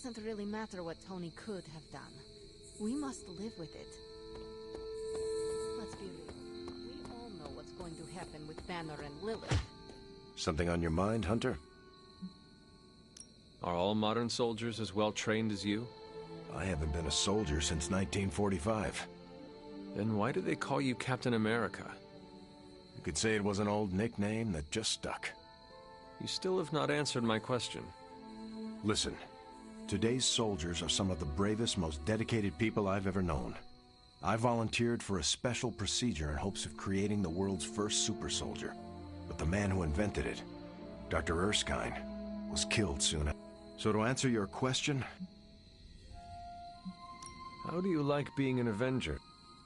doesn't really matter what Tony could have done. We must live with it. Let's be real. We all know what's going to happen with Banner and Lilith. Something on your mind, Hunter? Are all modern soldiers as well trained as you? I haven't been a soldier since 1945. Then why do they call you Captain America? You could say it was an old nickname that just stuck. You still have not answered my question. Listen, today's soldiers are some of the bravest, most dedicated people I've ever known. I volunteered for a special procedure in hopes of creating the world's first super soldier. But the man who invented it, Dr. Erskine, was killed soon after. So to answer your question, how do you like being an Avenger?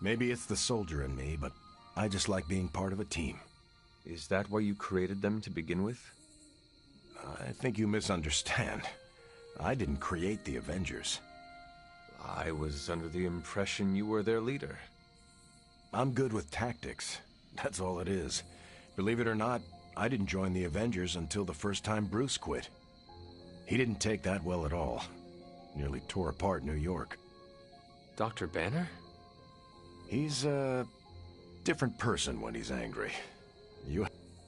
maybe it's the soldier in me, but I just like being part of a team. Is that why you created them to begin with? I think you misunderstand. I didn't create the Avengers. I was under the impression you were their leader. I'm good with tactics. That's all it is. Believe it or not, I didn't join the Avengers until the first time Bruce quit. He didn't take that well at all. Nearly tore apart New York. Dr. Banner? He's a different person when he's angry.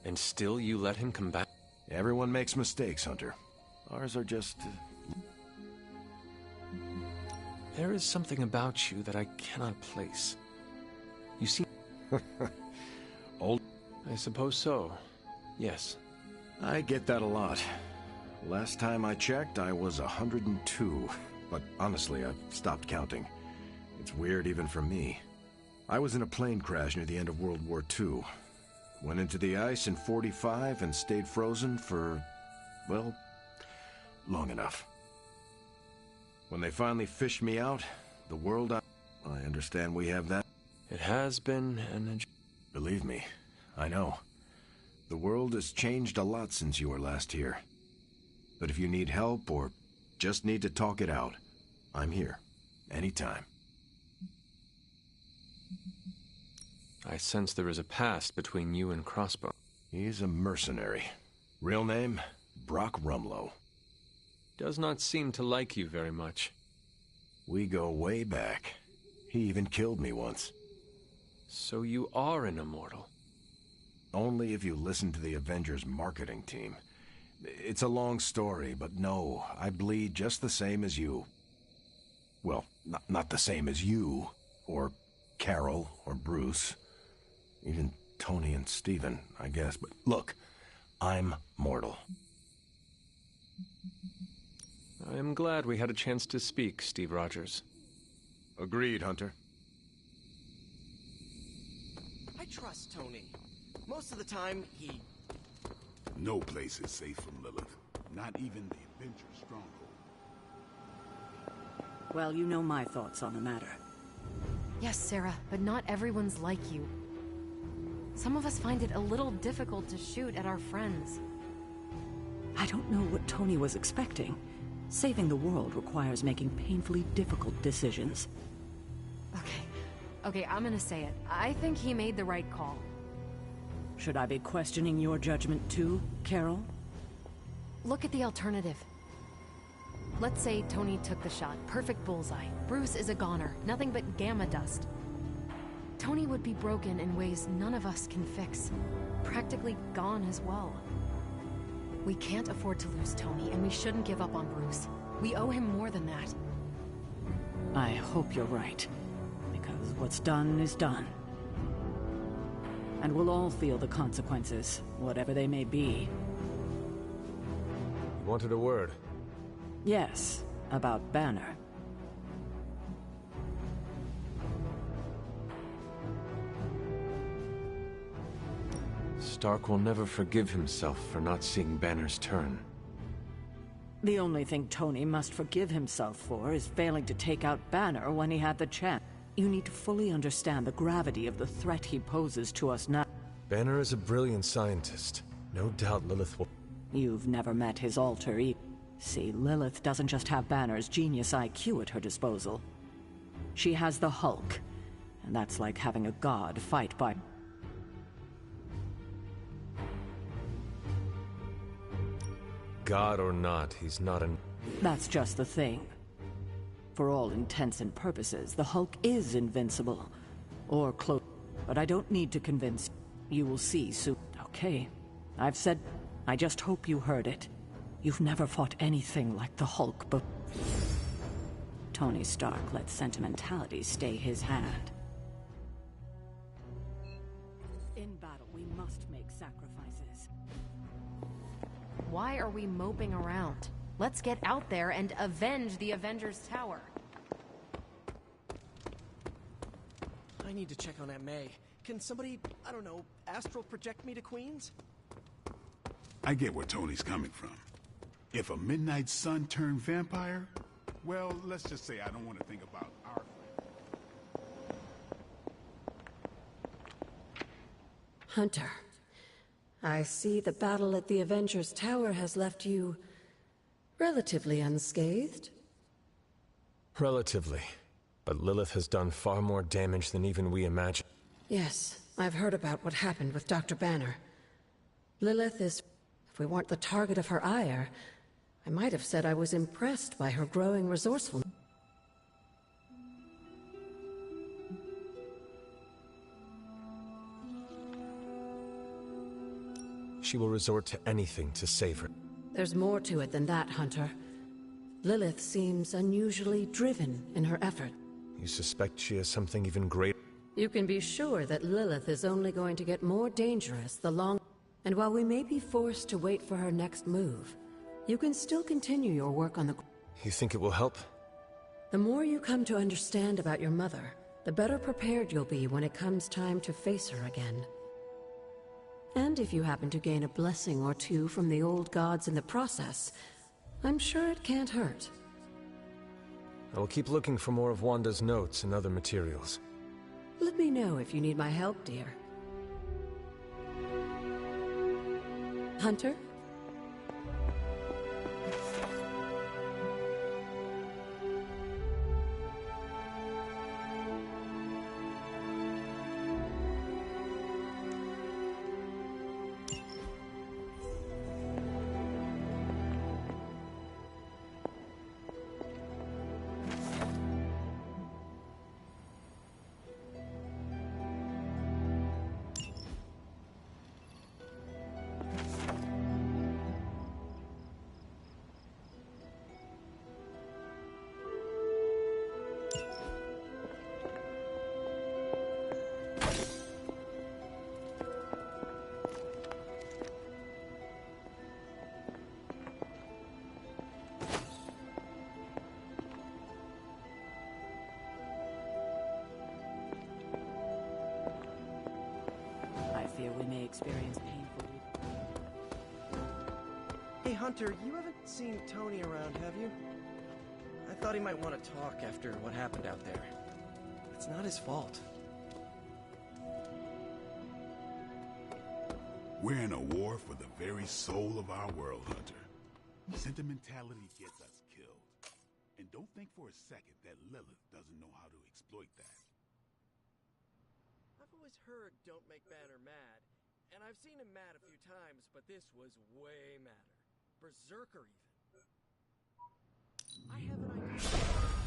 And still you let him come back? Everyone makes mistakes, Hunter. Ours are just... There is something about you that I cannot place. You seem... Old? I suppose so. Yes. I get that a lot. Last time I checked, I was 102. But honestly, I've stopped counting. It's weird even for me. I was in a plane crash near the end of World War II. Went into the ice in '45 and stayed frozen for, well, long enough. When they finally fished me out, the world... I understand we have that. It has been an... Believe me, I know. The world has changed a lot since you were last here. But if you need help or just need to talk it out, I'm here. Anytime. I sense there is a past between you and Crossbow. He's a mercenary. Real name, Brock Rumlow. Does not seem to like you very much. We go way back. He even killed me once. So you are an immortal? Only if you listen to the Avengers marketing team. It's a long story, but no, I bleed just the same as you. Well, not the same as you, or Carol, or Bruce. Even Tony and Steven, I guess. But look, I'm mortal. I am glad we had a chance to speak, Steve Rogers. Agreed, Hunter. I trust Tony. Most of the time, he... No place is safe from Lilith. Not even the Avengers' stronghold. Well, you know my thoughts on the matter. Yes, Sarah, but not everyone's like you. Some of us find it a little difficult to shoot at our friends. I don't know what Tony was expecting. Saving the world requires making painfully difficult decisions. Okay, I'm gonna say it. I think he made the right call. Should I be questioning your judgment too, Carol? Look at the alternative. Let's say Tony took the shot. Perfect bullseye. Bruce is a goner. Nothing but gamma dust. Tony would be broken in ways none of us can fix. Practically gone as well. We can't afford to lose Tony, and we shouldn't give up on Bruce. We owe him more than that. I hope you're right. Because what's done is done. And we'll all feel the consequences, whatever they may be. You wanted a word? Yes, about Banner. Stark will never forgive himself for not seeing Banner's turn. The only thing Tony must forgive himself for is failing to take out Banner when he had the chance. You need to fully understand the gravity of the threat he poses to us now. Banner is a brilliant scientist. No doubt Lilith will... You've never met his alter ego. See, Lilith doesn't just have Banner's genius IQ at her disposal. She has the Hulk, and that's like having a god fight by... God or not, he's not an... That's just the thing. For all intents and purposes, the Hulk is invincible. Or close. But I don't need to convince you. You will see soon. Okay. I've said... I just hope you heard it. You've never fought anything like the Hulk, but... Tony Stark let sentimentality stay his hand. In battle, we must make sacrifices. Why are we moping around? Let's get out there and avenge the Avengers Tower. I need to check on Aunt May. Can somebody, I don't know, astral project me to Queens? I get where Tony's coming from. If a Midnight Sun turned vampire, well, let's just say I don't want to think about our friend. Hunter, I see the battle at the Avengers Tower has left you relatively unscathed. Relatively. But Lilith has done far more damage than even we imagined. Yes, I've heard about what happened with Dr. Banner. Lilith is... If we weren't the target of her ire, I might have said I was impressed by her growing resourcefulness. She will resort to anything to save her. There's more to it than that, Hunter. Lilith seems unusually driven in her effort. You suspect she has something even greater? You can be sure that Lilith is only going to get more dangerous the longer... And while we may be forced to wait for her next move, you can still continue your work on the... You think it will help? The more you come to understand about your mother, the better prepared you'll be when it comes time to face her again. And if you happen to gain a blessing or two from the old gods in the process, I'm sure it can't hurt. I will keep looking for more of Wanda's notes and other materials. Let me know if you need my help, dear. Hunter? We may experience painful... Hey, Hunter, you haven't seen Tony around, have you? I thought he might want to talk after what happened out there. It's not his fault. We're in a war for the very soul of our world, Hunter. Sentimentality gets us killed. And don't think for a second that Lilith doesn't know how to exploit that. I've always heard don't make Banner mad, and I've seen him mad a few times, but this was way madder. Berserker, even. I have an idea.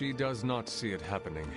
She does not see it happening.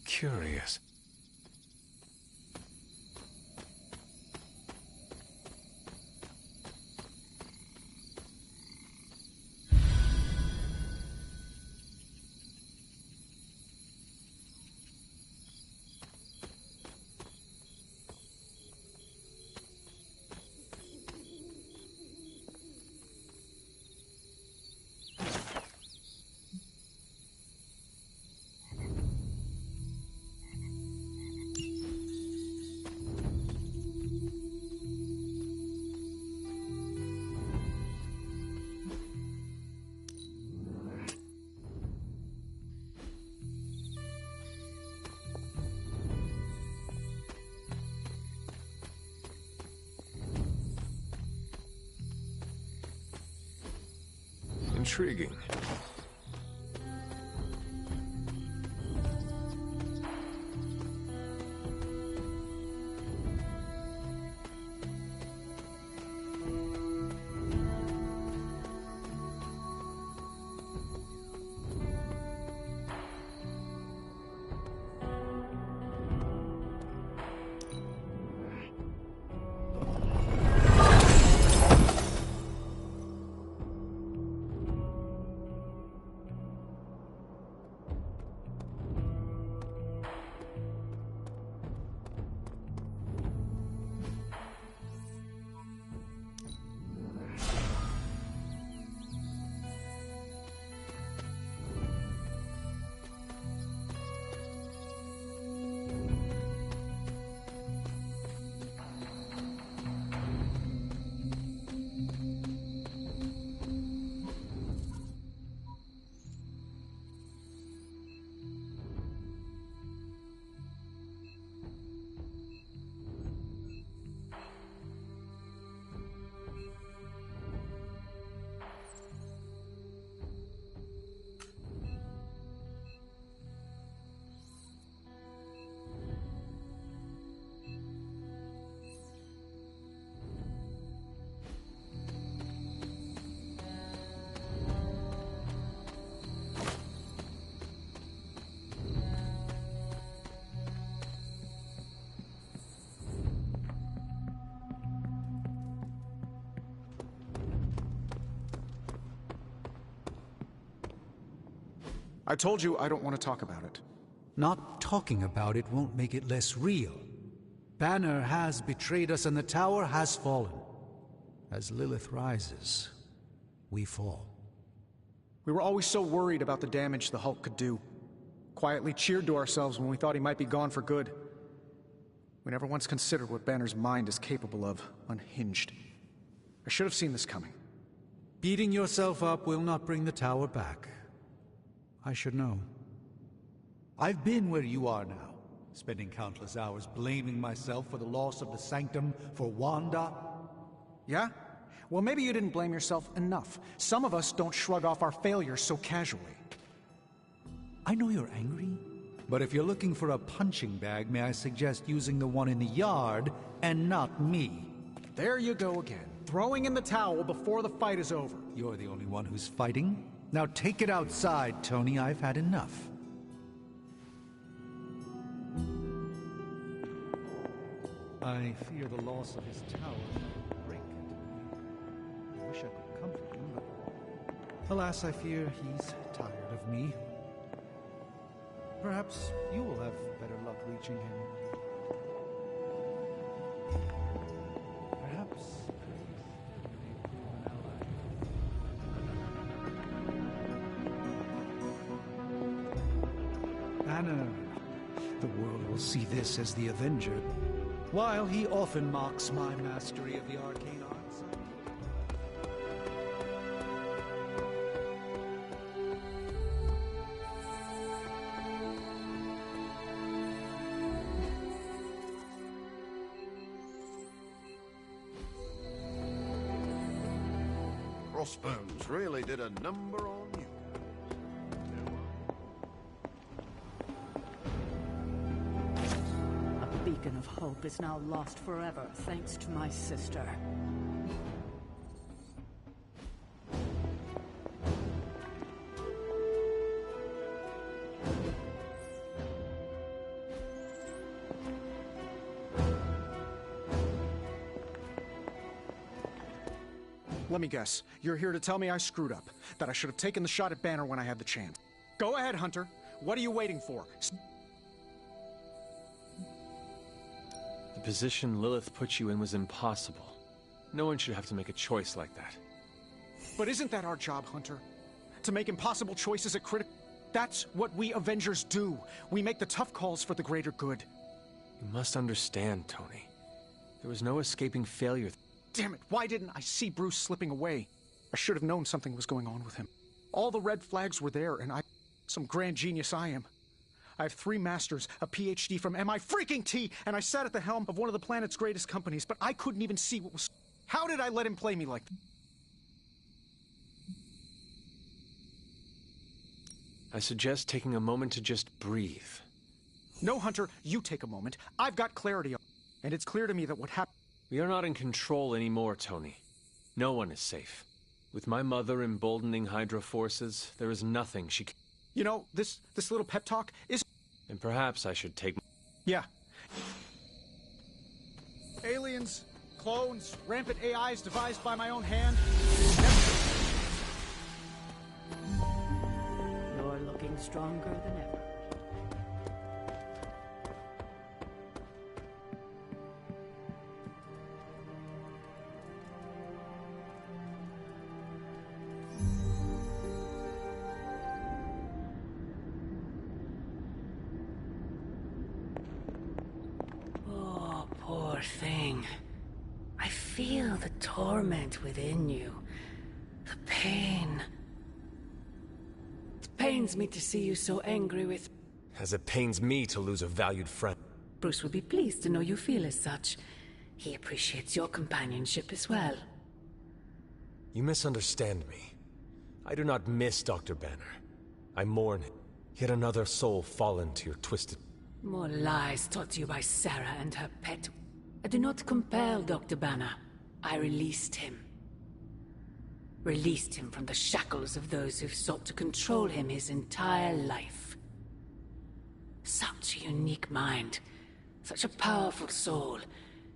Curious. Intriguing. I told you I don't want to talk about it. Not talking about it won't make it less real. Banner has betrayed us and the tower has fallen. As Lilith rises, we fall. We were always so worried about the damage the Hulk could do. Quietly cheered to ourselves when we thought he might be gone for good. We never once considered what Banner's mind is capable of, unhinged. I should have seen this coming. Beating yourself up will not bring the tower back. I should know. I've been where you are now, spending countless hours blaming myself for the loss of the Sanctum for Wanda. Yeah? Well, maybe you didn't blame yourself enough. Some of us don't shrug off our failures so casually. I know you're angry, but if you're looking for a punching bag, may I suggest using the one in the yard and not me? There you go again, throwing in the towel before the fight is over. You're the only one who's fighting. Now take it outside, Tony. I've had enough. I fear the loss of his tower will break it. I wish I could comfort him, but alas, I fear he's tired of me. Perhaps you will have better luck reaching him. Perhaps. will see this as the Avenger, while he often mocks my mastery of the arcane arts. Crossbones really did a number on you. A beacon of hope is now lost forever, thanks to my sister. Let me guess. You're here to tell me I screwed up. That I should have taken the shot at Banner when I had the chance. Go ahead, Hunter. What are you waiting for? The position Lilith put you in was impossible. No one should have to make a choice like that. But isn't that our job, Hunter? To make impossible choices at critical... That's what we Avengers do. We make the tough calls for the greater good. You must understand, Tony. There was no escaping failure. Damn it, why didn't I see Bruce slipping away? I should have known something was going on with him. All the red flags were there, and some grand genius I am. I have 3 masters, a PhD from MI-freaking-T, and I sat at the helm of one of the planet's greatest companies, but I couldn't even see what was... How did I let him play me like that? I suggest taking a moment to just breathe. No, Hunter, you take a moment. I've got clarity on... And it's clear to me that what happened... We are not in control anymore, Tony. No one is safe. With my mother emboldening Hydra forces, there is nothing she can... You know, this little pep talk is... And perhaps I should take... Yeah. Aliens, clones, rampant AIs devised by my own hand. You're looking stronger than ever. Poor thing. I feel the torment within you. The pain. It pains me to see you so angry with... As it pains me to lose a valued friend. Bruce would be pleased to know you feel as such. He appreciates your companionship as well. You misunderstand me. I do not miss Dr. Banner. I mourn yet another soul fallen to your twisted... More lies taught to you by Sarah and her pet. I do not compel Dr. Banner. I released him. Released him from the shackles of those who've sought to control him his entire life. Such a unique mind. Such a powerful soul.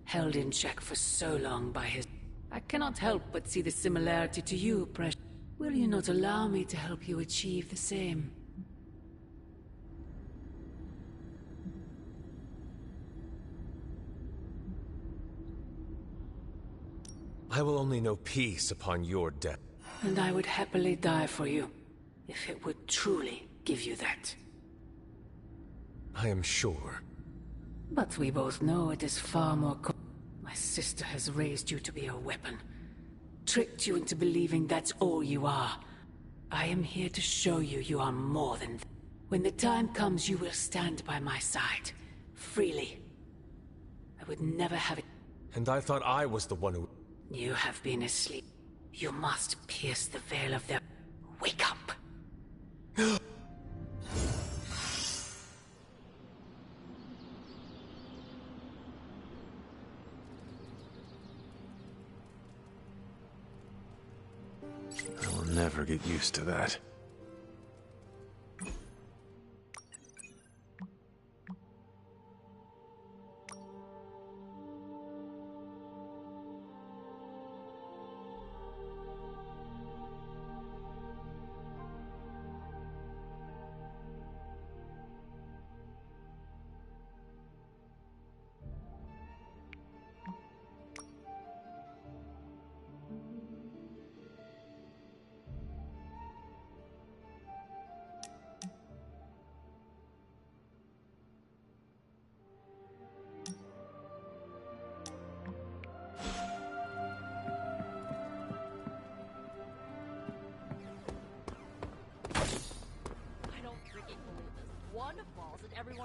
Held in check for so long by his... I cannot help but see the similarity to you, Precious. Will you not allow me to help you achieve the same? I will only know peace upon your death. And I would happily die for you, if it would truly give you that. I am sure. But we both know it is far more My sister has raised you to be a weapon. Tricked you into believing that's all you are. I am here to show you you are more than that. When the time comes, you will stand by my side. Freely. I would never have it. And I thought I was the one who... You have been asleep. You must pierce the veil of their... Wake up! I will never get used to that.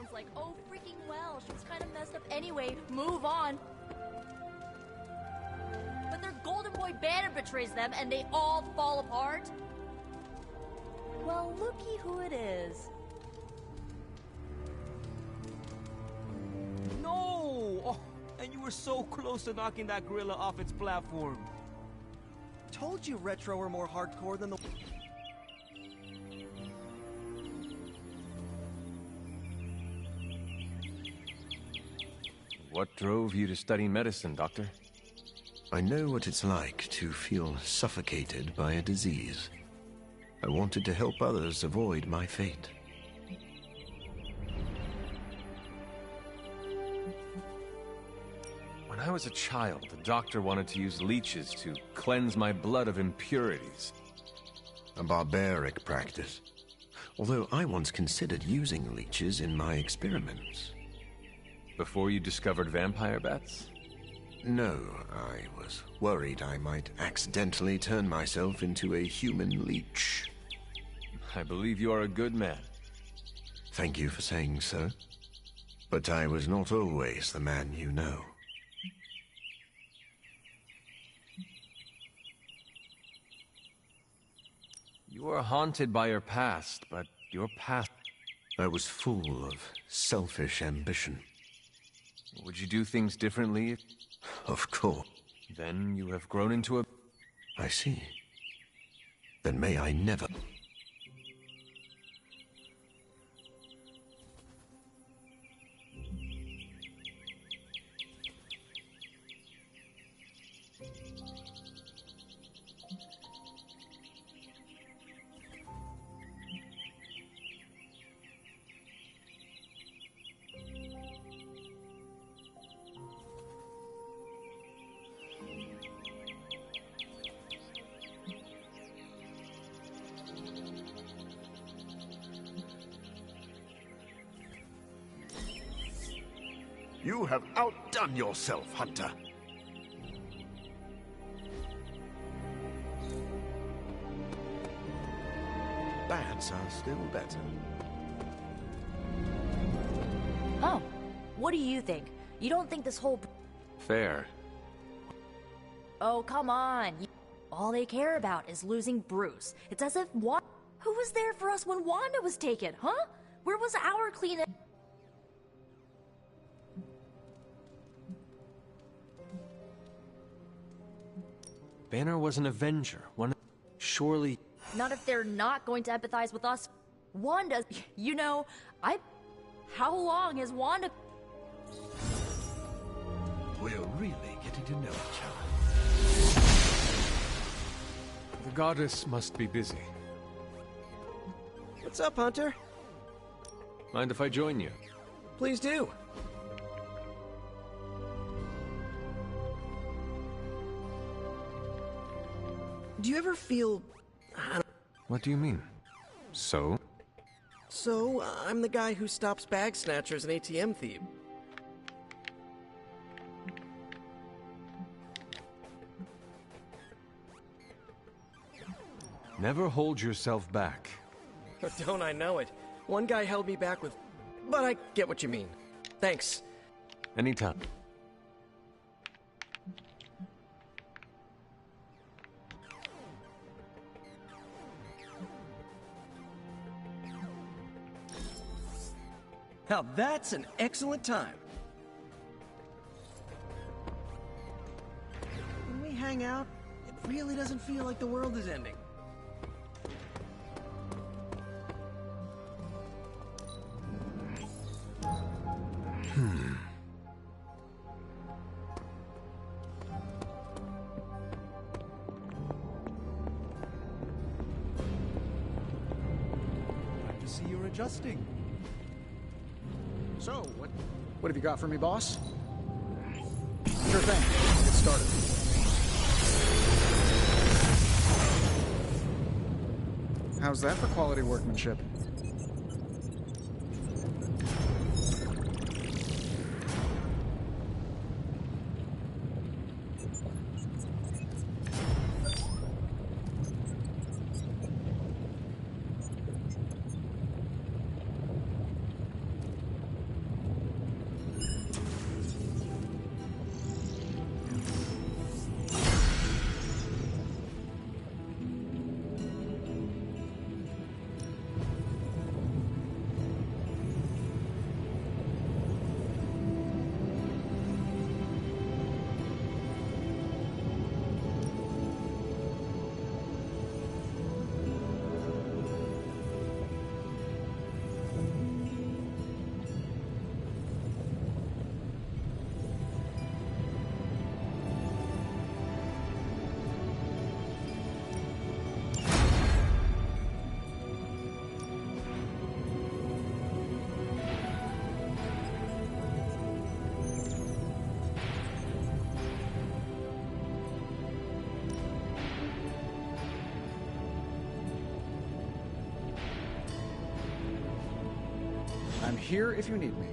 John's like, oh, freaking well, she was kind of messed up anyway, move on. But their golden boy Banner betrays them and they all fall apart? Well, looky who it is. No! Oh, and you were so close to knocking that gorilla off its platform. Told you Retro were more hardcore than the... What drove you to study medicine, Doctor? I know what it's like to feel suffocated by a disease. I wanted to help others avoid my fate. When I was a child, the doctor wanted to use leeches to cleanse my blood of impurities. A barbaric practice. Although I once considered using leeches in my experiments. Before you discovered vampire bats? No, I was worried I might accidentally turn myself into a human leech. I believe you are a good man. Thank you for saying so. But I was not always the man you know. You are haunted by your past, but your past... I was full of selfish ambition. Would you do things differently if... Of course. Then you have grown into a... I see. Then may I never... You have outdone yourself, Hunter. Bats are still better. Oh, what do you think? You don't think this whole... Fair. Oh, come on. All they care about is losing Bruce. It's as if Who was there for us when Wanda was taken, huh? Where was our clean... Banner was an Avenger. Surely... Not if they're not going to empathize with us. Wanda, you know, How long has Wanda... We're really getting to know each other. The goddess must be busy. What's up, Hunter? Mind if I join you? Please do. Do you ever feel... What do you mean? So? So, I'm the guy who stops bag snatchers and ATM thieves. Never hold yourself back. Don't I know it? One guy held me back with... But I get what you mean. Thanks. Anytime. Now that's an excellent time. When we hang out, it really doesn't feel like the world is ending. Glad to see you're adjusting. So, what have you got for me, boss? Sure thing. Get started. How's that for quality workmanship? here if you need me.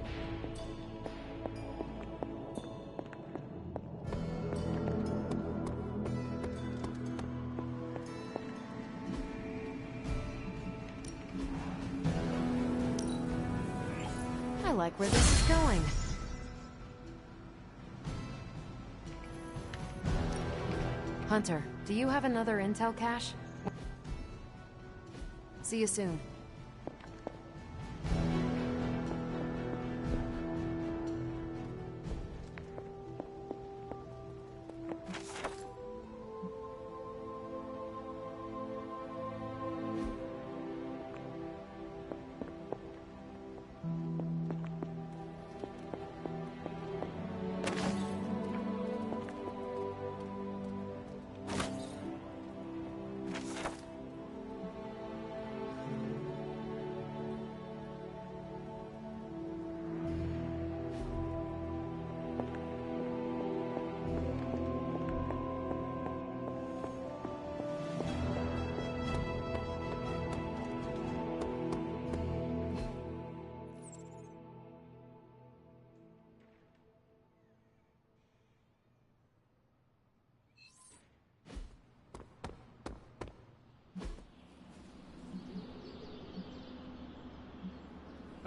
I like where this is going. Hunter, do you have another intel cache? See you soon.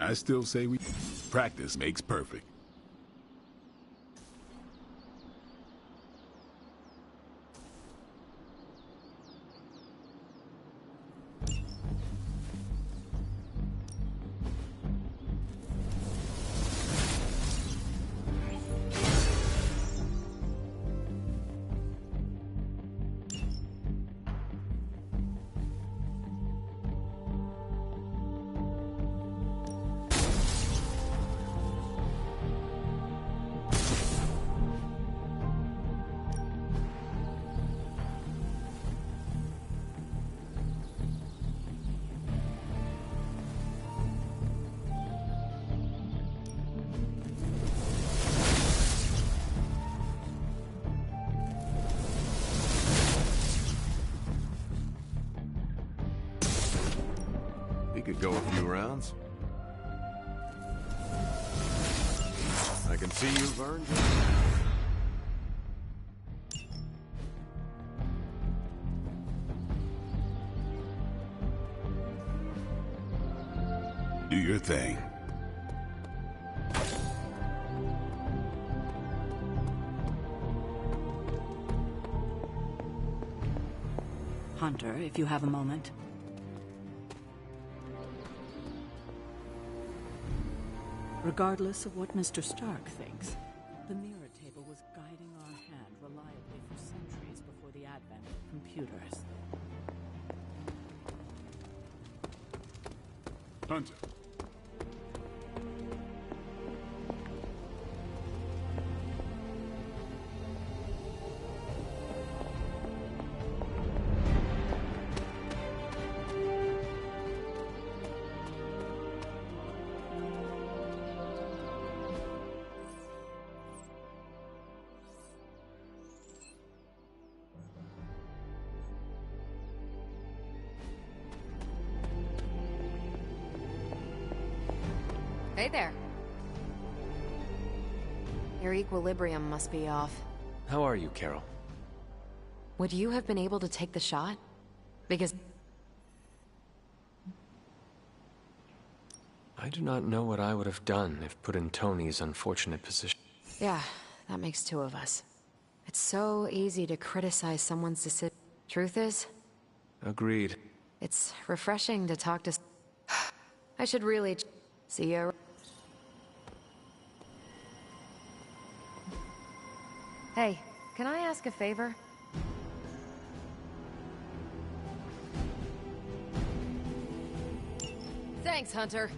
I still say practice makes perfect. We could go a few rounds. I can see you've earned it. Do your thing. Hunter, if you have a moment. Regardless of what Mr. Stark thinks, the mirror table was guiding our hand reliably for centuries before the advent of computers. Hunter. Hey there. Your equilibrium must be off. How are you, Carol? Would you have been able to take the shot? Because... I do not know what I would have done if put in Tony's unfortunate position. Yeah, that makes two of us. It's so easy to criticize someone's decision. Truth is... Agreed. It's refreshing to talk to... I should really... See you. Hey, can I ask a favor? Thanks, Hunter.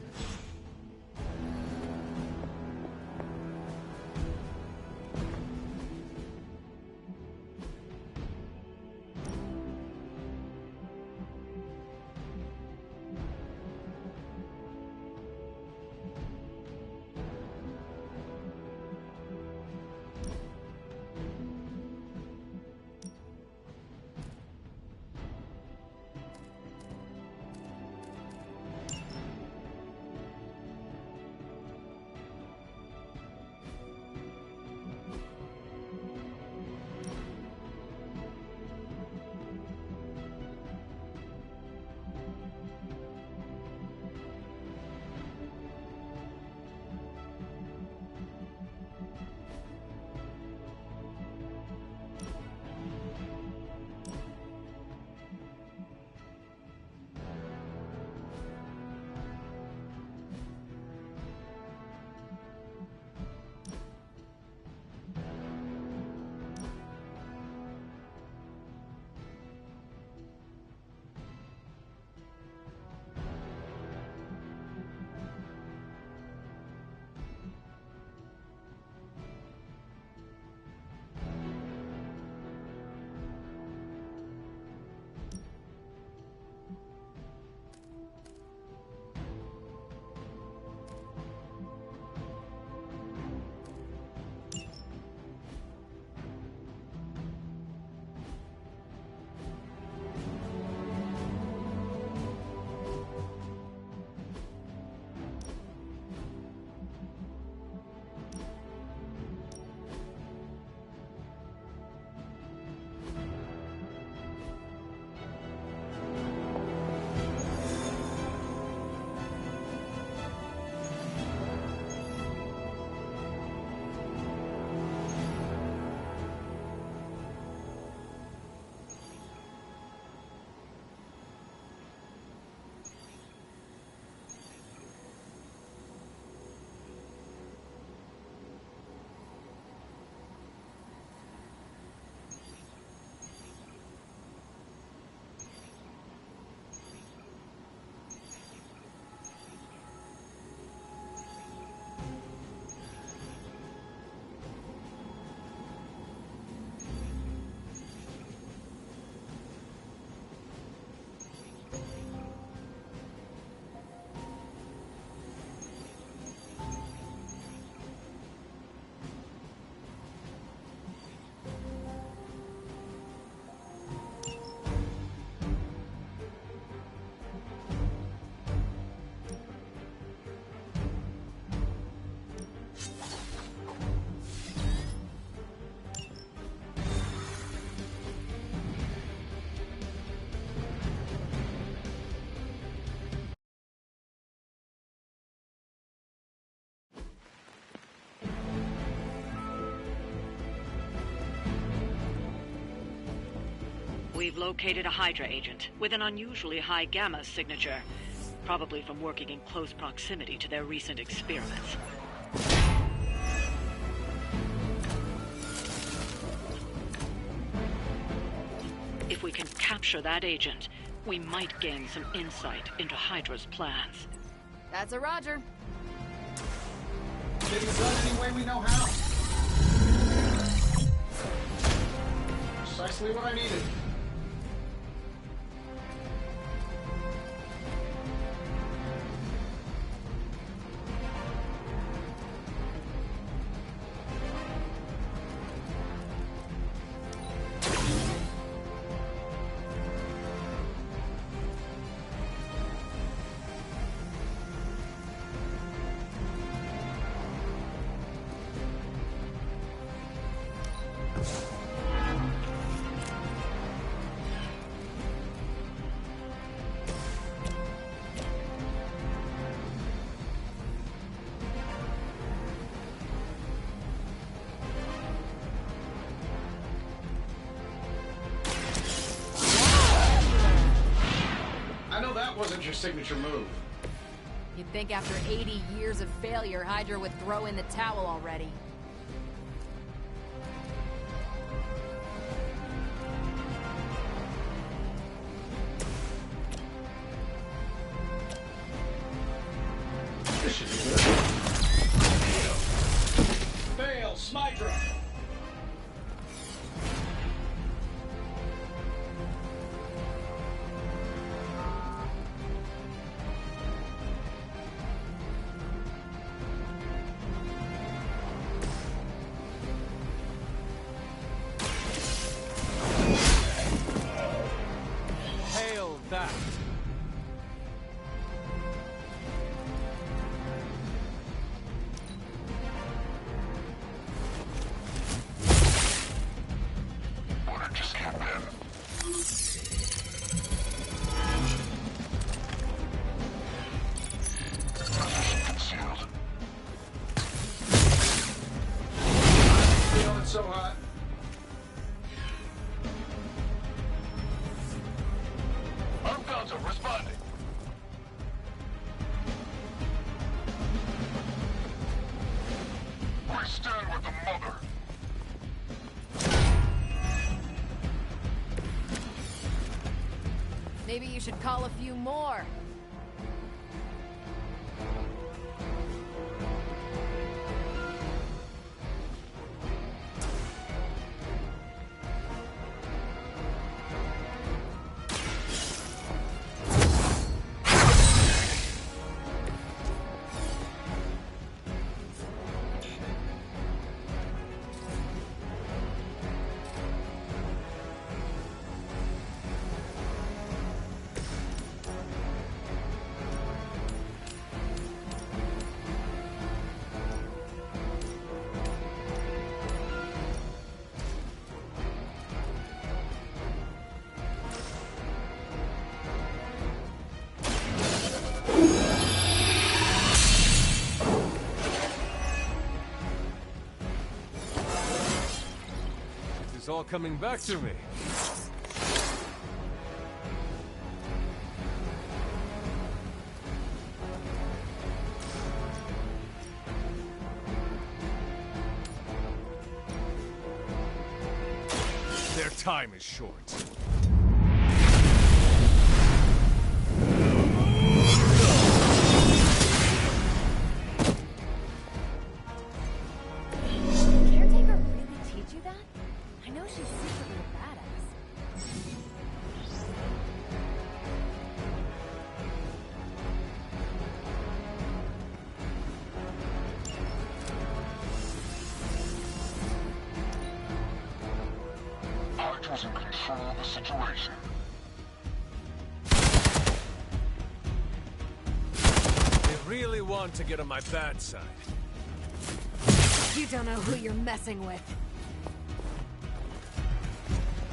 We've located a Hydra agent with an unusually high gamma signature, probably from working in close proximity to their recent experiments. If we can capture that agent, we might gain some insight into Hydra's plans. That's a Roger. Get it done any way we know how. Precisely what I needed. Wasn't your signature move. You'd think after 80 years of failure, Hydra would throw in the towel already. This should be good. Fail, Smydra! So hot. Arm Council responding. We stand with the mother. Maybe you should call a few more. It's all coming back to me. Their time is short. Hydra's in control of the situation. They really want to get on my bad side. You don't know who you're messing with.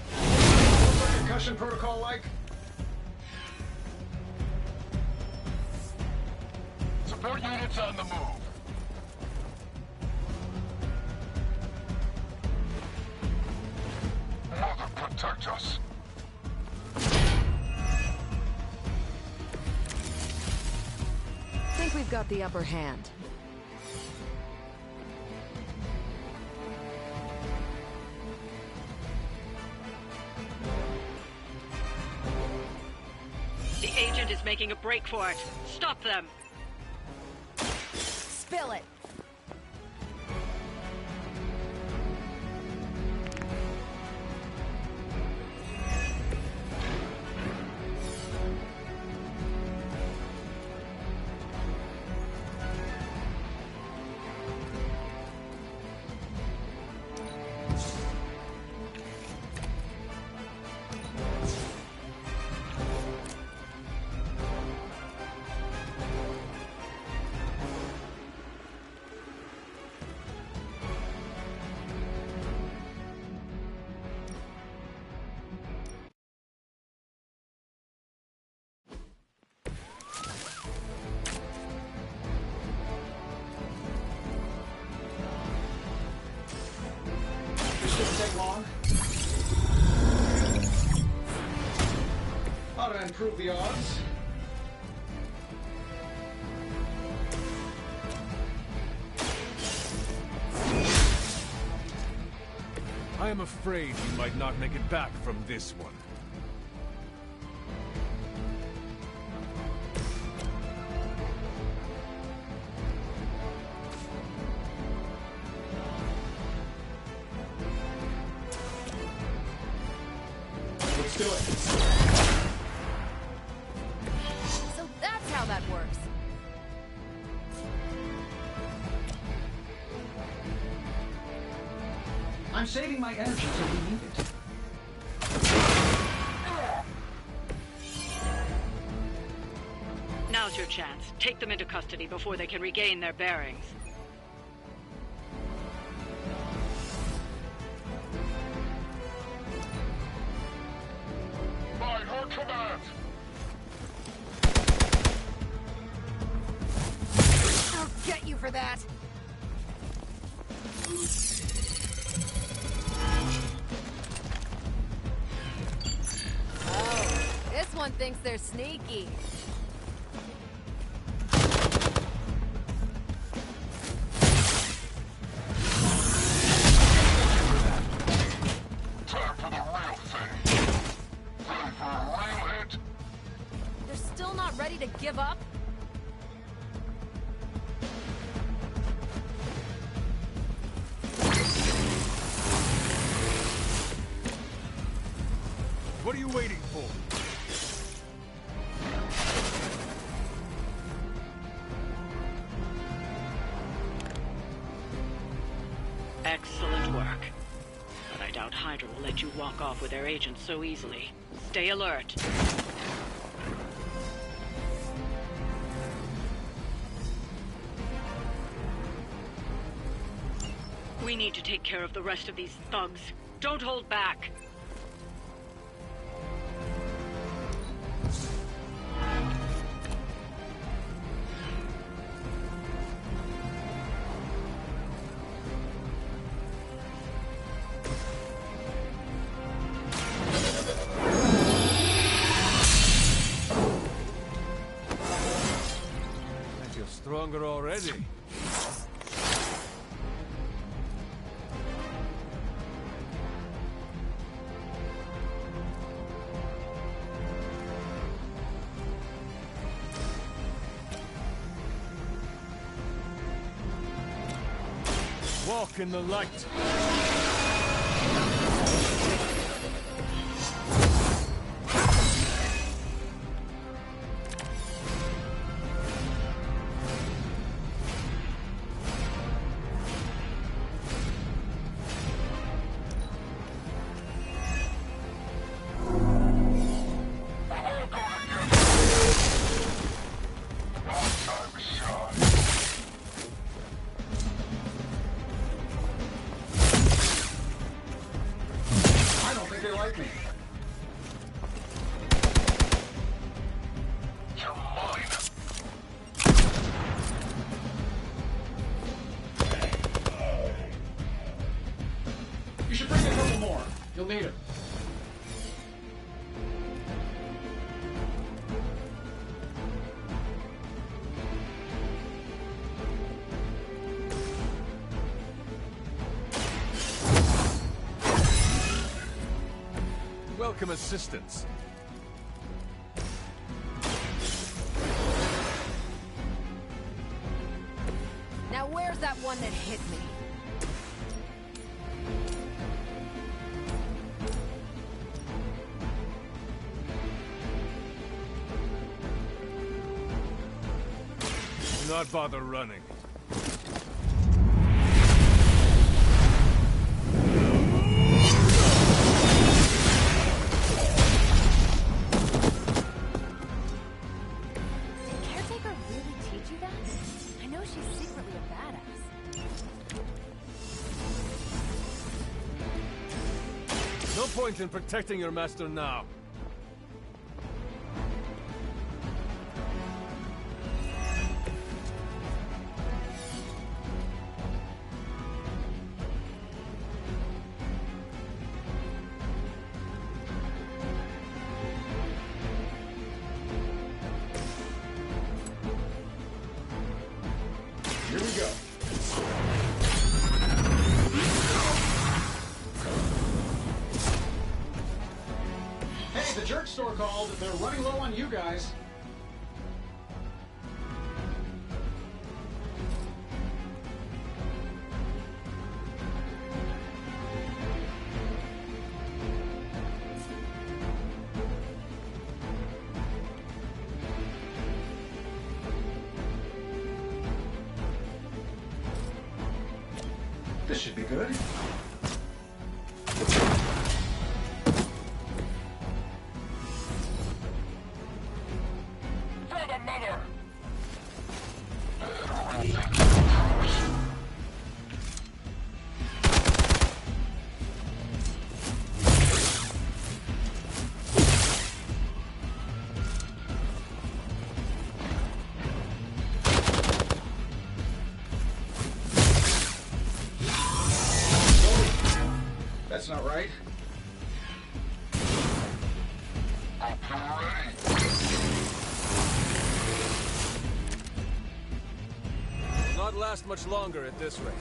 What's the concussion protocol like? Support units on the move. Mother, protect us. think we've got the upper hand. The agent is making a break for it. Stop them! Spill it! Long. Ought to improve the odds. I am afraid you might not make it back from this one. Let's do it. So that's how that works. I'm saving my energy till we need it. Now's your chance. Take them into custody before they can regain their bearings. By her command! I'll get you for that! Oh, this one thinks they're sneaky. Time for the real thing. Ready for a real hit? They're still not ready to give up? What are you waiting for? Excellent work. But I doubt Hydra will let you walk off with their agents so easily. Stay alert. We need to take care of the rest of these thugs. Don't hold back. I feel stronger already. Walk in the light. You should bring a couple more. You'll need it. welcome assistance. Now where's that one that hit me? Do not bother running. Did Caretaker really teach you that? I know she's secretly a badass. No point in protecting your master now. Here we go. Hey, the jerk store called. They're running low on you guys. This should be good. For the mother! That's not right. Will not last much longer at this rate.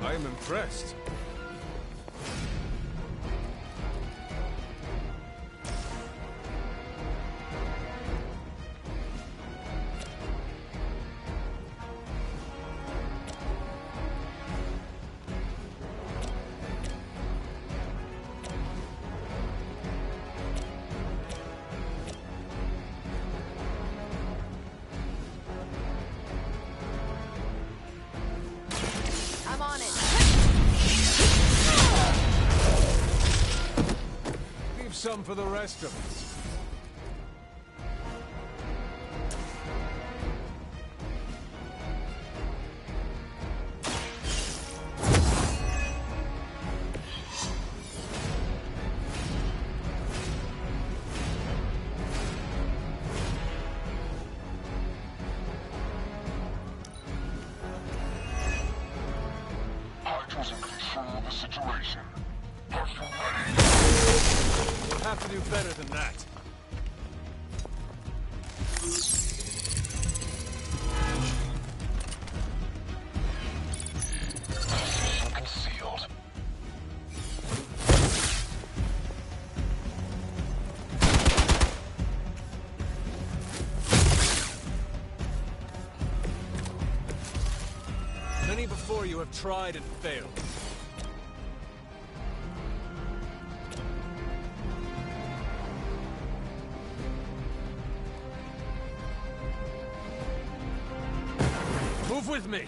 I am impressed. I'm on it. Leave some for the rest of us. Hydra's in control of the situation. Are you ready? We'll have to do better than that. Position concealed. Many before you have tried and failed. Move with me!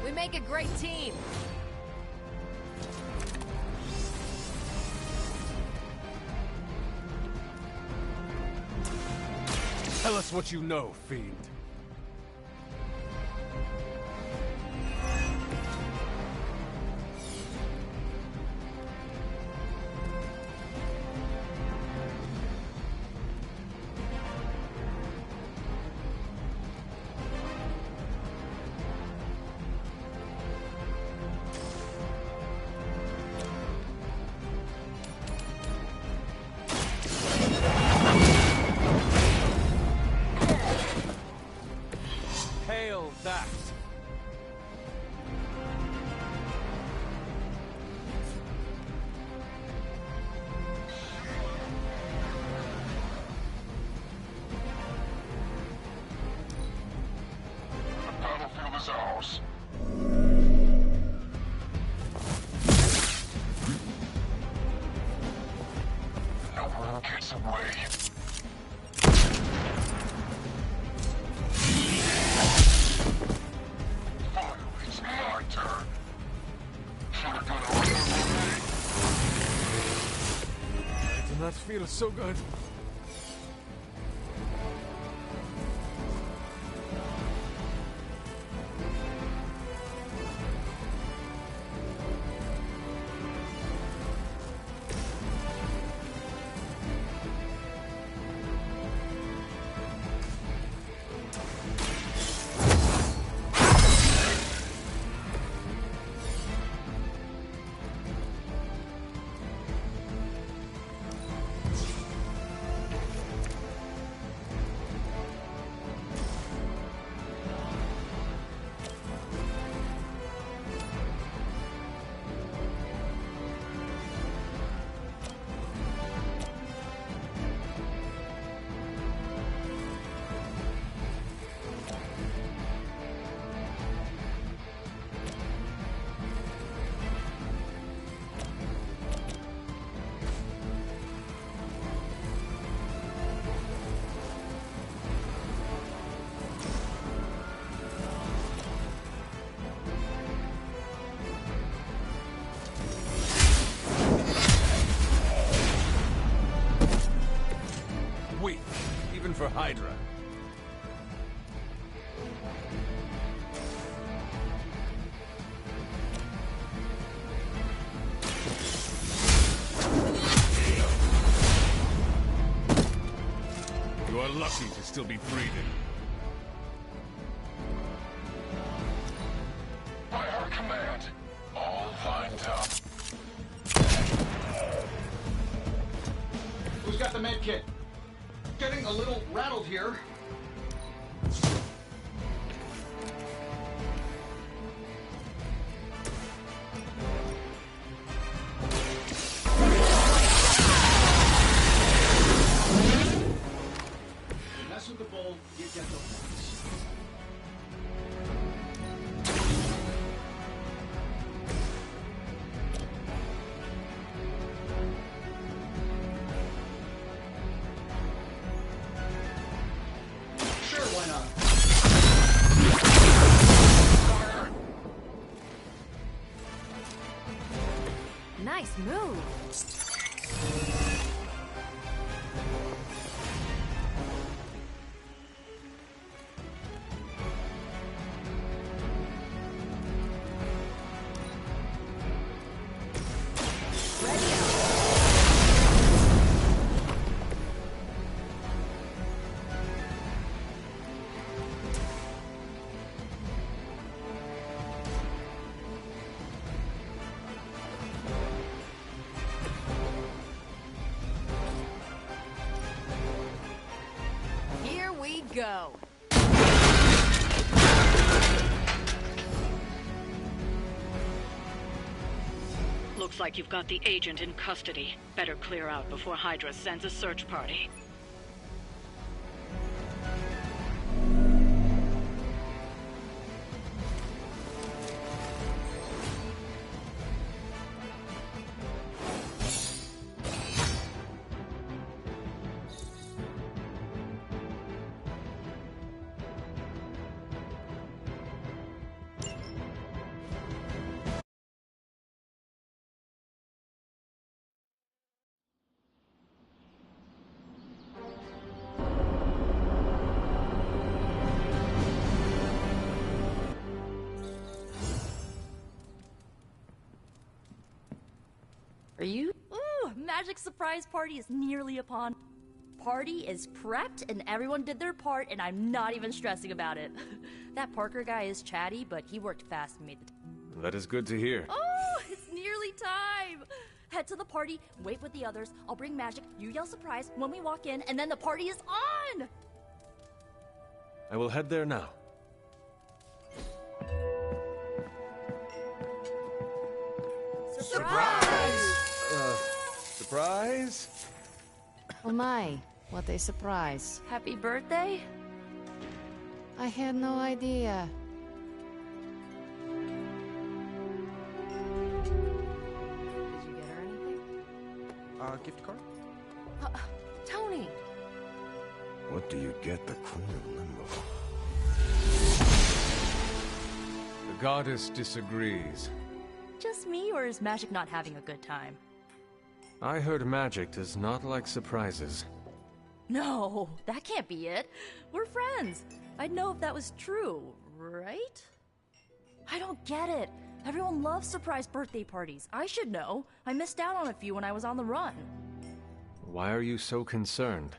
We make a great team. Tell us what you know, fiend. Hail that! The battlefield is ours. No one gets away. It's my turn. Should have done it already. I do not feel so good. Weak, even for Hydra. You are lucky to still be breathing. By our command, all lined up. Who's got the med kit? Getting a little rattled here. Mess with the bull, you get the points. Sure, why not? Nice move. Here we go. Looks like you've got the agent in custody. Better clear out before Hydra sends a search party. Are you? Ooh, magic surprise party is nearly upon. Party is prepped and everyone did their part and I'm not even stressing about it. That Parker guy is chatty, but he worked fast and made the That is good to hear. Oh, it's nearly time! Head to the party, wait with the others, I'll bring magic, you yell surprise when we walk in, and then the party is on! I will head there now. Surprise! Surprise? Oh my, what a surprise. Happy birthday? I had no idea. Did you get her anything? Gift card? Tony! What do you get the Queen of Limbo? The goddess disagrees. Just me, or is magic not having a good time? I heard magic does not like surprises. No, that can't be it. We're friends. I'd know if that was true, right? I don't get it. Everyone loves surprise birthday parties. I should know. I missed out on a few when I was on the run. Why are you so concerned?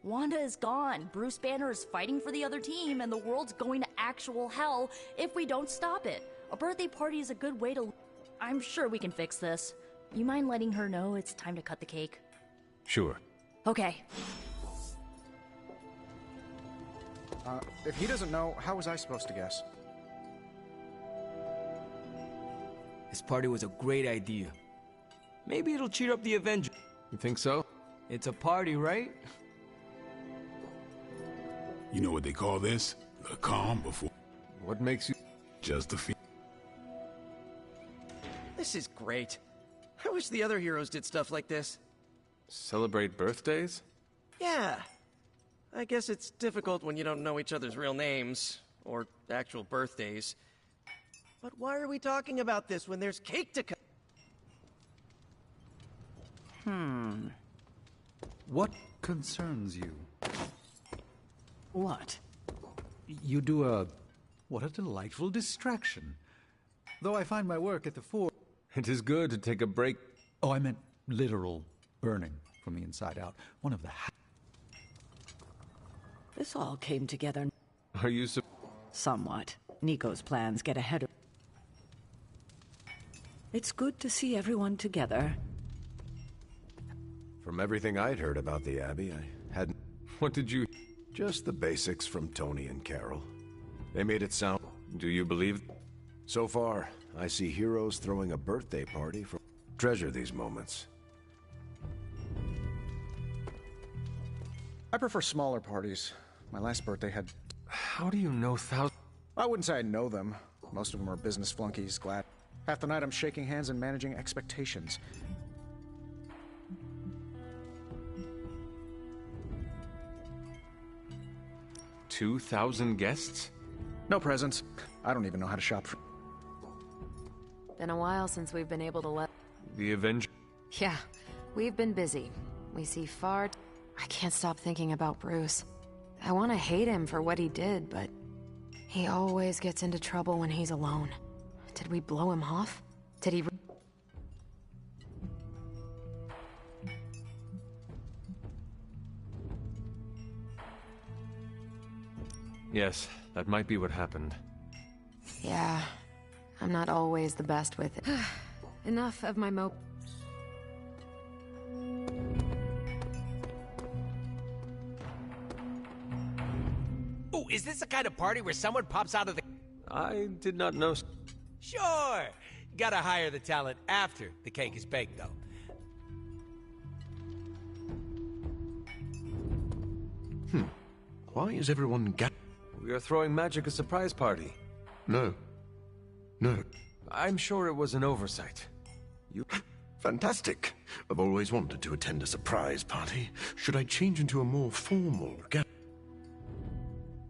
Wanda is gone. Bruce Banner is fighting for the other team, and the world's going to actual hell if we don't stop it. A birthday party is a good way to... I'm sure we can fix this. You mind letting her know it's time to cut the cake? Sure. Okay. If he doesn't know, how was I supposed to guess? This party was a great idea. Maybe it'll cheer up the Avengers. You think so? It's a party, right? You know what they call this? The calm before... What makes you... Just the feel. This is great. I wish the other heroes did stuff like this. Celebrate birthdays? Yeah. I guess it's difficult when you don't know each other's real names, or actual birthdays. But why are we talking about this when there's cake to cut? What concerns you? What? You do a... What a delightful distraction. Though I find my work at the fore... It is good to take a break. Oh, I meant literal burning from the inside out. One of the... This all came together Are you somewhat. Nico's plans get ahead of... It's good to see everyone together. From everything I'd heard about the Abbey, I hadn't... What did you... Just the basics from Tony and Carol. They made it sound... Do you believe... So far, I see heroes throwing a birthday party for... Treasure these moments. I prefer smaller parties. My last birthday had... How do you know I wouldn't say I know them. Most of them are business flunkies, glad. Half the night I'm shaking hands and managing expectations. $2,000 guests? No presents. I don't even know how to shop for... Been a while since we've been able to let... The Avenger... Yeah, we've been busy. We see far... I can't stop thinking about Bruce. I want to hate him for what he did, but... He always gets into trouble when he's alone. Did we blow him off? Did he... Yes, that might be what happened. Yeah, I'm not always the best with it. Enough of my mope. Ooh, is this the kind of party where someone pops out of the... I did not know... Sure! Gotta hire the talent after the cake is baked, though. Why is everyone We are throwing Magic a surprise party. No. No. I'm sure it was an oversight. You... Fantastic. I've always wanted to attend a surprise party. Should I change into a more formal...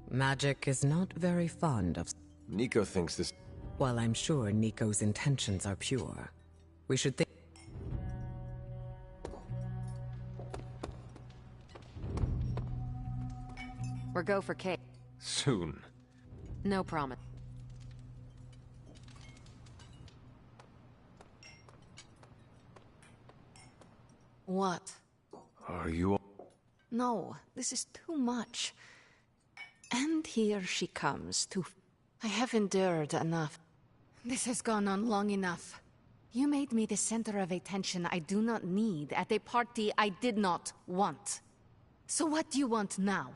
Magic is not very fond of... Nico thinks this... While I'm sure Nico's intentions are pure, we should think... We're go for cake. Soon. No promise. What? Are you... No, this is too much. And here she comes to... I have endured enough. This has gone on long enough. You made me the center of attention I do not need at a party I did not want. So what do you want now?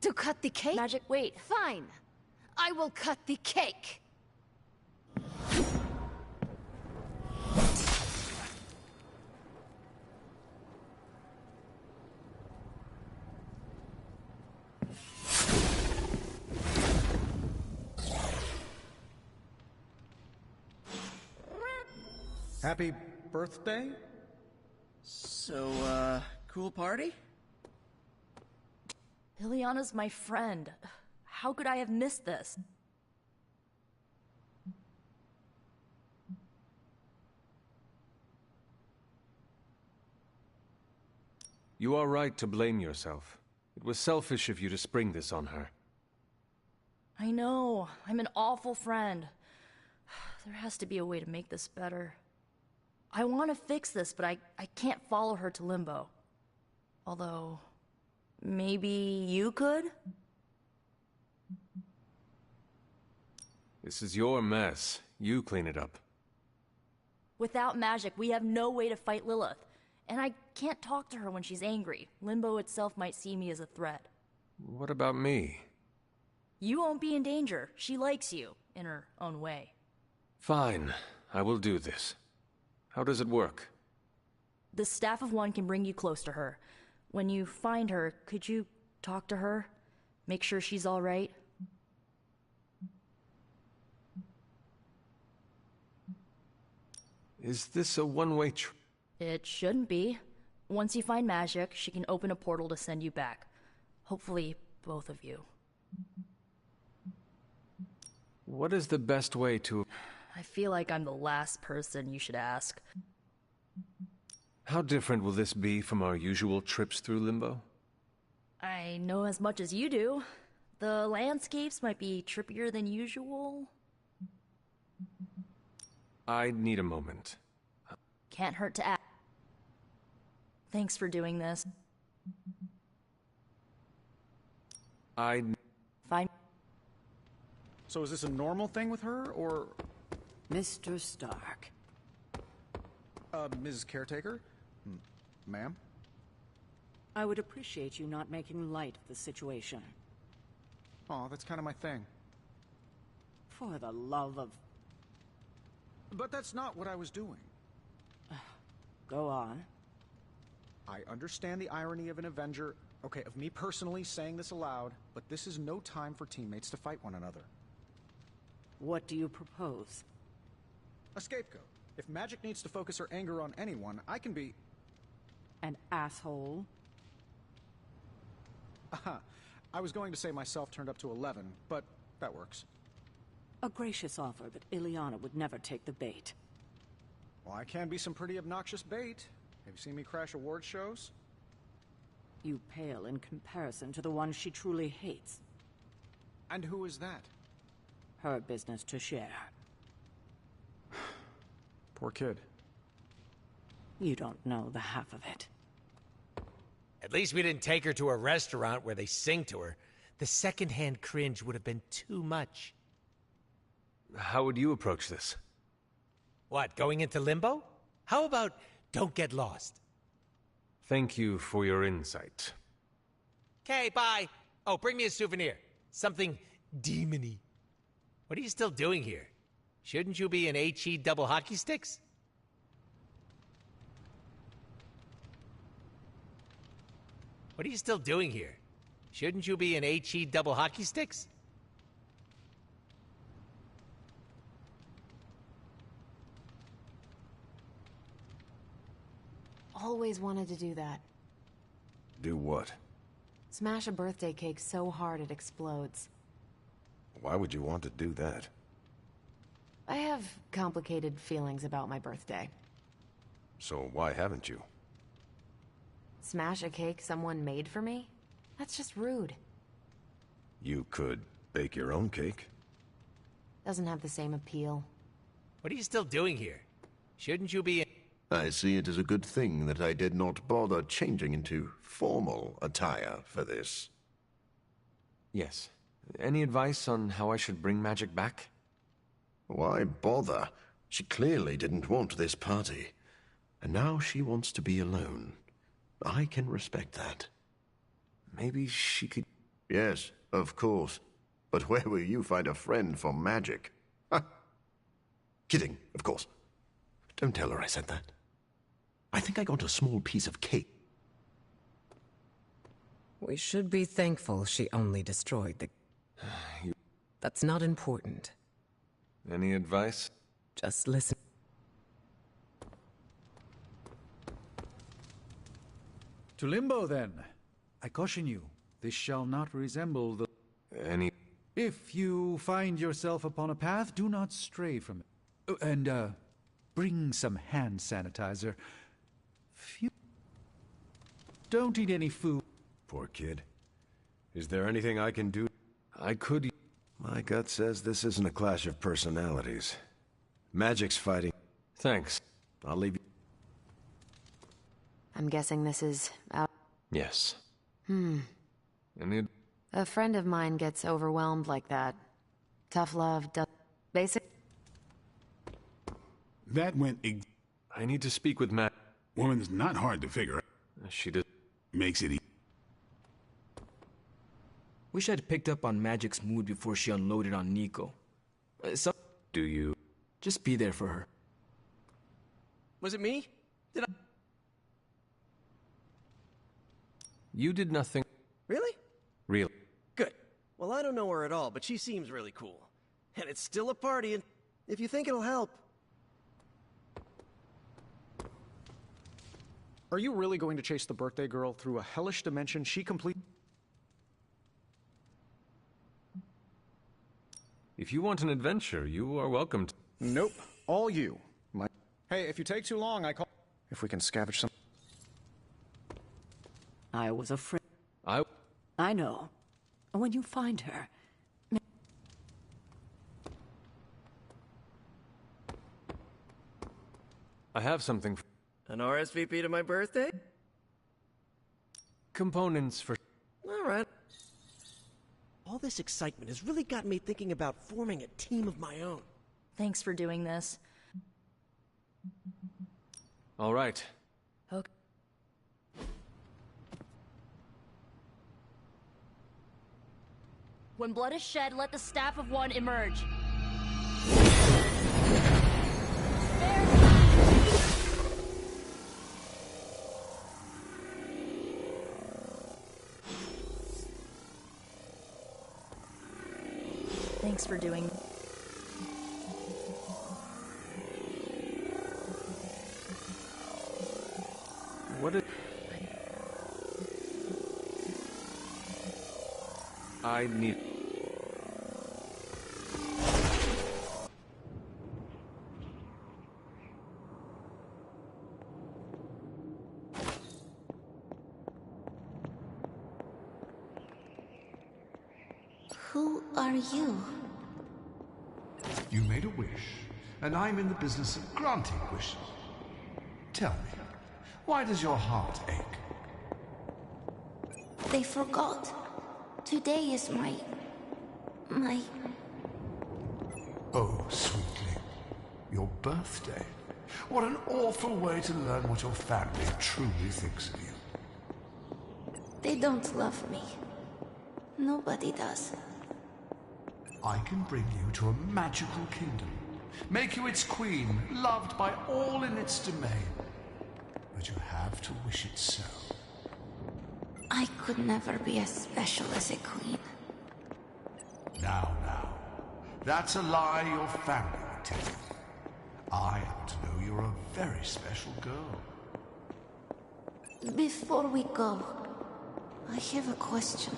To cut the cake? Magic, wait. Fine. I will cut the cake. Happy birthday? So, cool party? Ileana's my friend. How could I have missed this? You are right to blame yourself. It was selfish of you to spring this on her. I know. I'm an awful friend. There has to be a way to make this better. I want to fix this, but I can't follow her to Limbo. Although, maybe you could? This is your mess. You clean it up. Without magic, we have no way to fight Lilith. And I can't talk to her when she's angry. Limbo itself might see me as a threat. What about me? You won't be in danger. She likes you, in her own way. Fine. I will do this. How does it work? The Staff of One can bring you close to her. When you find her, could you talk to her? Make sure she's all right? Is this a one-way trip? It shouldn't be. Once you find magic, she can open a portal to send you back. Hopefully, both of you. What is the best way to... I feel like I'm the last person you should ask. How different will this be from our usual trips through Limbo? I know as much as you do. The landscapes might be trippier than usual. I need a moment. Can't hurt to ask. Thanks for doing this. Fine. So is this a normal thing with her, or... Mr. Stark. Ms. Caretaker? Ma'am? I would appreciate you not making light of the situation. Aw, that's kind of my thing. For the love of... But that's not what I was doing. Go on. I understand the irony of an Avenger, okay, of me personally saying this aloud, but this is no time for teammates to fight one another. What do you propose? A scapegoat. If magic needs to focus her anger on anyone, I can be... An asshole? Aha. I was going to say myself turned up to 11, but that works. A gracious offer, but Ileana would never take the bait. Well, I can be some pretty obnoxious bait. Have you seen me crash award shows? You pale in comparison to the one she truly hates. And who is that? Her business to share. Poor kid. You don't know the half of it. At least we didn't take her to a restaurant where they sing to her. The secondhand cringe would have been too much. How would you approach this? What, going into Limbo? How about don't get lost? Thank you for your insight. Okay, bye. Oh, bring me a souvenir. Something demony. What are you still doing here? Shouldn't you be in HE double hockey sticks? What are you still doing here? Shouldn't you be in HE double hockey sticks? Always wanted to do that. Do what? Smash a birthday cake so hard it explodes. Why would you want to do that? I have complicated feelings about my birthday. So why haven't you? Smash a cake someone made for me? That's just rude. You could bake your own cake. Doesn't have the same appeal. What are you still doing here? Shouldn't you be in... I see it as a good thing that I did not bother changing into formal attire for this. Yes. Any advice on how I should bring magic back? Why bother? She clearly didn't want this party. And now she wants to be alone. I can respect that. Maybe she could... Yes, of course. But where will you find a friend for magic? Ha! Kidding, of course. Don't tell her I said that. I think I got a small piece of cake. We should be thankful she only destroyed the... That's not important. Any advice? Just listen. To Limbo, then. I caution you, this shall not resemble the... Any... If you find yourself upon a path, do not stray from it. And, bring some hand sanitizer. Don't eat any food. Poor kid. Is there anything I can do? I could... My gut says this isn't a clash of personalities. Magic's fighting. Thanks. I'll leave you... I'm guessing this is out. Yes. A friend of mine gets overwhelmed like that. Tough love, basic... That went I need to speak with Matt. Woman's not hard to figure out. She does... Makes it easy. Wish I'd picked up on Magic's mood before she unloaded on Nico. Do you? Just be there for her. Was it me? Did I... You did nothing. Really? Really? Good. Well, I don't know her at all, but she seems really cool. And it's still a party, and if you think it'll help... Are you really going to chase the birthday girl through a hellish dimension she complete? If you want an adventure, you are welcome to... Nope. All you. Hey, if you take too long, I call... If we can scavenge some... I was afraid. I know. When you find her... I have something... An RSVP to my birthday? Components for... All right. All this excitement has really got me thinking about forming a team of my own. Thanks for doing this. All right. Okay. When blood is shed, let the staff of one emerge. Thanks for doing. What did... I need... Who are you? You made a wish, and I'm in the business of granting wishes. Tell me, why does your heart ache? They forgot. Today is my... Oh, sweetly. Your birthday. What an awful way to learn what your family truly thinks of you. They don't love me. Nobody does. I can bring you to a magical kingdom. Make you its queen, loved by all in its domain. But you have to wish it so. I could never be as special as a queen. Now. That's a lie your family would tell you. I happen to know you're a very special girl. Before we go, I have a question.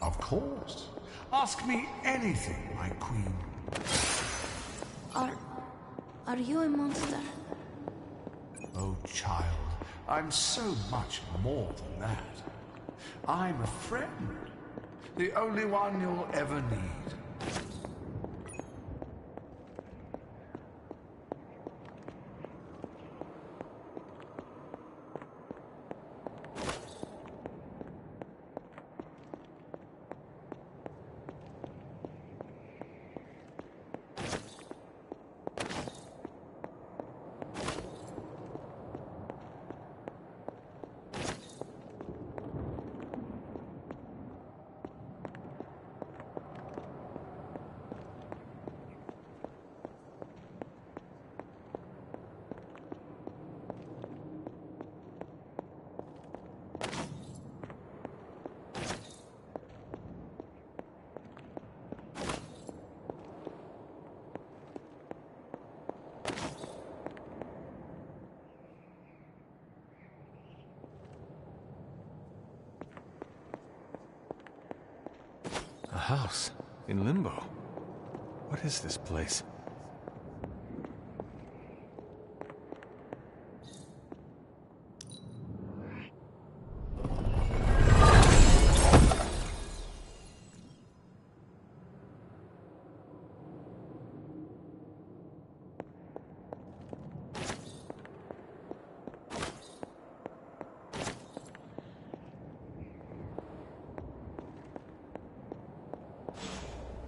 Of course. Ask me anything, my queen. Are you a monster? Oh, child, I'm so much more than that. I'm a friend. The only one you'll ever need. house in Limbo. What is this place?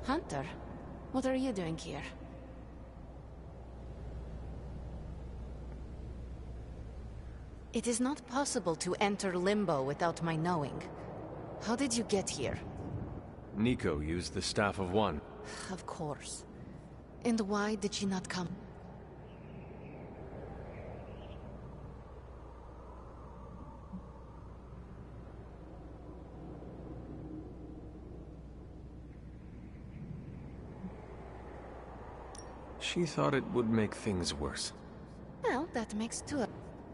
Hunter, what are you doing here? It is not possible to enter Limbo without my knowing. How did you get here? Nico used the Staff of One. Of course. And why did she not come? She thought it would make things worse. Well, that makes two.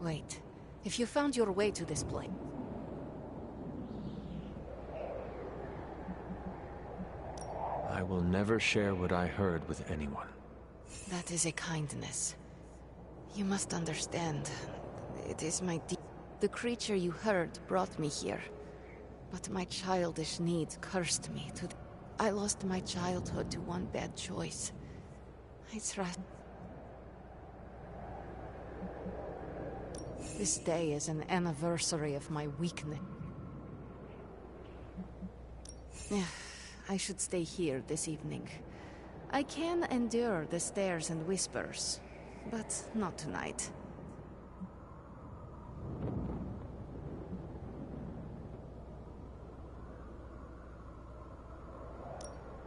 Wait. If you found your way to this place... I will never share what I heard with anyone. That is a kindness. You must understand. It is my The creature you heard brought me here. But my childish needs cursed me to I lost my childhood to one bad choice. I trust... This day is an anniversary of my weakness. I should stay here this evening. I can endure the stares and whispers, but not tonight.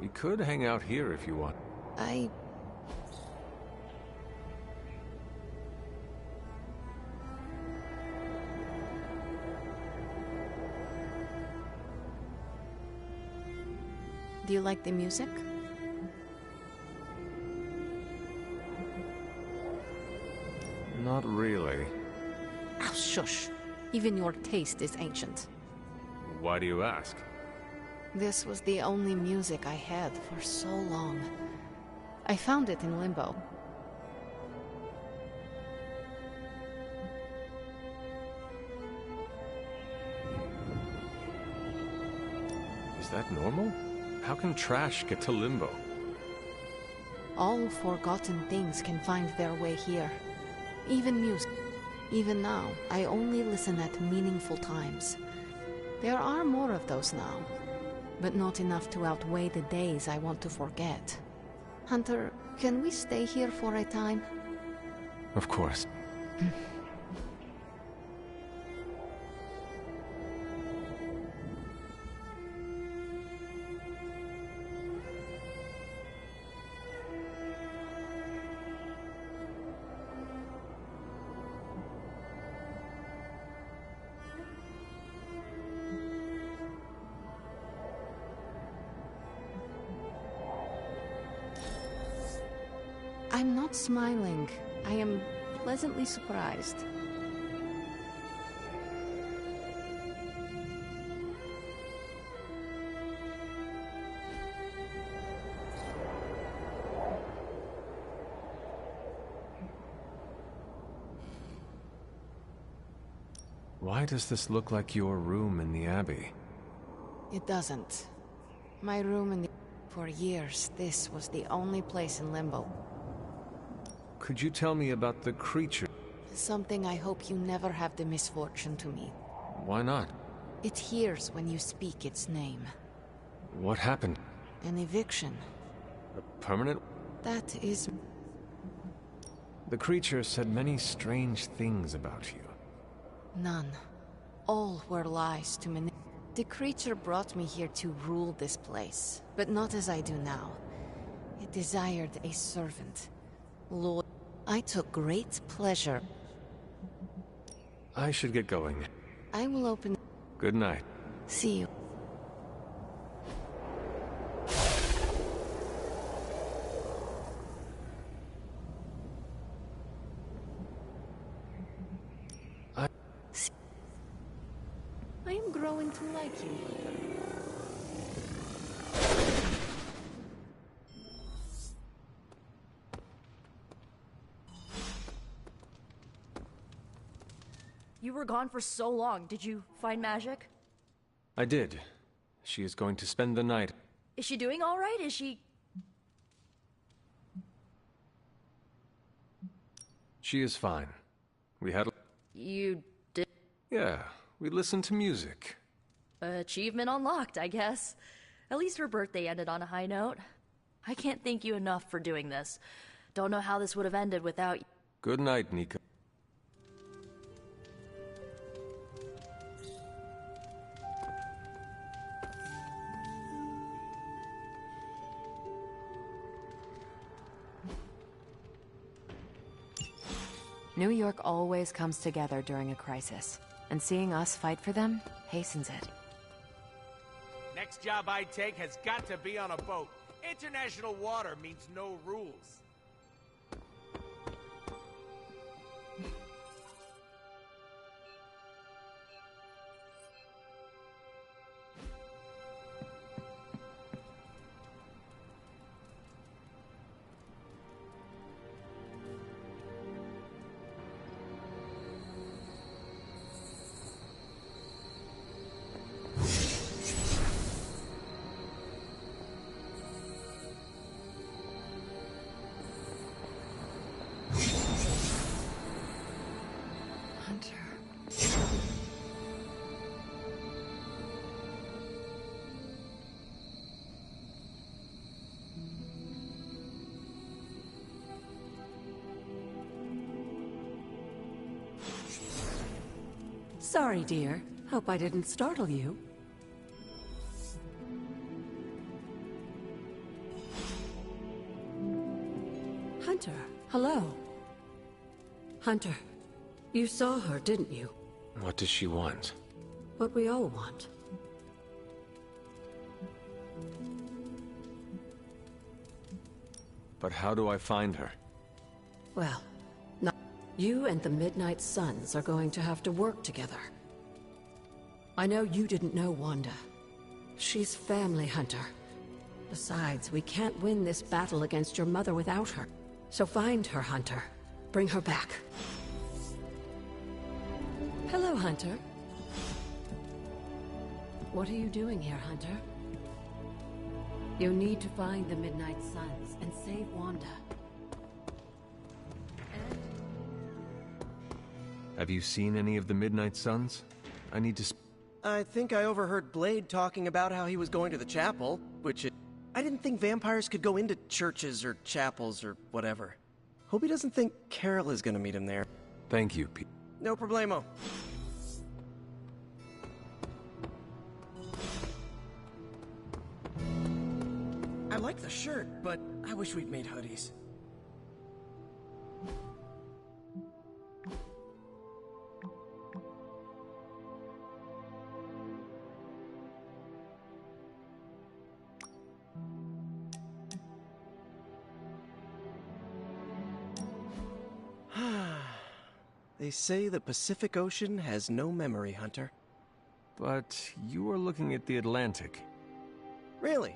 We could hang out here if you want. Do you like the music? Not really. Oh, shush. Even your taste is ancient. Why do you ask? This was the only music I had for so long. I found it in Limbo. Is that normal? How can trash get to Limbo? All forgotten things can find their way here. Even music. Even now, I only listen at meaningful times. There are more of those now, but not enough to outweigh the days I want to forget. Hunter, can we stay here for a time? Of course. I'm not smiling. I am pleasantly surprised. Why does this look like your room in the Abbey? It doesn't. My room in the... For years, this was the only place in Limbo. Could you tell me about the creature? Something I hope you never have the misfortune to meet. Why not? It hears when you speak its name. What happened? An eviction. A permanent? That is... The creature said many strange things about you. None. All were lies to manipulate. The creature brought me here to rule this place, but not as I do now. It desired a servant. Lord, I took great pleasure. I should get going. I will open... Good night. See you. I am growing to like you. You were gone for so long. Did you find Magic? I did. She is going to spend the night. Is she doing all right? Is she... She is fine. We had... You did... Yeah, we listened to music. Achievement unlocked, I guess. At least her birthday ended on a high note. I can't thank you enough for doing this. Don't know how this would have ended without you. Good night, Nico. New York always comes together during a crisis, and seeing us fight for them hastens it. Next job I take has got to be on a boat. International water means no rules. Sorry, dear. Hope I didn't startle you. Hunter, hello. Hunter, you saw her, didn't you? What does she want? What we all want. But how do I find her? Well, not you and the Midnight Suns are going to have to work together. I know you didn't know Wanda. She's family, Hunter. Besides, we can't win this battle against your mother without her. So find her, Hunter. Bring her back. Hello, Hunter. What are you doing here, Hunter? You need to find the Midnight Suns and save Wanda. Have you seen any of the Midnight Suns? I need to I think I overheard Blade talking about how he was going to the chapel, which I didn't think vampires could go into churches or chapels or whatever. Hope he doesn't think Carol is gonna meet him there. Thank you, Pete. No problemo. I like the shirt, but I wish we'd made hoodies. They say the Pacific Ocean has no memory, Hunter. But you were looking at the Atlantic. Really?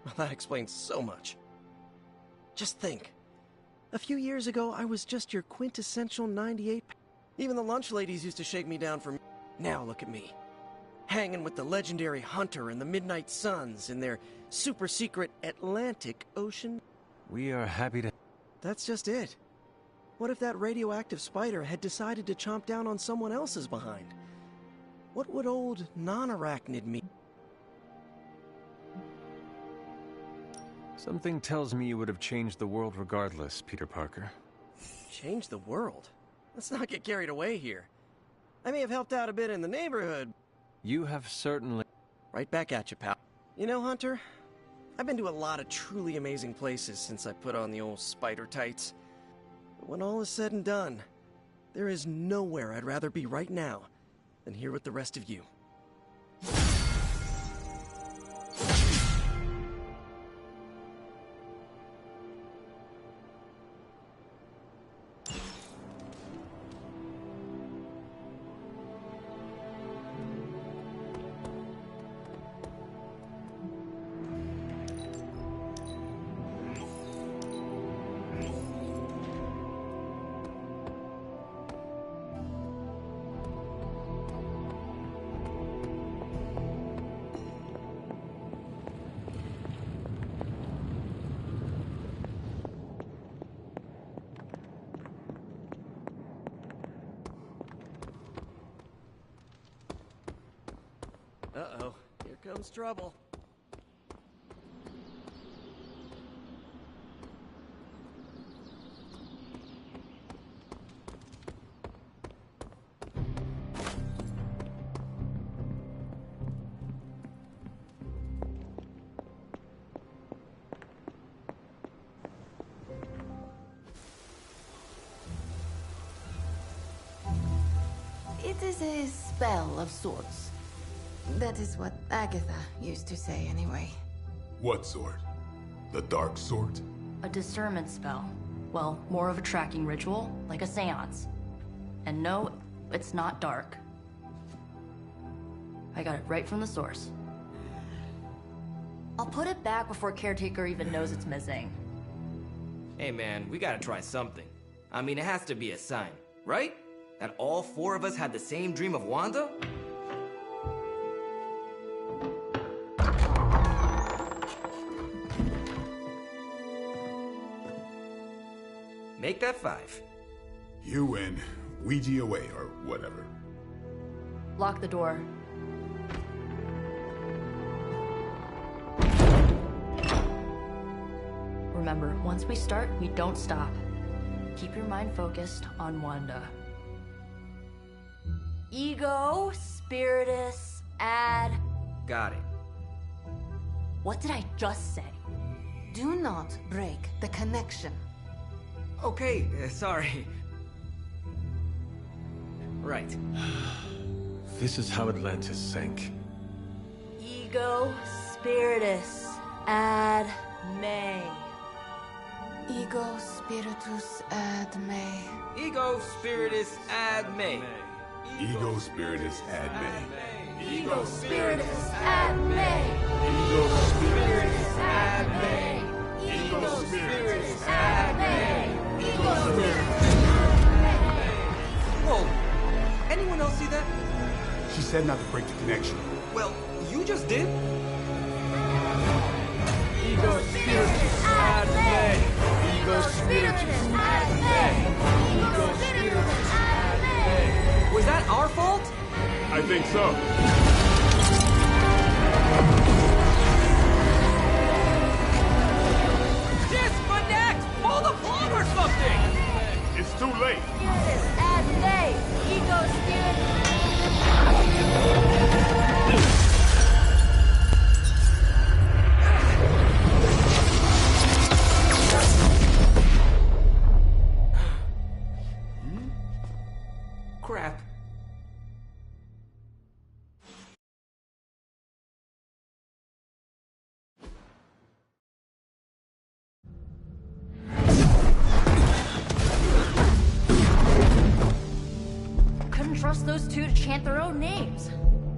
Well, that explains so much. Just think. A few years ago, I was just your quintessential 98. Even the lunch ladies used to shake me down for me. Now look at me. Hanging with the legendary Hunter and the Midnight Suns in their super secret Atlantic Ocean. We are happy to... That's just it. What if that radioactive spider had decided to chomp down on someone else's behind? What would old non-arachnid mean? Something tells me you would have changed the world regardless, Peter Parker. Change the world? Let's not get carried away here. I may have helped out a bit in the neighborhood. You have certainly... Right back at you, pal. You know, Hunter, I've been to a lot of truly amazing places since I put on the old spider tights. But when all is said and done, there is nowhere I'd rather be right now than here with the rest of you. comes trouble. It is a spell of sorts. That is what Agatha used to say, anyway. What sort? The dark sort? A discernment spell. Well, more of a tracking ritual, like a seance. And no, it's not dark. I got it right from the source. I'll put it back before Caretaker even knows it's missing. Hey man, we gotta try something. I mean, it has to be a sign, right? That all four of us had the same dream of Wanda? Make that 5. You win. Ouija away, or whatever. Lock the door. Remember, once we start, we don't stop. Keep your mind focused on Wanda. Ego, Spiritus, add... Got it. What did I just say? Do not break the connection. Okay, sorry. Right. This is how Atlantis sank. Ego, Spiritus, ad me. Ego Spiritus ad me. Ego Spiritus ad me. Ego Spiritus ad me. Ego Spiritus ad me. Ego Spiritus ad me. Ego Spiritus ad me. Ego Spiritus. Whoa! Anyone else see that? She said not to break the connection. Well, you just did. Ego Spiritus ad me. Ego Spiritus ad me. Ego Spiritus ad me. Was that our fault? I think so. Disconnect! Pull the plug or something! It's too late. Spiritus ad me. Ego Spiritus. Crap. Couldn't trust those two to chant their own names.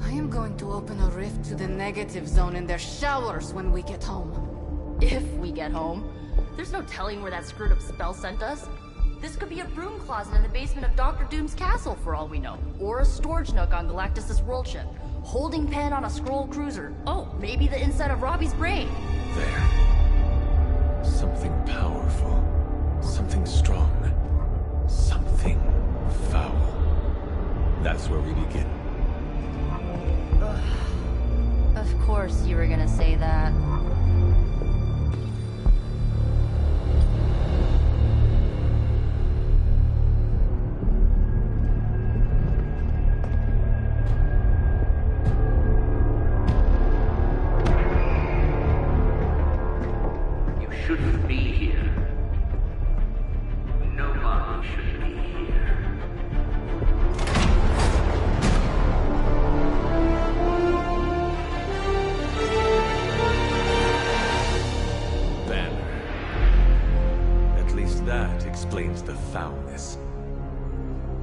I am going to open a rift to the negative zone in their showers when we get home. If we get home. There's no telling where that screwed up spell sent us. This could be a broom closet in the basement of Dr. Doom's castle, for all we know. Or a storage nook on Galactus' world ship. Holding pen on a scroll cruiser. Oh, maybe the inside of Robbie's brain. There. Something powerful. Something strong. Something foul. That's where we begin. Of course you were gonna say that. Shouldn't be here. Nobody should be here. Banner. At least that explains the foulness.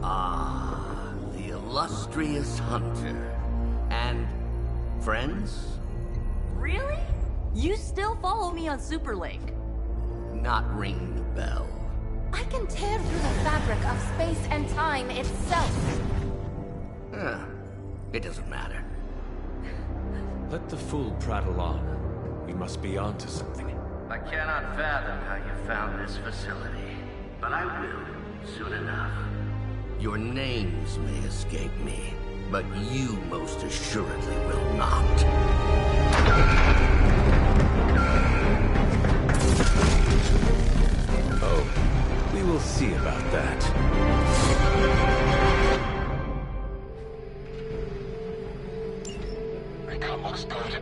Ah, the illustrious hunter. And friends? Really? You still follow me on Superlink? Not ring the bell. I can tear through the fabric of space and time itself. It doesn't matter. Let the fool prattle on. We must be on to something. I cannot fathom how you found this facility, but I will soon enough. Your names may escape me, but you most assuredly will not. Oh, we will see about that. Recon looks good.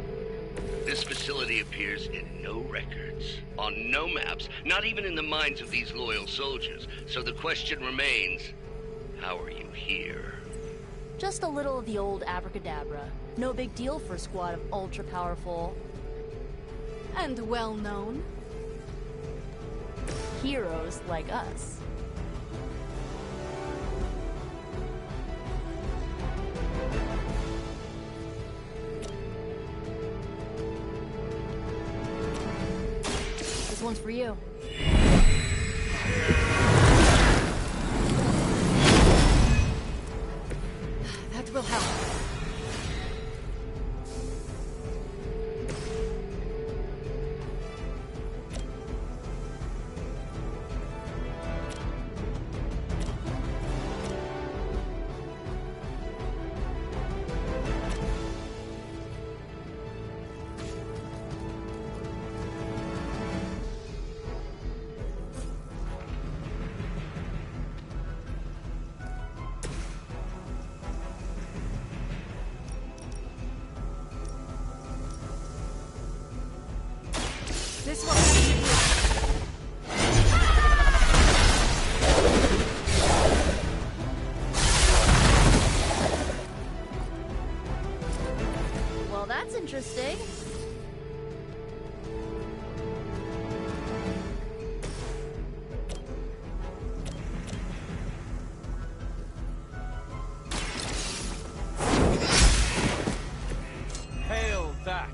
This facility appears in no records, on no maps, not even in the minds of these loyal soldiers. So the question remains, how are you here? Just a little of the old abracadabra. No big deal for a squad of ultra-powerful... and well-known heroes like us. This one's for you. That will help. This will have to... Well, that's interesting. Hail that!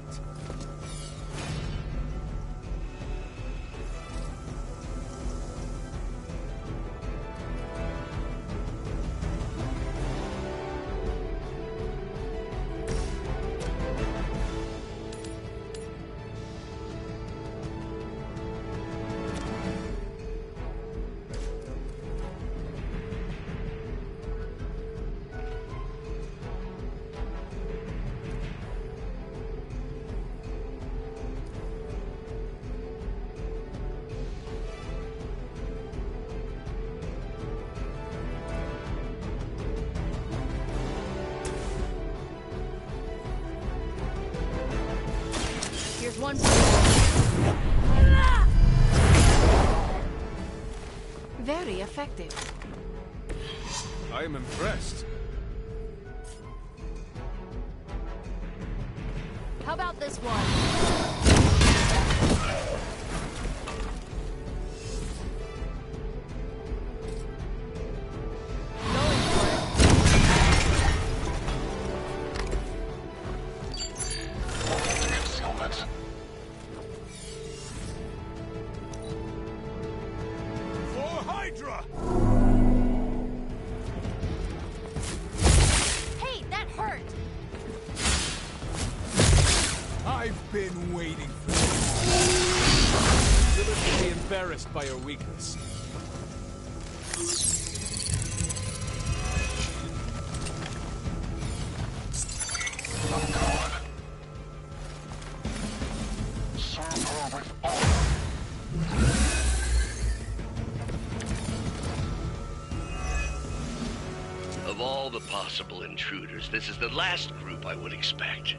Here's one. very effective. I am impressed. How about this one? Hey, that hurt! I've been waiting for this. You'll be embarrassed by your weakness. Of all the possible intruders, this is the last group I would expect.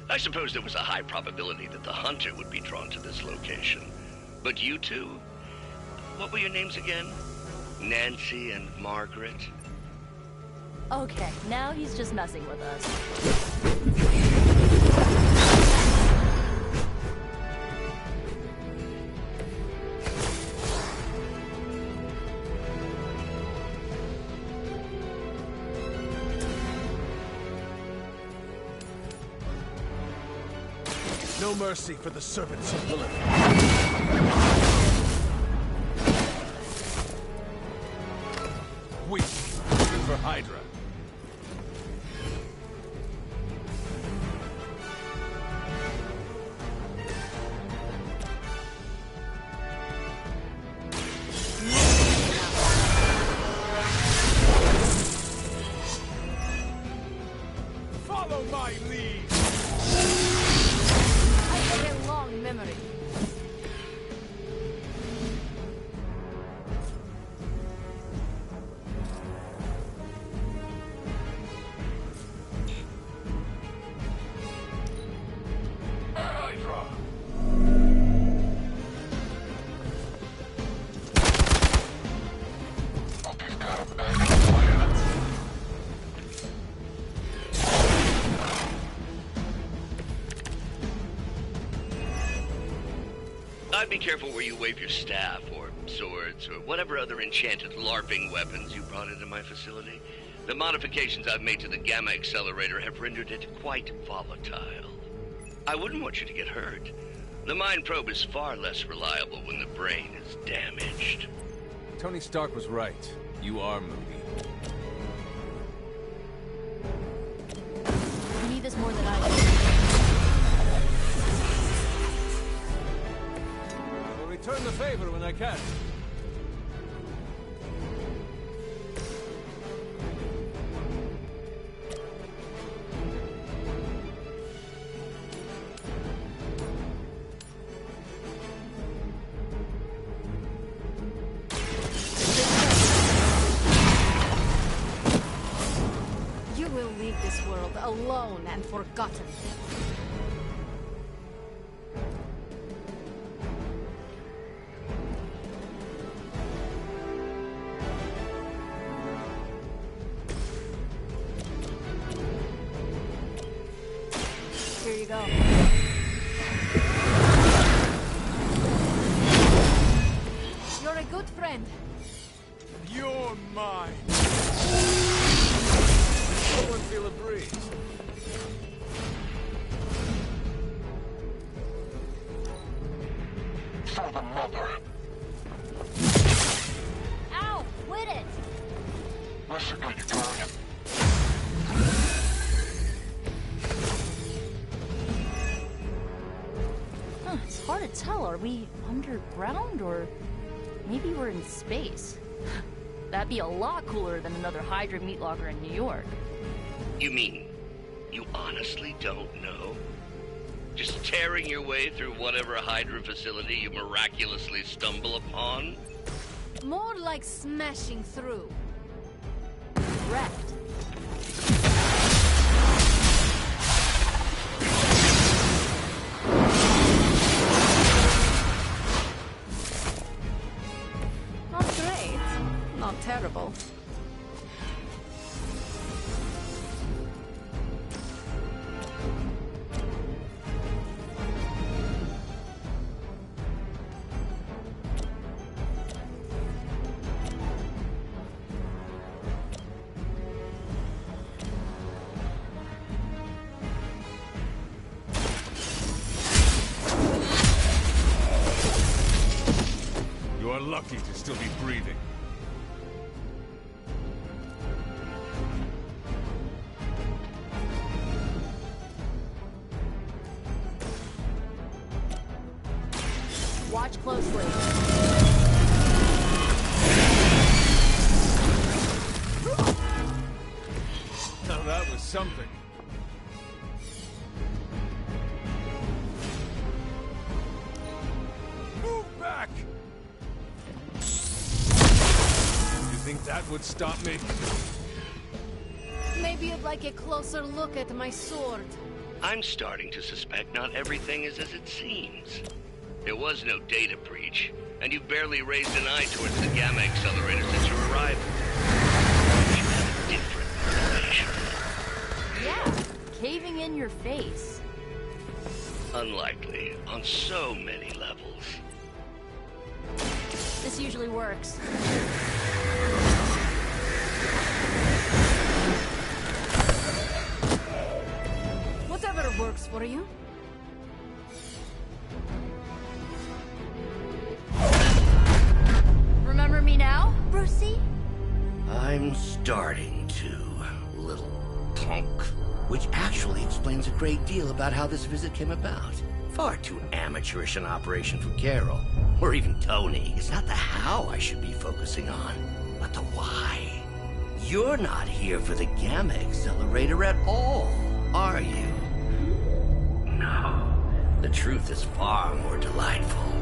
I suppose there was a high probability that the hunter would be drawn to this location. But you two? What were your names again? Nancy and Margaret? Okay, now he's just messing with us. No mercy for the servants of Lilith. Weak for Hydra. I'd be careful where you wave your staff, or swords, or whatever other enchanted LARPing weapons you brought into my facility. The modifications I've made to the Gamma Accelerator have rendered it quite volatile. I wouldn't want you to get hurt. The Mind Probe is far less reliable when the brain is damaged. Tony Stark was right. You are moody. You need this more than I do. I'll return the favor when I can. You will leave this world alone and forgotten. Here you go. You're a good friend. You're mine. Someone feel a breeze. For the mother. Ow! Quit it! Listen to you, Tony. Huh, it's hard to tell. Are we underground or maybe we're in space? That'd be a lot cooler than another Hydra meat locker in New York. You mean, you honestly don't know? Just tearing your way through whatever Hydra facility you miraculously stumble upon? More like smashing through. Wrecked. Not great. Not terrible. You are lucky to still be breathing. Watch closely. Now that was something. Move back! You think that would stop me? Maybe you'd like a closer look at my sword. I'm starting to suspect not everything is as it seems. There was no data breach, and you've barely raised an eye towards the Gamma Accelerator since your arrival. You have a different motivation. Yeah, caving in your face. Unlikely, on so many levels. This usually works. Whatever works for you. Remember me now, Brucey? I'm starting to, little punk. Which actually explains a great deal about how this visit came about. Far too amateurish an operation for Carol, or even Tony. It's not the how I should be focusing on, but the why. You're not here for the Gamma Accelerator at all, are you? No. The truth is far more delightful.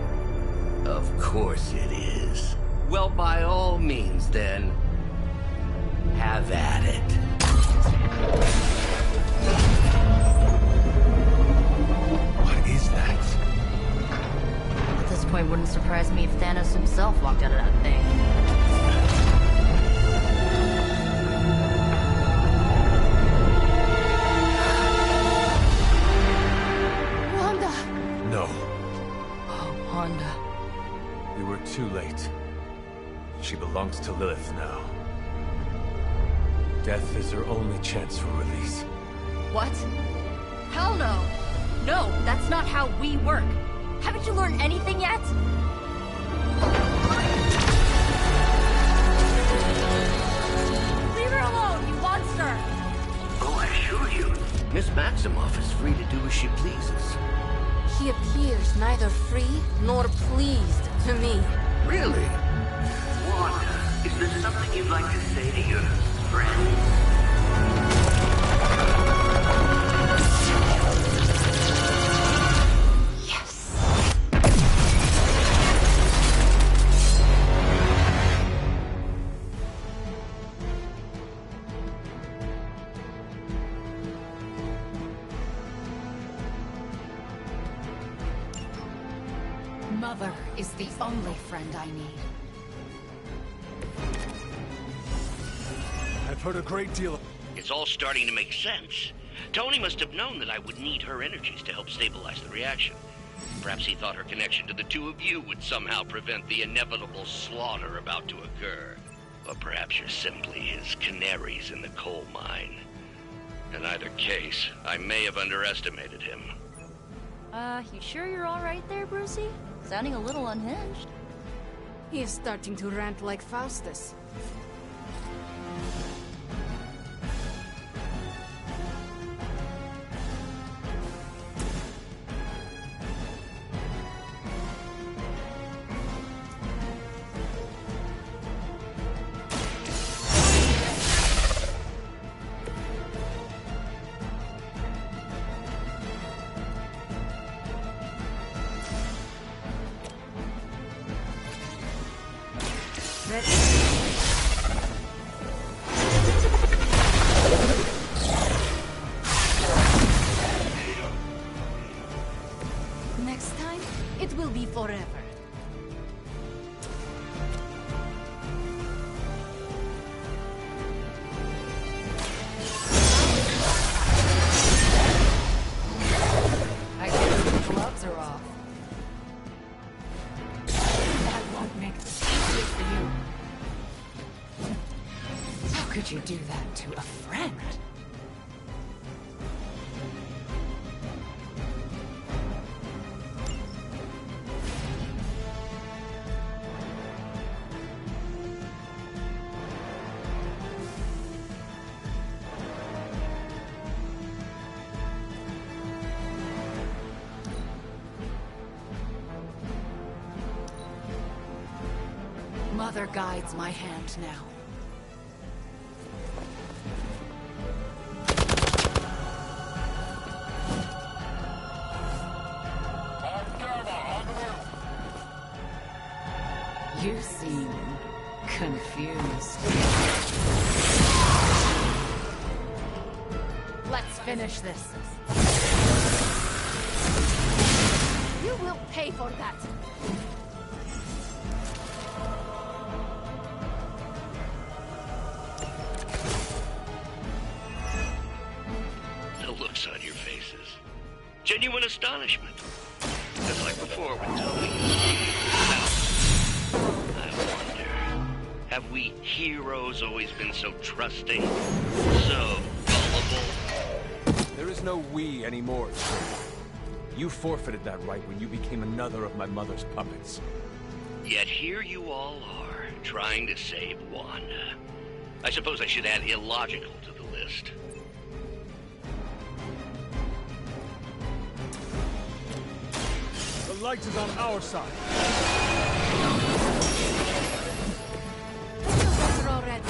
Of course it is. Well, by all means, then, have at it. What is that? At this point, wouldn't surprise me if Thanos himself walked out of that thing. to Lilith now. Death is her only chance for release. What? Hell no! No, that's not how we work. Haven't you learned anything yet? Leave her alone, you monster! Oh, I assure you, Miss Maximoff is free to do as she pleases. He appears neither free nor pleased to me. Really? Wanda, is there something you'd like to say to your friend? Mother is the only friend I need. I've heard a great deal. It's all starting to make sense. Tony must have known that I would need her energies to help stabilize the reaction. Perhaps he thought her connection to the two of you would somehow prevent the inevitable slaughter about to occur. Or perhaps you're simply his canaries in the coal mine. In either case, I may have underestimated him. You sure you're alright there, Brucey? Sounding a little unhinged. He is starting to rant like Faustus. Next time, it will be forever. I guess the gloves are off. That won't make this easier for you. How could you do that to a friend? Mother guides my hand now. You seem confused. Let's finish this. You will pay for that. The looks on your faces. Genuine astonishment. Just like before with Tony. I wonder, have we heroes always been so trusting? So gullible? There is no we anymore. You forfeited that right when you became another of my mother's puppets. Yet here you all are, trying to save Wanda. I suppose I should add illogical to the list. The light is on our side. We're already.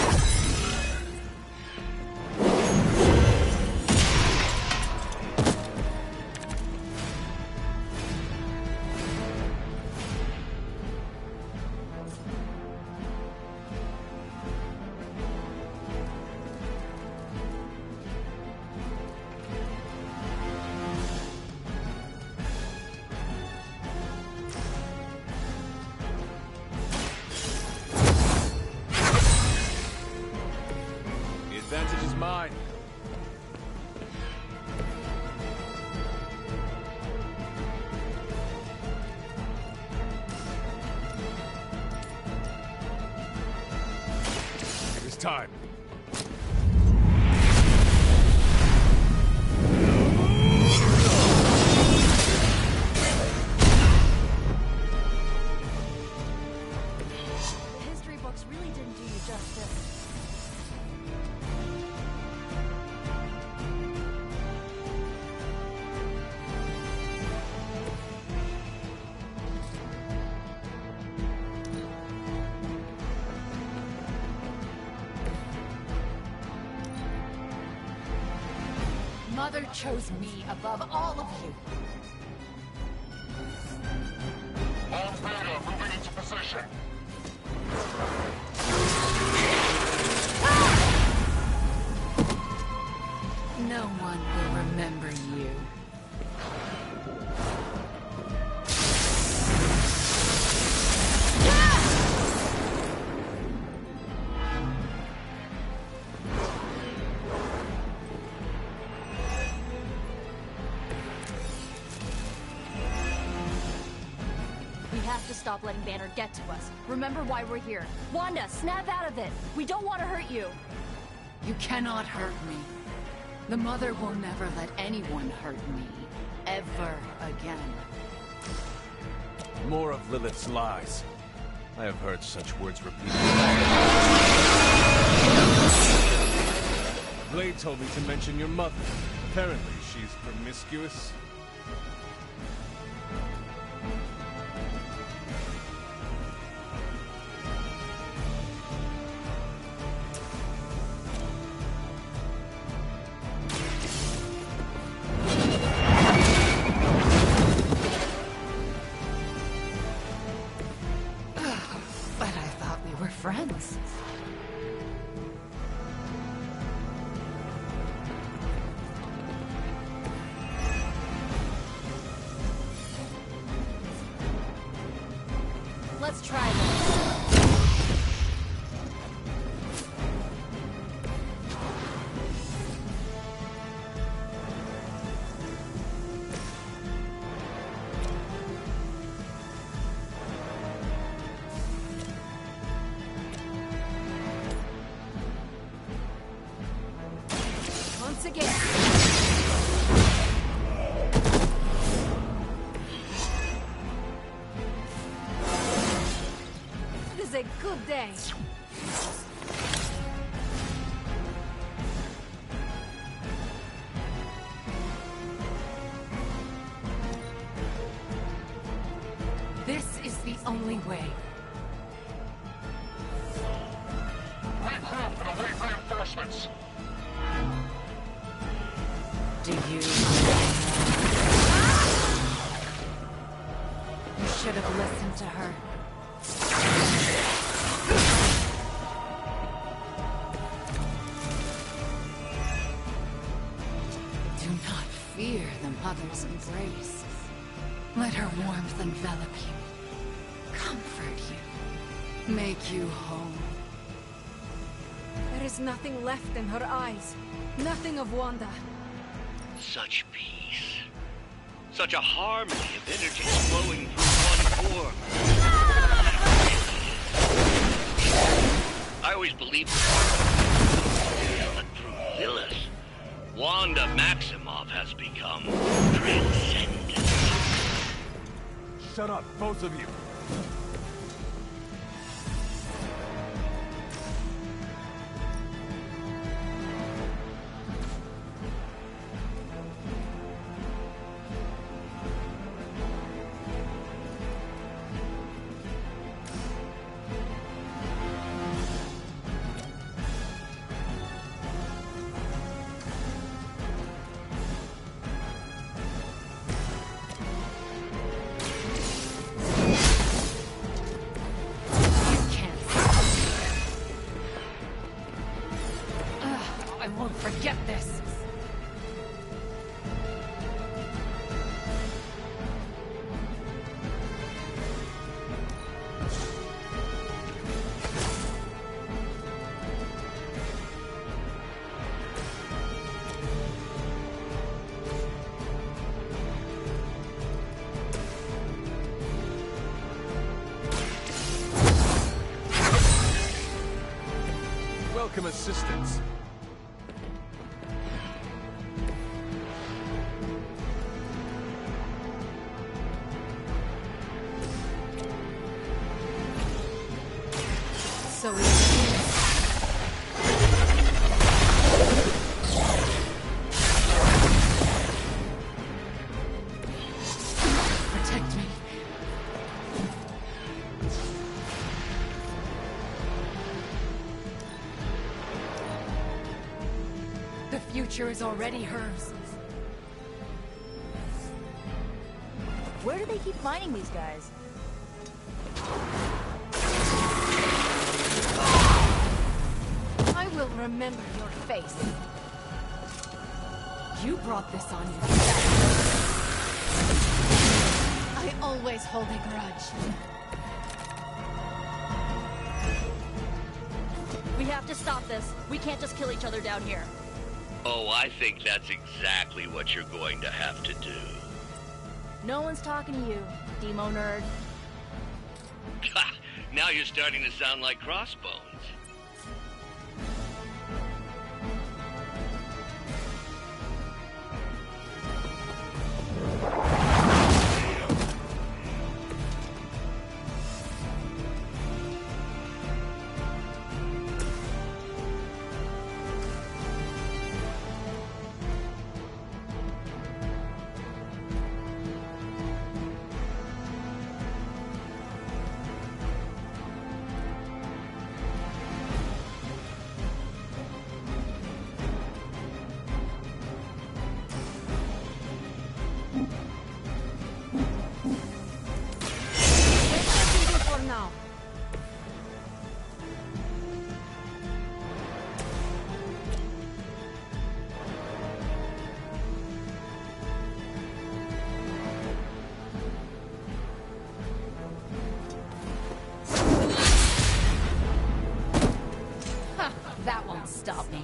The advantage is mine. time. The history books really didn't do you justice. Mother chose me above all of you. All Beta moving into position. No one will remember you. We have to stop letting Banner get to us. Remember why we're here. Wanda, snap out of it. We don't want to hurt you. You cannot hurt me. The Mother will never let anyone hurt me. Ever again. More of Lilith's lies. I have heard such words repeated. Blade told me to mention your mother. Apparently, she's promiscuous. But I thought we were friends. Let's try this. Once again. It is a good day. This is the only way. Regroup and await reinforcements. Do you? You should have listened to her. Do not fear the Mother's embrace. Let her warmth envelop you, comfort you, make you whole. There is nothing left in her eyes. Nothing of Wanda. Such peace. Such a harmony of energies flowing through one form. I always believed but through Lilith, Wanda Maximoff has become transcendent. Shut up, both of you. I won't forget this. welcome assistance. So it's protect me. The future is already hers. Where do they keep finding these guys? I will remember your face. You brought this on yourself. I always hold a grudge. We have to stop this. We can't just kill each other down here. Oh, I think that's exactly what you're going to have to do. No one's talking to you, Demo nerd. Now you're starting to sound like Crossbones. Now. Ha! That won't stop me.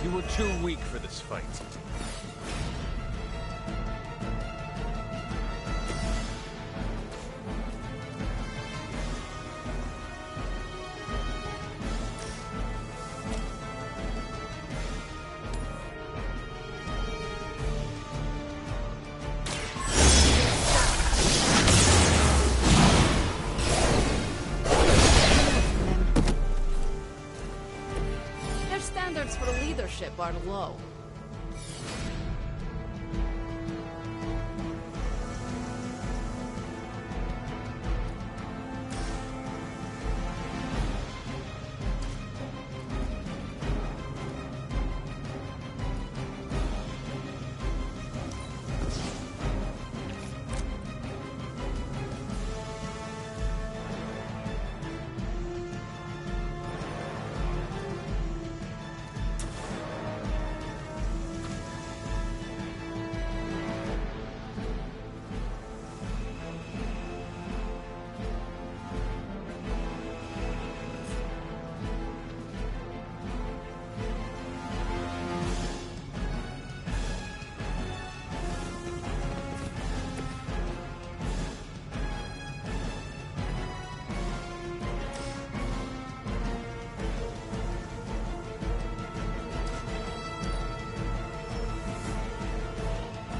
You were too weak for this fight. Their standards for leadership are low.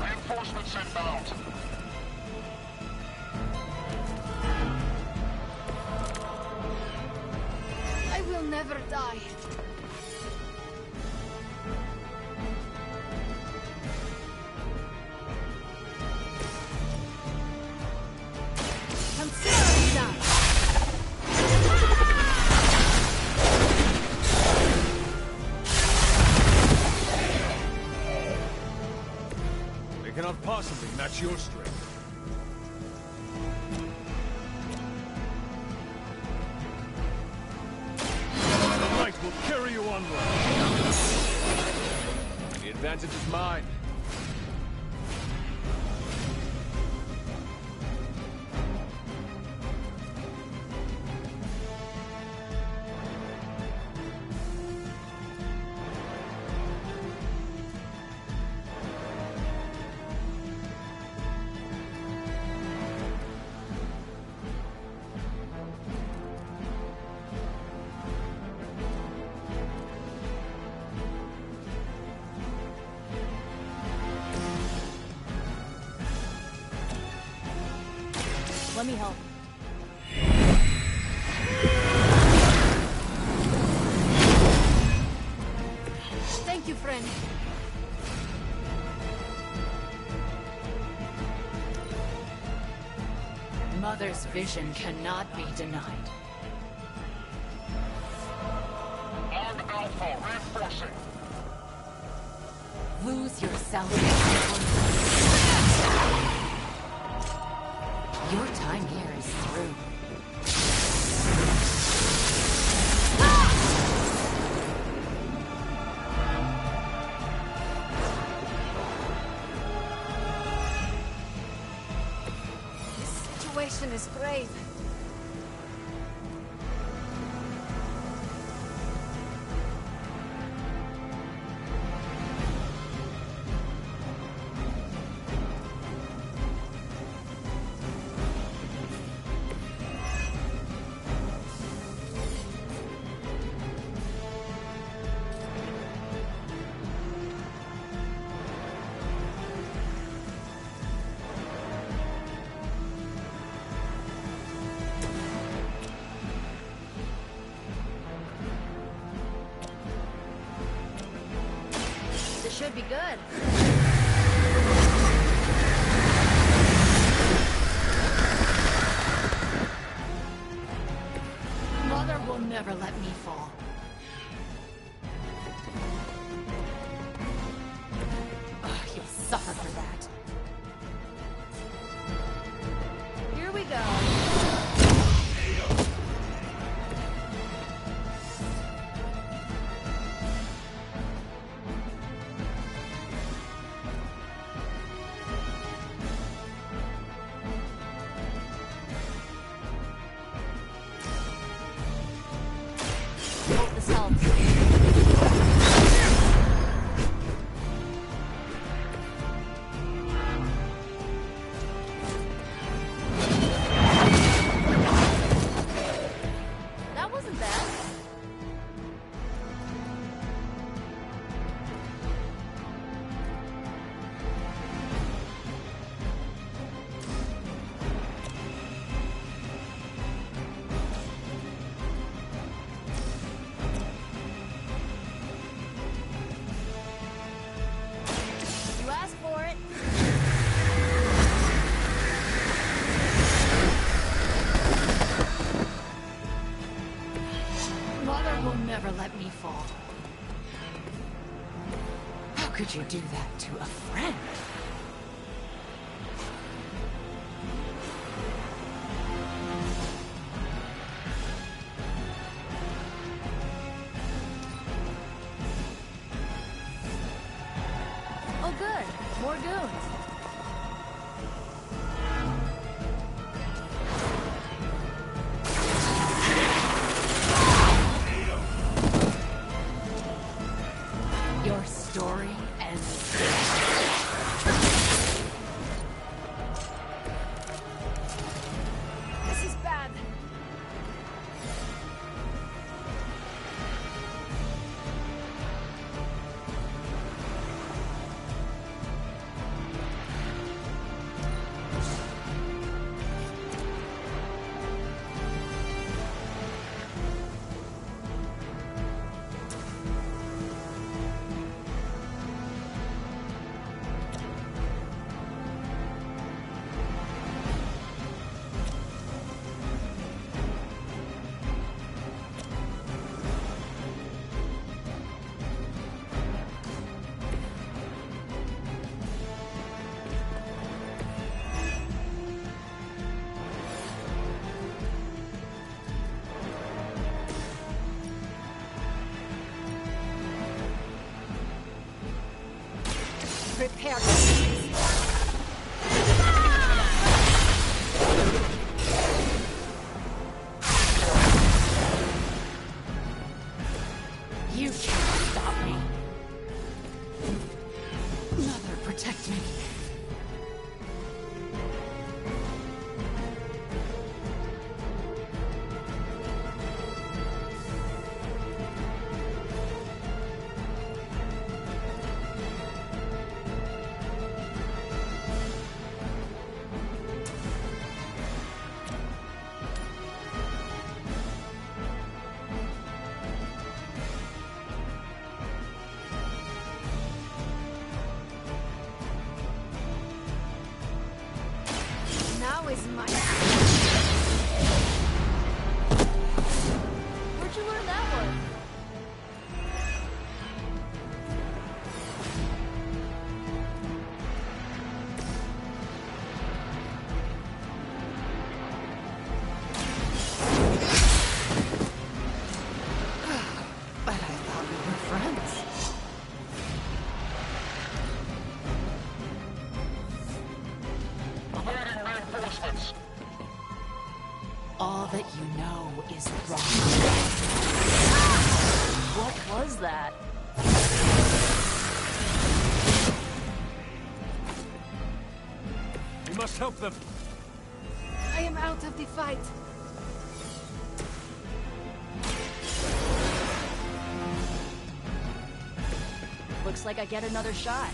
Reinforcements inbound. I will never die. Consider me done. They cannot possibly match your strength. The light will carry you onward. The advantage is mine. Let me help. Thank you, friend. Mother's vision cannot be denied. On Alpha, reinforcing. Lose yourself. Your time here is through. This situation is grave. This should be good. Mother will never let me fall. Ugh, you'll suffer for that. Here we go. Hope this helps. That wasn't bad. You asked for it. Mother will never let me fall. How could you do that to a friend? Oh, good. More goons. Your story ends here. This is bad. Prepare You can't stop me. Mother, protect me. you know is wrong. What was that? We must help them. I am out of the fight. Looks like I get another shot.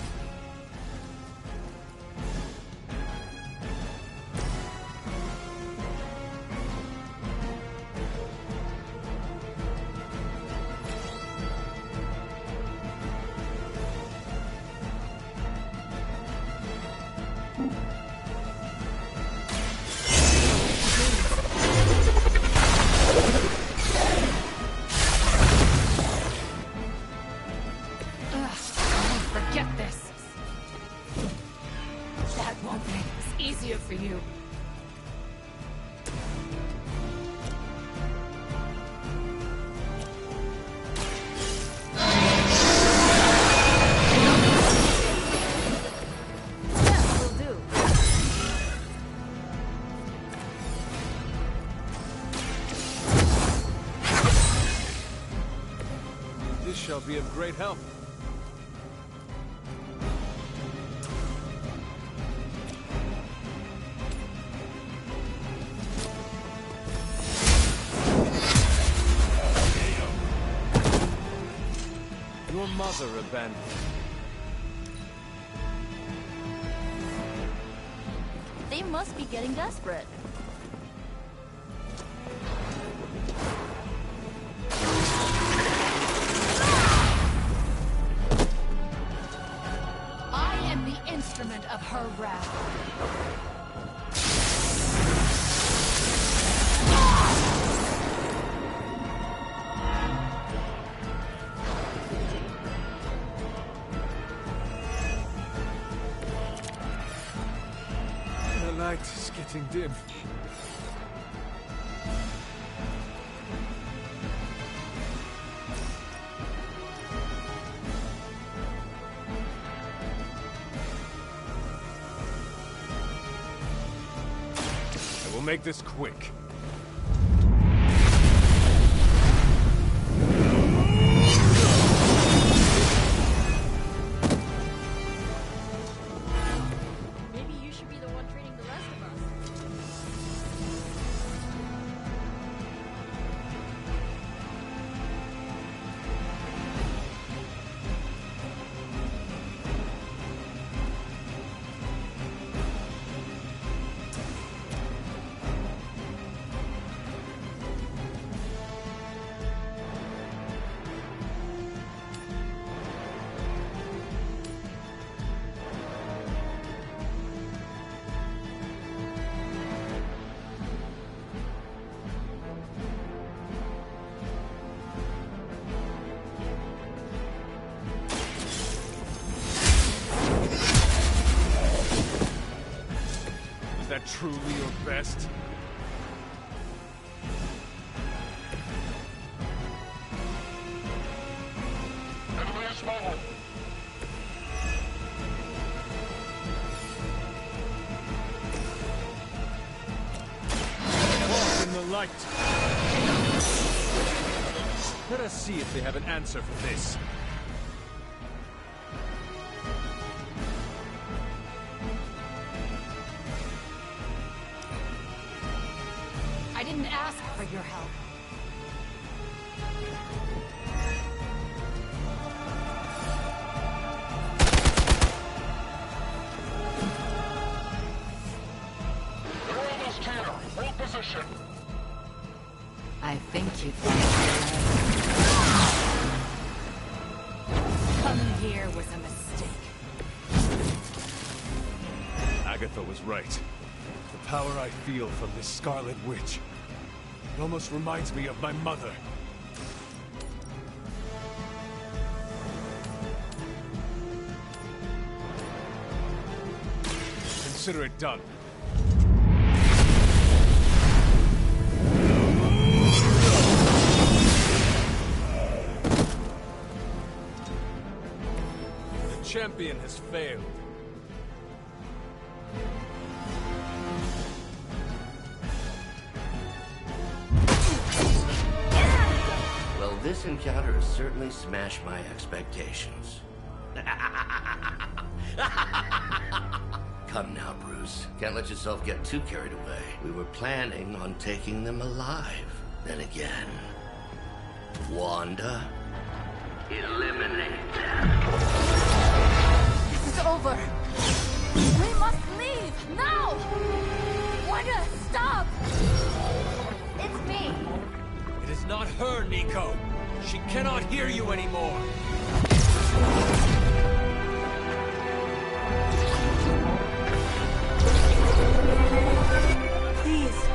Shall be of great help. Your mother abandoned. They must be getting desperate. Of her wrath. The light is getting dim. We'll make this quick. Maybe you should be the one treating the rest of us. that truly your best? Enemy is mobile. Walk in the light. Let us see if they have an answer for this. I didn't ask for your help. You're almost here. Hold position. I think you thought coming here was a mistake. Agatha was right. The power I feel from this Scarlet Witch. It almost reminds me of my mother. Consider it done. The champion has failed. this encounter has certainly smashed my expectations. Come now, Bruce. Can't let yourself get too carried away. We were planning on taking them alive. Then again, Wanda, eliminate them. This is over. We must leave now. Wanda, stop. It's me. It is not her, Nico. She cannot hear you anymore. Please.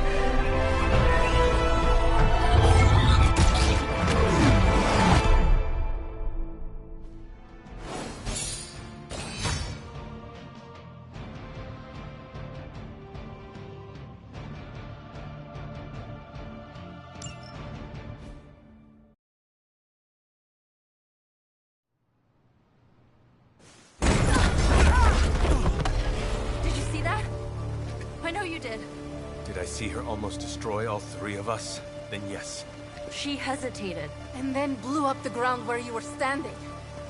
Did I see her almost destroy all three of us? Then yes. She hesitated. And then blew up the ground where you were standing.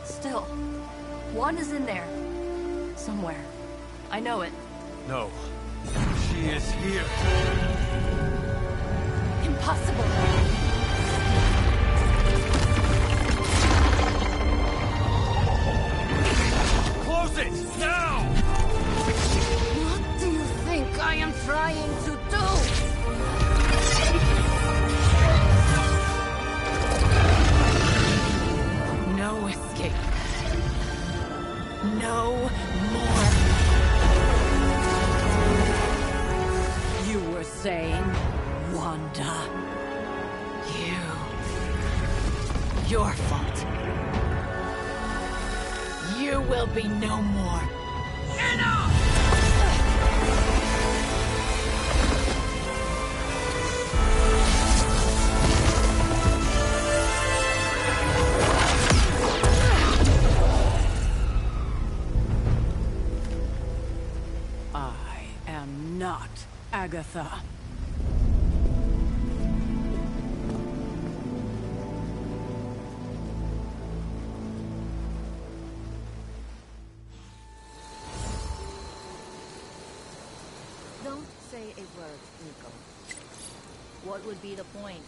Still, Wanda's in there. Somewhere. I know it. No. She is here. Impossible. Close it! Now! What do you think I am trying to do? No escape. No more. You were saying, Wanda. Your fault. You will be no more. Enough! I am not Agatha. Don't say a word, Nico. What would be the point?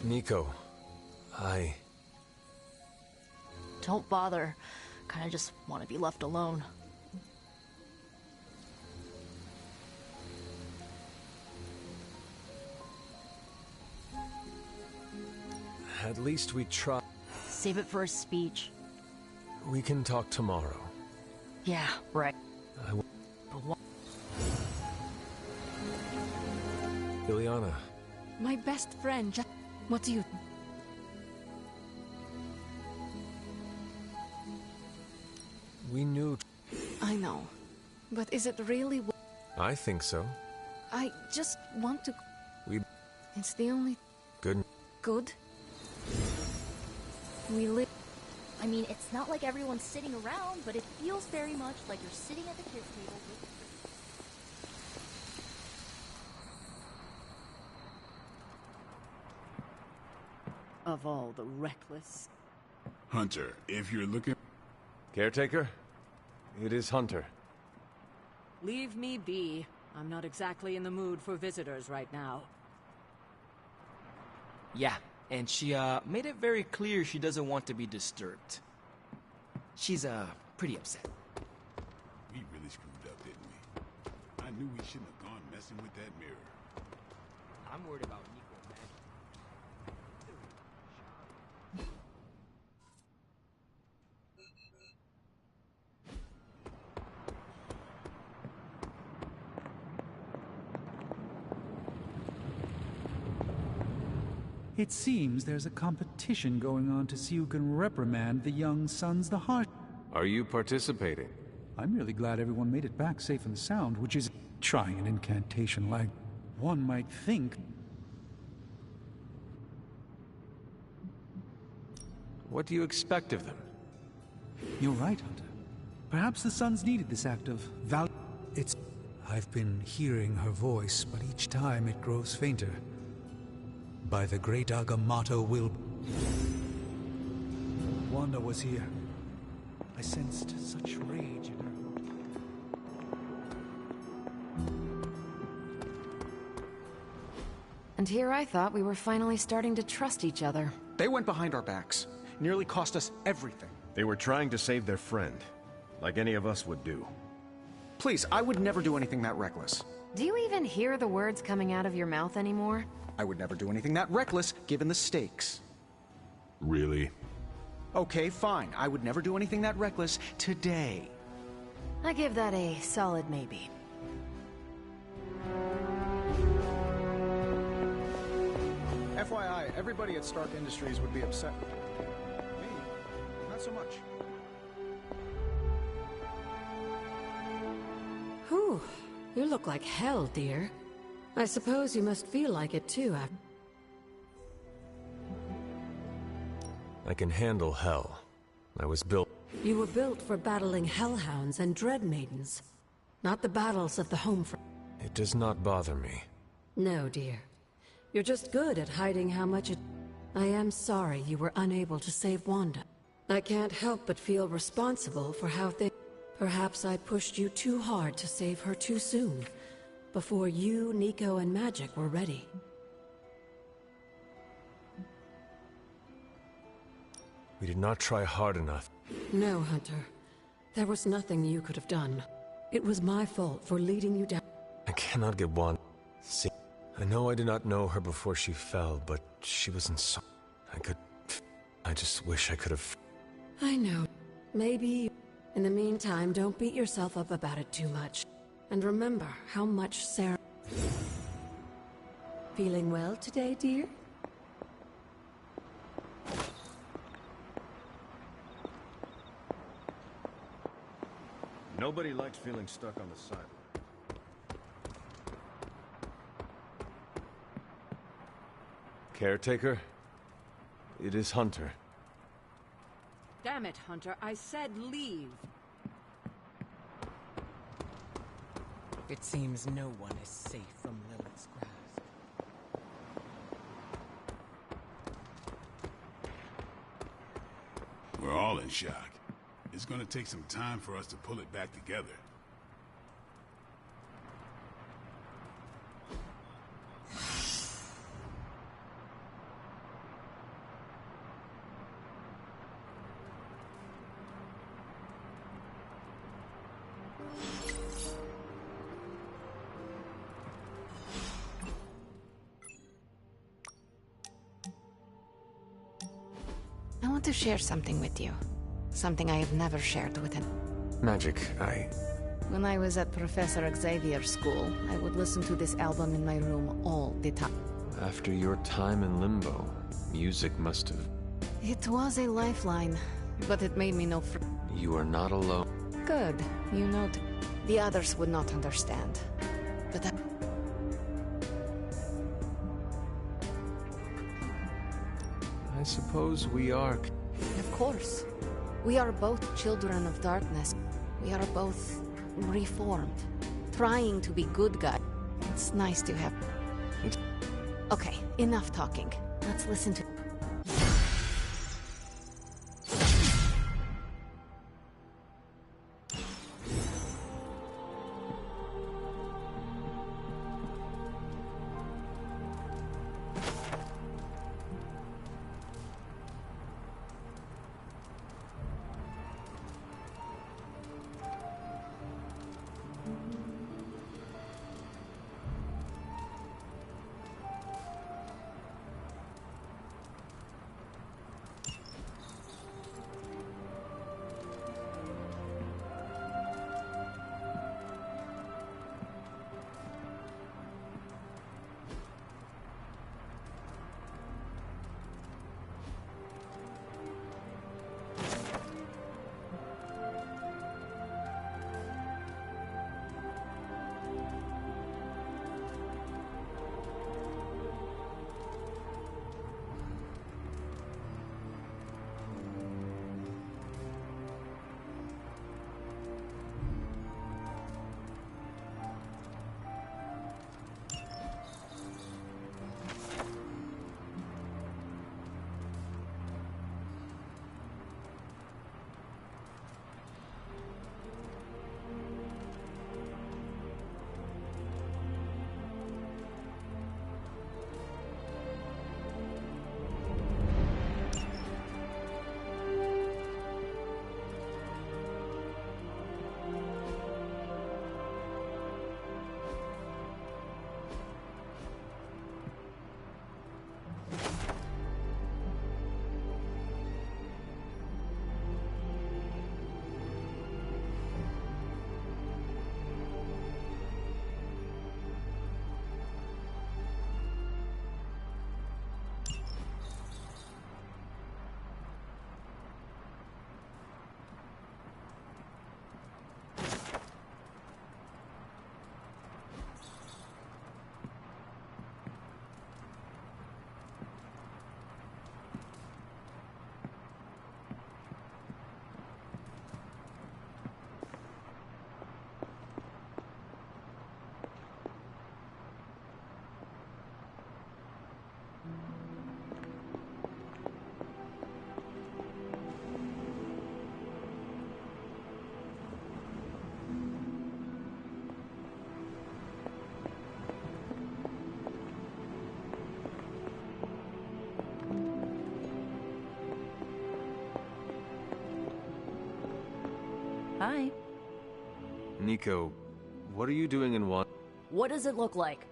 Nico, Don't bother. Kinda just want to be left alone. At least we try. Save it for a speech. We can talk tomorrow. Yeah, right. I will. But what? Ileana. My best friend what do you... We knew... I know. But is it really... I think so. I just want to... We... It's the only... Good. Good? We live... I mean, it's not like everyone's sitting around, but it feels very much like you're sitting at the kids' table with... Of all the reckless... Hunter, if you're looking... Caretaker? It is Hunter. Leave me be. I'm not exactly in the mood for visitors right now. Yeah, and she, made it very clear she doesn't want to be disturbed. She's, pretty upset. We really screwed up, didn't we? I knew we shouldn't have gone messing with that mirror. I'm worried about Nico and Maggie. It seems there's a competition going on to see who can reprimand the young sons the harsh. Are you participating? I'm really glad everyone made it back safe and sound, which is trying an incantation like one might think. What do you expect of them? You're right, Hunter. Perhaps the sons needed this act of I've been hearing her voice, but each time it grows fainter. By the great Agamotto will... Wanda was here. I sensed such rage in her. And here I thought we were finally starting to trust each other. They went behind our backs. Nearly cost us everything. They were trying to save their friend, like any of us would do. Please, I would never do anything that reckless. Do you even hear the words coming out of your mouth anymore? I would never do anything that reckless, given the stakes. Really? Okay, fine. I would never do anything that reckless today. I give that a solid maybe. FYI, everybody at Stark Industries would be upset. Me, not so much. Whew. You look like hell, dear. I suppose you must feel like it too, I can handle hell. I was built... You were built for battling hellhounds and dread maidens, not the battles of the home front. It does not bother me. No, dear. You're just good at hiding how much it... I am sorry you were unable to save Wanda. I can't help but feel responsible for how things... Perhaps I pushed you too hard to save her too soon, before you, Nico, and Magic were ready. We did not try hard enough. No, Hunter. There was nothing you could have done. It was my fault for leading you down. I cannot get one. See, I know I did not know her before she fell, but she was in so... I just wish I could have... I know. Maybe... In the meantime, don't beat yourself up about it too much. And remember how much Sarah... Feeling well today, dear? Nobody likes feeling stuck on the sideline. Caretaker? It is Hunter. Damn it, Hunter. I said leave. It seems no one is safe from Lilith's grasp. We're all in shock. It's gonna take some time for us to pull it back together. want to share something with you. Something I have never shared with him. Magic, When I was at Professor Xavier's school, I would listen to this album in my room all the time. After your time in Limbo, music must have... It was a lifeline, but it made me no You are not alone. Good, you know the others would not understand. But I suppose we are... Of course. We are both children of darkness. We are both reformed, trying to be good guys. It's nice to have... Okay, enough talking. Let's listen to... Hi. Nico, what are you doing in Wanda? What does it look like?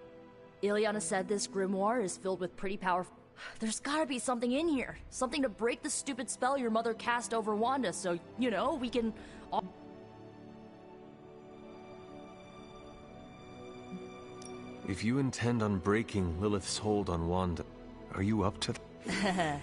Ilyana said this grimoire is filled with pretty powerful... There's gotta be something in here. Something to break the stupid spell your mother cast over Wanda, so, you know, we can... If you intend on breaking Lilith's hold on Wanda, are you up to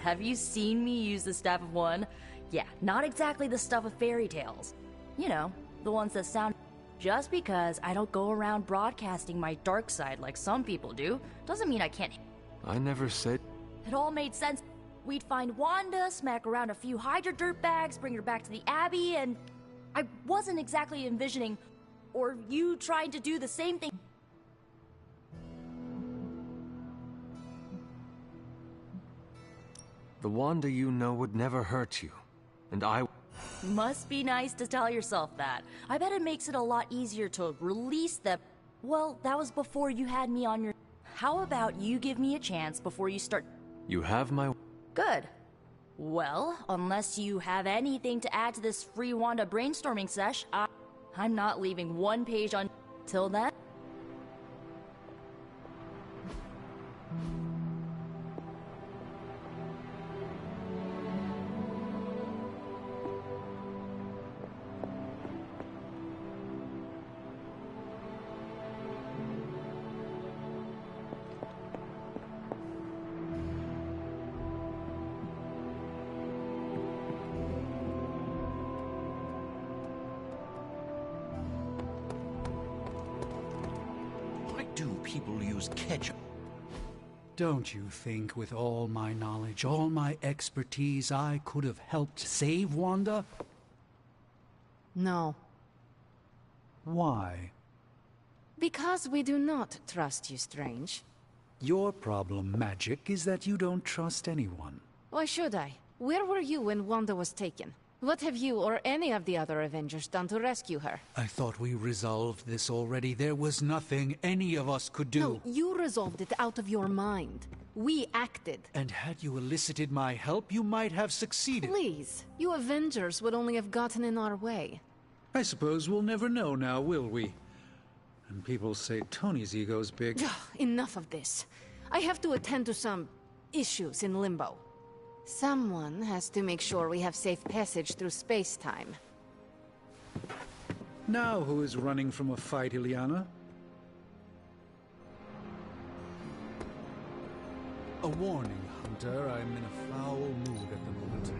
Have you seen me use the Staff of One? Yeah, not exactly the stuff of fairy tales. You know, the ones that sound... Just because I don't go around broadcasting my dark side like some people do, doesn't mean I can't... I never said... It all made sense. We'd find Wanda, smack around a few Hydra dirtbags, bring her back to the Abbey, and... I wasn't exactly envisioning... Or you trying to do the same thing... The Wanda you know would never hurt you. And I... Must be nice to tell yourself that. I bet it makes it a lot easier to release them. Well, that was before you had me on your... How about you give me a chance before you start... You have my... Good. Well, unless you have anything to add to this free Wanda brainstorming sesh, I'm not leaving one page on... Till then... people use ketchup. Don't you think with all my knowledge, all my expertise, I could have helped save Wanda? No. Why? Because we do not trust you, Strange. Your problem, Magic, is that you don't trust anyone. Why should I? Where were you when Wanda was taken? What have you or any of the other Avengers done to rescue her? I thought we resolved this already. There was nothing any of us could do. No, you resolved it out of your mind. We acted. And had you elicited my help, you might have succeeded. Please, you Avengers would only have gotten in our way. I suppose we'll never know now, will we? And people say Tony's ego's big. Enough of this. I have to attend to some issues in Limbo. Someone has to make sure we have safe passage through space-time. Now who is running from a fight, Illyana? A warning, Hunter. I'm in a foul mood at the moment.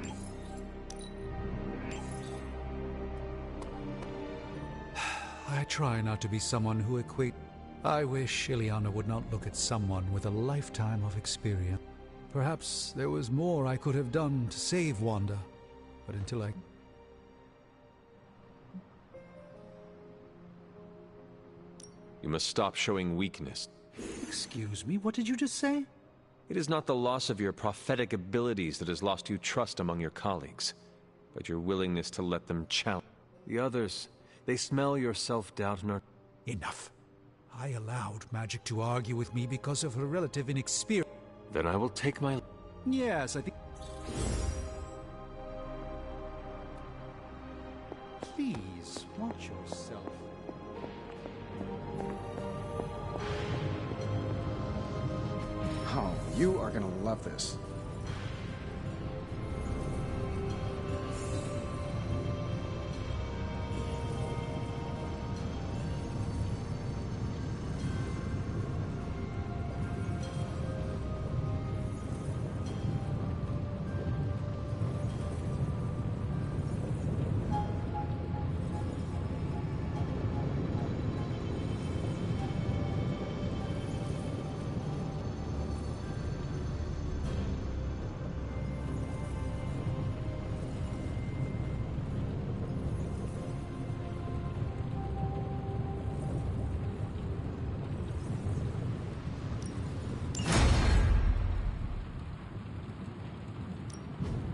I try not to be someone who equate... I wish Illyana would not look at someone with a lifetime of experience. Perhaps there was more I could have done to save Wanda, but until I... You must stop showing weakness. Excuse me, what did you just say? It is not the loss of your prophetic abilities that has lost you trust among your colleagues, but your willingness to let them challenge. The others, they smell your self-doubt and are... Enough. I allowed Magic to argue with me because of her relative inexperience. Then I will take my... Yes, I think... Please, watch yourself. Oh, you are gonna love this.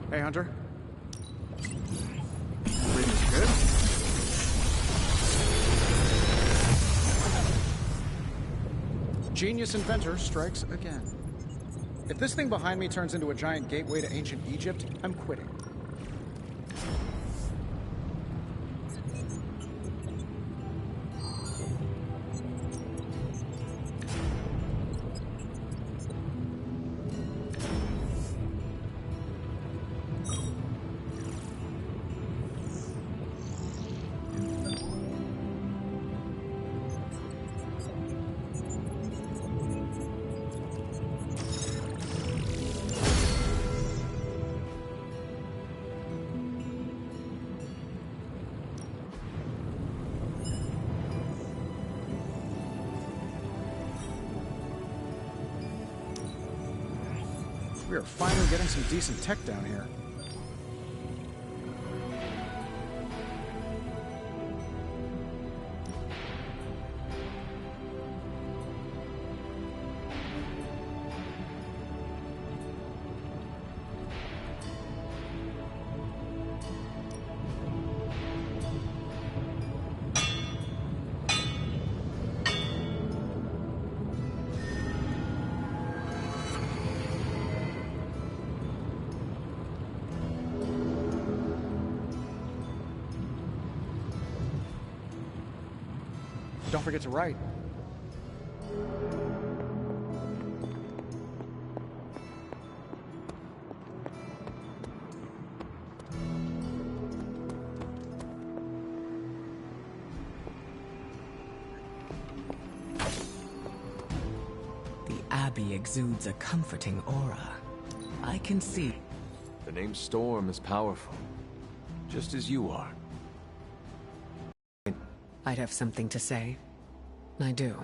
Hey, Hunter. Reading's good. Genius inventor strikes again. If this thing behind me turns into a giant gateway to ancient Egypt, I'm quitting. We are finally getting some decent tech down here. Don't forget to write. The Abbey exudes a comforting aura. I can see. The name Storm is powerful, just as you are. I'd have something to say. I do.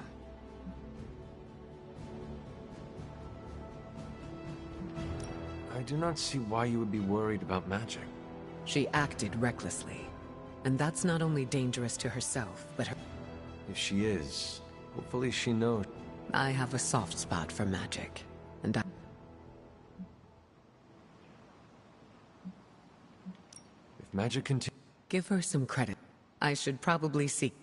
I do not see why you would be worried about magic. She acted recklessly. And that's not only dangerous to herself, but her... If she is, hopefully she knows. I have a soft spot for magic. And I... If magic continues... Give her some credit. I should probably seek...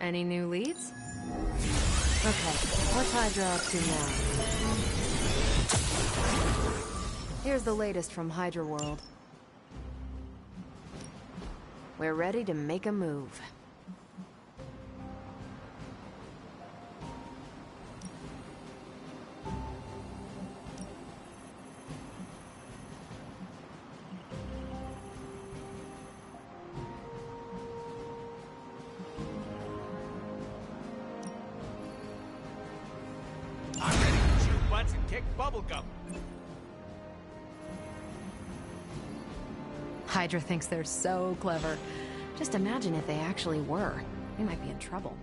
Any new leads? Okay, what's Hydra up to now? Here's the latest from Hydra World. We're ready to make a move. Bubblegum. Hydra thinks they're so clever. Just imagine if they actually were. We might be in trouble.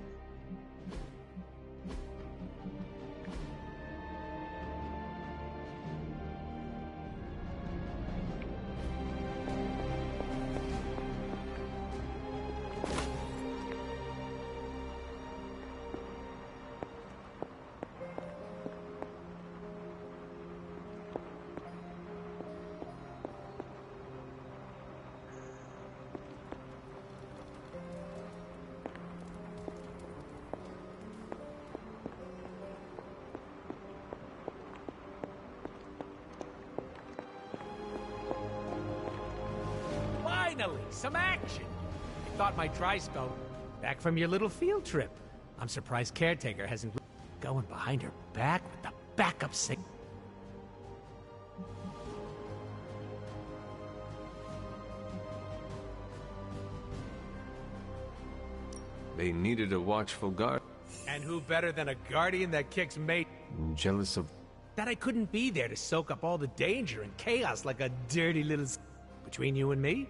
Finally, some action! I thought my dry spell... Back from your little field trip. I'm surprised Caretaker hasn't... Going behind her back with the backup sick... They needed a watchful guard. And who better than a guardian that kicks mate... Jealous of... That I couldn't be there to soak up all the danger and chaos like a dirty little... Between you and me,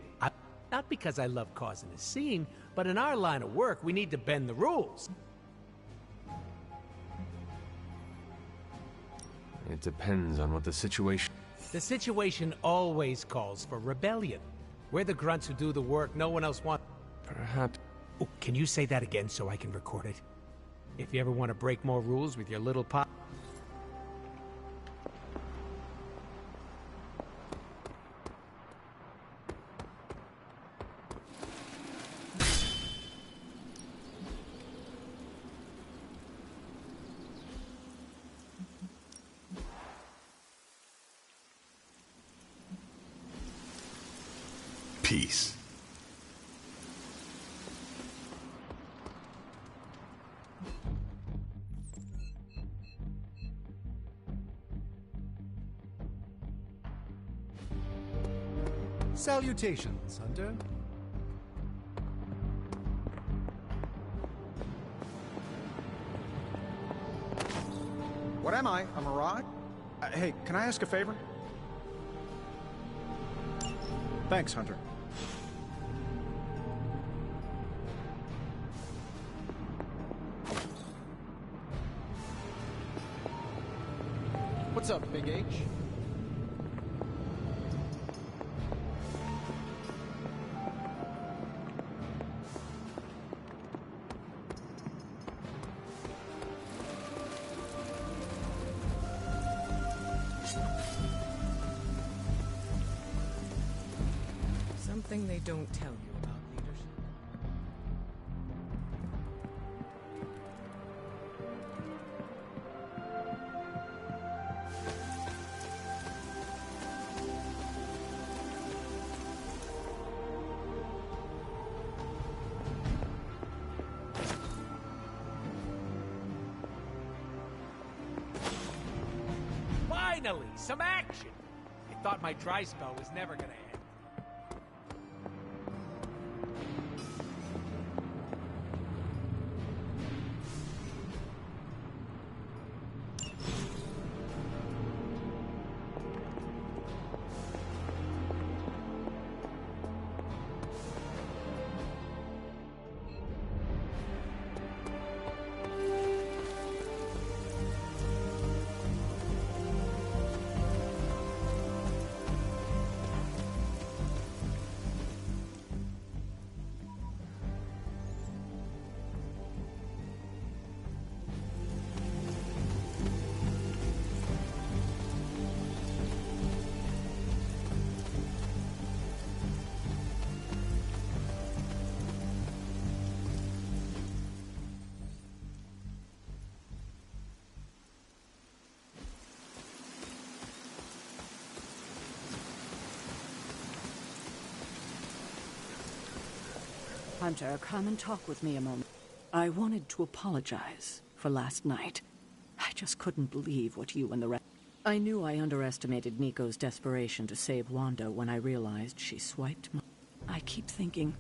not because I love causing a scene, but in our line of work, we need to bend the rules. It depends on what the situation... The situation always calls for rebellion. We're the grunts who do the work no one else wants. Perhaps... Oh, can you say that again so I can record it? If you ever want to break more rules with your little pop... Peace. Salutations, Hunter. What am I? A mirage? Hey, can I ask a favor? Thanks, Hunter. What's up, Big H? Something they don't tell you about leadership. Finally, some action! I thought my dry spell was never gonna end. Hunter, come and talk with me a moment. I wanted to apologize for last night. I just couldn't believe what you and the rest... I knew I underestimated Nico's desperation to save Wanda when I realized she swiped my... I keep thinking,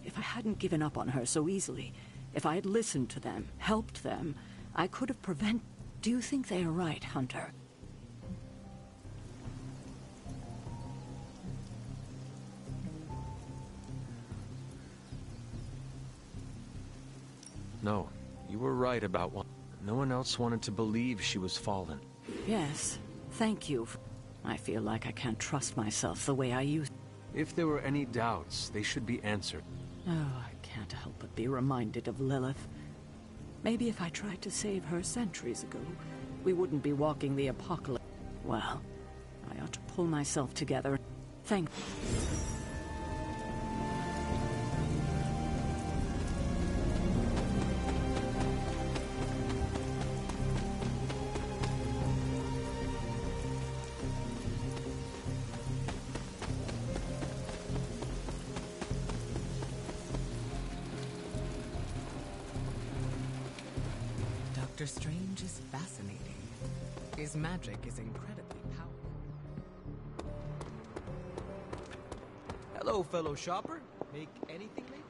if I hadn't given up on her so easily, if I had listened to them, helped them, I could have prevented... Do you think they are right, Hunter? No, you were right about one. No one else wanted to believe she was fallen. Yes, thank you. I feel like I can't trust myself the way I used... If there were any doubts, they should be answered. Oh, I can't help but be reminded of Lilith. Maybe if I tried to save her centuries ago, we wouldn't be walking the apocalypse. Well, I ought to pull myself together. Thank... Doctor Strange is fascinating. His magic is incredibly powerful. Hello, fellow shopper. Make anything lately?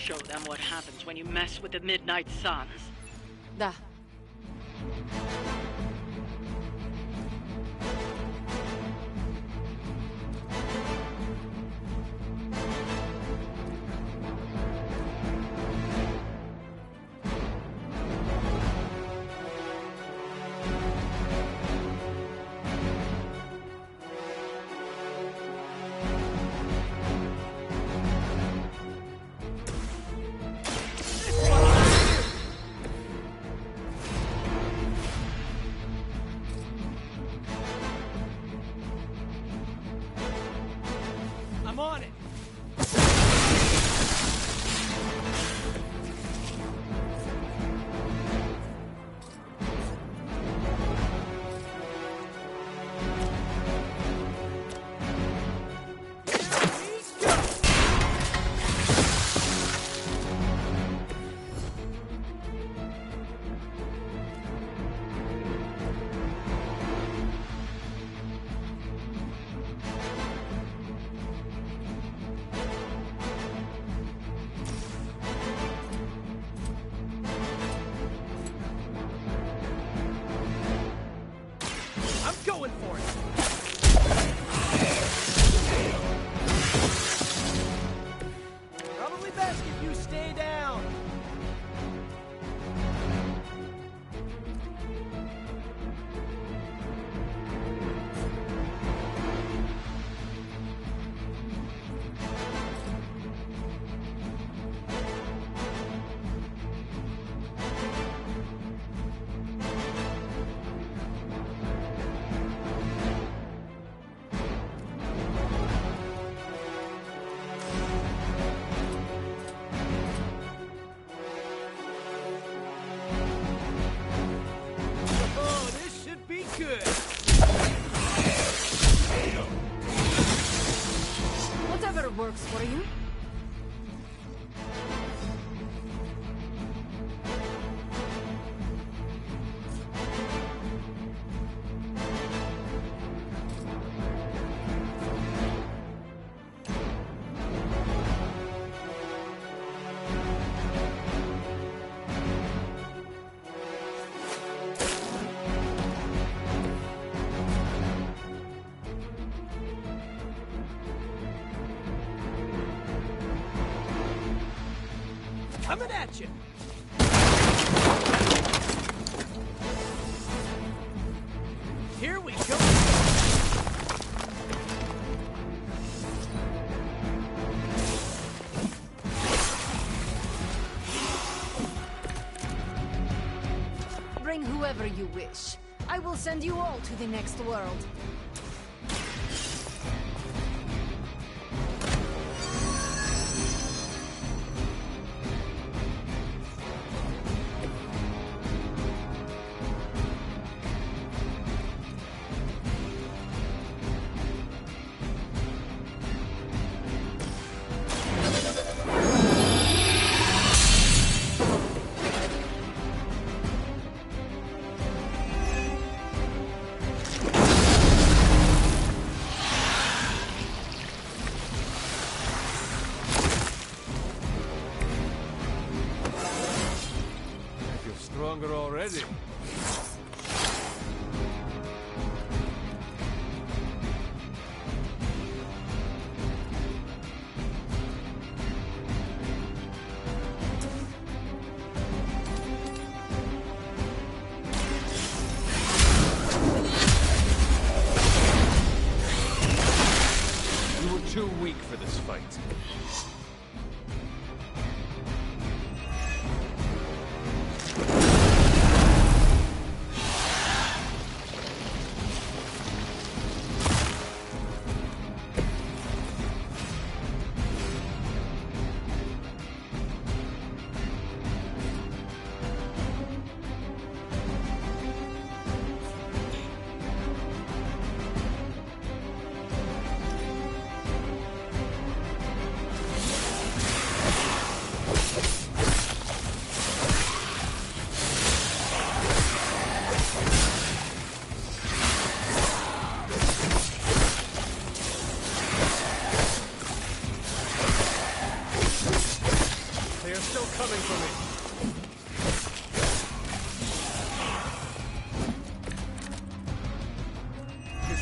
show them what happens when you mess with the Midnight Suns. Da. I'm on it. I'm going for it. Probably best if you stay down. Oh, this should be good. Whatever works for you. Coming at you. Here we go. Bring whoever you wish. I will send you all to the next world. Stronger already. You were too weak for this fight.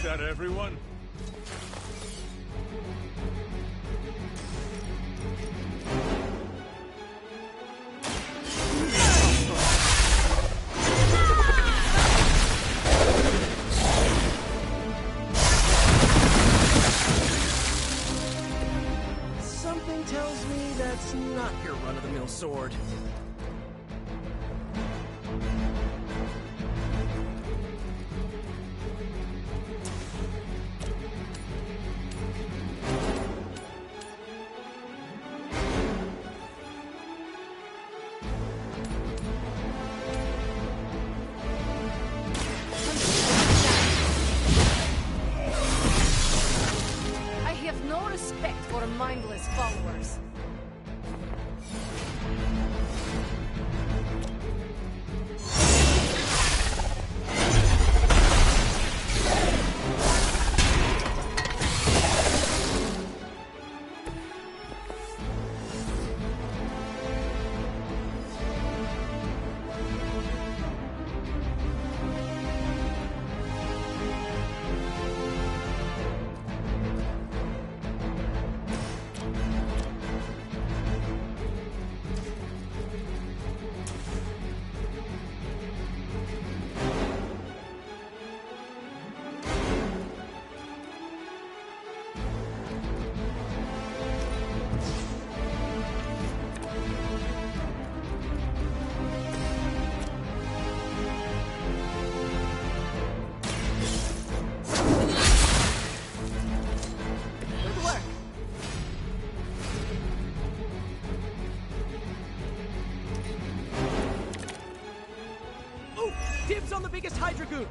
that everyone? Something tells me that's not your run-of-the-mill sword. I have no respect for mindless followers. Good work. Oh, dibs on the biggest Hydra goon.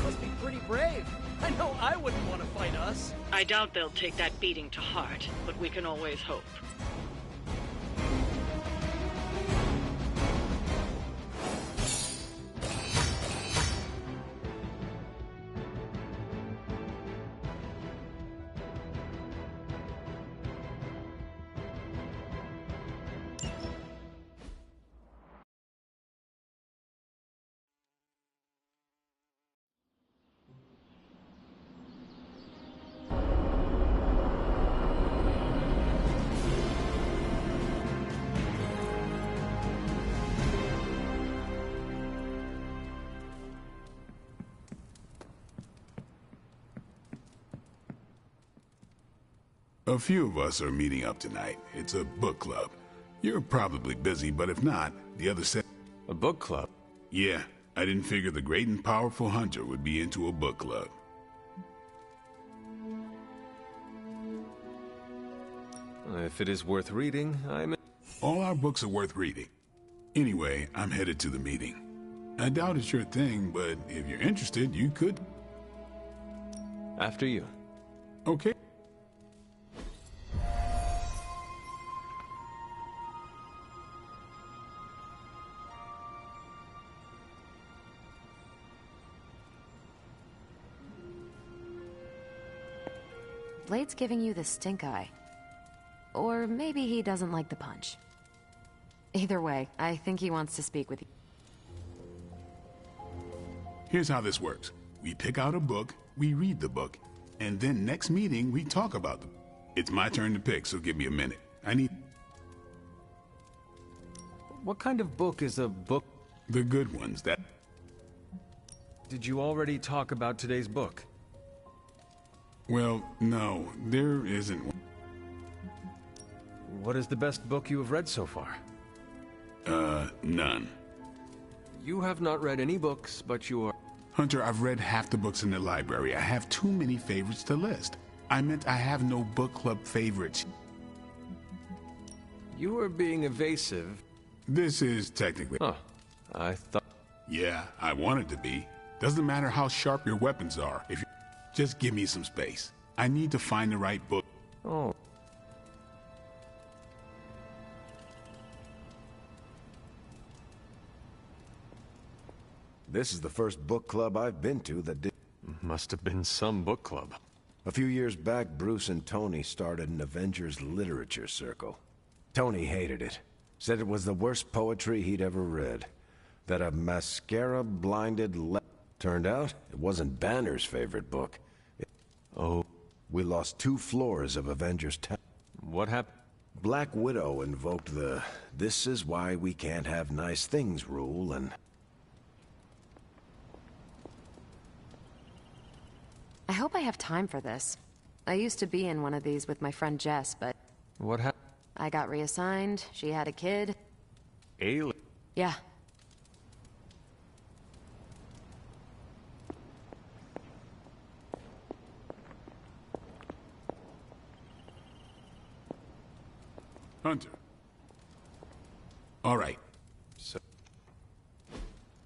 Must be pretty brave. I know I wouldn't want to fight us. I doubt they'll take that beating to heart, but we can always hope. A few of us are meeting up tonight. It's a book club. You're probably busy, but if not, the other set... A book club? Yeah, I didn't figure the great and powerful Hunter would be into a book club. If it is worth reading, I'm... All our books are worth reading. Anyway, I'm headed to the meeting. I doubt it's your thing, but if you're interested, you could... After you. Okay. Blade's giving you the stink eye. Or maybe he doesn't like the punch. Either way, I think he wants to speak with you. Here's how this works. We pick out a book, we read the book, and then next meeting we talk about them. It's my turn to pick, so give me a minute. I need... What kind of book is a book? The good ones, that... Did you already talk about today's book? Well, no, there isn't one. What is the best book you have read so far? None. You have not read any books, but you are... Hunter, I've read half the books in the library. I have too many favorites to list. I meant I have no book club favorites. You are being evasive. This is technically... Huh. I thought... Yeah, I wanted to be. Doesn't matter how sharp your weapons are. If you... Just give me some space. I need to find the right book. Oh. This is the first book club I've been to that did... Must have been some book club. A few years back, Bruce and Tony started an Avengers literature circle. Tony hated it. Said it was the worst poetry he'd ever read. That a mascara-blinded Turned out, it wasn't Banner's favorite book. We lost 2 floors of Avengers Town. What happened? Black Widow invoked the "this is why we can't have nice things" rule, and... I hope I have time for this. I used to be in one of these with my friend Jess, but... What happened? I got reassigned, she had a kid. Alien? Yeah. Hunter. All right. So,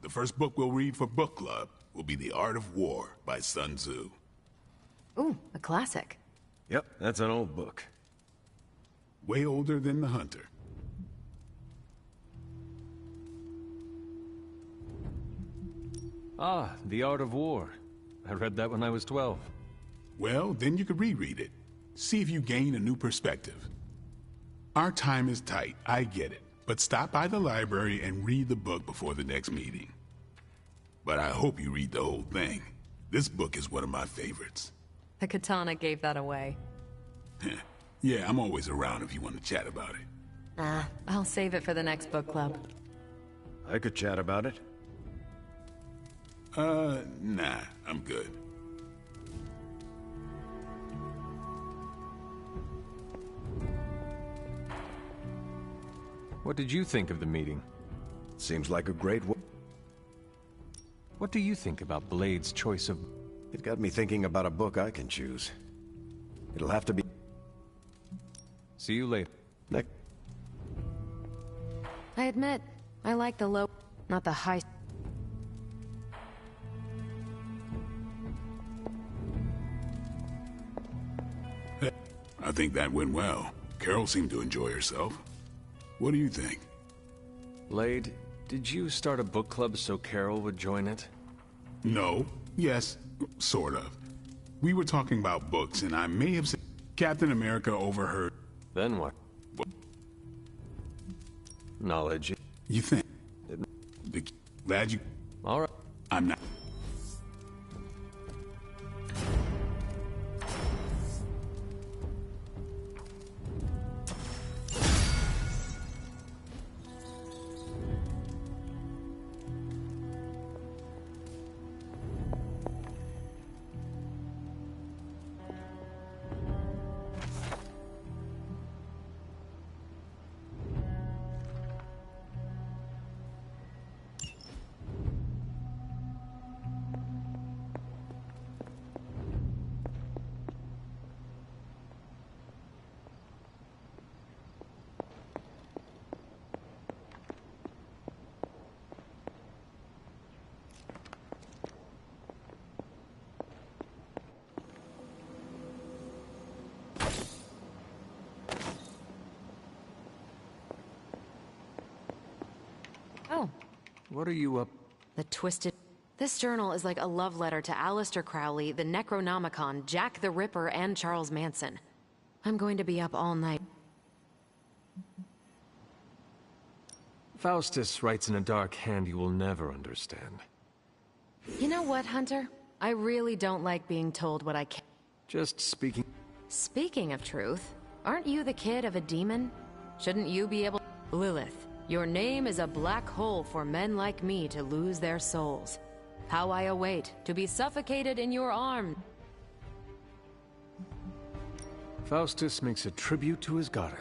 the first book we'll read for book club will be The Art of War by Sun Tzu. Ooh, a classic. Yep, that's an old book. Way older than The Hunter. Ah, The Art of War. I read that when I was 12. Well, then you could reread it. See if you gain a new perspective. Our time is tight, I get it. But stop by the library and read the book before the next meeting. But I hope you read the whole thing. This book is one of my favorites. The katana gave that away. Yeah, I'm always around if you want to chat about it. Nah, I'll save it for the next book club. I could chat about it. Nah, I'm good. What did you think of the meeting? Seems like a great... What do you think about Blade's choice of... It got me thinking about a book I can choose. It'll have to be... See you later. I admit, I like the low, not the high... I think that went well. Carol seemed to enjoy herself. What do you think? Blade, did you start a book club so Carol would join it? No. Yes, sort of. We were talking about books, and I may have said Captain America overheard. Then what? Knowledge. You think? Glad you... All right. I'm not... Oh. What are you up? The Twisted... This journal is like a love letter to Aleister Crowley, the Necronomicon, Jack the Ripper, and Charles Manson. I'm going to be up all night. Faustus writes in a dark hand you will never understand. You know what, Hunter? I really don't like being told what I can't... Just speaking... Speaking of truth, aren't you the kid of a demon? Shouldn't you be able... Lilith, your name is a black hole for men like me to lose their souls. How I await to be suffocated in your arms. Faustus makes a tribute to his goddess.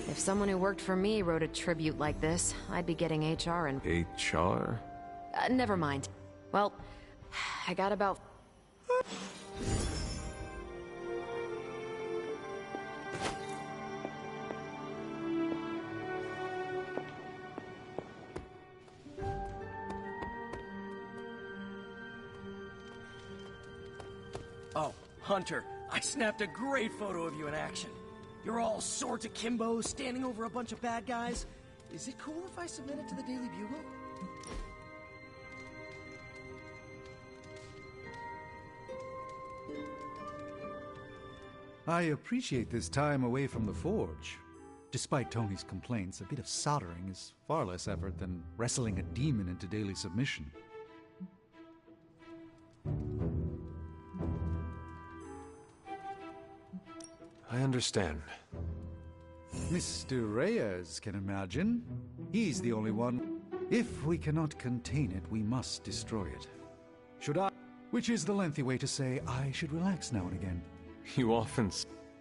If someone who worked for me wrote a tribute like this, I'd be getting HR and... HR? Never mind. Well, I got about... Oh, Hunter, I snapped a great photo of you in action. You're all swords akimbo, standing over a bunch of bad guys. Is it cool if I submit it to the Daily Bugle? I appreciate this time away from the forge. Despite Tony's complaints, a bit of soldering is far less effort than wrestling a demon into daily submission. I understand. Mr. Reyes can imagine. He's the only one. If we cannot contain it, we must destroy it. Should I? Which is the lengthy way to say I should relax now and again. You often...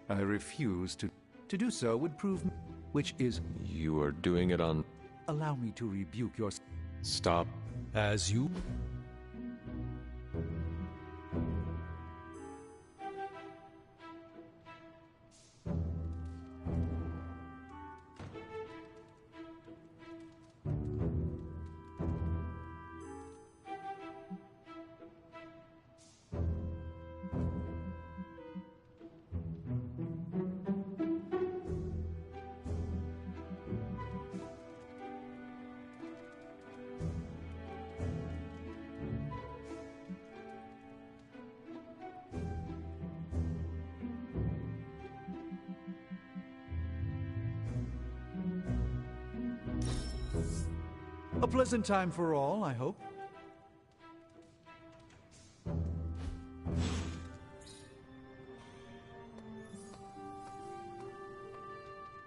I refuse to. To do so would prove... Which is... You are doing it on... Allow me to rebuke your... Stop. As you... A pleasant time for all, I hope.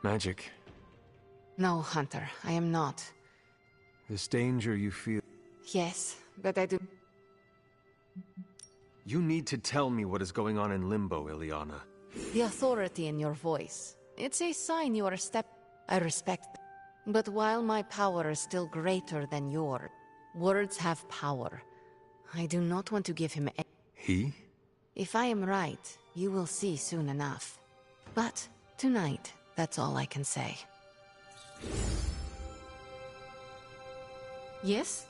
Magic. No, Hunter, I am not. This danger you feel... Yes, but I do... You need to tell me what is going on in Limbo, Ileana. The authority in your voice. It's a sign you are a step... I respect that. But while my power is still greater than yours, words have power. I do not want to give him a... He? If I am right, you will see soon enough. But tonight, that's all I can say. Yes?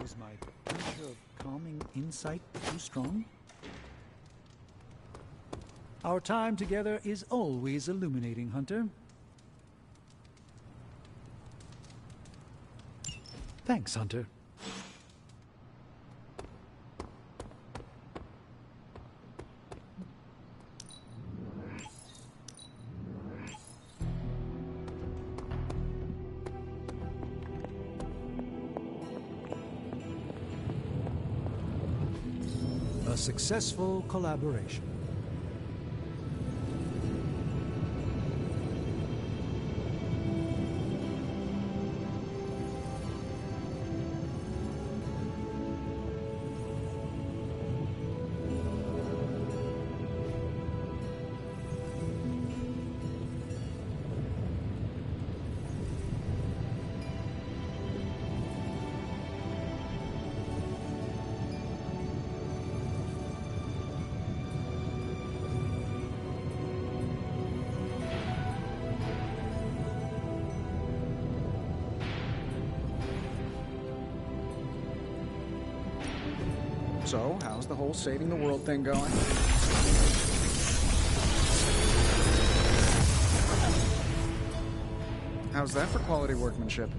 Is my pinch of calming insight too strong? Our time together is always illuminating, Hunter. Thanks, Hunter. successful collaboration. So, how's the whole saving the world thing going? How's that for quality workmanship?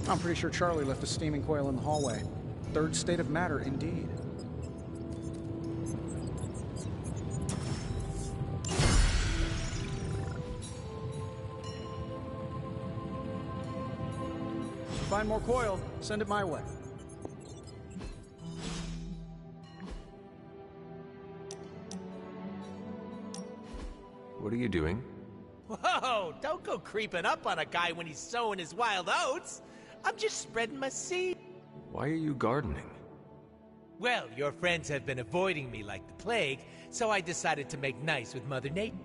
I'm pretty sure Charlie left a steaming coil in the hallway. Third state of matter, indeed. Find more coil, send it my way. What are you doing? Whoa! Don't go creeping up on a guy when he's sowing his wild oats. I'm just spreading my seed. Why are you gardening? Well, your friends have been avoiding me like the plague, so I decided to make nice with Mother Nature.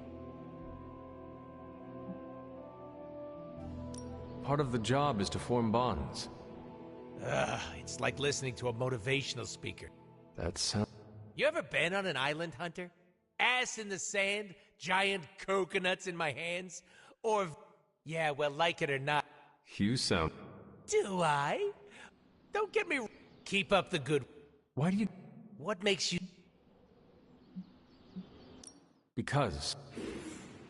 Part of the job is to form bonds. Ugh, it's like listening to a motivational speaker. That sounds... You ever been on an island, Hunter? Ass in the sand, giant coconuts in my hands? Or... yeah, well, like it or not... You sound... Do I? Don't get me... Keep up the good... Why do you... What makes you... Because...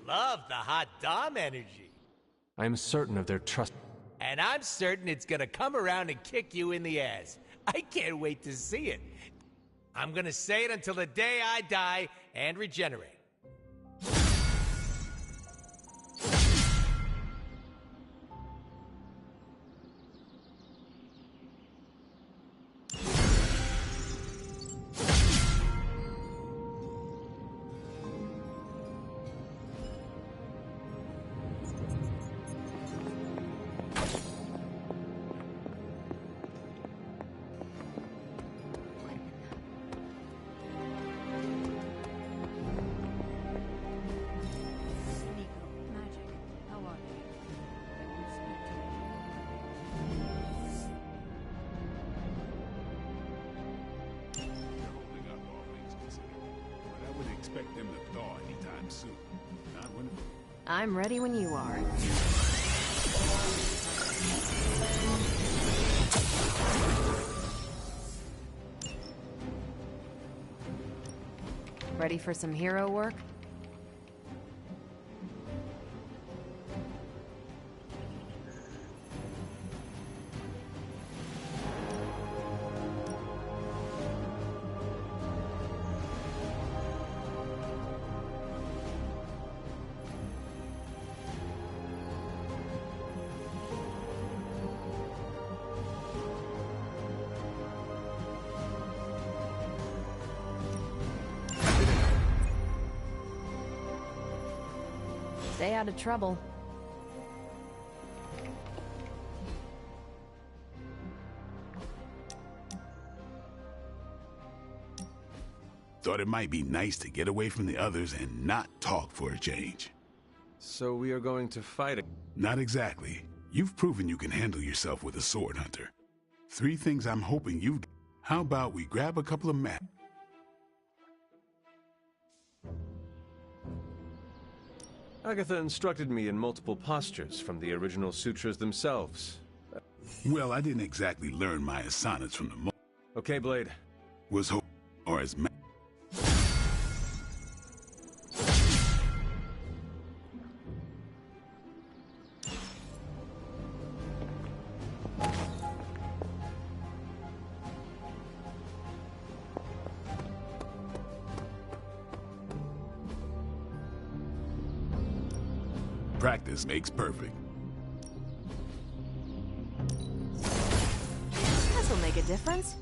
Love the hot Dom energy. I am certain of their trust. And I'm certain it's gonna come around and kick you in the ass. I can't wait to see it. I'm gonna say it until the day I die and regenerate. Expect them to thaw anytime soon. Not when... I'm ready when you are. Ready for some hero work? Stay out of trouble. Thought it might be nice to get away from the others and not talk for a change. So we are going to fight... Not exactly. You've proven you can handle yourself with a sword, Hunter. 3 things I'm hoping you... How about we grab a couple of mats? Agatha instructed me in multiple postures from the original sutras themselves. Well, I didn't exactly learn my asanas from the Okay, Blade. Was hope... or as... Practice makes perfect. This'll make a difference.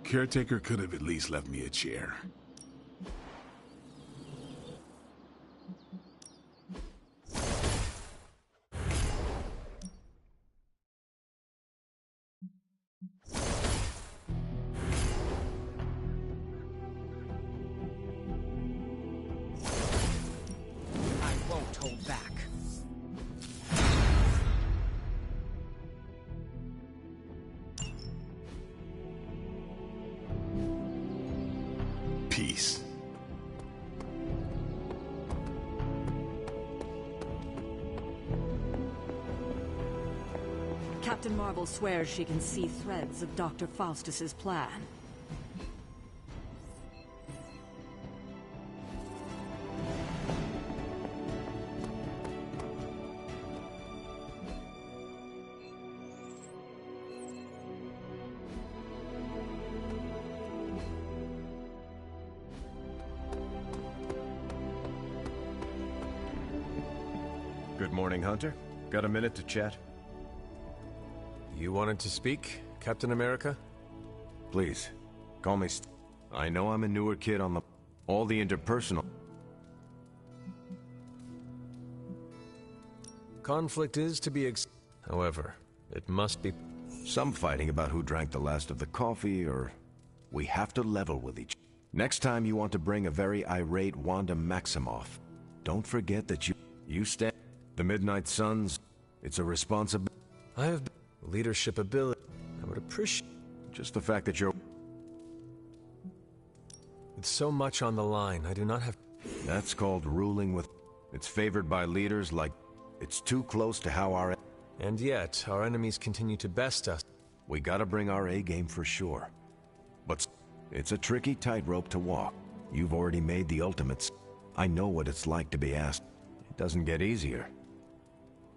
Caretaker could have at least left me a chair. I won't hold back. Peace. Captain Marvel swears she can see threads of Dr. Faustus's plan. Good morning, Hunter. Got a minute to chat? You wanted to speak, Captain America? Please, call me I know I'm a newer kid on all the interpersonal. Conflict is to be however, it must be some fighting about who drank the last of the coffee, or we have to level with each. Next time you want to bring a very irate Wanda Maximoff, don't forget that you stand the Midnight Suns. It's a responsibility. I have leadership ability. I would appreciate just the fact that you're with so much on the line. I do not have. That's called ruling with. It's favored by leaders like. It's too close to how our. And yet, our enemies continue to best us. We gotta bring our A game for sure. But it's a tricky tightrope to walk. You've already made the ultimates. I know what it's like to be asked. It doesn't get easier.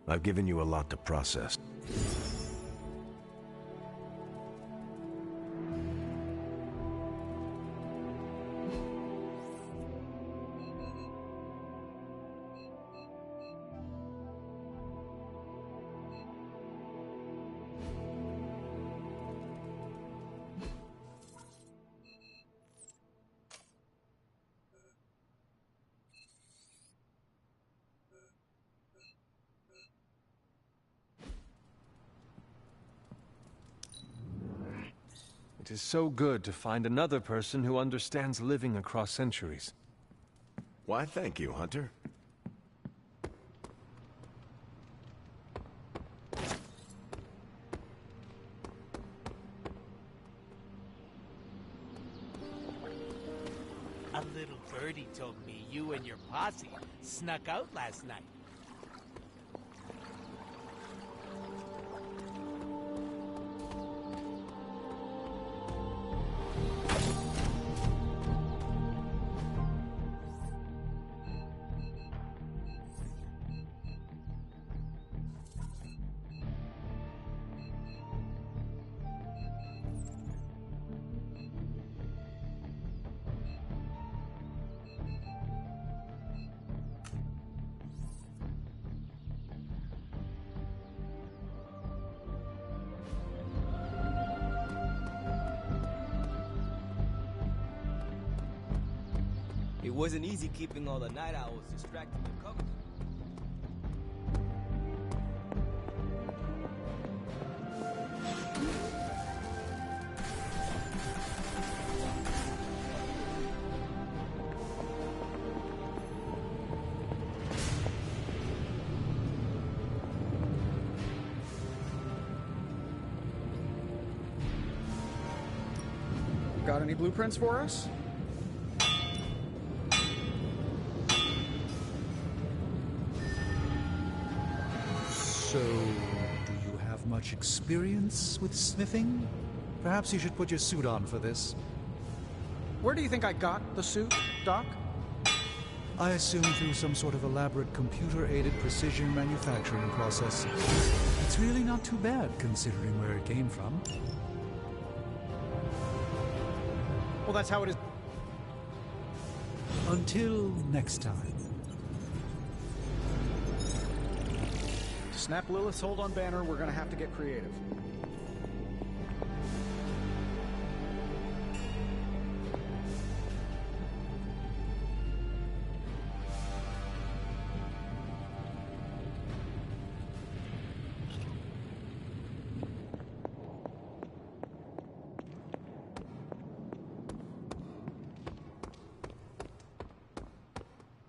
I've given you a lot to process. It is so good to find another person who understands living across centuries. Why, thank you, Hunter. A little birdie told me you and your posse snuck out last night. It wasn't easy keeping all the night owls distracted with cover. Got any blueprints for us? So, do you have much experience with smithing? Perhaps you should put your suit on for this. Where do you think I got the suit, Doc? I assume through some sort of elaborate computer-aided precision manufacturing process. It's really not too bad, considering where it came from. Well, that's how it is. Until next time. To snap Lilith's hold on Banner, we're gonna have to get creative.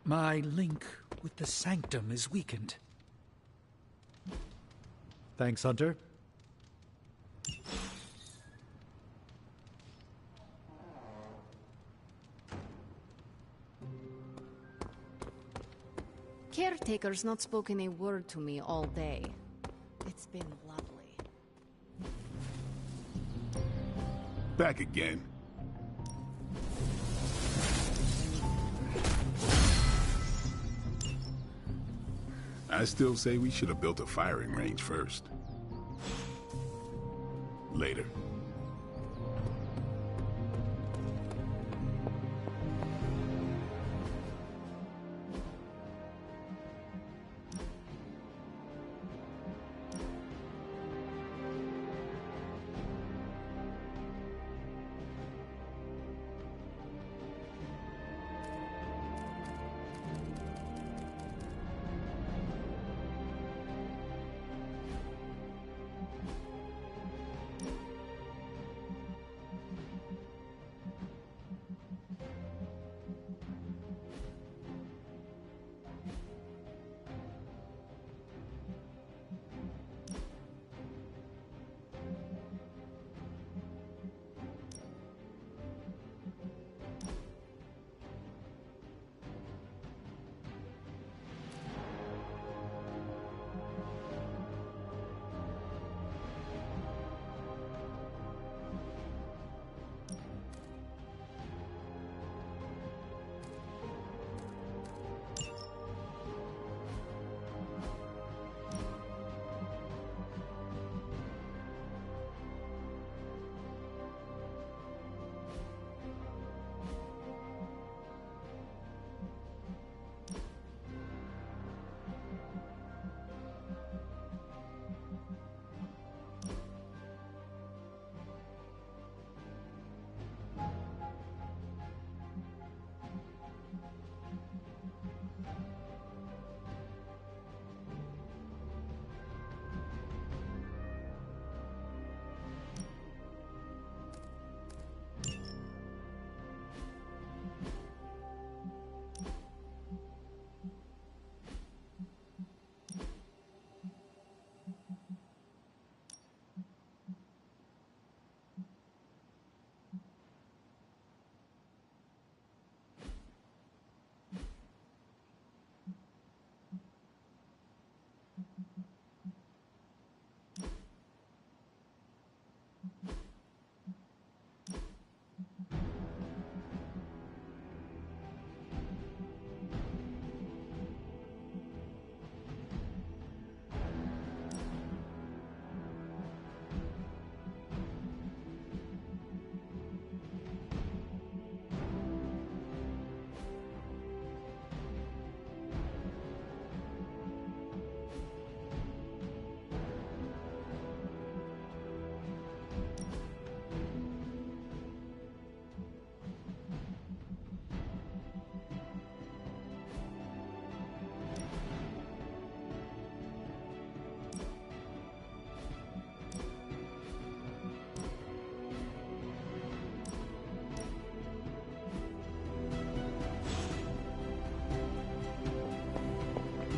My link with the Sanctum is weakened. Thanks, Hunter. Caretaker's not spoken a word to me all day. It's been lovely. Back again. I still say we should have built a firing range first. Later.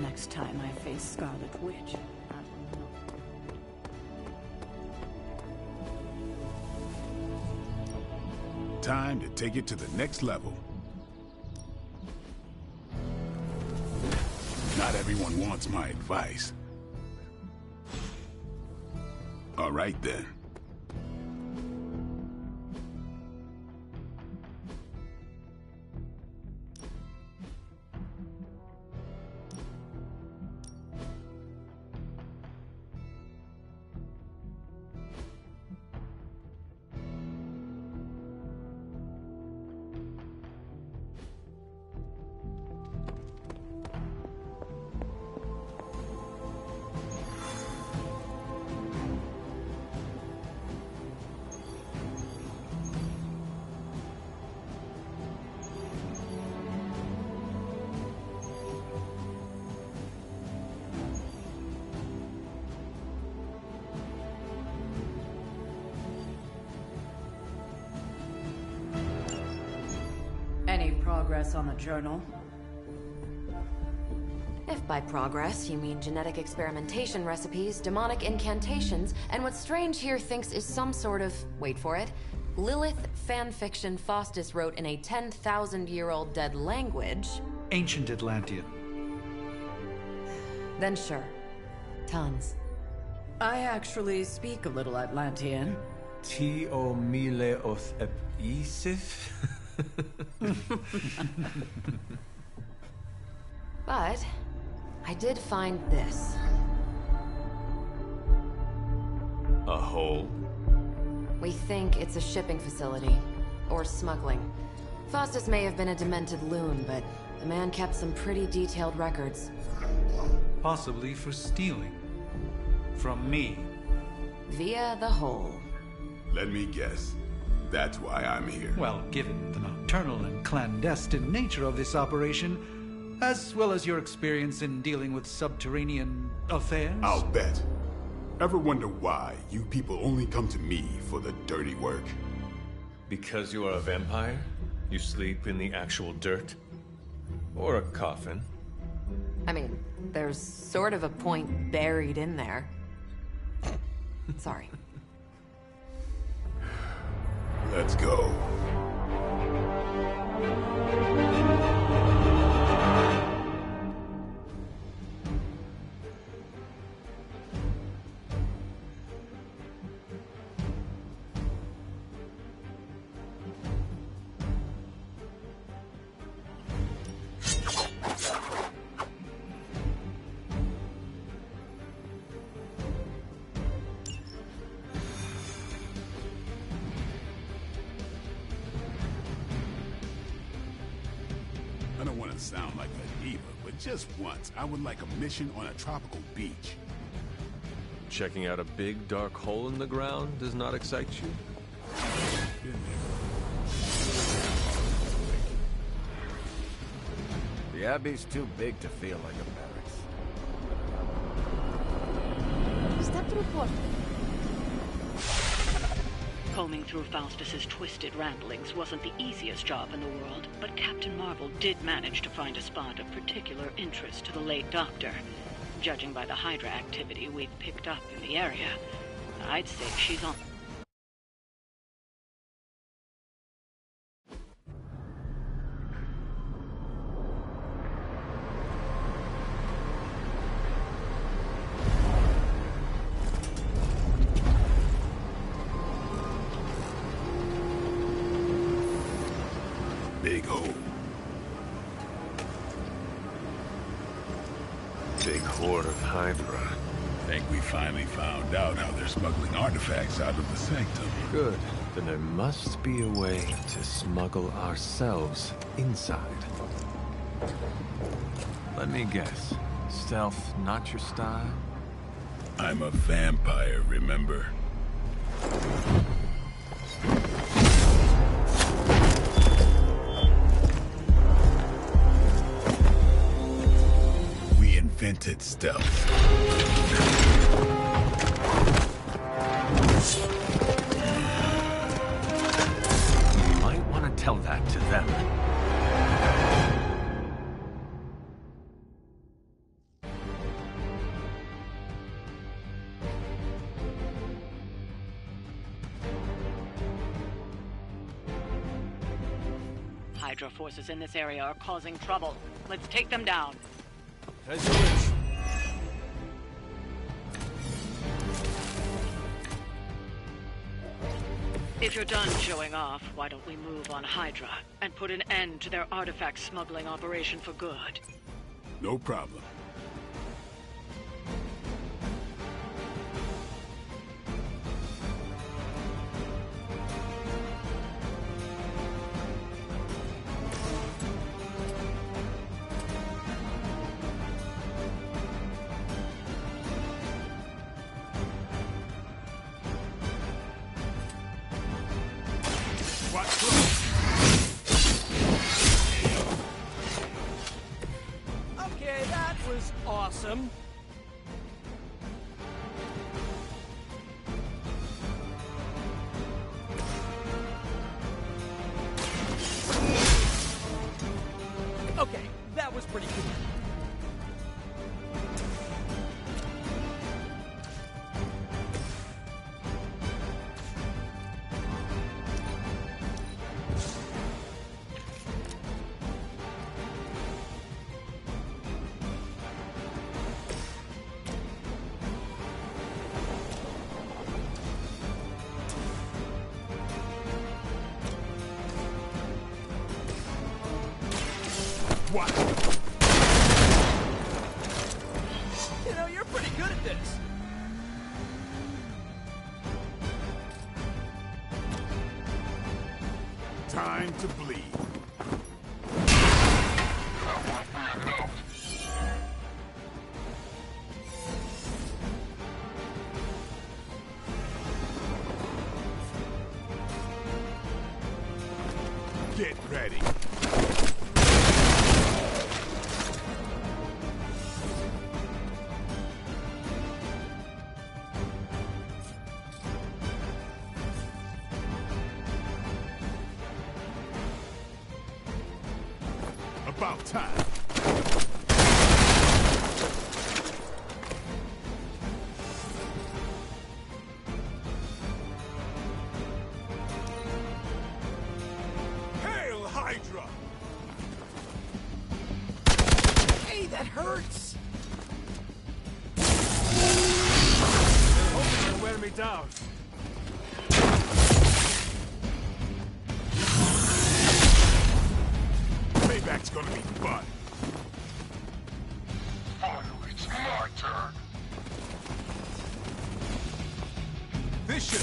Next time I face Scarlet Witch, I will know. Time to take it to the next level. Not everyone wants my advice. All right then. Any progress on the journal? If by progress you mean genetic experimentation recipes, demonic incantations, and what Strange here thinks is some sort of, wait for it, Lilith fanfiction Faustus wrote in a 10,000-year-old dead language... Ancient Atlantean. Then sure. Tons. I actually speak a little Atlantean. Tio mile oth ep isif? But I did find this. A hole? We think it's a shipping facility. Or smuggling. Faustus may have been a demented loon, but the man kept some pretty detailed records. Possibly for stealing. From me. Via the hole. Let me guess. That's why I'm here. Well, given the nocturnal and clandestine nature of this operation, as well as your experience in dealing with subterranean affairs... I'll bet. Ever wonder why you people only come to me for the dirty work? Because you are a vampire? You sleep in the actual dirt? Or a coffin? I mean, there's sort of a point buried in there. Sorry. Let's go. I don't want to sound like a diva, but just once, I would like a mission on a tropical beach. Checking out a big dark hole in the ground does not excite you? Been there. The Abbey's too big to feel like a barracks. Step through portal. Combing through Faustus's twisted ramblings wasn't the easiest job in the world, but Captain Marvel did manage to find a spot of particular interest to the late Doctor. Judging by the Hydra activity we've picked up in the area, I'd say she's on... Big hole. Big horde of Hydra. Think we finally found out how they're smuggling artifacts out of the Sanctum. Good. Then there must be a way to smuggle ourselves inside. Let me guess. Stealth not your style? I'm a vampire, remember? We invented stealth. You might want to tell that to them. Hydra forces in this area are causing trouble. Let's take them down. As you wish. If you're done showing off, why don't we move on Hydra and put an end to their artifact smuggling operation for good? No problem. Okay, that was awesome. What? You know, you're pretty good at this. Time to bleed. Get ready. About time. Hail Hydra! Hey, that hurts! They're hoping to wear me down. Payback's gonna be fun. Finally, it's my turn. This should...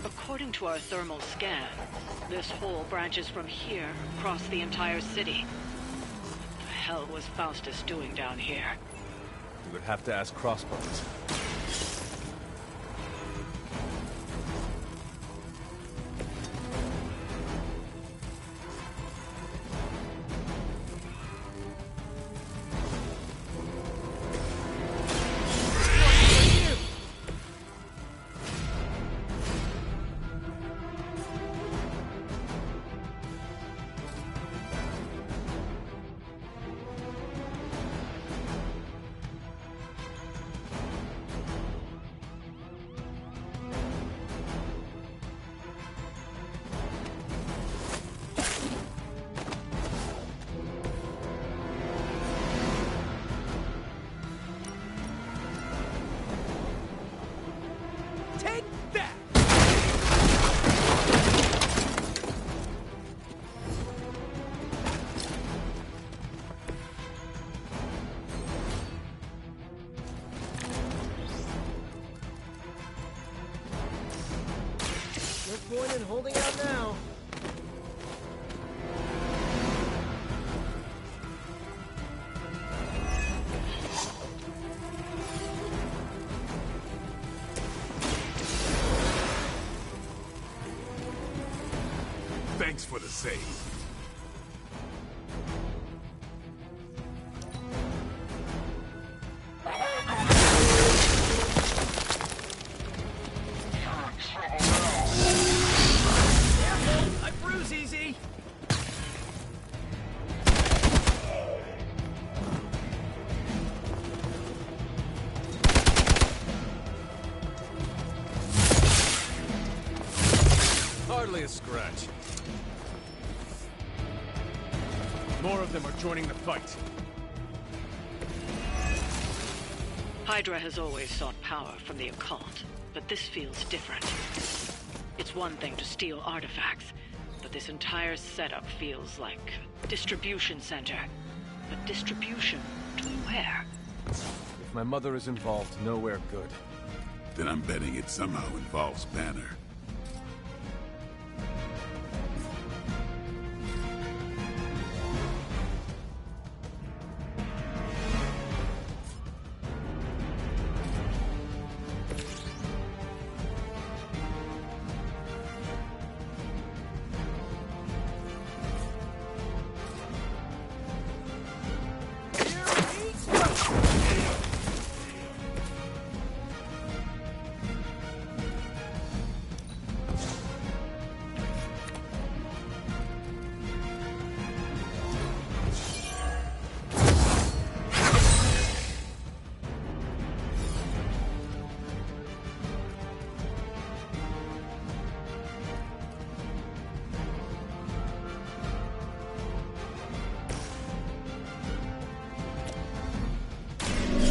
According to our thermal scan, this hole branches from here across the entire city. What the hell was Faustus doing down here? You would have to ask Crossbones. Take that! No point in holding out now. Thanks for the save. I bruise easy. Hardly a scratch. More of them are joining the fight. Hydra has always sought power from the occult, but this feels different. It's one thing to steal artifacts, but this entire setup feels like a distribution center. But distribution to where? If my mother is involved, nowhere good. Then I'm betting it somehow involves Banner.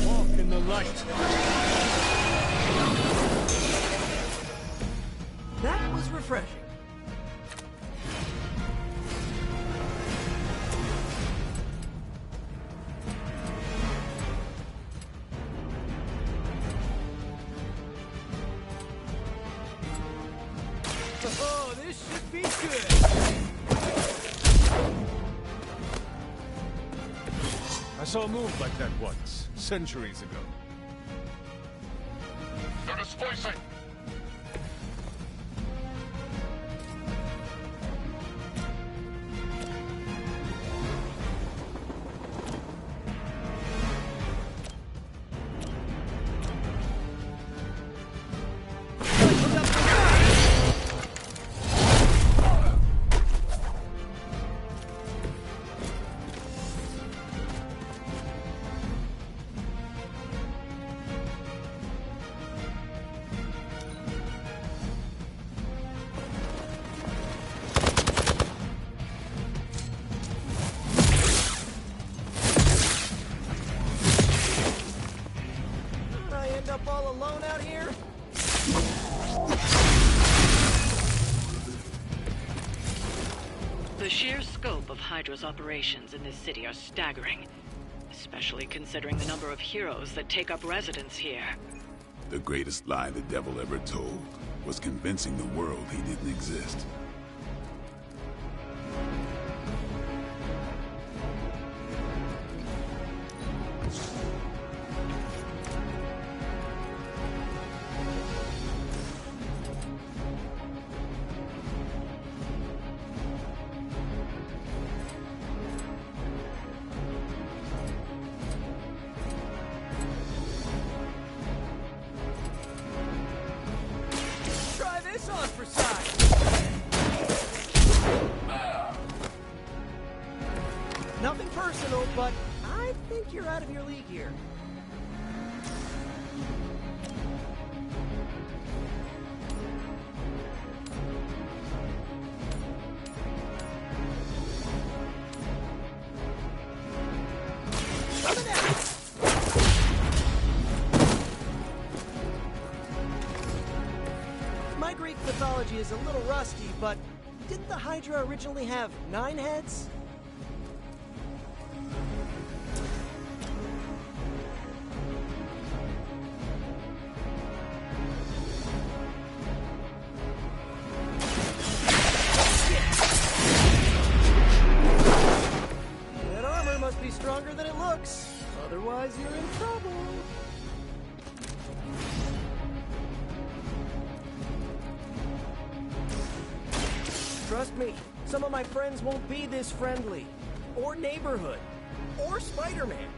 Walk in the light. refreshing. Oh, this should be good. I saw a move like that once, centuries ago. They're displacing! All alone out here? The sheer scope of Hydra's operations in this city are staggering, especially considering the number of heroes that take up residence here. The greatest lie the devil ever told was convincing the world he didn't exist. On for size. Nothing personal, but I think you're out of your league here. My Greek mythology is a little rusty, but didn't the Hydra originally have 9 heads? That armor must be stronger than it looks. Otherwise, you're in trouble. Trust me, some of my friends won't be this friendly. Or neighborhood. Or Spider-Man.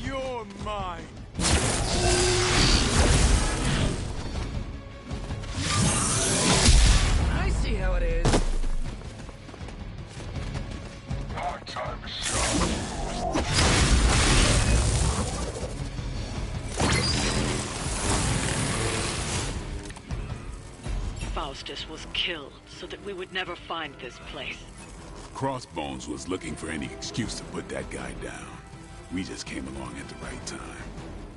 You're mine! I see how it is. My time is short. Faustus was killed so that we would never find this place. Crossbones was looking for any excuse to put that guy down. We just came along at the right time.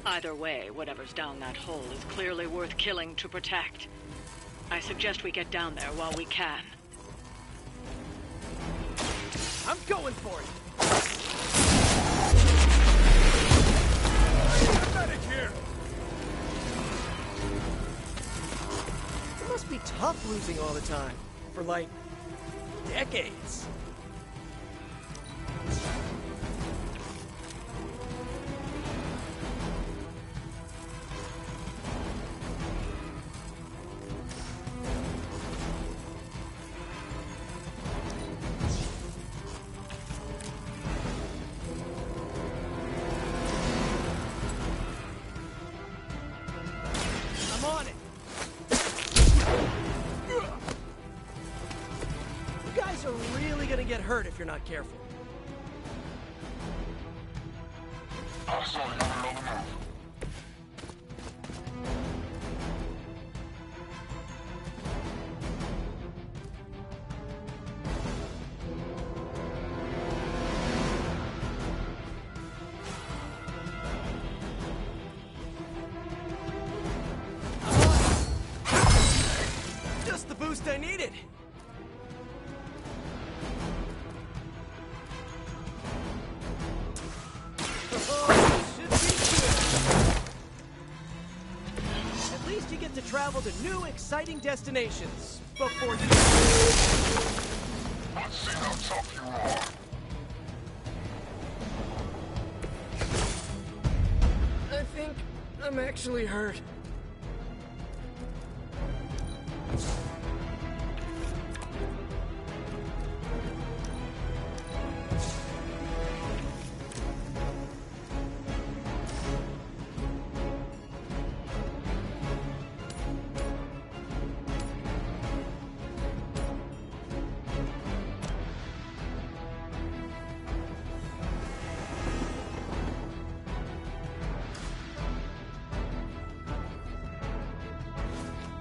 Either way, whatever's down that hole is clearly worth killing to protect. I suggest we get down there while we can. I'm going for it. Medic here! It must be tough losing all the time. For like, decades. I'm on it. You guys are really gonna get hurt if you're not careful. I saw you on another move. least you get to travel to new, exciting destinations before you... Let's see how tough you are. I think I'm actually hurt.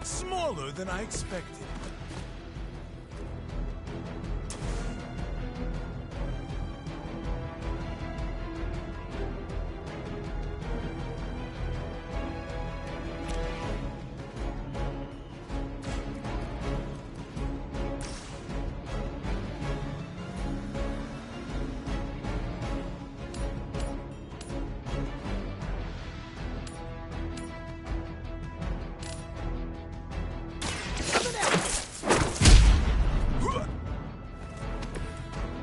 Smaller than I expected.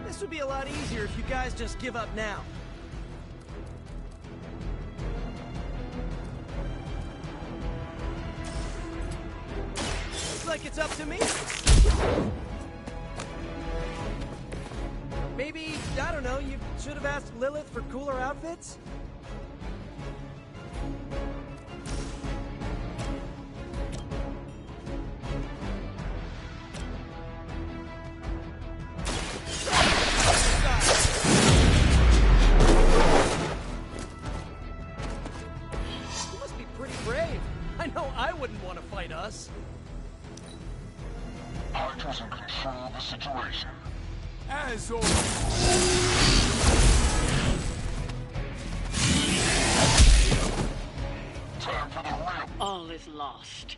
This would be a lot easier if you guys just give up now. Looks like it's up to me. Maybe, I don't know, you should have asked Lilith for cooler outfits? I know I wouldn't want to fight us. Hydra's in control of the situation. As always. Time for the real. All is lost.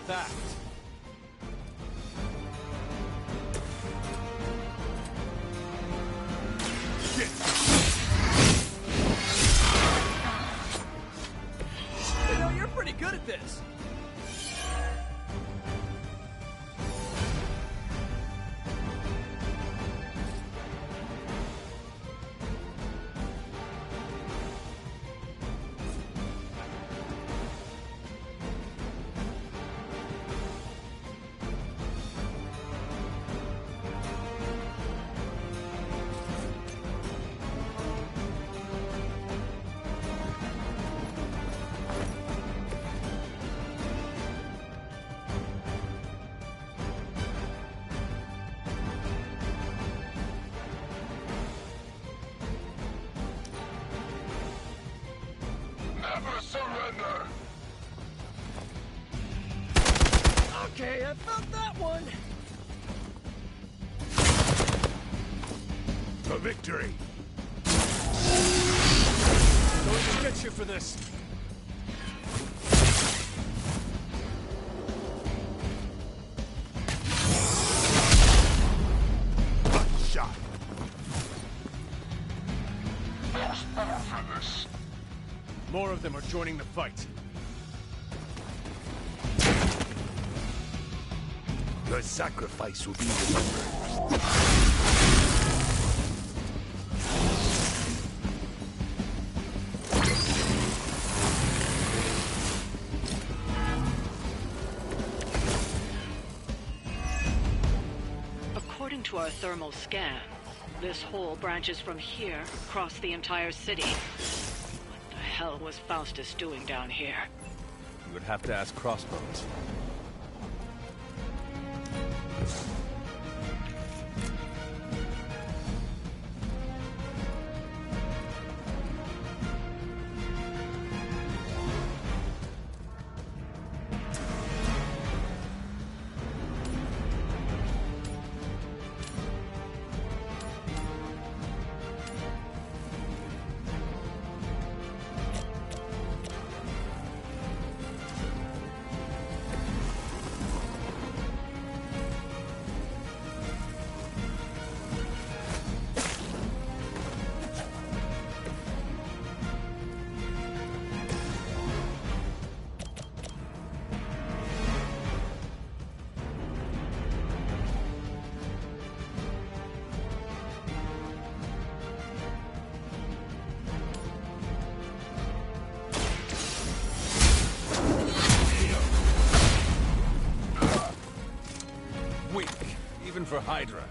That. You know, you're pretty good at this. Never surrender! Okay, I felt that one! For victory! Going to get you for this! Shot! There's more for this! More of them are joining the fight. Your sacrifice will be remembered. According to our thermal scans, This hole branches from here across the entire city. What the hell was Faustus doing down here? You would have to ask Crossbones. For Hydra.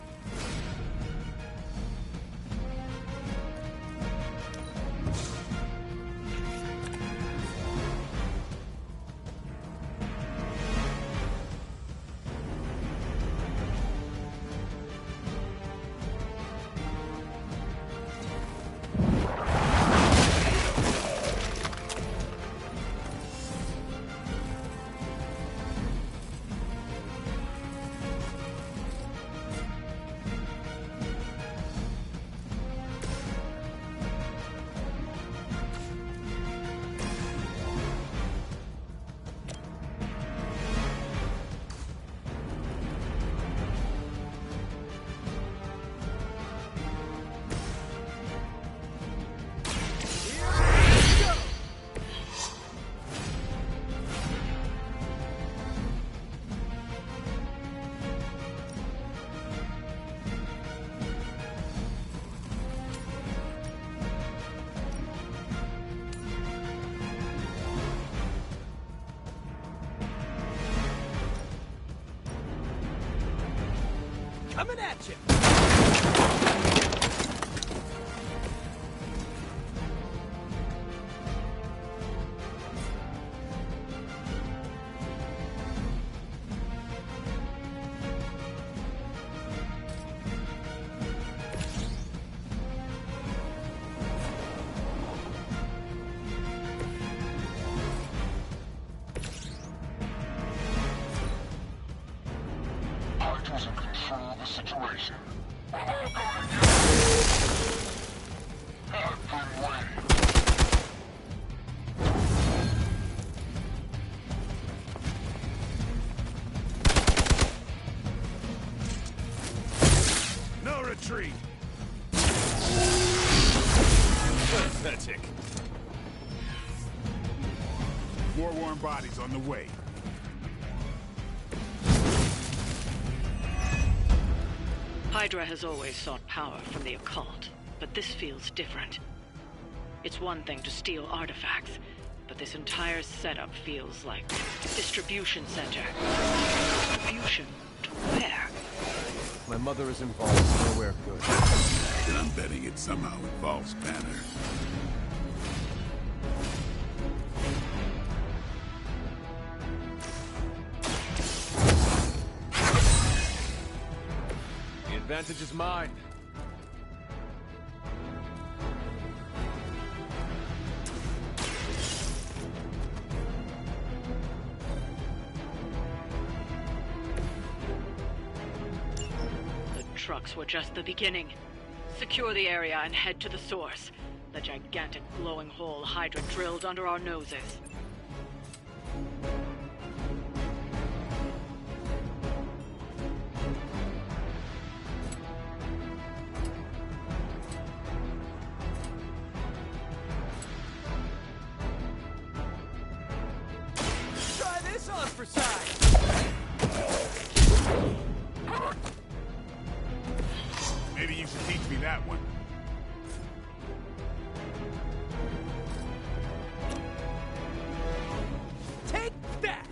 Coming at you! Hydra's in control of the situation. We're all going down. Have been waiting. No retreat! Pathetic. More warm bodies on the way. Hydra has always sought power from the occult, but this feels different. It's one thing to steal artifacts, but this entire setup feels like distribution center. Distribution to where? My mother is involved nowhere good. And I'm betting it somehow involves Banner. The advantage is mine. The trucks were just the beginning. Secure the area and head to the source. The gigantic glowing hole Hydra drilled under our noses. Try this on for size! Maybe you should teach me that one. Take that!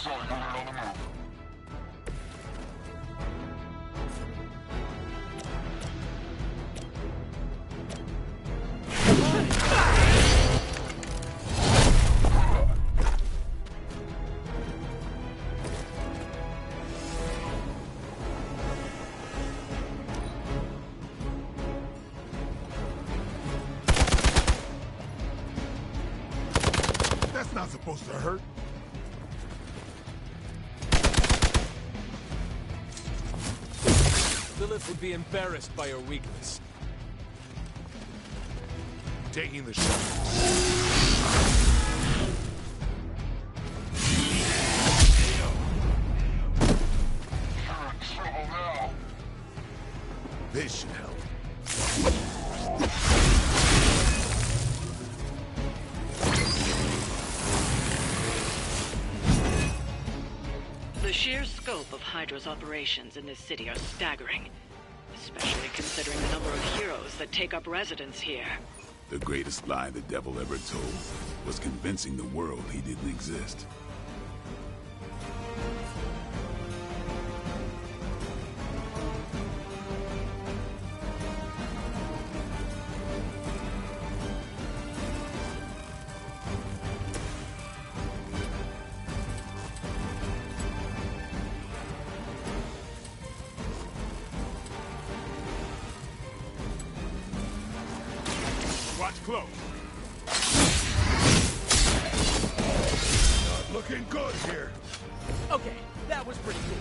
saw you were on the move. That's not supposed to hurt. Lilith would be embarrassed by your weakness. Taking the shot. This should help. The sheer scope of Hydra's operations in this city are staggering, especially considering the number of heroes that take up residence here. The greatest lie the devil ever told was convincing the world he didn't exist. Watch close. Not looking good here. Okay, that was pretty cool.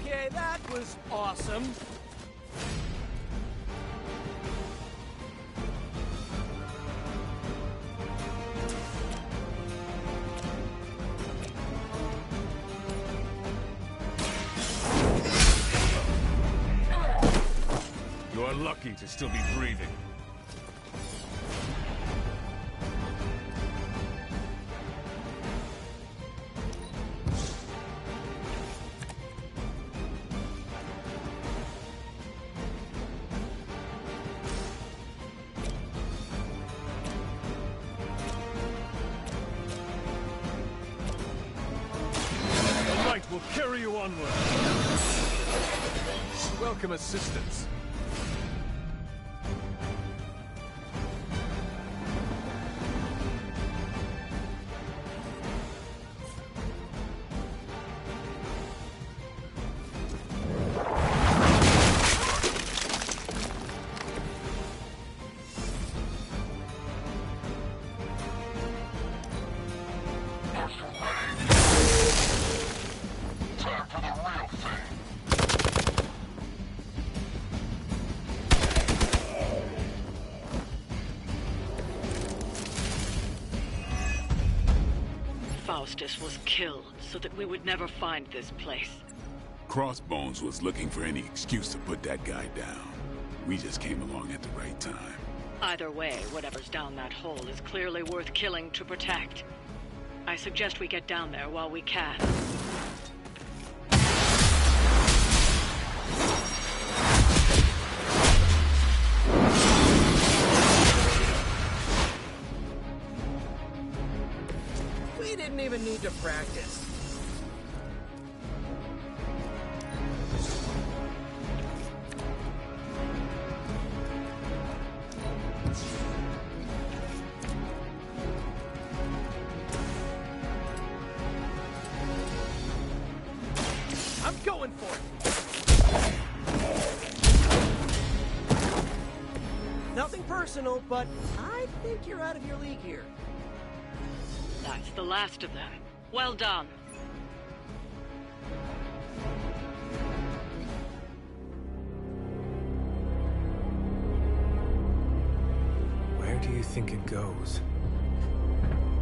Okay, that was awesome. You are lucky to still be breathing. The light will carry you onward. Welcome assistance. Time for the real thing. Faustus was killed so that we would never find this place. Crossbones was looking for any excuse to put that guy down. We just came along at the right time. Either way, whatever's down that hole is clearly worth killing to protect. I suggest we get down there while we can. We didn't even need to practice. I'm going for it. Nothing personal. personal, but I think you're out of your league here. That's the last of them. Well done. Where do you think it goes?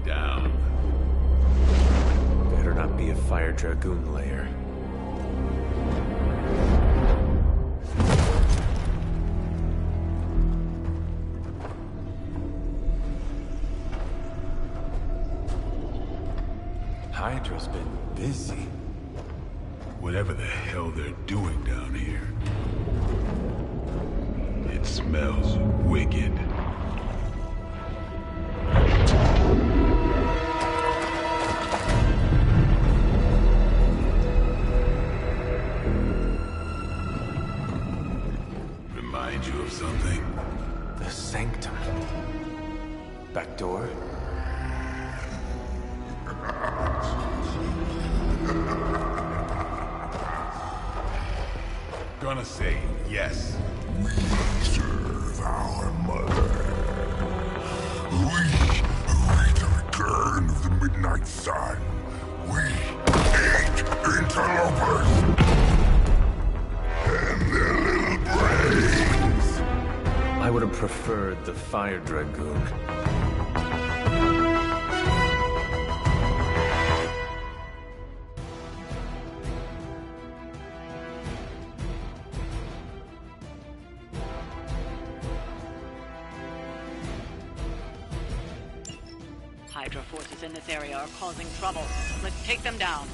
Down. Better not be a Fire Dragoon lair. Hydra's been busy. Whatever the hell they're doing down here. It smells wicked. Remind you of something? The Sanctum. Back door? Gonna say yes. We serve our mother. We await the return of the Midnight Sun. We hate interlopers and their little brains. I would have preferred the Fire Dragoon. Hydra forces in this area are causing trouble. Let's take them down.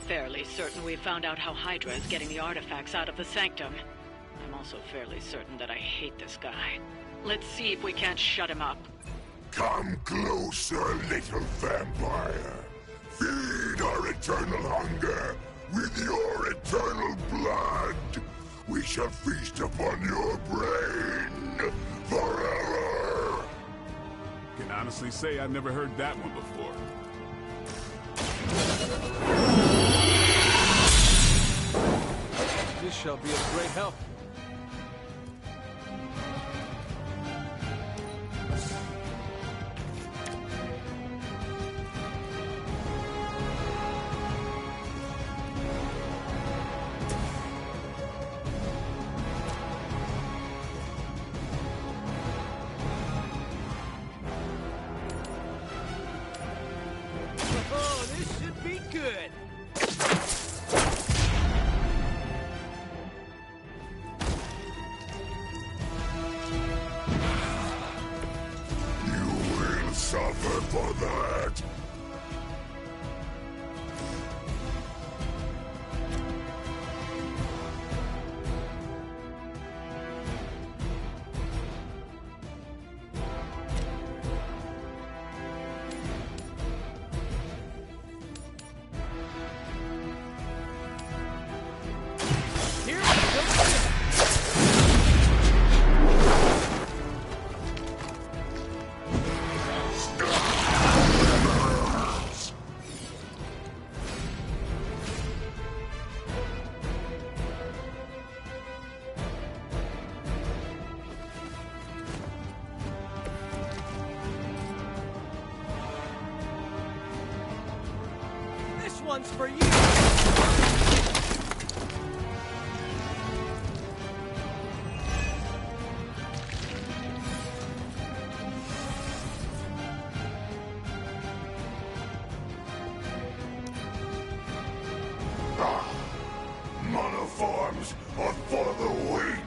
Fairly certain we've found out how Hydra is getting the artifacts out of the Sanctum. I'm also fairly certain that I hate this guy. Let's see if we can't shut him up. Come closer, little vampire. Feed our eternal hunger with your eternal blood. We shall feast upon your brain forever. Can honestly say I've never heard that one before. This shall be of great help. Oh, this should be good. You will suffer for that. Here we go. This one's for you. Monoforms are for the weak.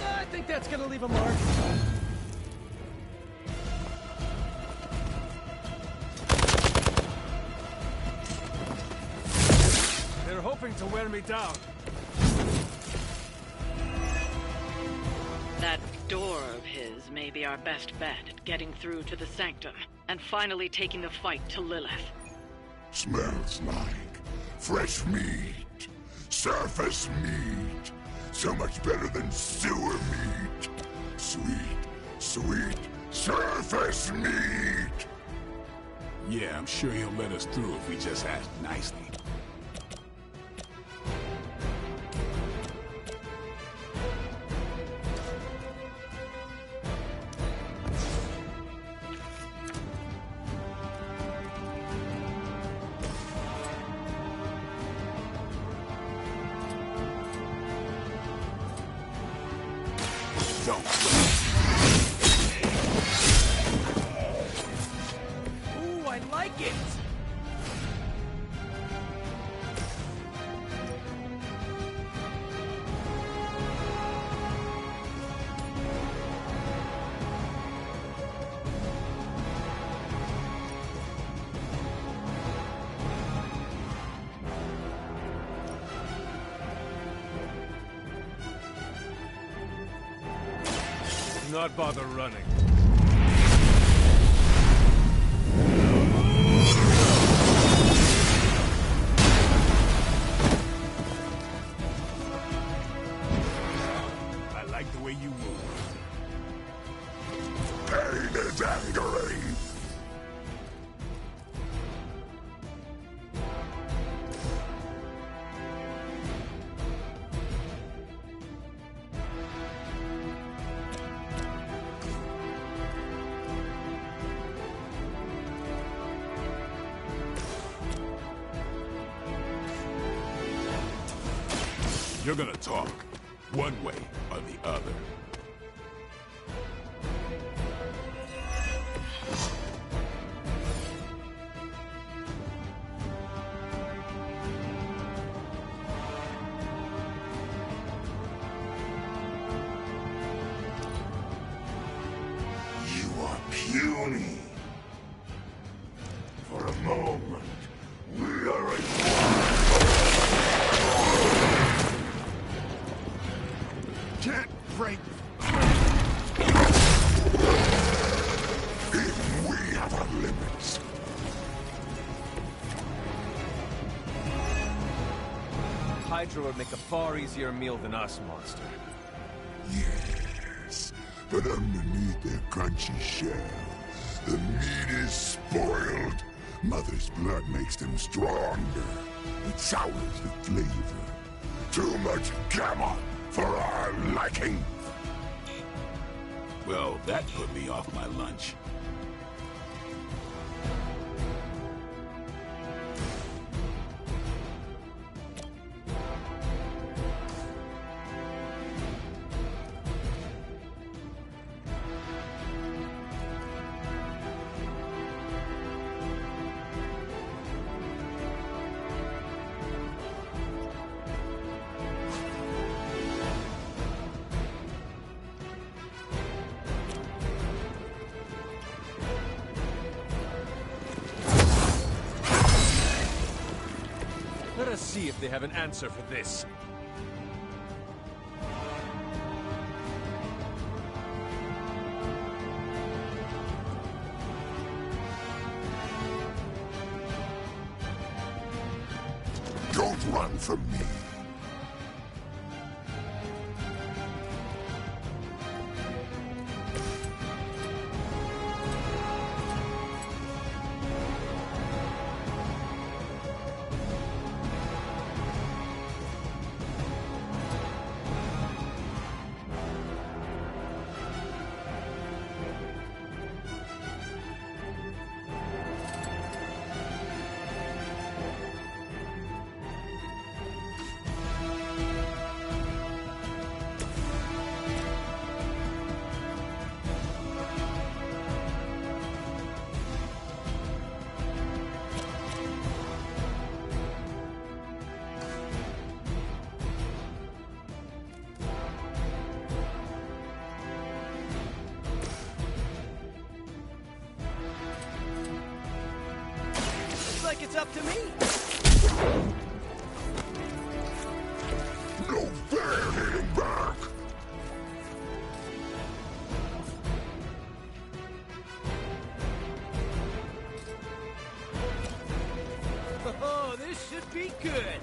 I think that's gonna leave a mark. They're hoping to wear me down. That door of his may be our best bet at getting through to the Sanctum and finally taking the fight to Lilith. Smells like fresh meat. Surface meat. So much better than sewer meat. Sweet, sweet Surface meat! Yeah, I'm sure he'll let us through if we just ask nicely. Ooh, I like it! Do not bother running. I like the way you move. Pain is angering. You're gonna talk, one way or the other. You are puny. For a moment, we are Can't break. Even we have our limits. Hydra would make a far easier meal than us, monster. Yes, but underneath their crunchy shell, the meat is spoiled. Mother's blood makes them stronger. It sours the flavor. Too much gamma for our liking. Well, that put me off my lunch. Let us see if they have an answer for this. Don't run from me. Looks like it's up to me. No fair hitting back. Oh, this should be good.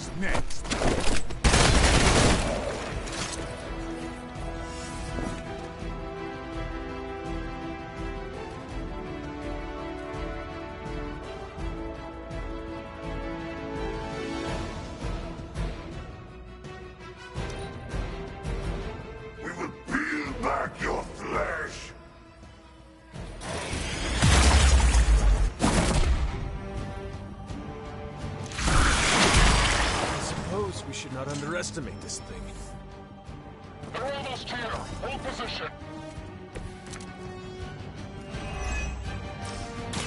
Who's next? We will peel back your flesh. I suppose we should not underestimate this thing. They're almost here. Hold position.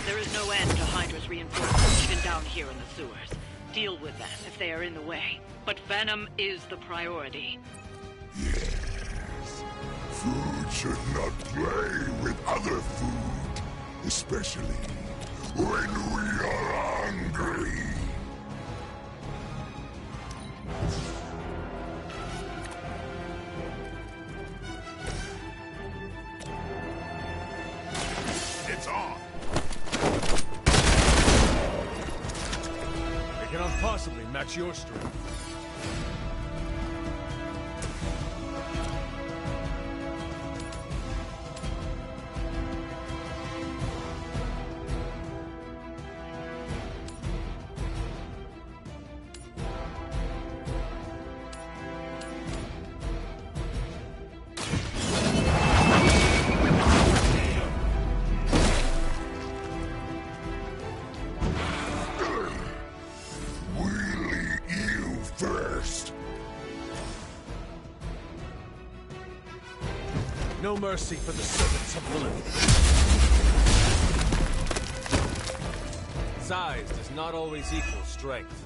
There is no end to Hydra's reinforcements even down here in the sewers. Deal with them if they are in the way. But Venom is the priority. Yes. Food should not play with other food, especially when we are hungry. It's on. They cannot possibly match your strength. No mercy for the servants of Lilith. Size does not always equal strength.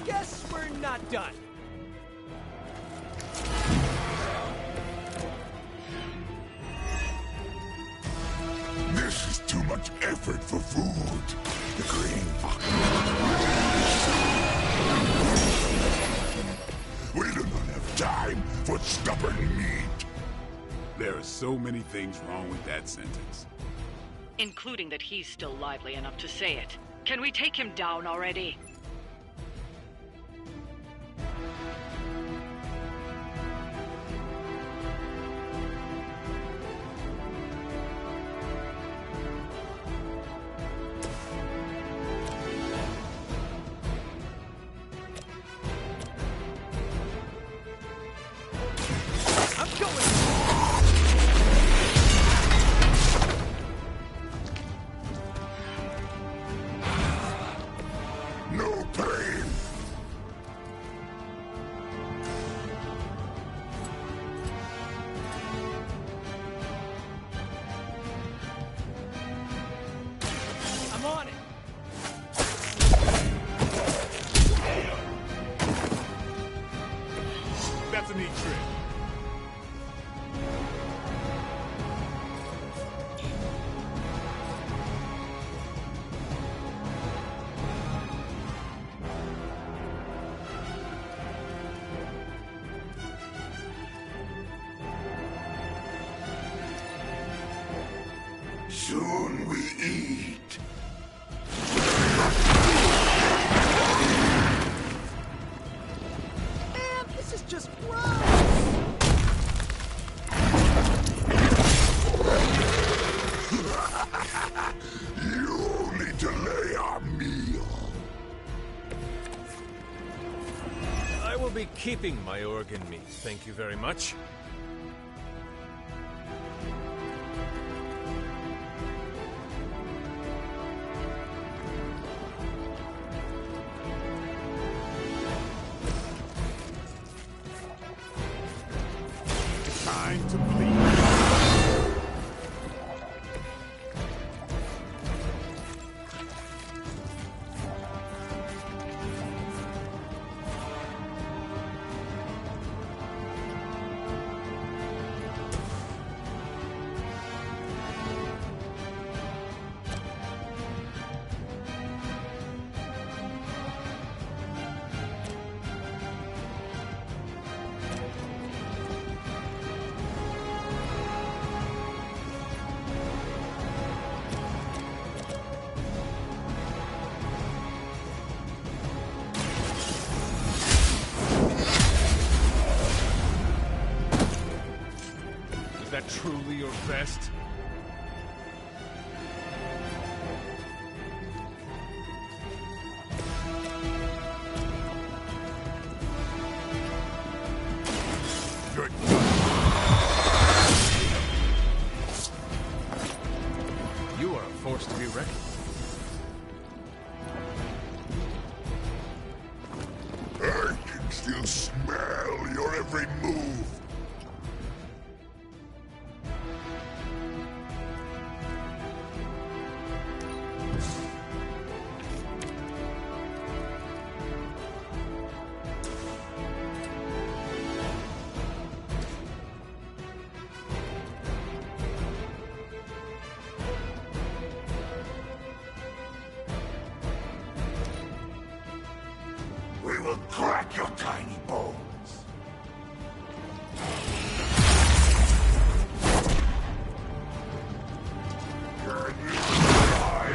Guess we're not done. This is too much effort for food. The green fox. We do not have time for stubborn meat. There are so many things wrong with that sentence. Including that he's still lively enough to say it. Can we take him down already? No pain. I'm on it. That's a neat trick. Soon we eat. Man, this is just gross! You only delay our meal. I will be keeping my organ meat, thank you very much. Time to bleed. vest. You are a force to be reckoned with. I can still smell your every move. We will crack your tiny bones. Can you die?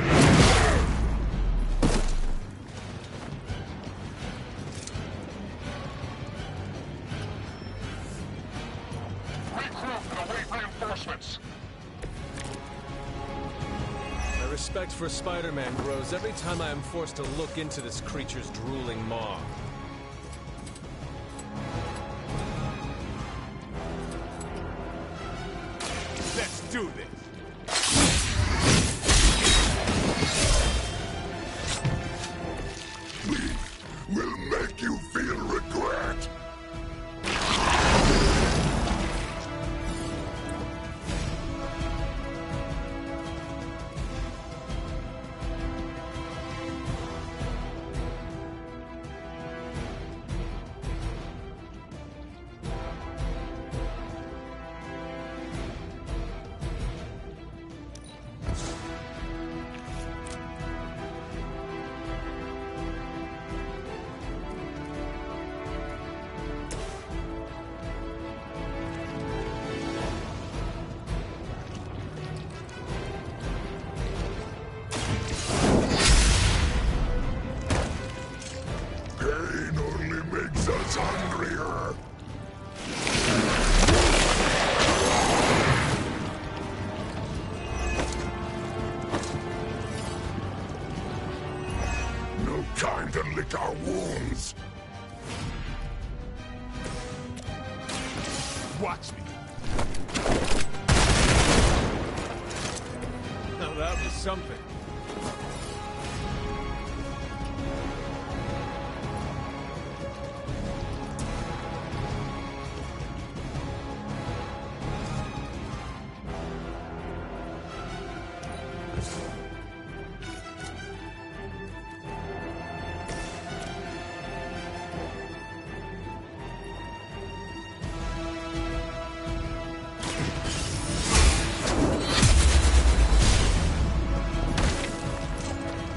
Regroup and await reinforcements. My respect for Spider-Man grows every time I am forced to look into this creature's drooling maw. Let's do this. We'll make you feel regret. Pain only makes us hungrier. No time to lick our wounds. Watch me. Now that was something.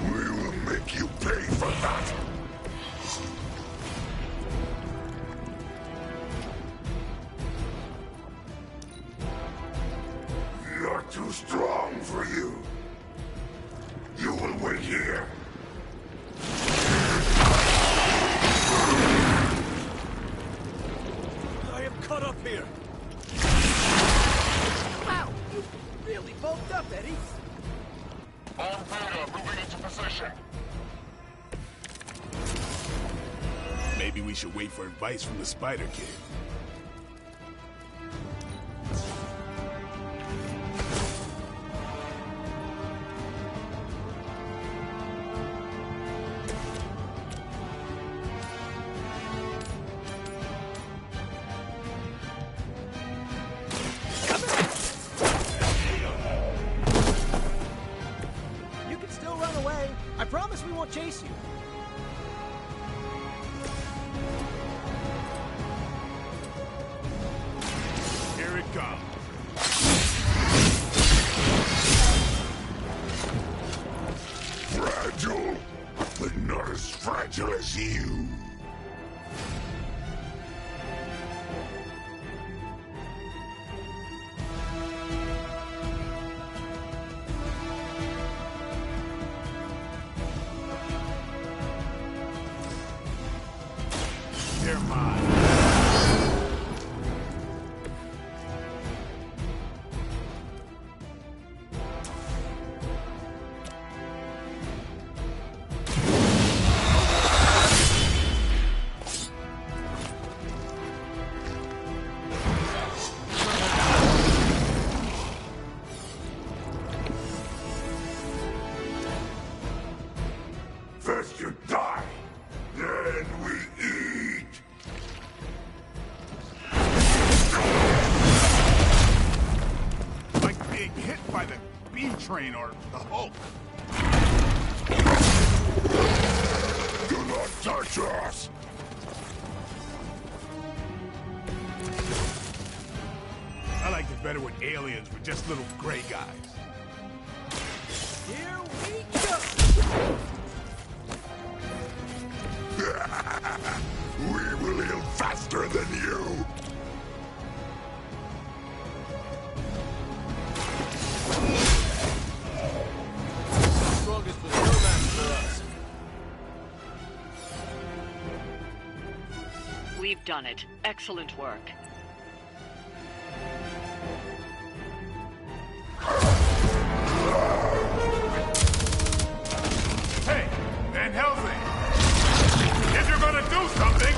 We will make you pay for that. You're too strong for you. You will wait here. I am caught up here. Wow, you really bulked up, Eddie. On Vega, moving into position. Maybe we should wait for advice from the Spider Kid. You can still run away. I promise we won't chase you. Here it comes. Fragile, but not as fragile as you. They're mine. by the B-Train or the Hulk. Do not touch us! I liked it better when aliens were just little gray guys. Here we go! We will heal faster than you! Strongest was no match for us. We've done it. Excellent work. Hey, Van Helsing! If you're gonna do something,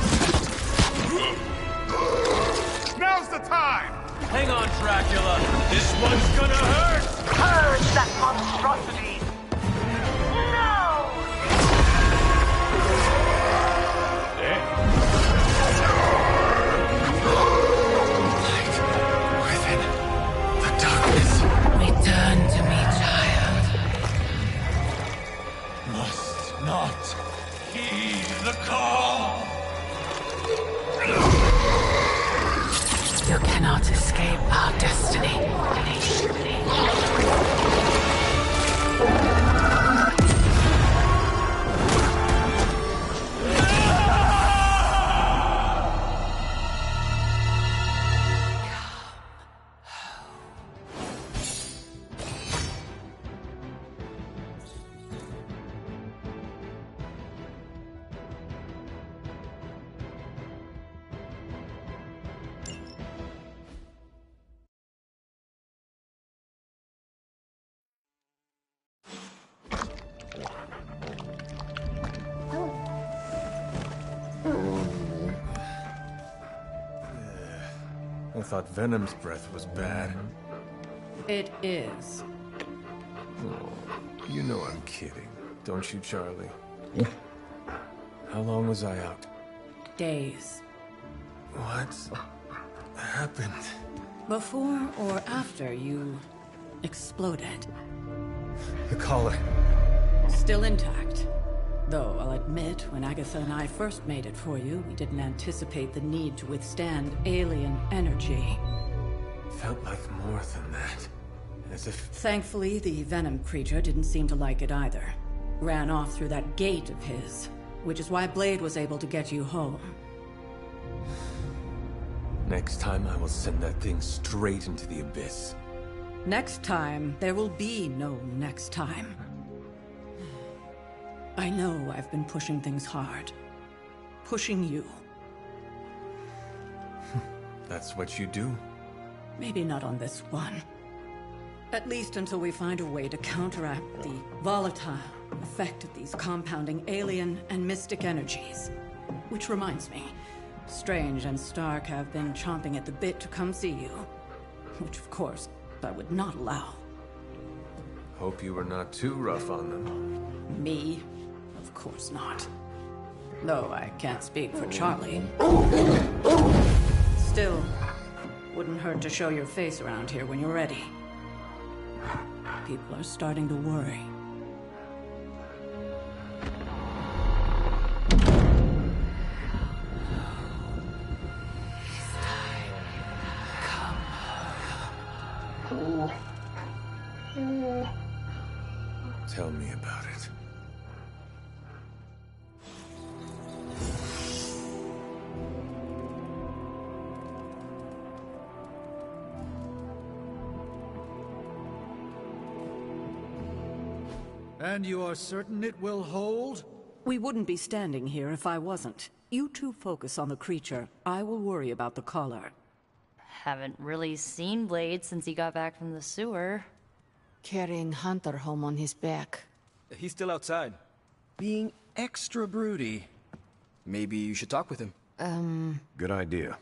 now's the time! Hang on, Dracula. This one's gonna hurt! Purge that monstrosity! No! Within the darkness. Return to me, child. Must not heed the call. You cannot escape our destiny. I thought Venom's breath was bad. It is. Oh, you know I'm kidding. Don't you, Charlie? How long was I out? Days. What happened? Before or after you exploded. The collar. Still intact. Though, I'll admit, when Agatha and I first made it for you, we didn't anticipate the need to withstand alien energy. Felt like more than that. As if... Thankfully, the Venom creature didn't seem to like it either. Ran off through that gate of his, which is why Blade was able to get you home. Next time, I will send that thing straight into the abyss. Next time, there will be no next time. I know I've been pushing things hard. Pushing you. That's what you do? Maybe not on this one. At least until we find a way to counteract the volatile effect of these compounding alien and mystic energies. Which reminds me, Strange and Stark have been chomping at the bit to come see you. Which, of course, I would not allow. Hope you were not too rough on them. Me? Of course not. Though I can't speak for Charlie. Still, wouldn't hurt to show your face around here when you're ready. People are starting to worry. Tell me about it. And you are certain it will hold? We wouldn't be standing here if I wasn't. You two focus on the creature. I will worry about the collar. Haven't really seen Blade since he got back from the sewer. Carrying Hunter home on his back. He's still outside. Being extra broody. Maybe you should talk with him. Good idea.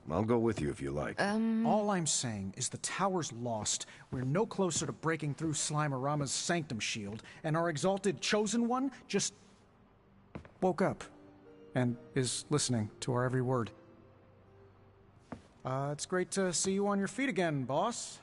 I'll go with you if you like. All I'm saying is the tower's lost. We're no closer to breaking through Slimerama's sanctum shield, and our exalted chosen one just woke up and is listening to our every word. It's great to see you on your feet again, boss.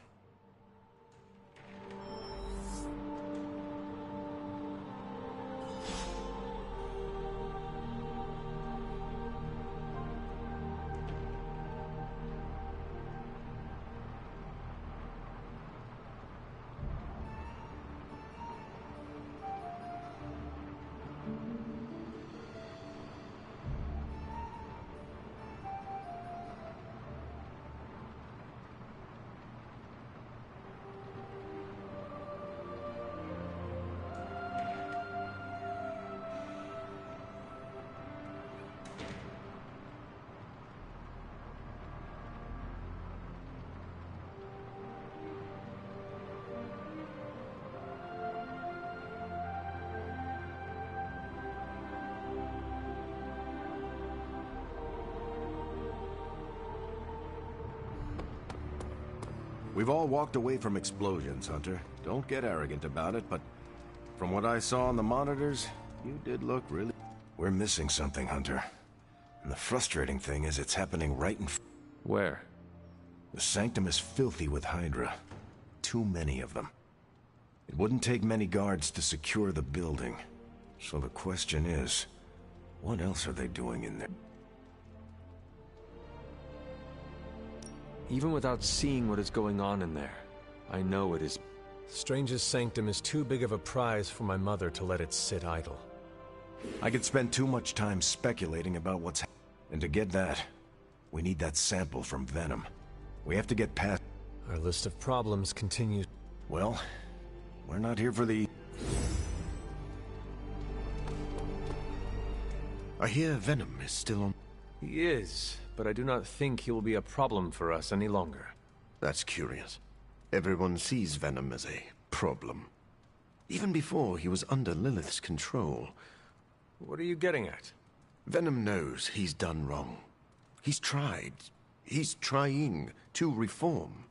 We've all walked away from explosions, Hunter. Don't get arrogant about it, but from what I saw on the monitors, you did look really... We're missing something, Hunter. And the frustrating thing is it's happening right in... Where? The Sanctum is filthy with Hydra. Too many of them. It wouldn't take many guards to secure the building. So the question is, what else are they doing in there? Even without seeing what is going on in there, I know it is... Strange's Sanctum is too big of a prize for my mother to let it sit idle. I could spend too much time speculating about what's happening. And to get that, we need that sample from Venom. We have to get past... Our list of problems continues. Well, we're not here for the... I hear Venom is still on... He is, but I do not think he will be a problem for us any longer. That's curious. Everyone sees Venom as a problem. Even before he was under Lilith's control. What are you getting at? Venom knows he's done wrong. He's tried. He's trying to reform.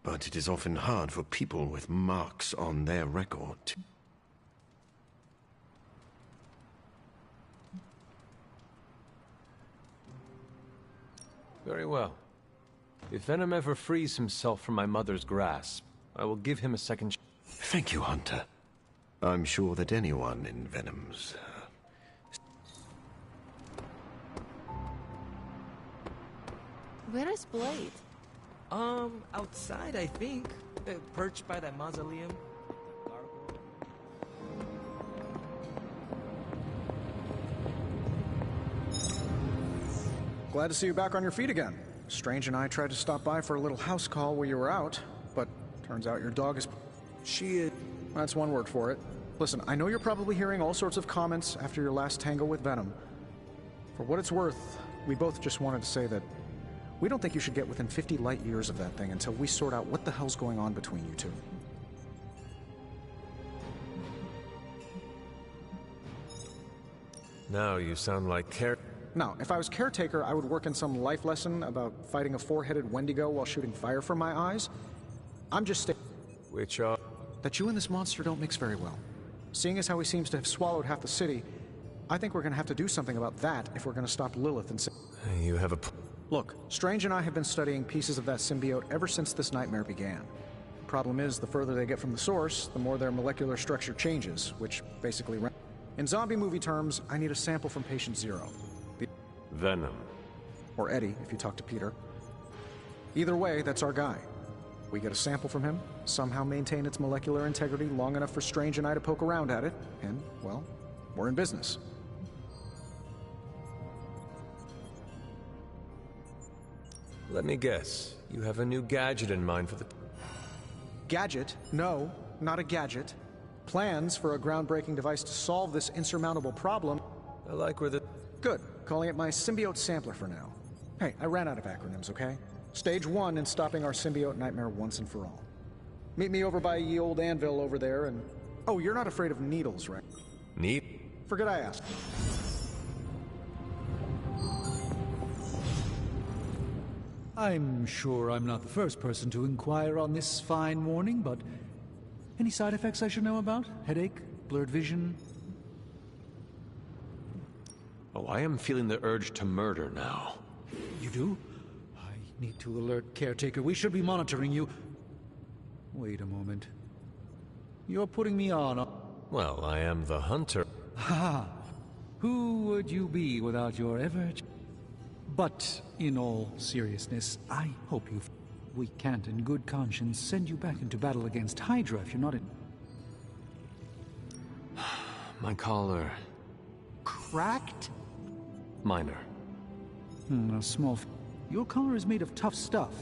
But it is often hard for people with marks on their record to... Very well. If Venom ever frees himself from my mother's grasp, I will give him a second... Thank you, Hunter. I'm sure that anyone in Venom's... Where is Blade? Outside, I think. Perched by that mausoleum. Glad to see you back on your feet again. Strange and I tried to stop by for a little house call while you were out, but turns out your dog is... She is... That's one word for it. Listen, I know you're probably hearing all sorts of comments after your last tango with Venom. For what it's worth, we both just wanted to say that we don't think you should get within 50 light years of that thing until we sort out what the hell's going on between you two. Now you sound like Now, if I was caretaker, I would work in some life lesson about fighting a four-headed Wendigo while shooting fire from my eyes. I'm just Which are? That you and this monster don't mix very well. Seeing as how he seems to have swallowed half the city, I think we're gonna have to do something about that if we're gonna stop Lilith and... You have a... Look, Strange and I have been studying pieces of that symbiote ever since this nightmare began. The problem is, the further they get from the source, the more their molecular structure changes, which basically... In zombie movie terms, I need a sample from Patient Zero. Venom. Or Eddie, if you talk to Peter. Either way, that's our guy. We get a sample from him, somehow maintain its molecular integrity long enough for Strange and I to poke around at it, and, well, we're in business. Let me guess. You have a new gadget in mind for the... Gadget? No, not a gadget. Plans for a groundbreaking device to solve this insurmountable problem. I like where the... Good. Calling it my symbiote sampler for now. Hey, I ran out of acronyms, okay? Stage 1 in stopping our symbiote nightmare once and for all. Meet me over by ye old anvil over there and... Oh, you're not afraid of needles, right? Forget I asked. I'm sure I'm not the first person to inquire on this fine morning, but... Any side effects I should know about? Headache? Blurred vision? Oh, I am feeling the urge to murder now. You do? I need to alert Caretaker. We should be monitoring you. Wait a moment. You're putting me on... Well, I am the hunter. Ha! Who would you be without your ever... But, in all seriousness, I hope you... We can't in good conscience send you back into battle against Hydra if you're not in... My collar... Cracked? Minor. A small... Your collar is made of tough stuff.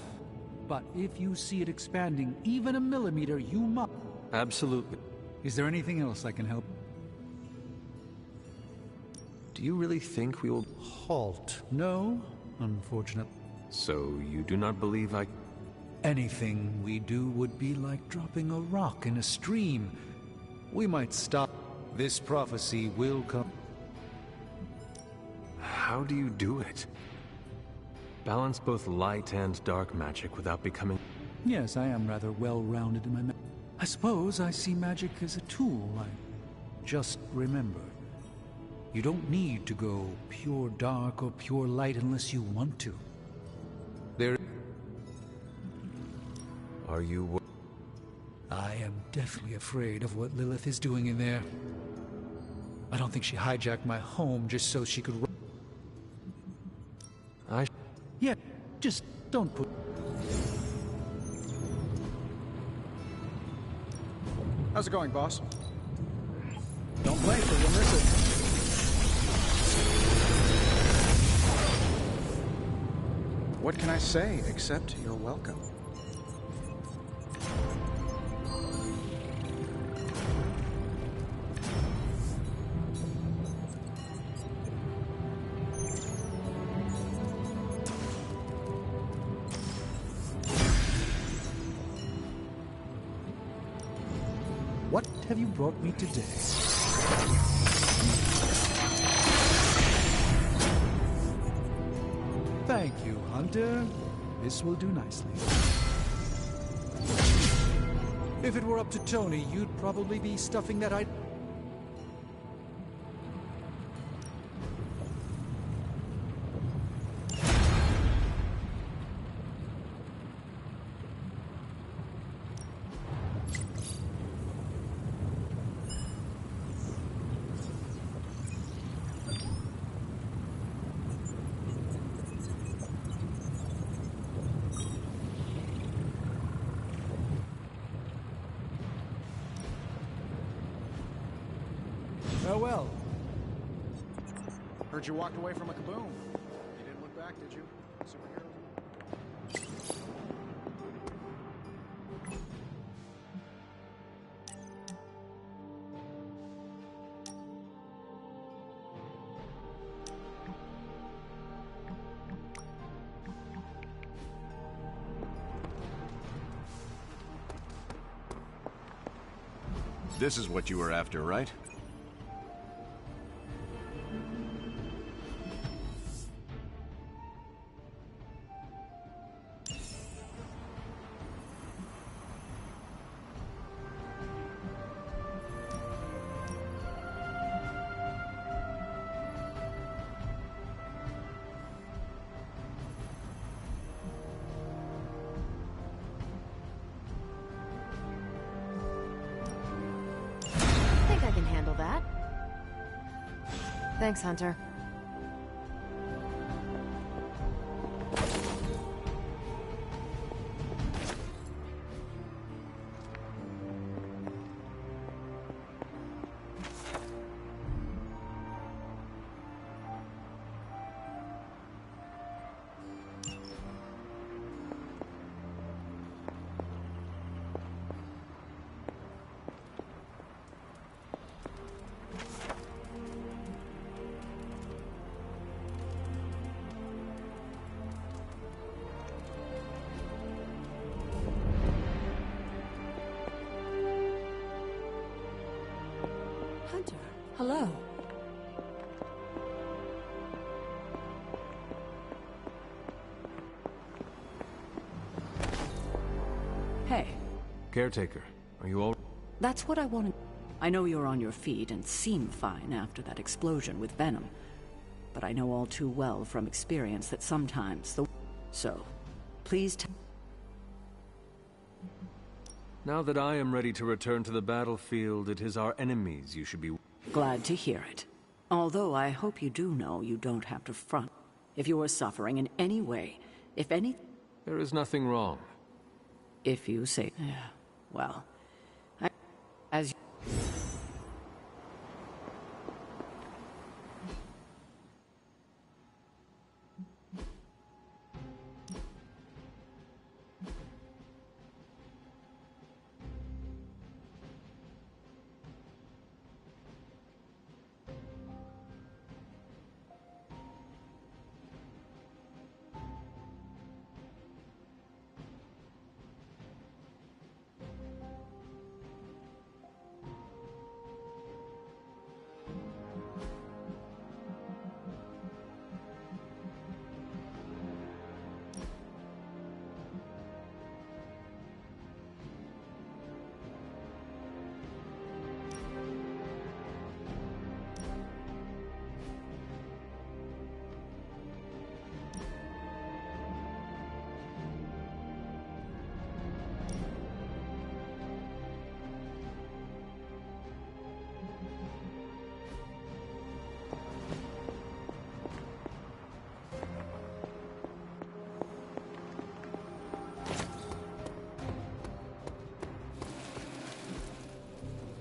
But if you see it expanding even a millimeter, you must... Absolutely. Is there anything else I can help? Do you really think we will... Halt. No, unfortunately. So you do not believe I... Anything we do would be like dropping a rock in a stream. We might stop. This prophecy will come. How do you do it? Balance both light and dark magic without becoming... Yes, I am rather well-rounded in my I suppose I see magic as a tool. I just remember. You don't need to go pure dark or pure light unless you want to. There... Are you... I am deathly afraid of what Lilith is doing in there. I don't think she hijacked my home just so she could... Yeah, just don't put... How's it going, boss? Don't blink or you'll miss it. What can I say except you're welcome? What have you brought me today? Thank you, Hunter. This will do nicely. If it were up to Tony, you'd probably be stuffing that I... Farewell. Heard you walked away from a kaboom. You didn't look back, did you? Superhero? This is what you were after, right? I can handle that. Thanks, Hunter. Hunter, hello. Hey. Caretaker, are you all... That's what I wanted. I know you're on your feet and seem fine after that explosion with Venom. But I know all too well from experience that sometimes the... So, please Now that I am ready to return to the battlefield, it is our enemies you should be... Glad to hear it. Although I hope you do know you don't have to front. If you are suffering in any way, if any... There is nothing wrong. If you say... Yeah, well... As...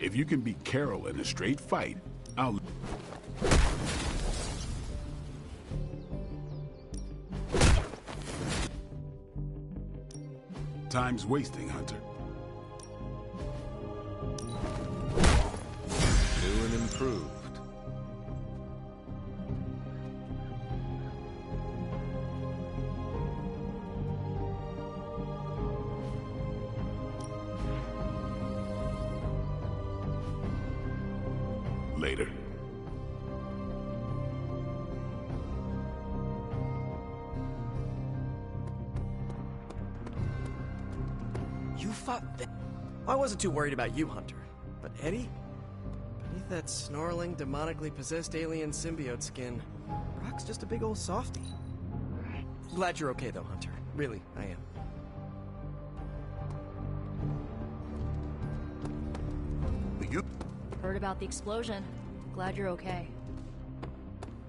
If you can beat Carol in a straight fight, I'll... Time's wasting, Hunter. New and improved. Later. You fought I wasn't too worried about you, Hunter. But Eddie? Beneath that snarling, demonically possessed alien symbiote skin, Brock's just a big old softie. Glad you're okay though, Hunter. Really, I am. You heard about the explosion. Glad you're okay.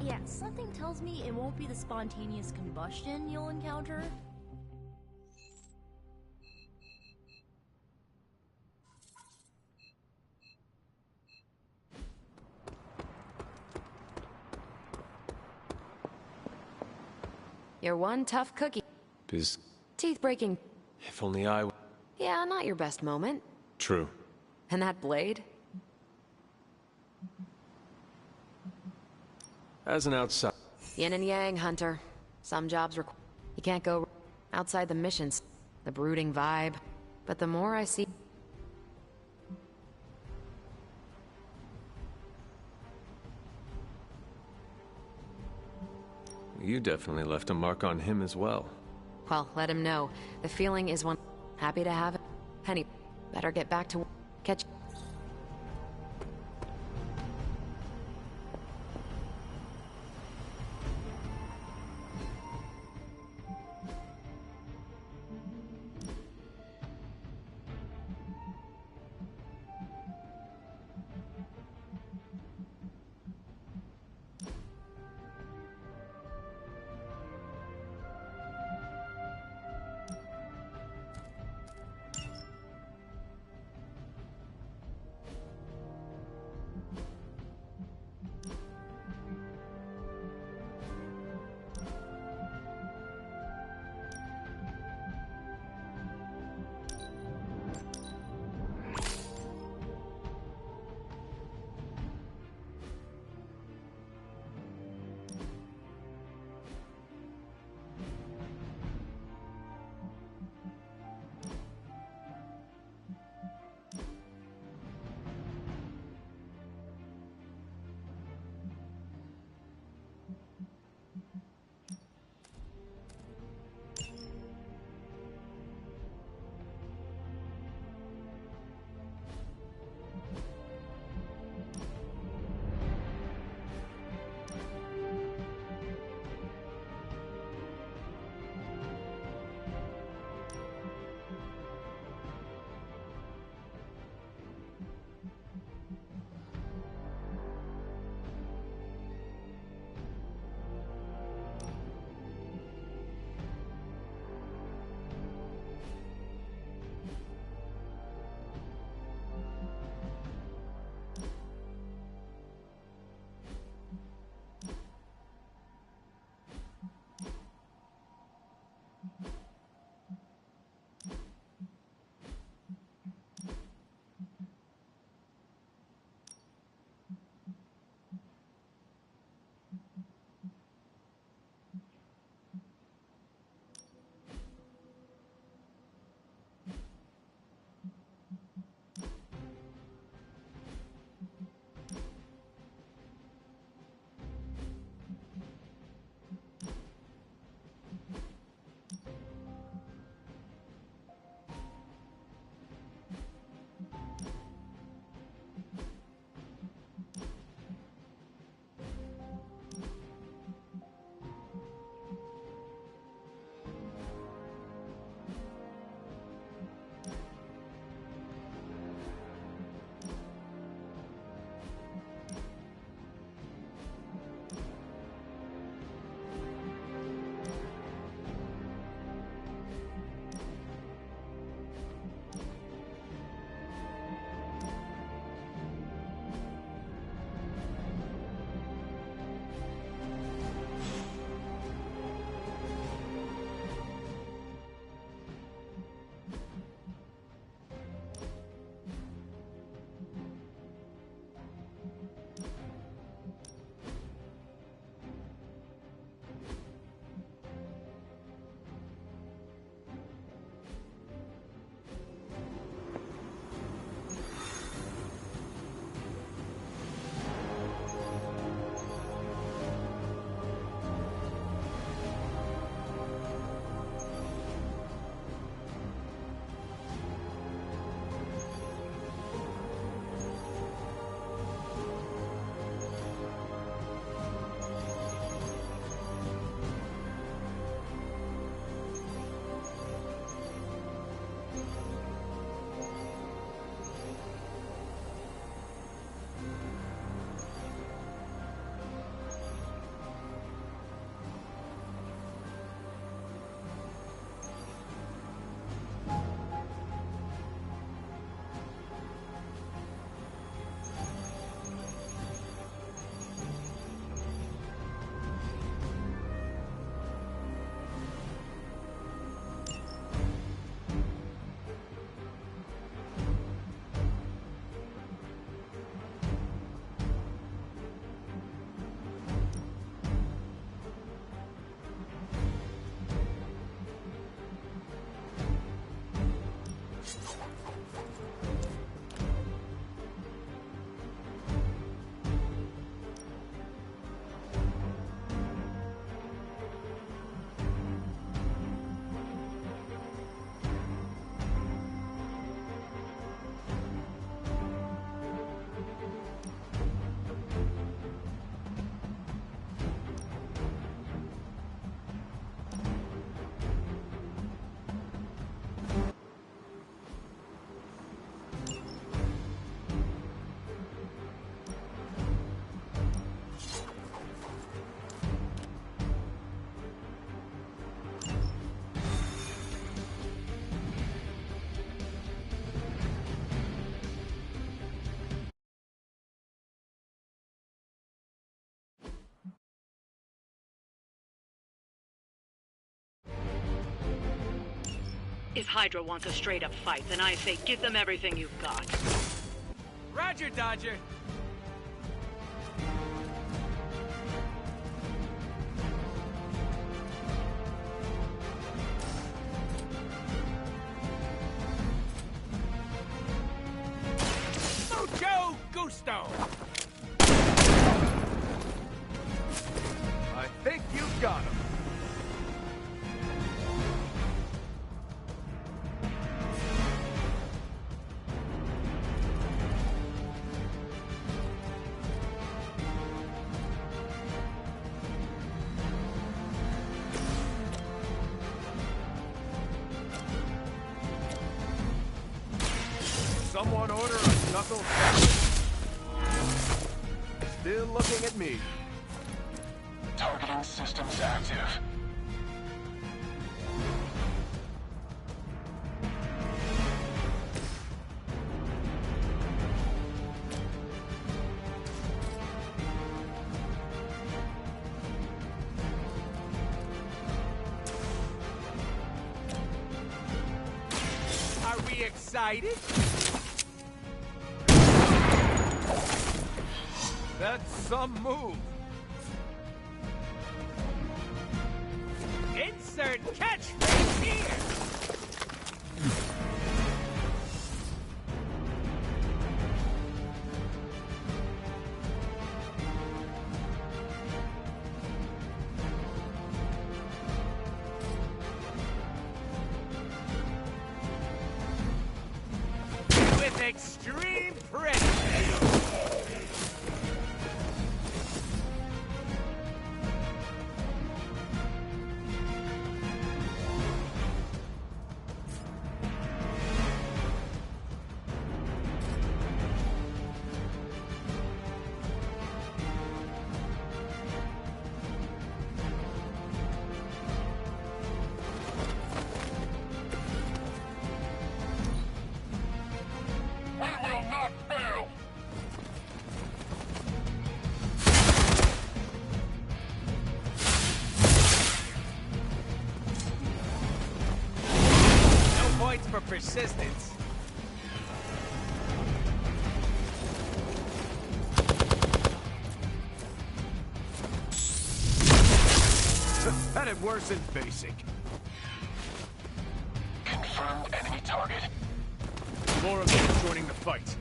Yeah, something tells me it won't be the spontaneous combustion you'll encounter. You're one tough cookie. Teeth breaking. If only I... Yeah, not your best moment. True. And that blade? As an outsider... Yin and yang, Hunter. Some jobs require... You can't go outside the missions. The brooding vibe. But the more I see... You definitely left a mark on him as well. Well, let him know. The feeling is one... Happy to have it. Penny, better get back to... Catch... If Hydra wants a straight-up fight, then I say give them everything you've got. Roger, Dodger. Mucho gusto. I think you got him. Someone order a knuckle sandwich? Still looking at me. Targeting systems active. Are we excited? That's some move. Insert catchphrase here. With extreme pressure. Points for persistence. That had worse than basic. Confirmed enemy target. More of them joining the fight.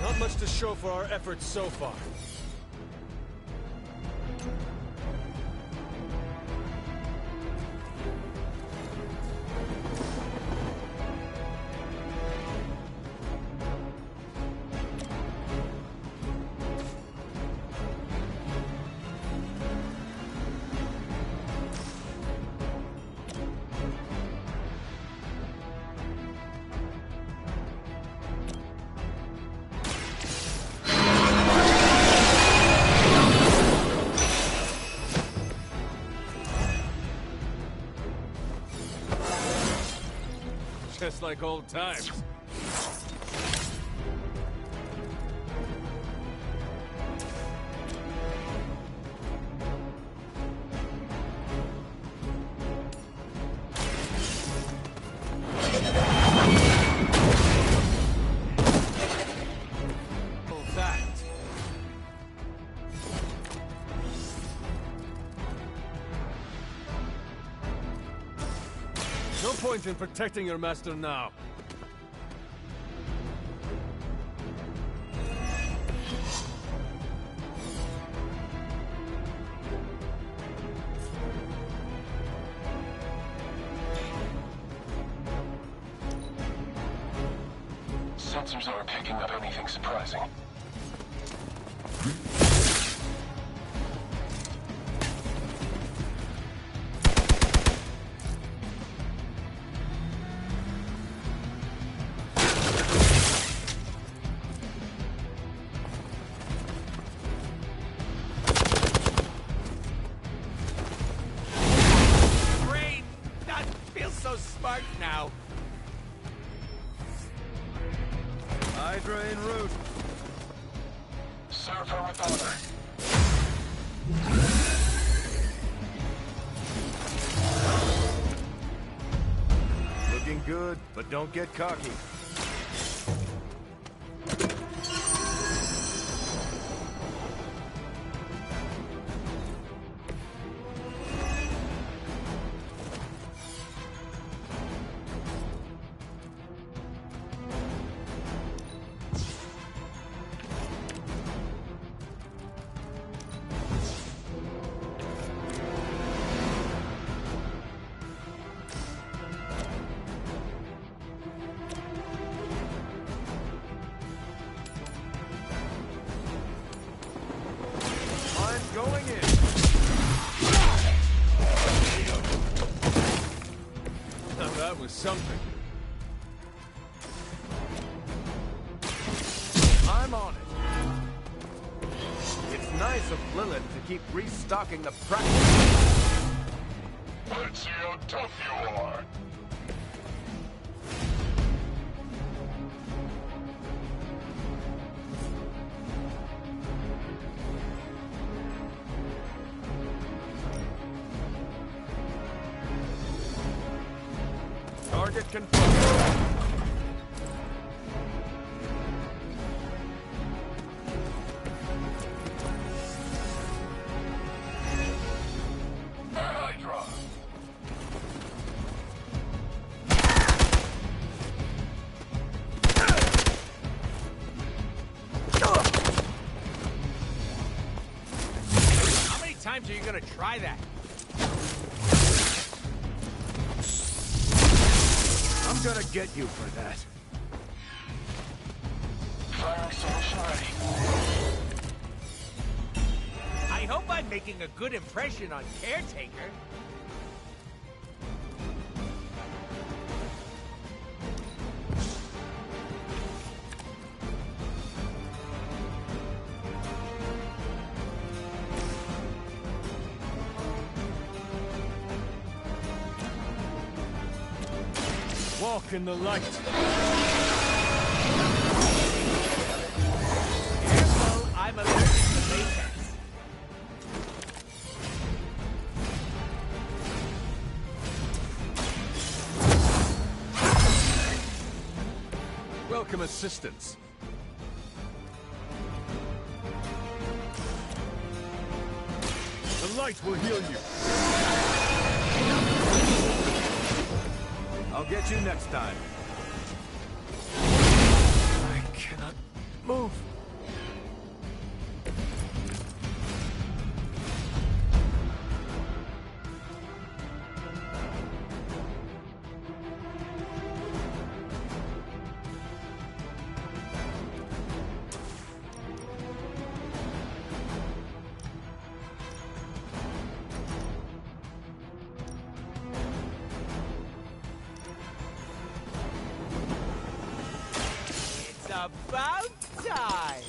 Not much to show for our efforts so far. Just like old times. No point in protecting your master now. Sensors aren't picking up anything surprising. Brain not feel so smart now. Hydra en route. Serve her with honor. Looking good, but don't get cocky. Going in. Now that was something. I'm on it. It's nice of Lilith to keep restocking the practice. Let's see how tough you are. Target confirmed. Hydra. How many times are you gonna try that? I'm gonna get you for that. Firing solution ready. I hope I'm making a good impression on Caretaker. Walk in the light. Careful, I'm allergic to latex. Welcome assistance. The light will heal you. I'll get you next time. I cannot move. About time!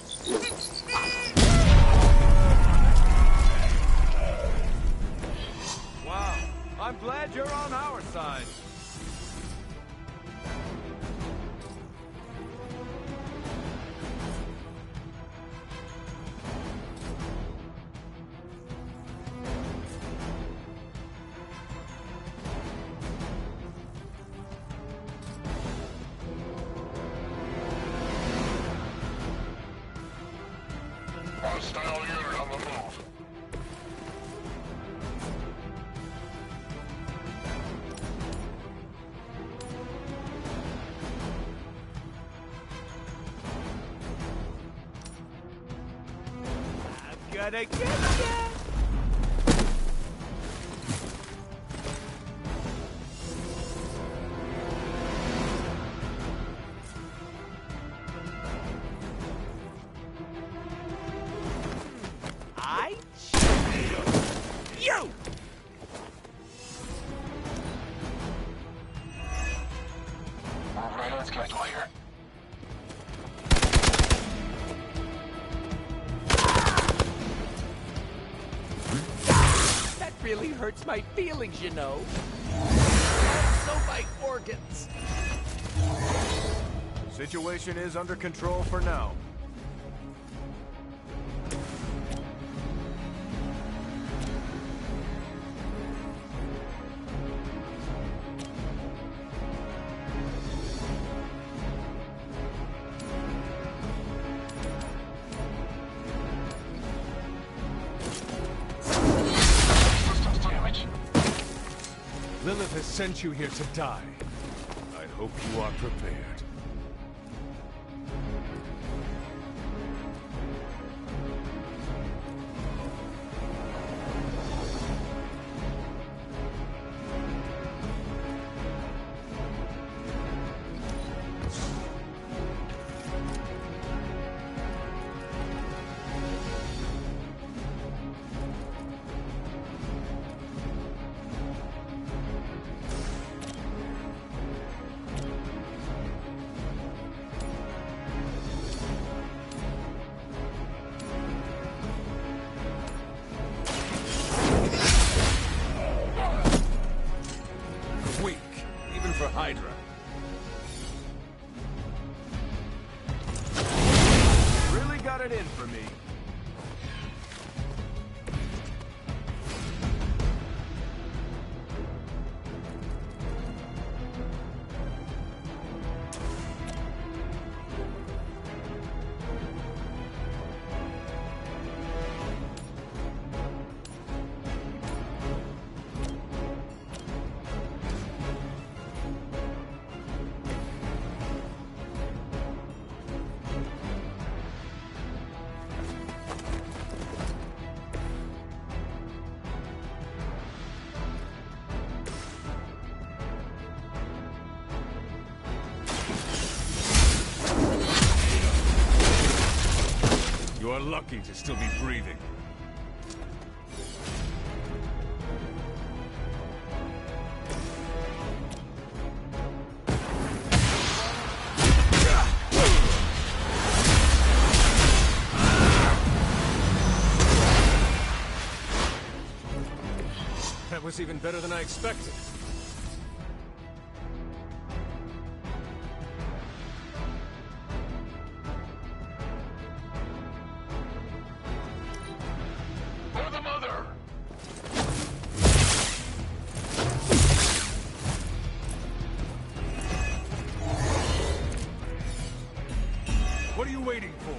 Wow, I'm glad you're on our side. Hostile unit on the move. I'm gonna get ya! You! We're right on schedule here. That really hurts my feelings, you know. So my organs. Situation is under control for now. Lilith has sent you here to die. I hope you are prepared. Hydra. Really got it in for me. You are lucky to still be breathing. That was even better than I expected. What are you waiting for?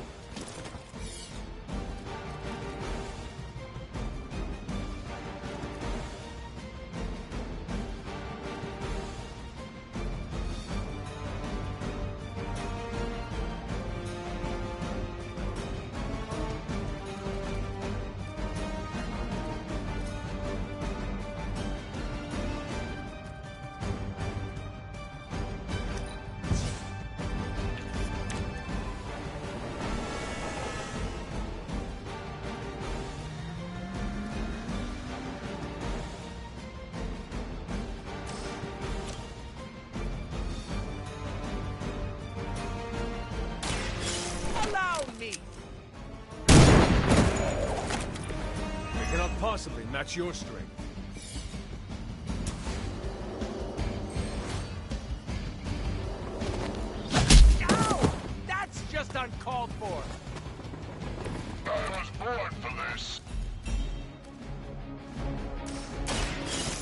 Possibly match your strength. Ow! That's just uncalled for! I was born for this.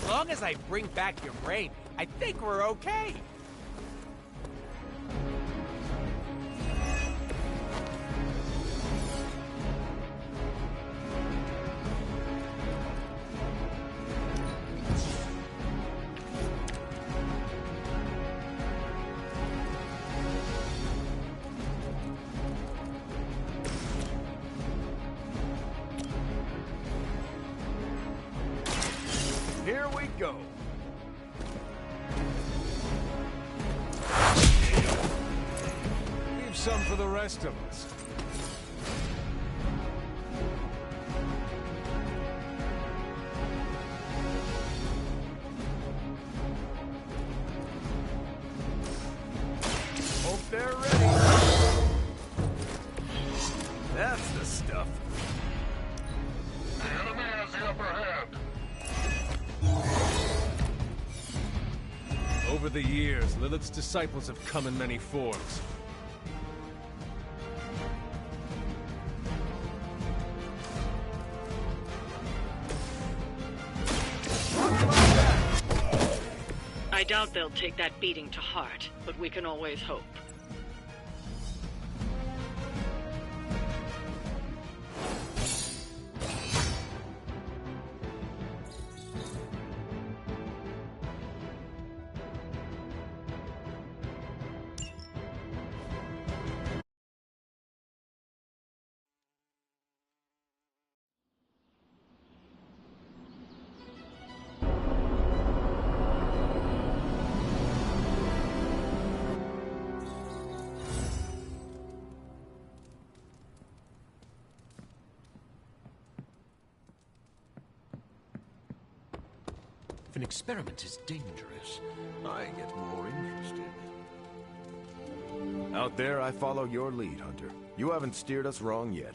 As long as I bring back your brain, I think we're okay. Here we go. Leave some for the rest of us. Hope they're ready. That's the stuff. The enemy has the upper hand. Over the years, Lilith's disciples have come in many forms. I doubt they'll take that beating to heart, but we can always hope. If an experiment is dangerous, I get more interested. Out there, I follow your lead, Hunter. You haven't steered us wrong yet.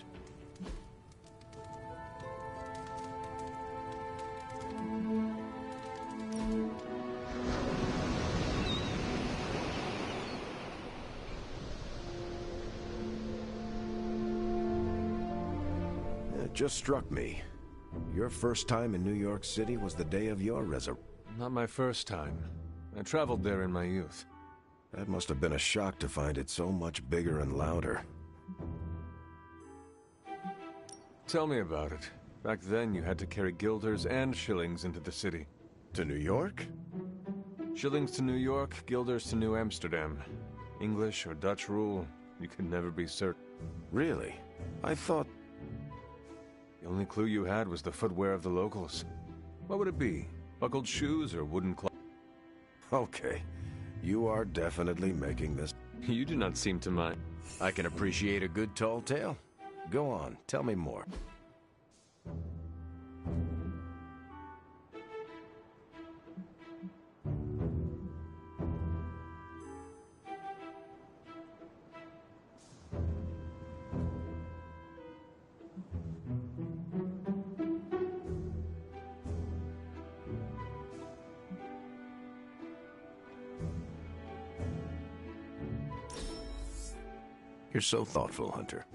It just struck me. Your first time in New York City was the day of your resurrection. Not my first time. I traveled there in my youth. That must have been a shock to find it so much bigger and louder. Tell me about it. Back then, you had to carry guilders and shillings into the city. To New York? Shillings to New York, guilders to New Amsterdam. English or Dutch rule, you could never be certain. Really? I thought... The only clue you had was the footwear of the locals. What would it be? Buckled shoes or wooden clogs? Okay. You are definitely making this... You do not seem to mind. I can appreciate a good tall tale. Go on, tell me more. You're so thoughtful, Hunter.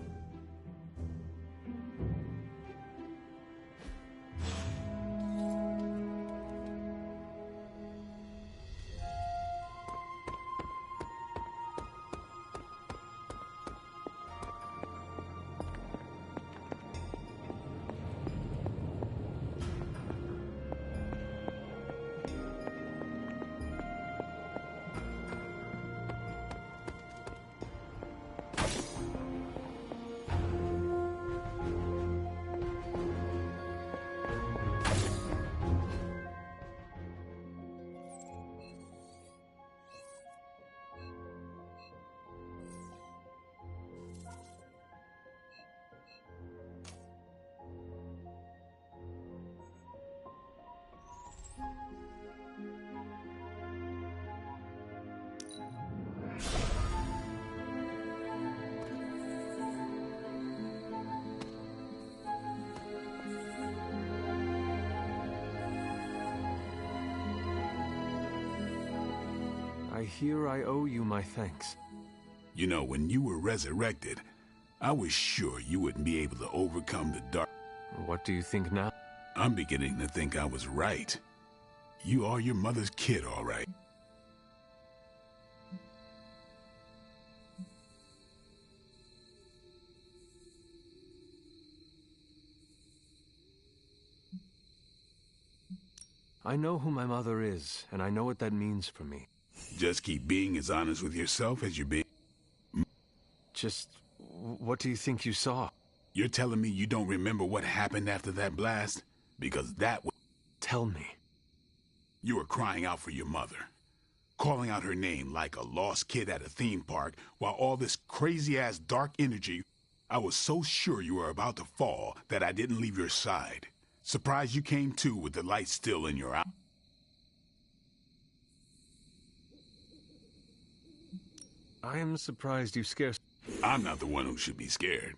I hear I owe you my thanks. You know, when you were resurrected, I was sure you wouldn't be able to overcome the dark. What do you think now? I'm beginning to think I was right. You are your mother's kid, all right. I know who my mother is, and I know what that means for me. Just keep being as honest with yourself as you're being. Just... what do you think you saw? You're telling me you don't remember what happened after that blast? Because that was... Tell me. You were crying out for your mother. Calling out her name like a lost kid at a theme park, while all this crazy-ass dark energy... I was so sure you were about to fall that I didn't leave your side. Surprised you came to with the light still in your eye. I am surprised you scarce... I'm not the one who should be scared.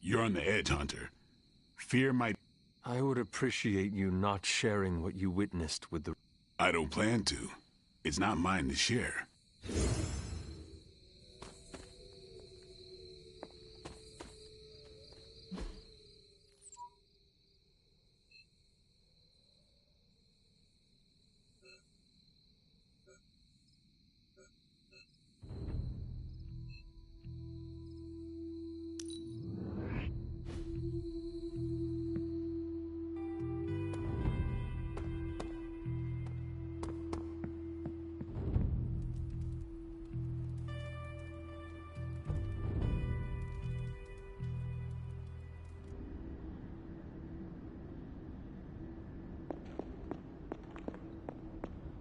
You're on the edge, Hunter. Fear might... I would appreciate you not sharing what you witnessed with the... I don't plan to. It's not mine to share.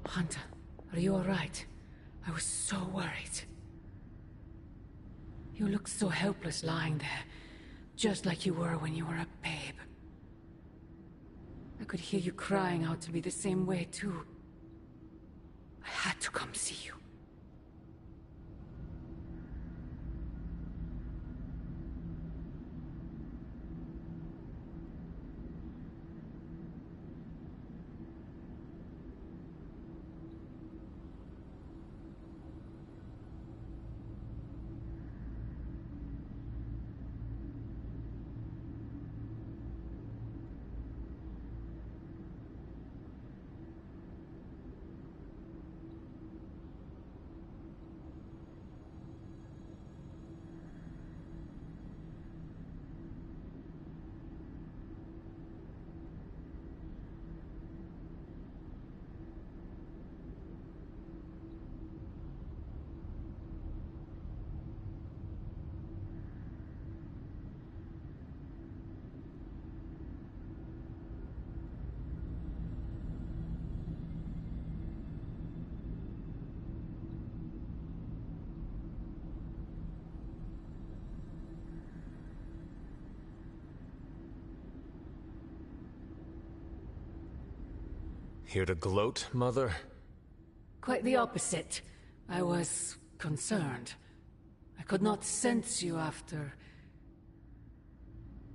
Hunter, are you all right? I was so worried. You look so helpless lying there, just like you were when you were a babe. I could hear you crying out to be the same way, too. I had to come see you. Here to gloat, Mother? Quite the opposite. I was concerned. I could not sense you after...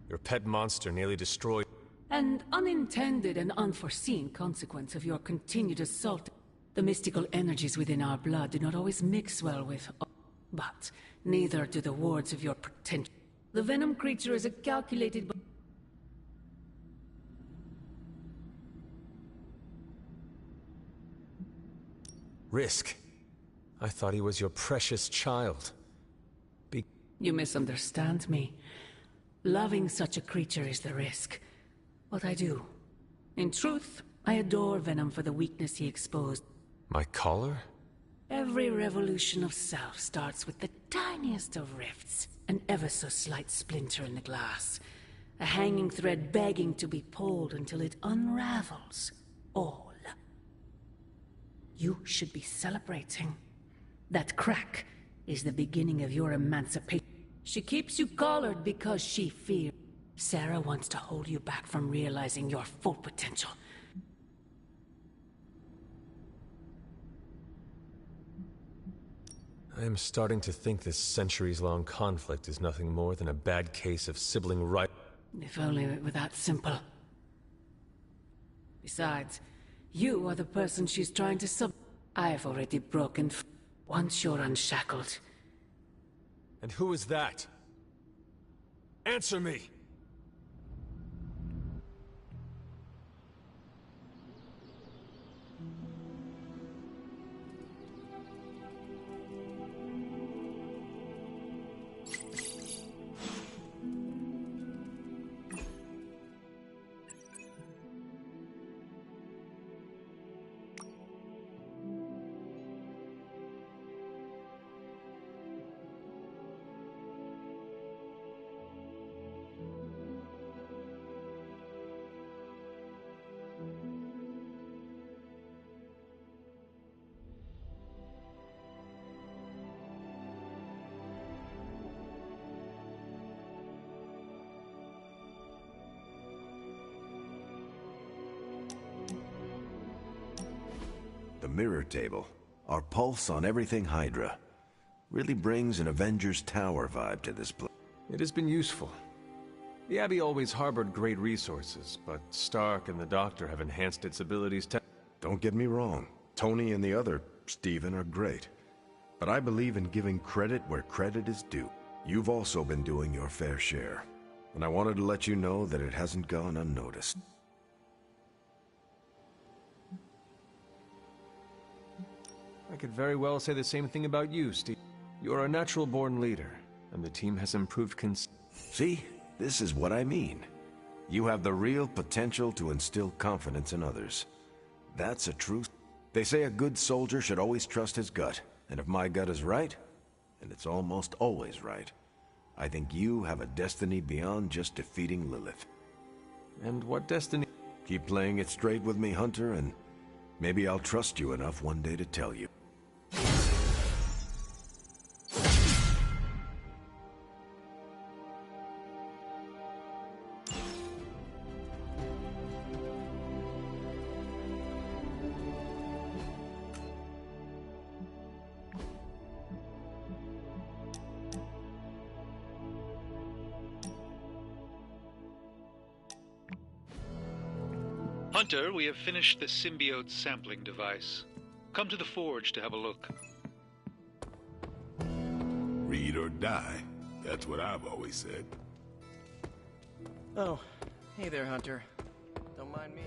Your pet monster nearly destroyed... An unintended and unforeseen consequence of your continued assault. The mystical energies within our blood do not always mix well with... But neither do the wards of your potential. The venom creature is a calculated... Risk? I thought he was your precious child. You misunderstand me. Loving such a creature is the risk. But I do. In truth, I adore Venom for the weakness he exposed. My collar? Every revolution of self starts with the tiniest of rifts. An ever so slight splinter in the glass. A hanging thread begging to be pulled until it unravels. All. You should be celebrating. That crack is the beginning of your emancipation. She keeps you collared because she fears. Sarah wants to hold you back from realizing your full potential. I am starting to think this centuries-long conflict is nothing more than a bad case of sibling right. If only it were that simple. Besides, you are the person she's trying to sub... I've already broken... Once you're unshackled... And who is that? Answer me! The mirror table. Our pulse on everything Hydra. Really brings an Avengers Tower vibe to this place. It has been useful. The Abbey always harbored great resources, but Stark and the Doctor have enhanced its abilities to... Don't get me wrong. Tony and the other Stephen are great. But I believe in giving credit where credit is due. You've also been doing your fair share. And I wanted to let you know that it hasn't gone unnoticed. I could very well say the same thing about you, Steve. You're a natural-born leader, and the team has improved See? This is what I mean. You have the real potential to instill confidence in others. That's a truth. They say a good soldier should always trust his gut, and if my gut is right, and it's almost always right, I think you have a destiny beyond just defeating Lilith. And what destiny? Keep playing it straight with me, Hunter, and maybe I'll trust you enough one day to tell you. Hunter, we have finished the symbiote sampling device. Come to the forge to have a look. Read or die. That's what I've always said. Oh, hey there, Hunter. Don't mind me.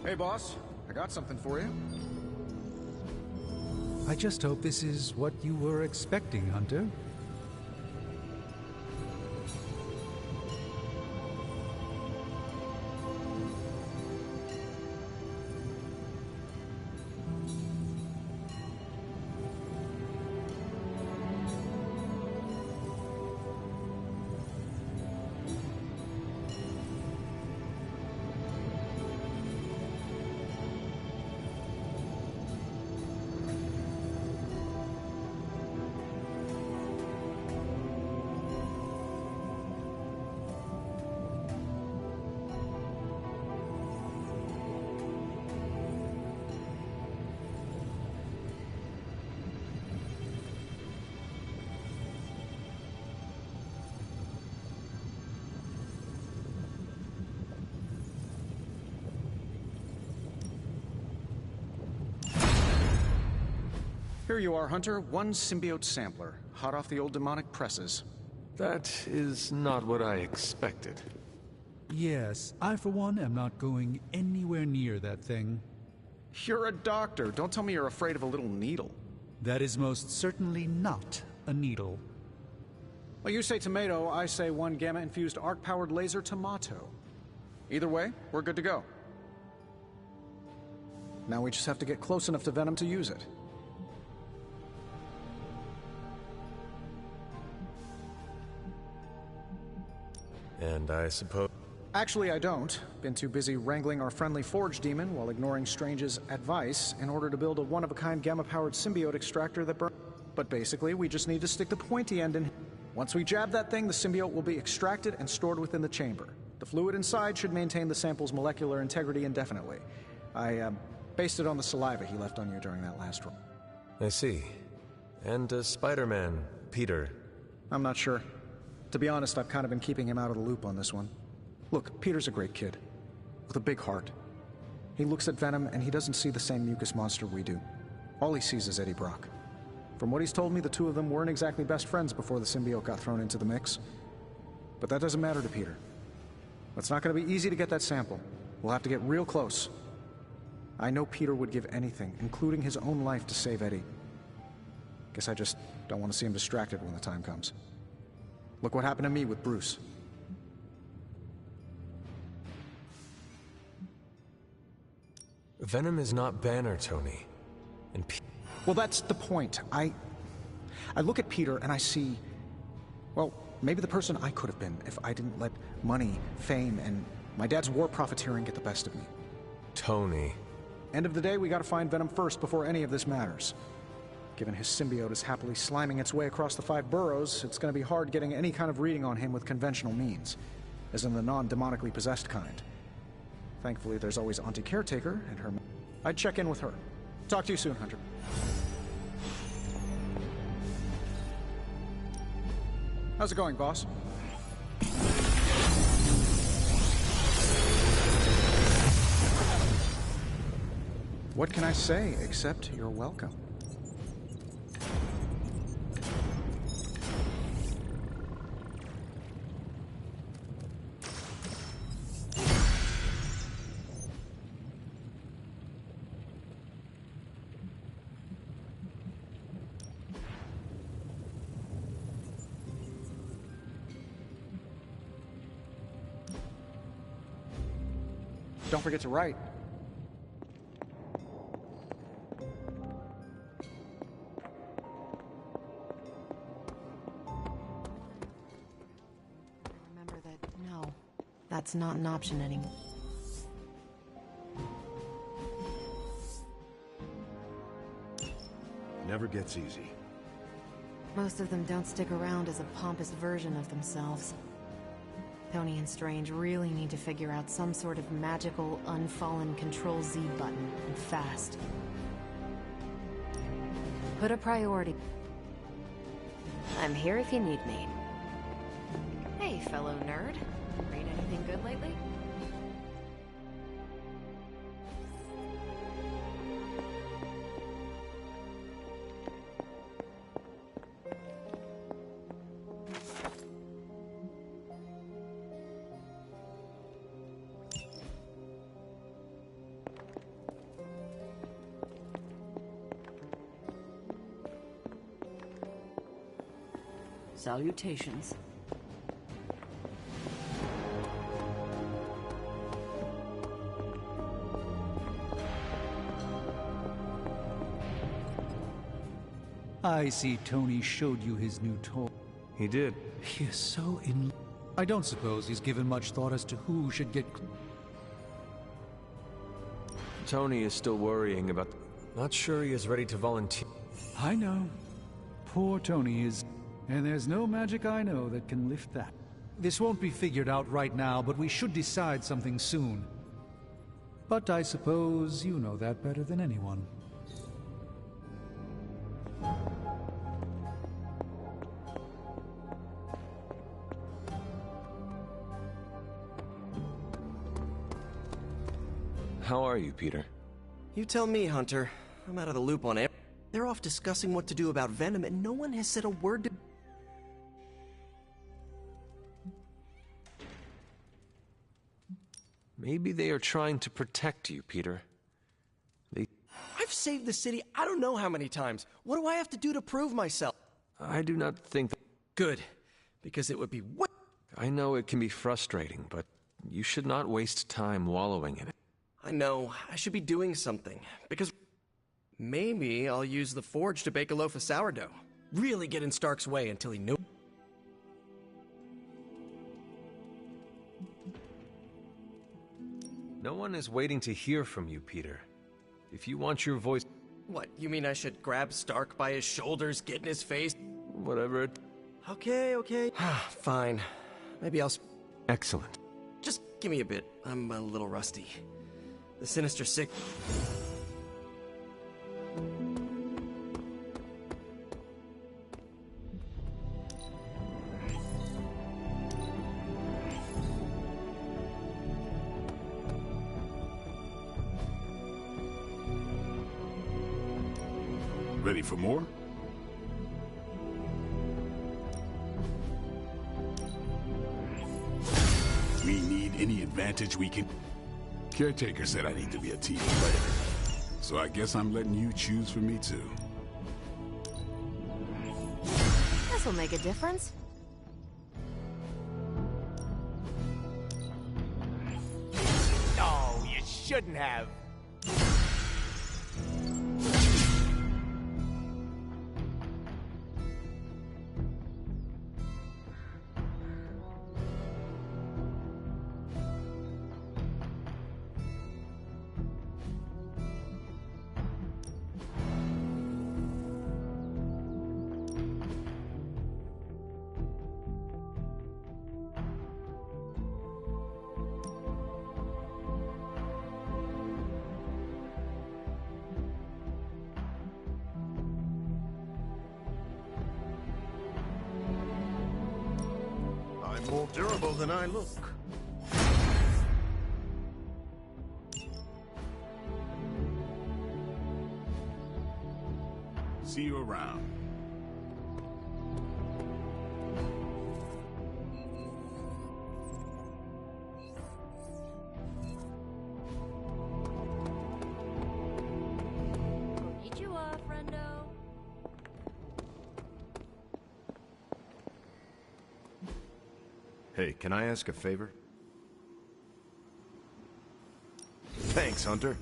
Hey, boss. I got something for you. I just hope this is what you were expecting, Hunter. Here you are, Hunter. One symbiote sampler, hot off the old demonic presses. That is not what I expected. Yes, I for one am not going anywhere near that thing. You're a doctor. Don't tell me you're afraid of a little needle. That is most certainly not a needle. Well, you say tomato, I say one gamma-infused arc-powered laser tomato. Either way, we're good to go. Now we just have to get close enough to Venom to use it. And I suppose... Actually, I don't. Been too busy wrangling our friendly Forge demon while ignoring Strange's advice in order to build a one-of-a-kind gamma-powered symbiote extractor that burns. But basically, we just need to stick the pointy end in. Once we jab that thing, the symbiote will be extracted and stored within the chamber. The fluid inside should maintain the sample's molecular integrity indefinitely. I based it on the saliva he left on you during that last run. I see. And Spider-Man, Peter. I'm not sure. To be honest, I've kind of been keeping him out of the loop on this one. Look, Peter's a great kid. With a big heart. He looks at Venom and he doesn't see the same mucus monster we do. All he sees is Eddie Brock. From what he's told me, the two of them weren't exactly best friends before the symbiote got thrown into the mix. But that doesn't matter to Peter. It's not going to be easy to get that sample. We'll have to get real close. I know Peter would give anything, including his own life, to save Eddie. Guess I just don't want to see him distracted when the time comes. Look what happened to me with Bruce. Venom is not Banner, Tony. And well, that's the point. I look at Peter and I see, well, maybe the person I could have been if I didn't let money, fame, and my dad's war profiteering get the best of me. Tony. End of the day, we gotta find Venom first before any of this matters. Given his symbiote is happily sliming its way across the 5 boroughs, it's gonna be hard getting any kind of reading on him with conventional means, as in the non-demonically possessed kind. Thankfully, there's always Auntie Caretaker and her... I'd check in with her. Talk to you soon, Hunter. How's it going, boss? What can I say except you're welcome? Don't forget to write. Remember that, no, that's not an option anymore. Never gets easy. Most of them don't stick around as a pompous version of themselves. Tony and Strange really need to figure out some sort of magical, unfallen Control-Z button, and fast. Put a priority. I'm here if you need me. fellow nerd. Read anything good lately? Salutations. I see Tony showed you his new toy. He did. He is so in... I don't suppose he's given much thought as to who should get... Tony is still worrying about... Not sure he is ready to volunteer. I know. Poor Tony is... And there's no magic I know that can lift that. This won't be figured out right now, but we should decide something soon. But I suppose you know that better than anyone. How are you, Peter? You tell me, Hunter. I'm out of the loop on it. They're off discussing what to do about Venom, and no one has said a word to... Maybe they are trying to protect you, Peter. I've saved the city I don't know how many times. What do I have to do to prove myself? I do not think that... Good, because it would be what? I know it can be frustrating, but you should not waste time wallowing in it. I know, I should be doing something, because maybe I'll use the forge to bake a loaf of sourdough. Really get in Stark's way until he knows. No one is waiting to hear from you, Peter. If you want your voice... What, you mean I should grab Stark by his shoulders, get in his face? Whatever it... Okay. Fine. Maybe I'll... Excellent. Just give me a bit. I'm a little rusty. The Sinister Six... Ready for more? We need any advantage we can. Caretaker said I need to be a team player. So I guess I'm letting you choose for me too. This'll make a difference. No, you shouldn't have. I'm more durable than I look. See you around. Konnichiwa, friendo. Hey, can I ask a favor? Thanks, Hunter.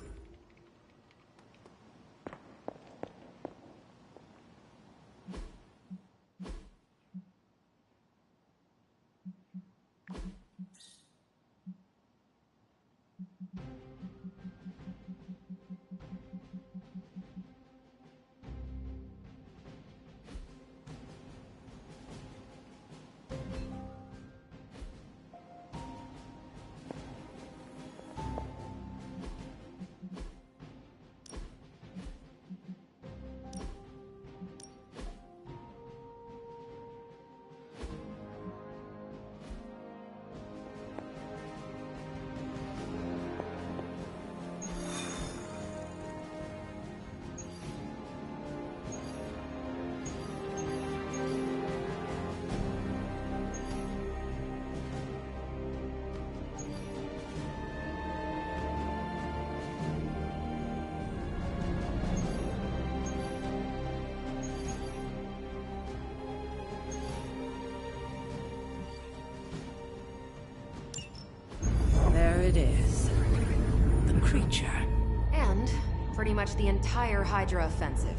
pretty much the entire Hydra offensive.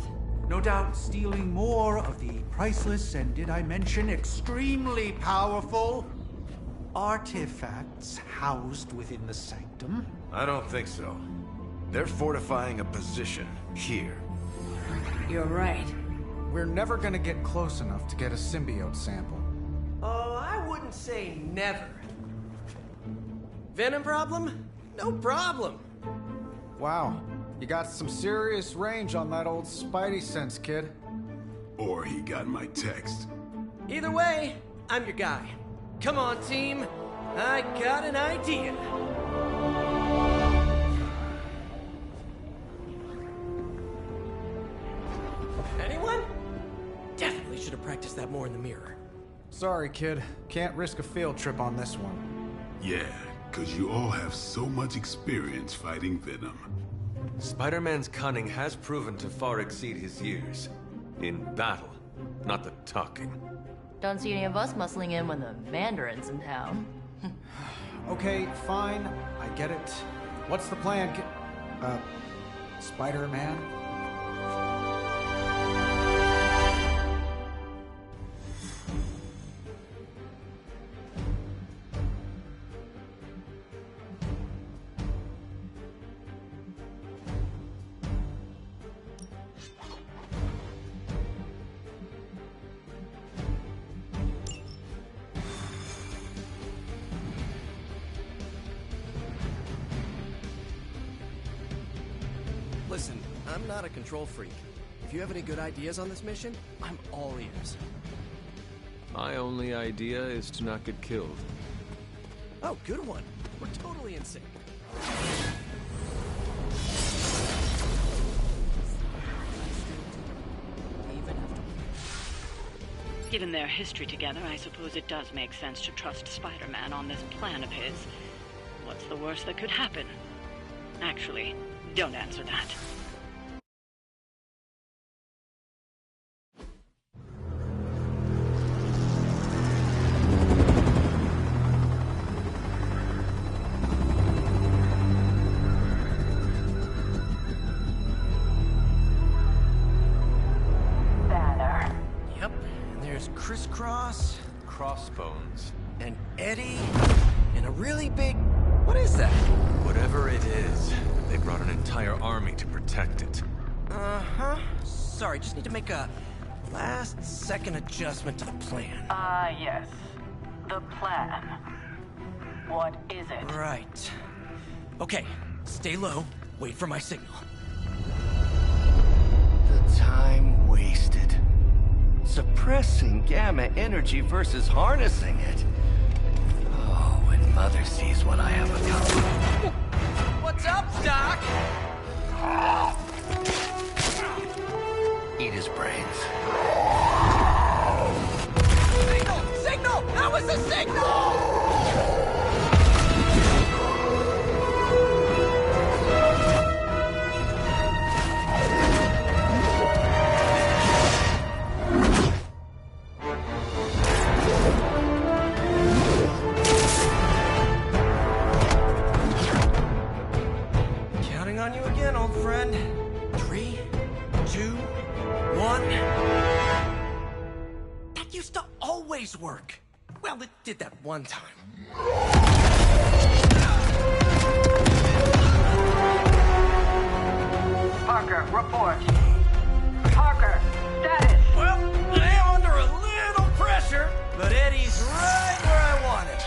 No doubt stealing more of the priceless and, did I mention, extremely powerful artifacts housed within the sanctum. I don't think so. They're fortifying a position here. You're right. We're never gonna get close enough to get a symbiote sample. Oh, I wouldn't say never. Venom problem? No problem. Wow, you got some serious range on that old Spidey sense, kid. Or he got my text. Either way, I'm your guy. Come on, team. I got an idea. Anyone? Definitely should have practiced that more in the mirror. Sorry, kid. Can't risk a field trip on this one. Yeah, 'cause you all have so much experience fighting Venom. Spider-Man's cunning has proven to far exceed his years. In battle, not the talking. Don't see any of us muscling in when the Mandarin's in town. Okay, fine. I get it. What's the plan, Spider-Man? Listen, I'm not a control freak. If you have any good ideas on this mission, I'm all ears. My only idea is to not get killed. Oh, good one. We're totally in sync. Given their history together, I suppose it does make sense to trust Spider-Man on this plan of his. What's the worst that could happen? Actually, don't answer that. Yep, and there's Crisscross, Crossbones. and Eddie, and a really big... What is that? Whatever it is, they brought an entire army to protect it. Uh-huh. Sorry, just need to make a last-second adjustment to the plan. Yes. The plan. What is it? Right. Okay, stay low, wait for my signal. The time wasted. Suppressing gamma energy versus harnessing it. Oh, when Mother sees what I have accomplished. What's up, Doc? Eat his brains. Signal! Signal! That was a signal! Counting on you again, old friend. 3, 2, 1. That used to always work. Well, it did that one time. Parker, report. Parker, status. Well, I am under a little pressure, but Eddie's right where I want him.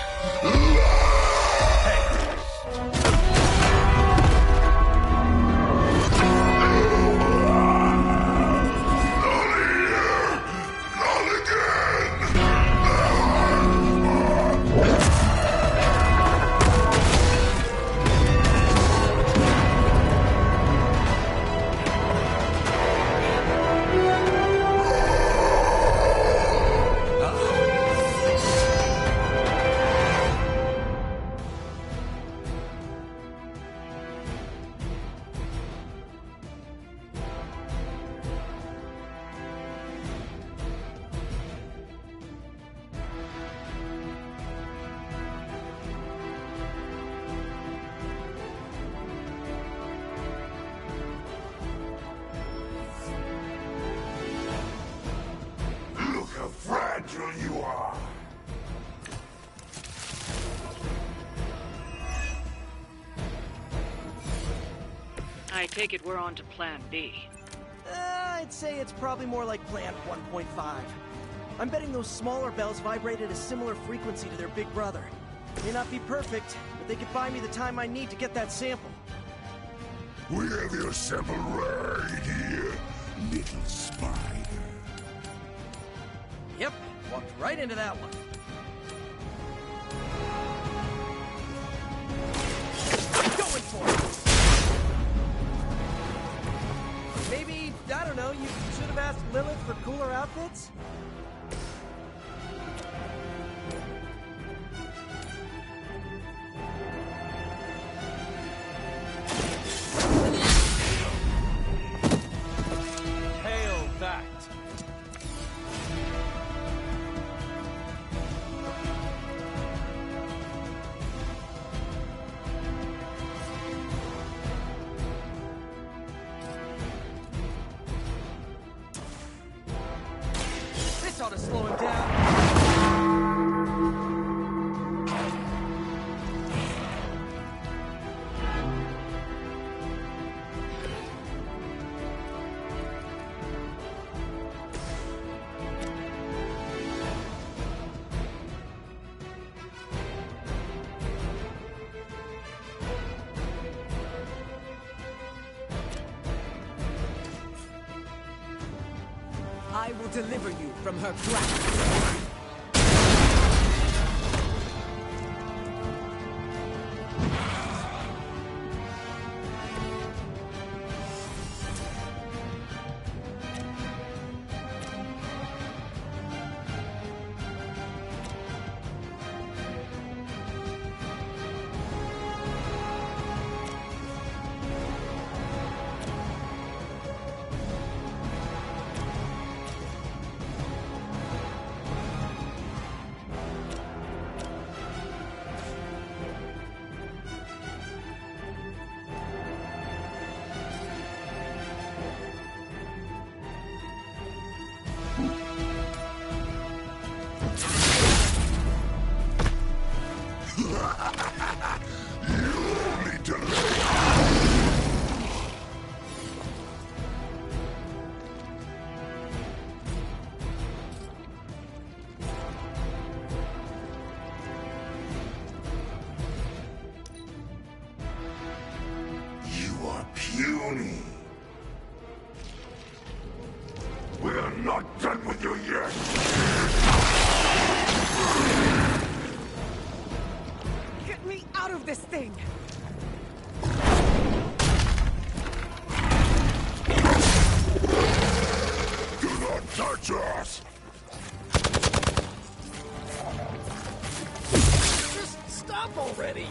I take it we're on to Plan B. I'd say it's probably more like Plan 1.5. I'm betting those smaller bells vibrate at a similar frequency to their big brother. May not be perfect, but they could buy me the time I need to get that sample. We have your sample right here, little spider. Yep, walked right into that one. Going for it! Maybe, I don't know, you should have asked Lilith for cooler outfits? Hail that! This ought to slow him down. I will deliver you from her grasp. You are puny. We're not done with you yet. Get me out of this thing! Do not touch us! Just stop already!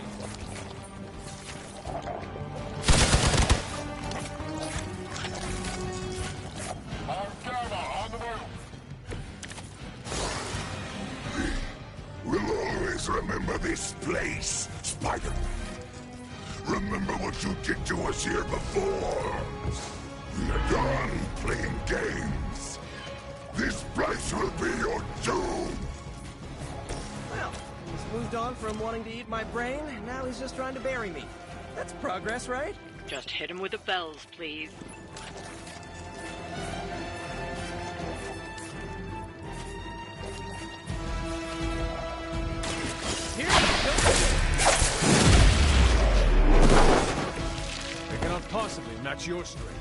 We'll always remember this place, Spider. Remember what you did to us here before. We are done playing games. This place will be your doom. Well, he's moved on from wanting to eat my brain, and now he's just trying to bury me. That's progress, right? Just hit him with the bells, please. They cannot possibly match your strength.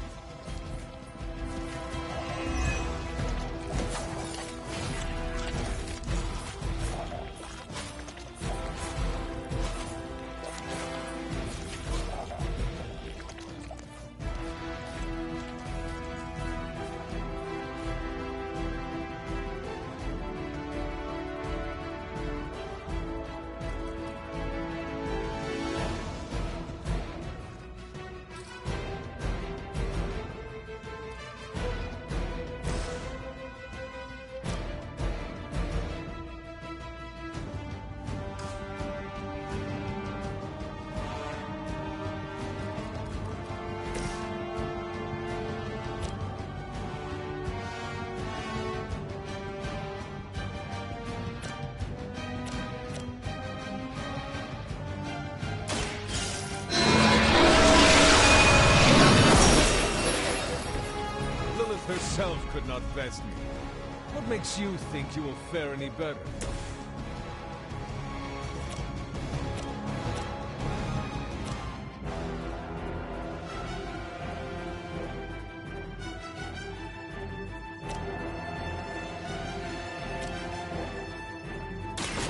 yourself could not best me. What makes you think you will fare any better?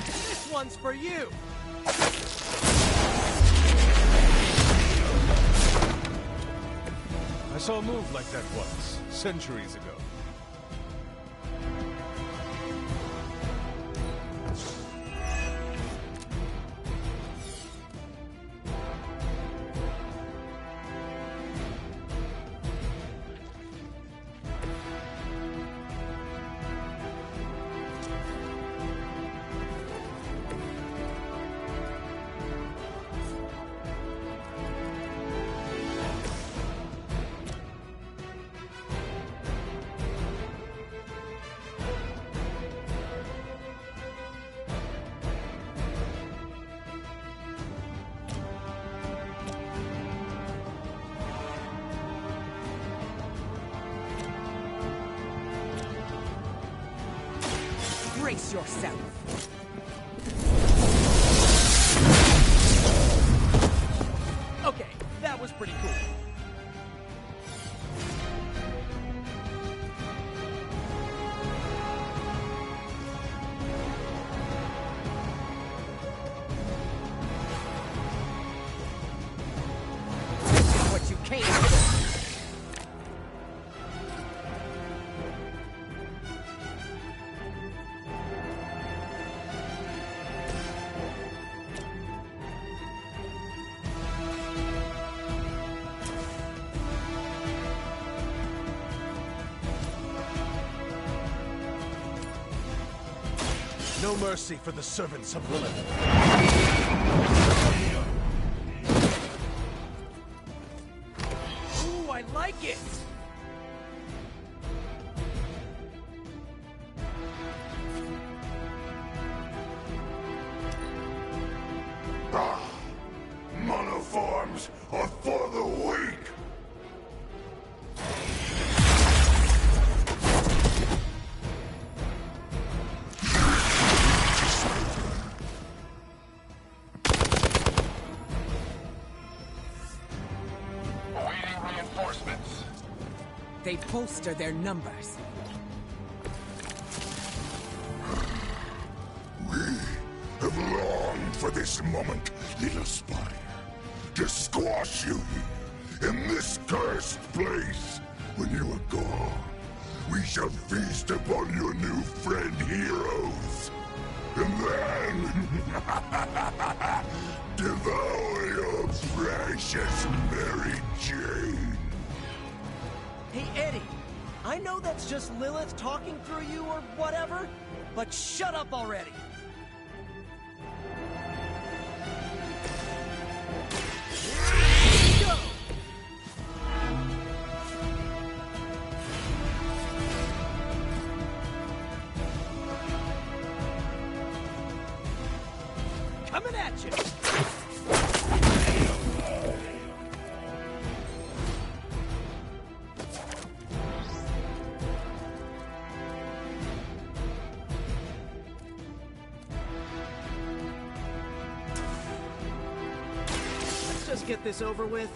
This one's for you! I saw a move like that once, centuries ago. Brace yourself. Okay, that was pretty cool. This is what you came for. No mercy for the servants of Lilith. Ooh, I like it! Monoforms are for the weak! They bolster their numbers. We have longed for this moment, little Spire. To squash you here, in this cursed place. When you are gone, we shall feast upon your new friend heroes. And then... devour your precious Mary Jane. Hey, Eddie, I know that's just Lilith talking through you or whatever, but shut up already! Go! Coming at you! Just get this over with.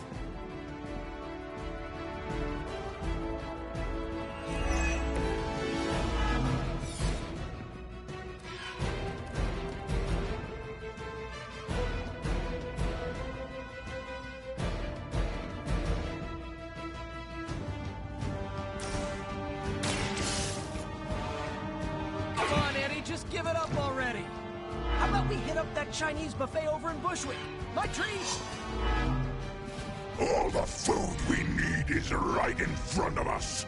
Come on, Eddie, just give it up already. How about we hit up that Chinese buffet over in Bushwick? My treat! All the food we need is right in front of us.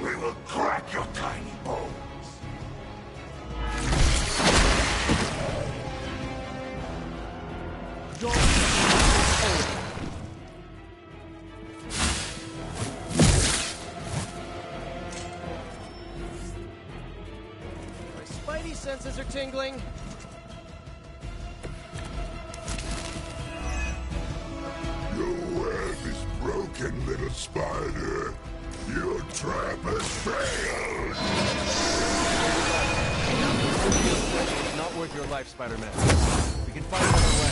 We will crack your tiny bones. spidey senses are tingling. Your web is broken, little spider. Your trap has failed. Not worth your life, Spider-Man. We can find another way.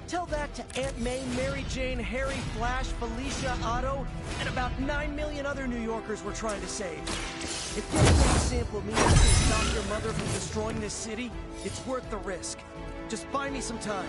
Tell that to Aunt May, Mary Jane, Harry, Flash, Felicia, Otto, and about 9 million other New Yorkers we're trying to save. If getting that sample means I can stop your mother from destroying this city, it's worth the risk. Just buy me some time.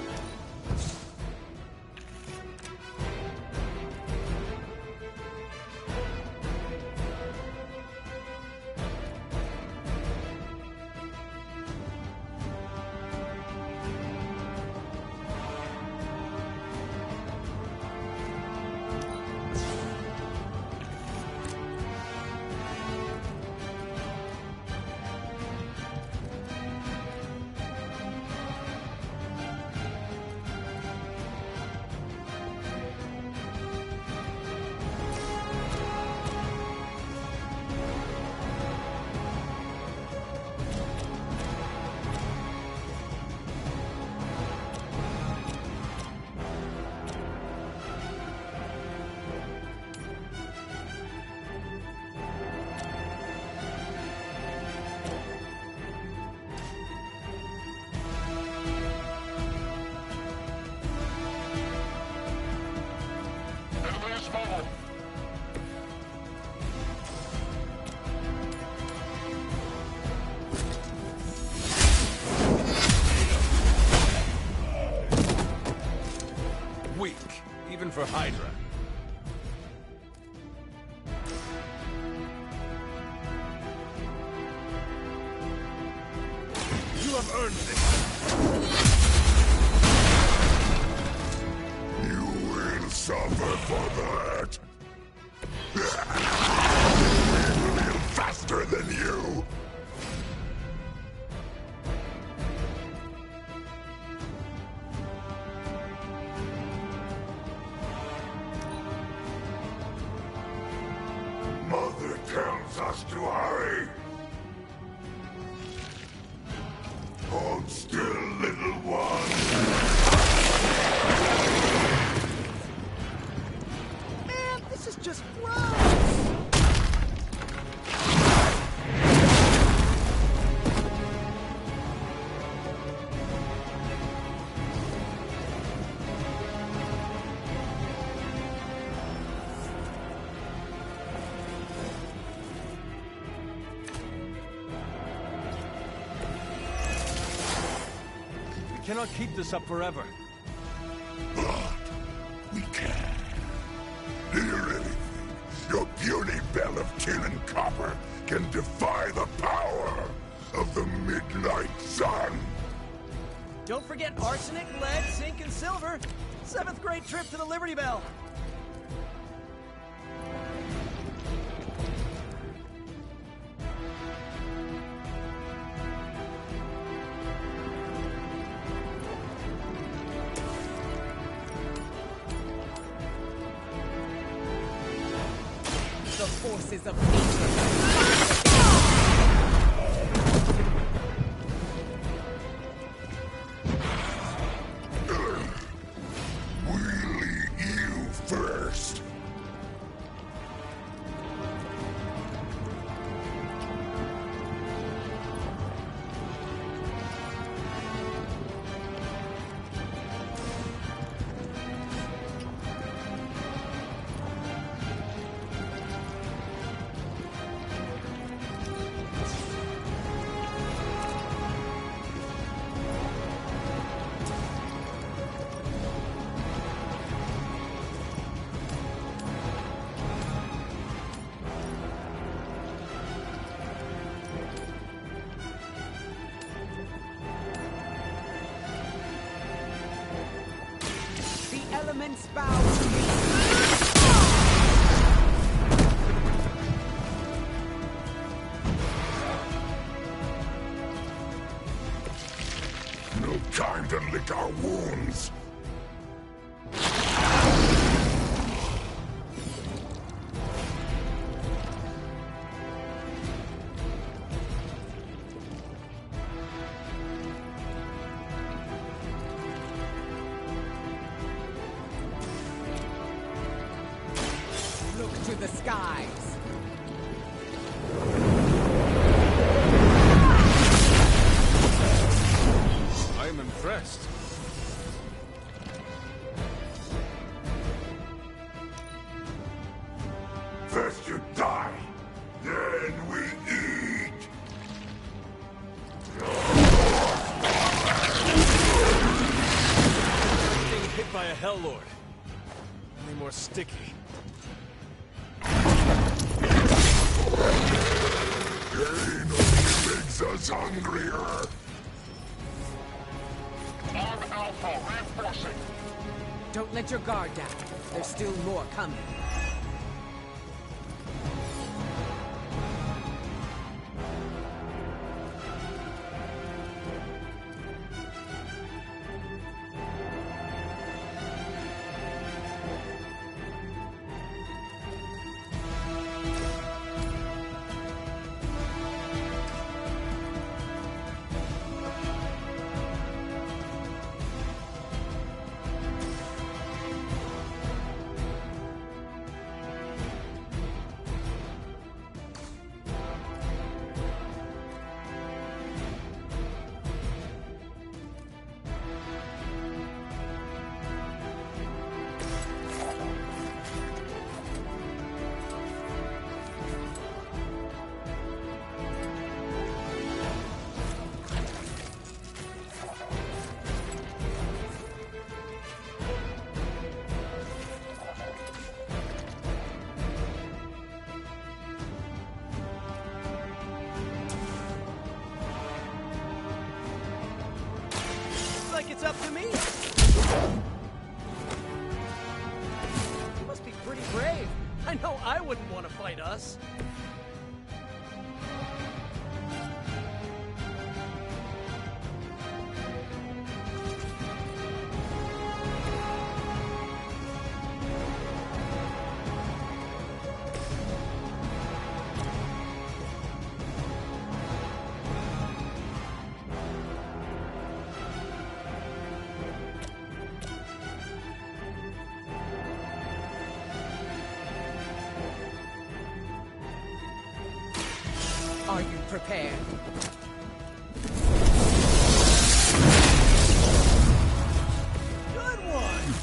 Weak, even for Hydra. You have earned this. You will suffer for that. We will heal faster than you. Mother tells us to hurry. Hold still, little one. Man, this is just gross! We cannot keep this up forever. But we can. Do you really think your puny bell of tin and copper can defy the power of the midnight sun? Don't forget arsenic, lead, zinc, and silver. 7th grade trip to the Liberty Bell. The forces of nature. We'll eat you first. The elements bow to me. No time to lick our wounds. the skies. I am impressed. First you die, then we eat. Being hit by a Hell Lord. Only more sticky. Pain only makes us hungrier. On Alpha, reinforcing. Don't let your guard down. There's still more coming. Like it's up to me. You must be pretty brave. I know I wouldn't want to fight us. Are you prepared? Good one.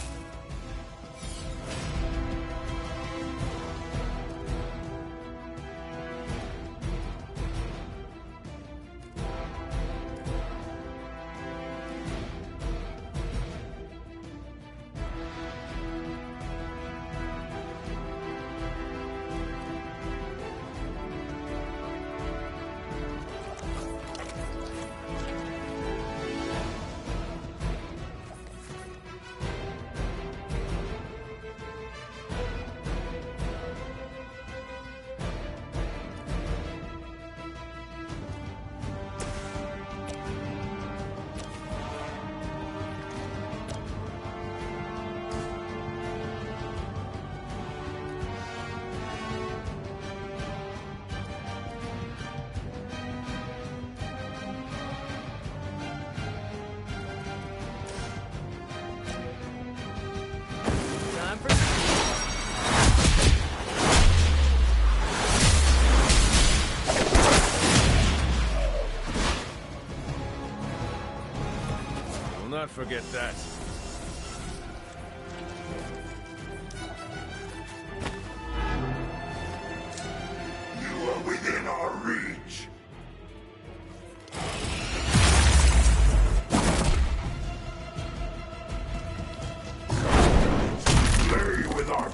Not forget that. You are within our reach. Play with our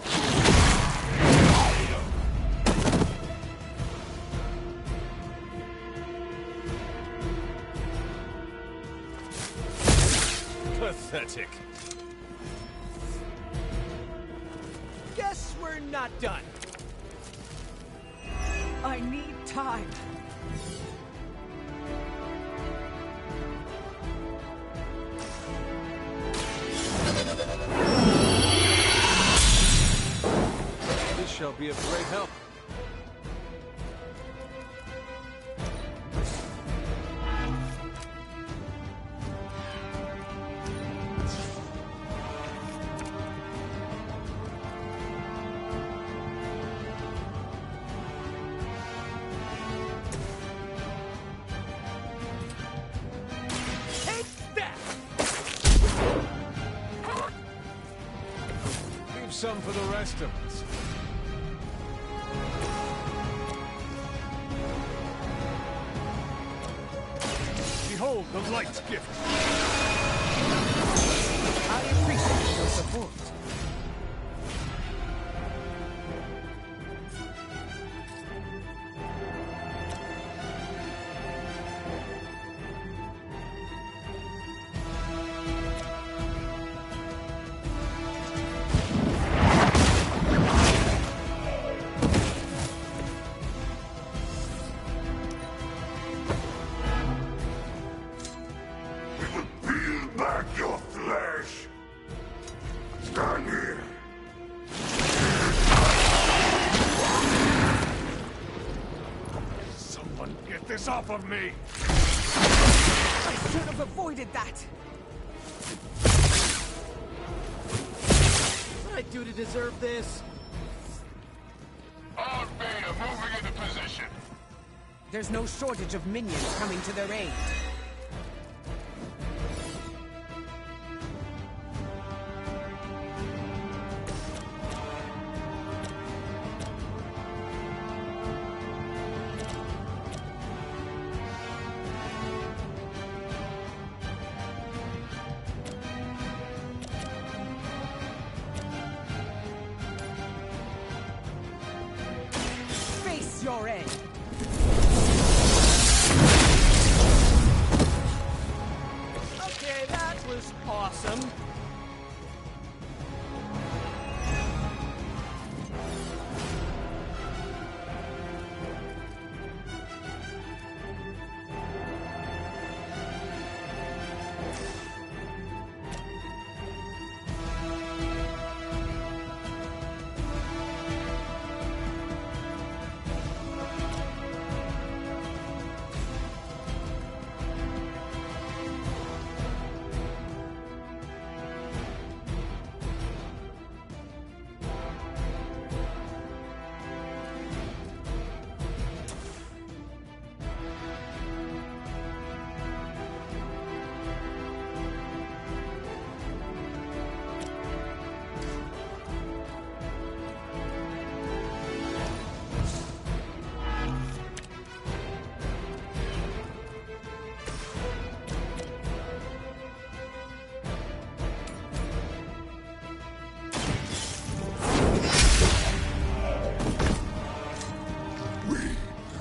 Pathetic. Guess we're not done. I need time. This shall be of great help. some for the rest of us. Behold the light's gift. I appreciate your support. Peel back your flesh. Stand here. Someone get this off of me! I should have avoided that. What did I do to deserve this? All Beta moving into position. There's no shortage of minions coming to their aid. Face your end. Okay, that was awesome.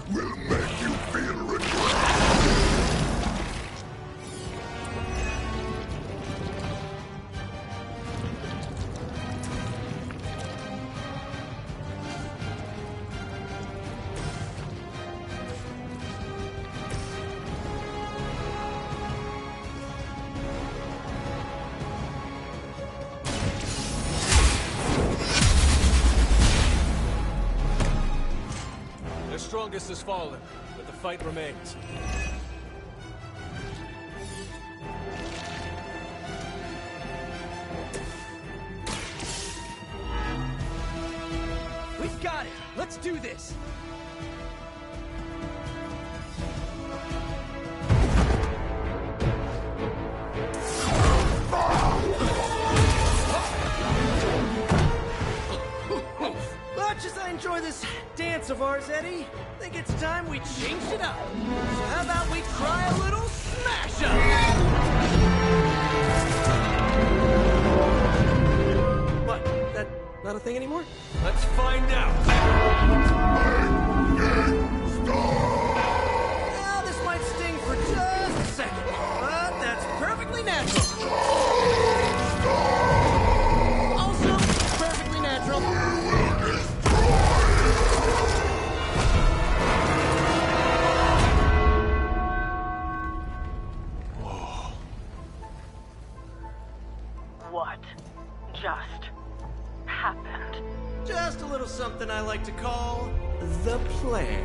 We'll make you feel regret. Their strongest has fallen, but the fight remains. We've got it. Let's do this. Much as I enjoy this dance of ours, Eddie, I think it's time we changed it up. So how about we try a little smash up? What? That not a thing anymore? Let's find out. Well, this might sting for just a second, but that's perfectly natural. Also, perfectly natural. What just happened? Just a little something I like to call the plan.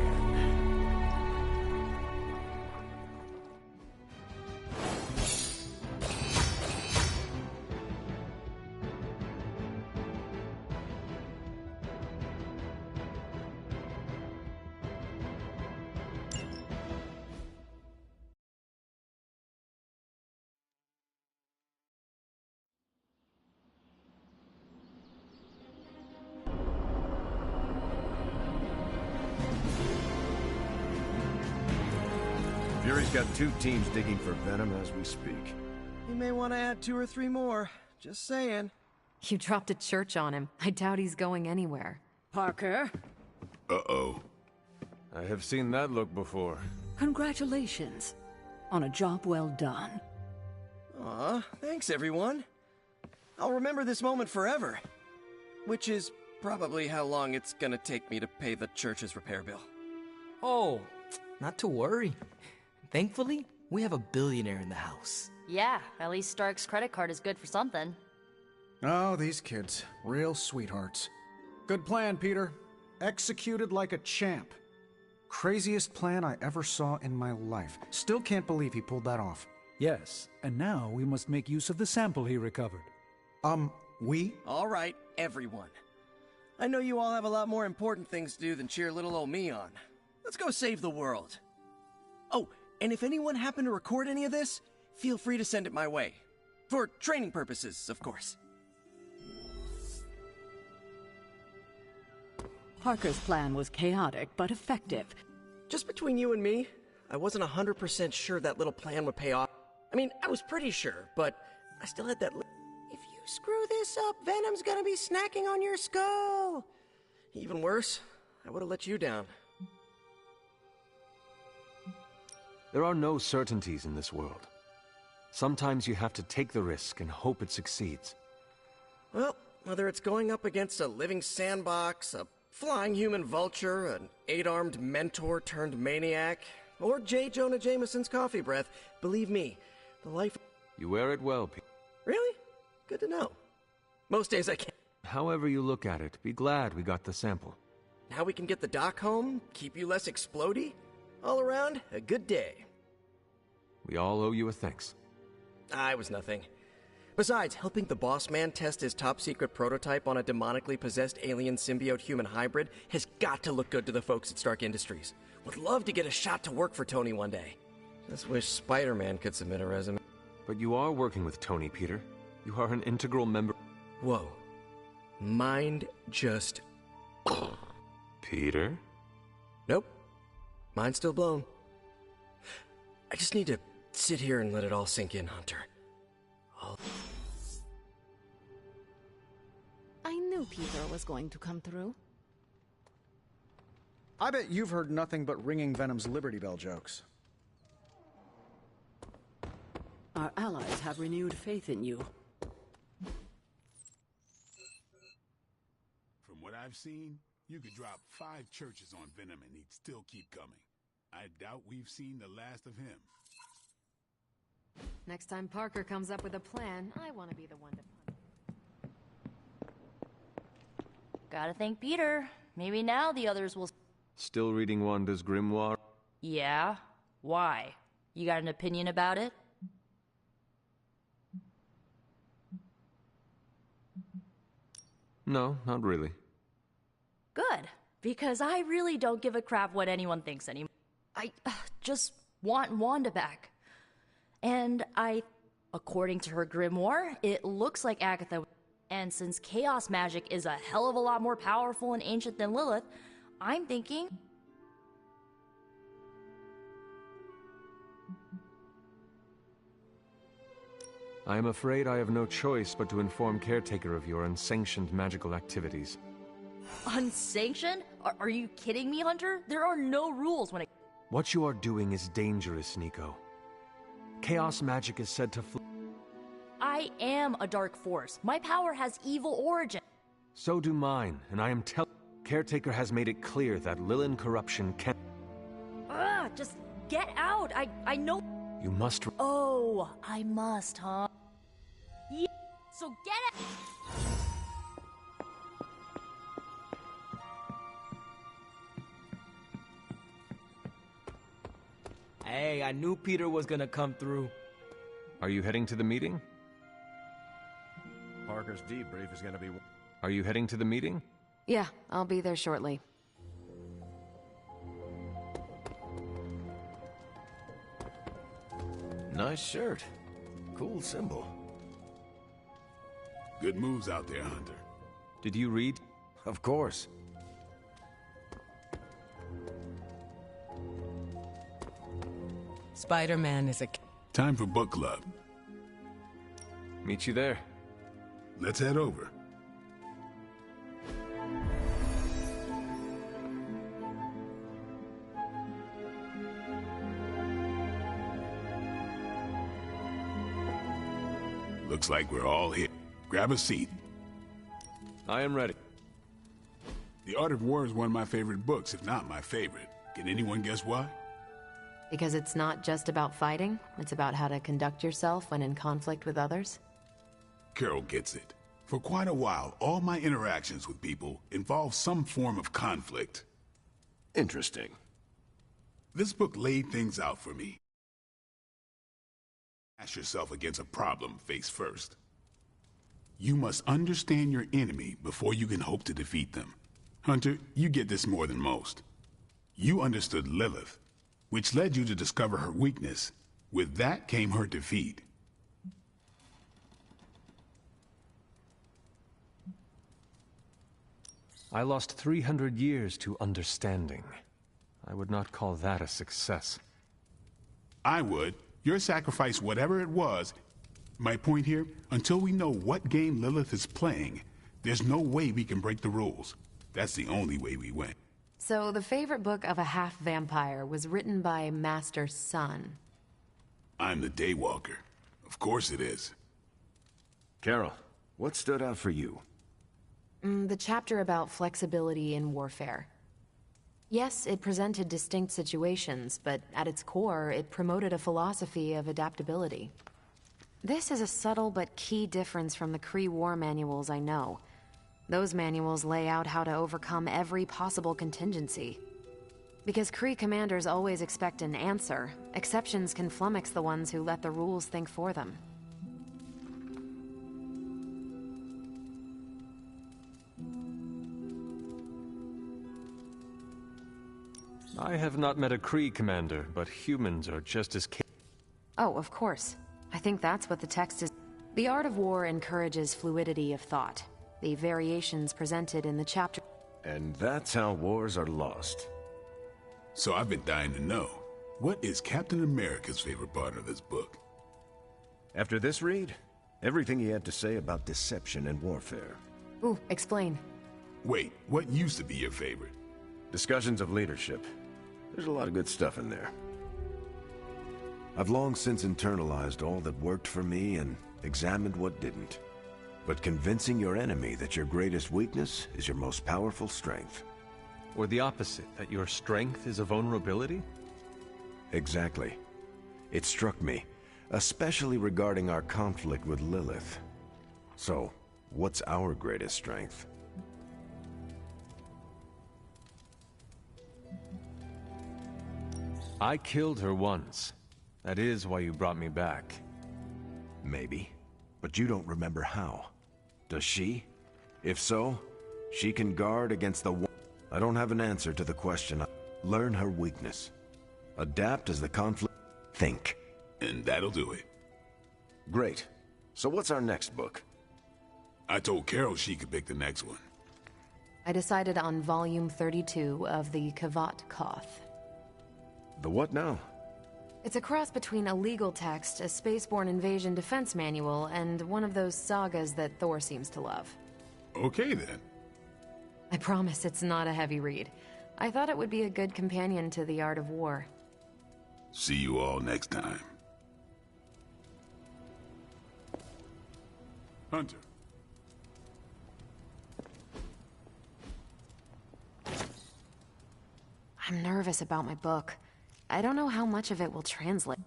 Fury's got 2 teams digging for Venom as we speak. You may want to add 2 or 3 more. Just saying. You dropped a church on him. I doubt he's going anywhere. Parker, Uh-oh. I have seen that look before. congratulations on a job well done. Aw, thanks everyone. I'll remember this moment forever. Which is probably how long it's gonna take me to pay the church's repair bill. Oh, not to worry. Thankfully, we have a billionaire in the house. Yeah, at least Stark's credit card is good for something. Oh, these kids. Real sweethearts. Good plan, Peter. Executed like a champ. Craziest plan I ever saw in my life. Still can't believe he pulled that off. Yes, and now we must make use of the sample he recovered. We? All right, everyone. I know you all have a lot more important things to do than cheer little old me on. Let's go save the world. Oh, and if anyone happened to record any of this, feel free to send it my way. For training purposes, of course. Parker's plan was chaotic but effective. Just between you and me, I wasn't 100% sure that little plan would pay off. I mean, I was pretty sure, but I still had that if you screw this up, Venom's gonna be snacking on your skull. Even worse, I would have let you down. There are no certainties in this world. Sometimes you have to take the risk and hope it succeeds. Well, whether it's going up against a living sandbox, a flying human vulture, an 8-armed mentor turned maniac, or J. Jonah Jameson's coffee breath, believe me, the life... You wear it well, Pete. Really? Good to know. Most days I can't. However you look at it, be glad we got the sample. Now we can get the doc home, keep you less explodey. All around, a good day. We all owe you a thanks. I was nothing. Besides, helping the boss man test his top-secret prototype on a demonically possessed alien symbiote-human hybrid has got to look good to the folks at Stark Industries. Would love to get a shot to work for Tony one day. Just wish Spider-Man could submit a resume. But you are working with Tony, Peter. You are an integral member... Whoa. Mind just... Peter? Nope. Mind's still blown. I just need to sit here and let it all sink in, Hunter. I knew Peter was going to come through. I bet you've heard nothing but ringing Venom's Liberty Bell jokes. Our allies have renewed faith in you. From what I've seen, you could drop 5 churches on Venom and he'd still keep coming. I doubt we've seen the last of him. Next time Parker comes up with a plan, I want to be the one to punt. Gotta thank Peter. Maybe now the others will... Still reading Wanda's grimoire? Yeah? Why? You got an opinion about it? No, not really. Good. Because I really don't give a crap what anyone thinks anymore. I just want Wanda back. And according to her grimoire, it looks like Agatha... And since chaos magic is a hell of a lot more powerful and ancient than Lilith, I'm thinking... I am afraid I have no choice but to inform Caretaker of your unsanctioned magical activities. Unsanctioned? Are you kidding me, Hunter? There are no rules when it... What you are doing is dangerous, Nico. Chaos magic is said to I am a dark force. My power has evil origin. So do mine, and I am telling... Caretaker has made it clear that Lilin corruption can... Ugh, just get out. I know... You must... Oh, I must, huh? Yeah, so get it! Hey, I knew Peter was gonna come through. Are you heading to the meeting? Parker's debrief is gonna be... Are you heading to the meeting? Yeah, I'll be there shortly. Nice shirt. Cool symbol. Good moves out there, Hunter. Did you read? Of course. Spider-Man is a... Time for book club. Meet you there. Let's head over. Looks like we're all here. Grab a seat. I am ready. The Art of War is one of my favorite books, if not my favorite. Can anyone guess why? Because it's not just about fighting, it's about how to conduct yourself when in conflict with others? Carol gets it. For quite a while, all my interactions with people involve some form of conflict. Interesting. This book laid things out for me. Ask yourself against a problem face first. You must understand your enemy before you can hope to defeat them. Hunter, you get this more than most. You understood Lilith, which led you to discover her weakness. With that came her defeat. I lost 300 years to understanding. I would not call that a success. I would. Your sacrifice, whatever it was. My point here, until we know what game Lilith is playing, there's no way we can break the rules. That's the only way we win. So the favorite book of a half-vampire was written by Master Sun. I'm the Daywalker. Of course it is. Carol, what stood out for you? The chapter about flexibility in warfare. Yes, it presented distinct situations, but at its core, it promoted a philosophy of adaptability. This is a subtle but key difference from the Kree war manuals I know. Those manuals lay out how to overcome every possible contingency. Because Kree commanders always expect an answer, exceptions can flummox the ones who let the rules think for them. I have not met a Kree commander, but humans are just as capable. Oh, of course. I think that's what the text is. The Art of War encourages fluidity of thought. The variations presented in the chapter. And that's how wars are lost. So I've been dying to know, what is Captain America's favorite part of this book? After this read, everything he had to say about deception and warfare. Ooh, explain. Wait, what used to be your favorite? Discussions of leadership. There's a lot of good stuff in there. I've long since internalized all that worked for me and examined what didn't. But convincing your enemy that your greatest weakness is your most powerful strength. Or the opposite, that your strength is a vulnerability? Exactly. It struck me, especially regarding our conflict with Lilith. So, what's our greatest strength? I killed her once. That is why you brought me back. Maybe. But you don't remember how. Does she? If so, she can guard against the... I don't have an answer to the question. Learn her weakness. Adapt as the conflict... Think. And that'll do it. Great. So what's our next book? I told Carol she could pick the next one. I decided on volume 32 of the Kavat Koth. The what now? It's a cross between a legal text, a spaceborne invasion defense manual, and one of those sagas that Thor seems to love. Okay, then. I promise it's not a heavy read. I thought it would be a good companion to The Art of War. See you all next time. Hunter. I'm nervous about my book. I don't know how much of it will translate.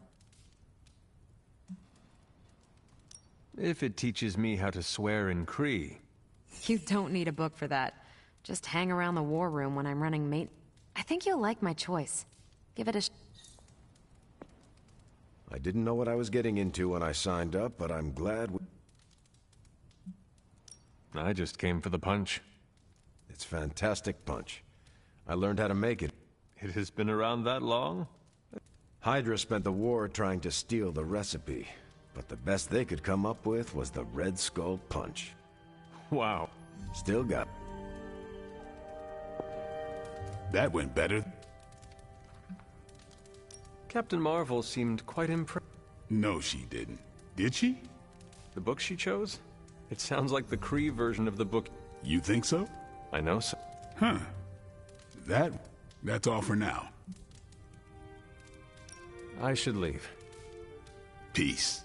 If it teaches me how to swear in Kree. You don't need a book for that. Just hang around the war room when I'm running mate. I think you'll like my choice. Give it a I didn't know what I was getting into when I signed up, but I'm glad I just came for the punch. It's fantastic punch. I learned how to make it. It has been around that long? Hydra spent the war trying to steal the recipe, but the best they could come up with was the Red Skull Punch. Wow. Still got... That went better. Captain Marvel seemed quite impressed. No, she didn't. Did she? The book she chose? It sounds like the Kree version of the book. You think so? I know so. Huh. That's all for now. I should leave. Peace.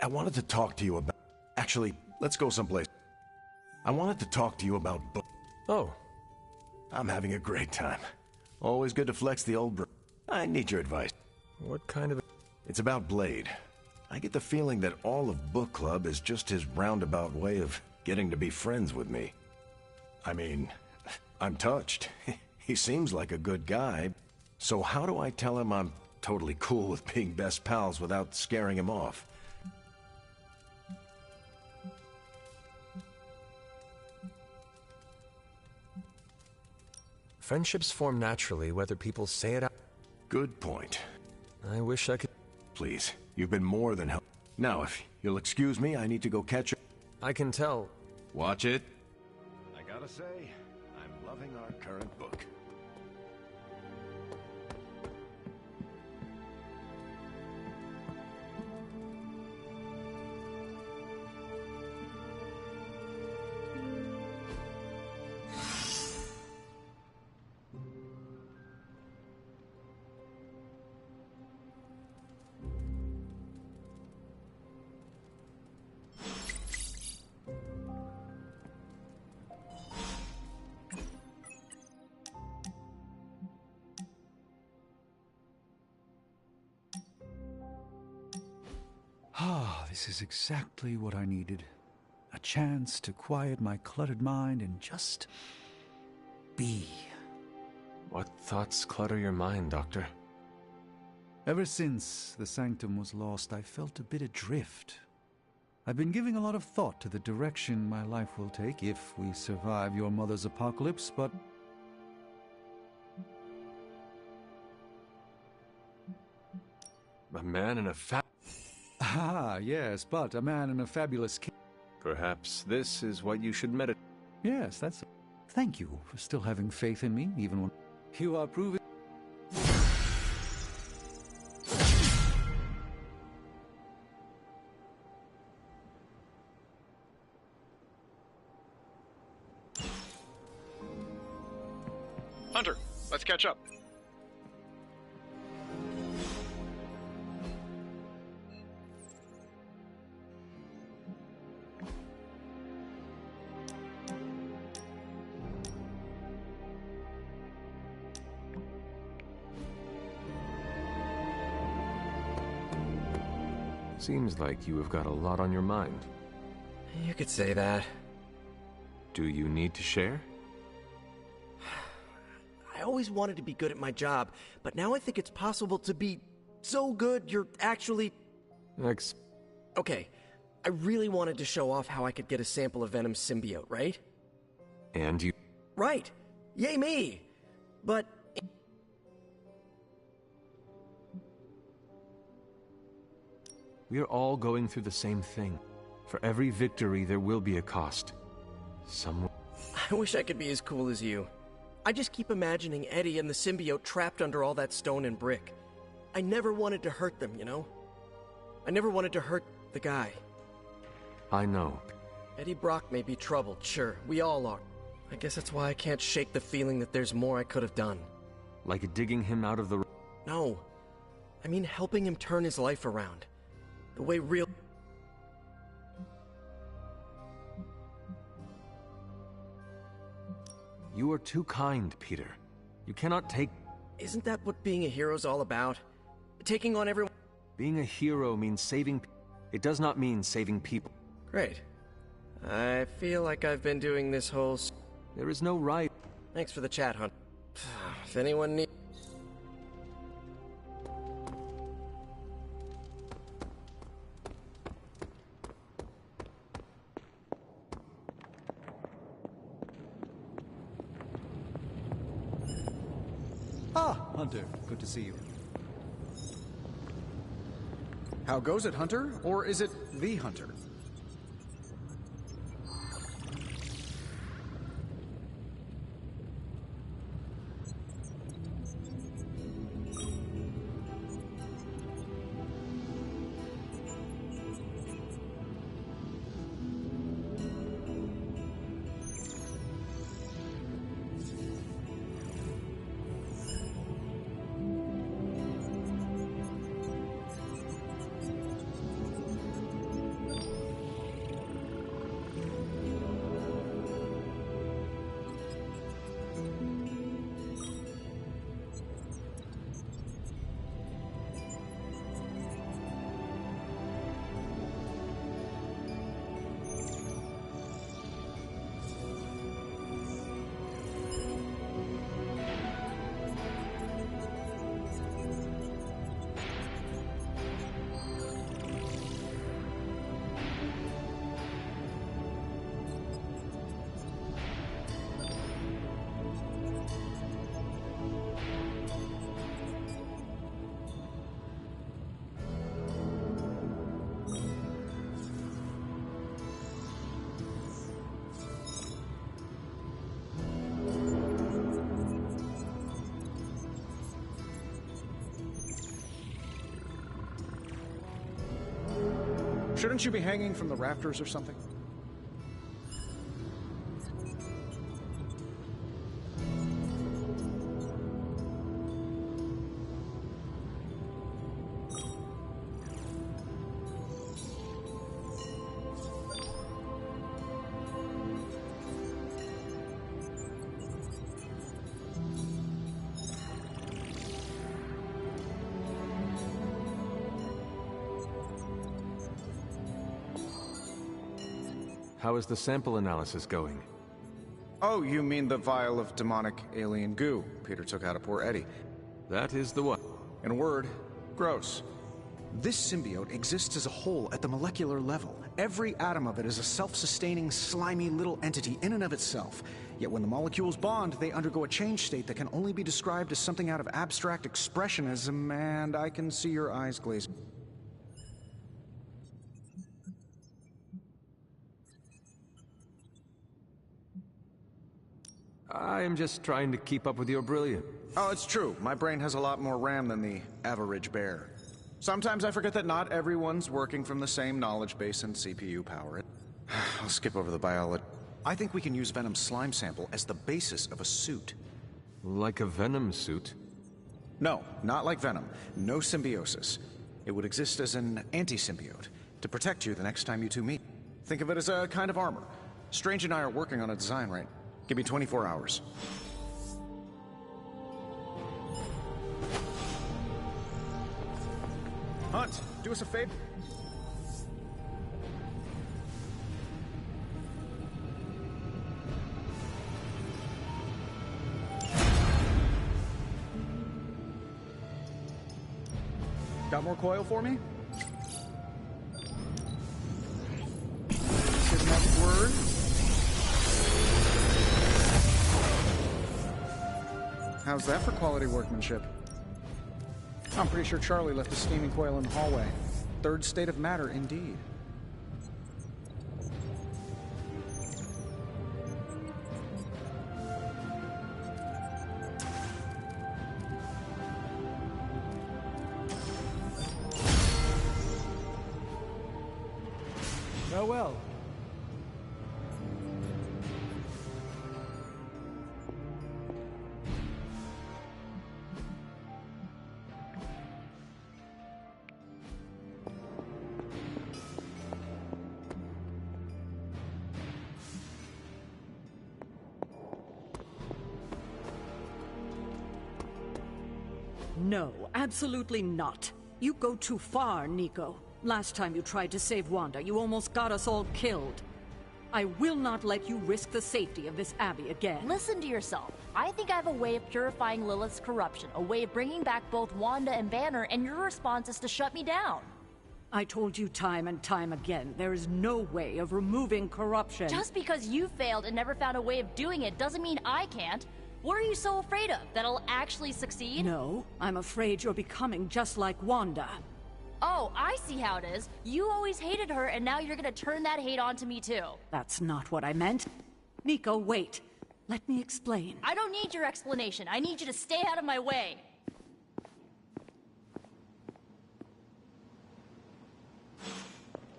I wanted to talk to you about... Actually, let's go someplace. I wanted to talk to you about... Oh. I'm having a great time. Always good to flex the old I need your advice. What kind of... It's about Blade. I get the feeling that all of Book Club is just his roundabout way of getting to be friends with me. I mean, I'm touched. He seems like a good guy. So how do I tell him I'm totally cool with being best pals without scaring him off? Friendships form naturally, whether people say it out. Good point. I wish I could... Please, you've been more than helpful. Now, if you'll excuse me, I need to go catch up. I can tell. Watch it. I gotta say, I'm loving our current book. Ah, this is exactly what I needed. A chance to quiet my cluttered mind and just... be. What thoughts clutter your mind, Doctor? Ever since the Sanctum was lost, I felt a bit adrift. I've been giving a lot of thought to the direction my life will take if we survive your mother's apocalypse, but... A man in a Ah, yes, but a man in a fabulous... Perhaps this is what you should meditate. Yes, that's... Thank you for still having faith in me, even when... You are proving... Hunter, let's catch up. Seems like you have got a lot on your mind. You could say that. Do you need to share? I always wanted to be good at my job, but now I think it's possible to be so good you're actually... Okay, I really wanted to show off how I could get a sample of Venom's symbiote, right? And you... Right! Yay me! But... We are all going through the same thing. For every victory, there will be a cost. I wish I could be as cool as you. I just keep imagining Eddie and the symbiote trapped under all that stone and brick. I never wanted to hurt them, you know? I never wanted to hurt the guy. I know. Eddie Brock may be troubled, sure. We all are. I guess that's why I can't shake the feeling that there's more I could have done. Like digging him out of the... No. I mean helping him turn his life around. The way real... You are too kind, Peter. You cannot take... Isn't that what being a hero's all about? Taking on everyone? Being a hero means saving... It does not mean saving people. Great. I feel like I've been doing this whole... There is no right... Thanks for the chat, Hunt. If anyone needs... Ah, Hunter. Good to see you. How goes it, Hunter? Or is it the Hunter? Shouldn't you be hanging from the rafters or something? How is the sample analysis going? Oh, you mean the vial of demonic alien goo Peter took out of poor Eddie. That is the one. In a word, gross. This symbiote exists as a whole at the molecular level. Every atom of it is a self-sustaining, slimy little entity in and of itself. Yet when the molecules bond, they undergo a change state that can only be described as something out of abstract expressionism, and I can see your eyes glazing. I am just trying to keep up with your brilliance. Oh, it's true. My brain has a lot more RAM than the average bear. Sometimes I forget that not everyone's working from the same knowledge base and CPU power. I'll skip over the biology. I think we can use Venom's slime sample as the basis of a suit. Like a Venom suit? No, not like Venom. No symbiosis. It would exist as an anti-symbiote, to protect you the next time you two meet. Think of it as a kind of armor. Strange and I are working on a design right now. Give me 24 hours. Hunt, do us a favor. Got more coil for me? Enough word? How's that for quality workmanship? I'm pretty sure Charlie left a steaming coil in the hallway. Third state of matter, indeed. Farewell. No, absolutely not. You go too far, Nico. Last time you tried to save Wanda, you almost got us all killed. I will not let you risk the safety of this Abbey again. Listen to yourself. I think I have a way of purifying Lilith's corruption, a way of bringing back both Wanda and Banner, and your response is to shut me down. I told you time and time again, there is no way of removing corruption. Just because you failed and never found a way of doing it doesn't mean I can't. What are you so afraid of? That I'll actually succeed? No, I'm afraid you're becoming just like Wanda. Oh, I see how it is. You always hated her, and now you're gonna turn that hate onto me too. That's not what I meant. Nico, wait. Let me explain. I don't need your explanation. I need you to stay out of my way.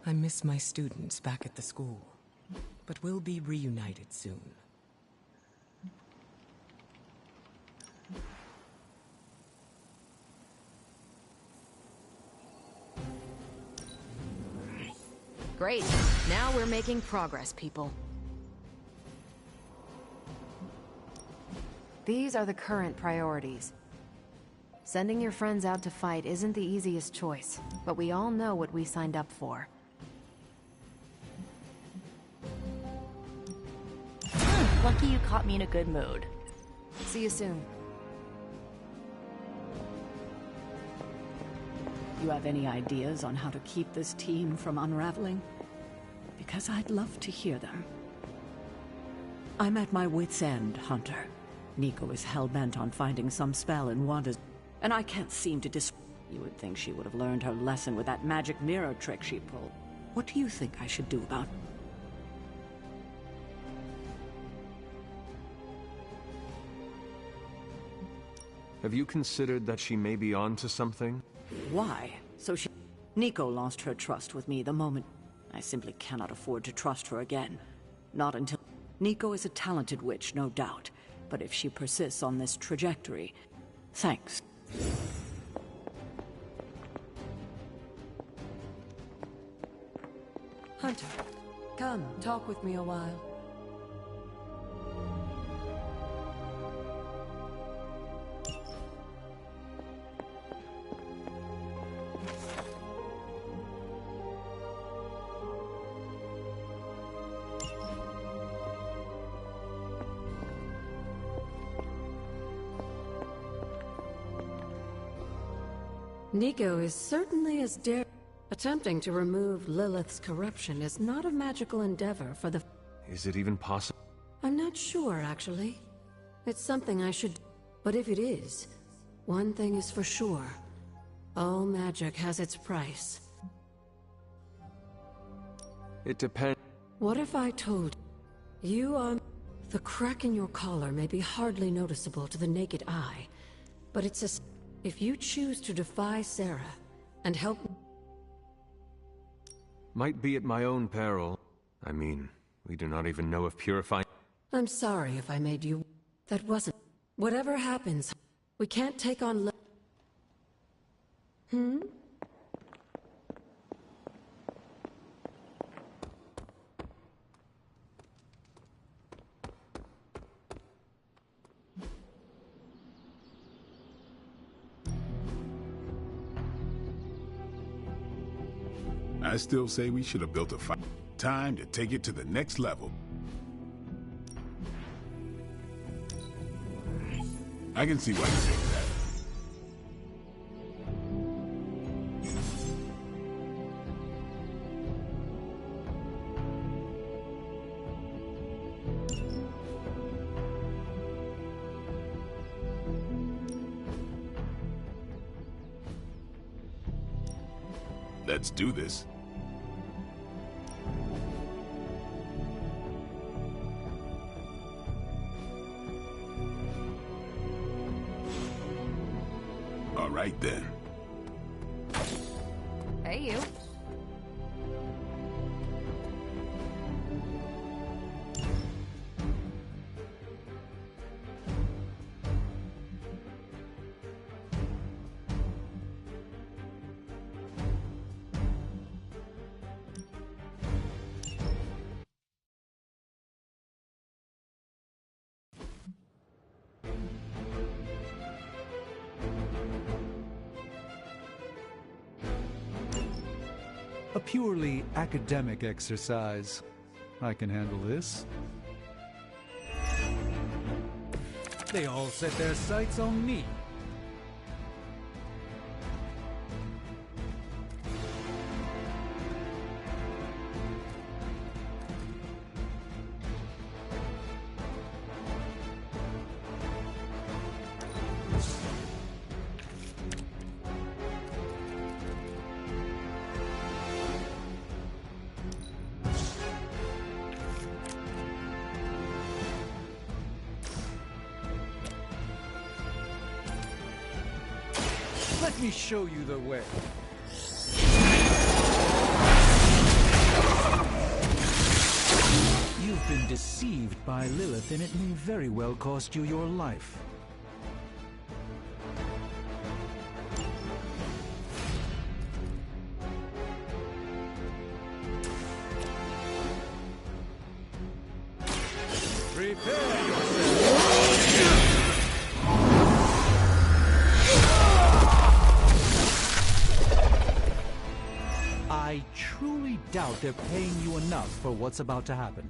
I miss my students back at the school, but we'll be reunited soon. Great. Now we're making progress, people. These are the current priorities. Sending your friends out to fight isn't the easiest choice, but we all know what we signed up for. Lucky you caught me in a good mood. See you soon. You have any ideas on how to keep this team from unraveling? Because I'd love to hear them. I'm at my wit's end, Hunter. Nico is hell-bent on finding some spell in Wanda's... And I can't seem to You would think she would have learned her lesson with that magic mirror trick she pulled. What do you think I should do about... Have you considered that she may be onto something? Why? So she... Nico lost her trust with me the moment... I simply cannot afford to trust her again. Not until... Nico is a talented witch, no doubt. But if she persists on this trajectory... Thanks. Hunter, come, talk with me a while. Nico is certainly as daring. Attempting to remove Lilith's corruption is not a magical endeavor for the... Is it even possible? I'm not sure, actually. It's something I should... But if it is, one thing is for sure. All magic has its price. It depends. What if I told you are... The crack in your collar may be hardly noticeable to the naked eye, but it's a... If you choose to defy Sarah and help... Might be at my own peril. I mean, we do not even know if purifying... I'm sorry if I made you... That wasn't... Whatever happens, we can't take on... I still say we should have built a fight. Time to take it to the next level. I can see why you say that. Let's do this. All right, then. Hey, you. A purely academic exercise. I can handle this. They all set their sights on me. Let me show you the way. You've been deceived by Lilith, and it may very well cost you your life. Prepare yourself! I truly doubt they're paying you enough for what's about to happen.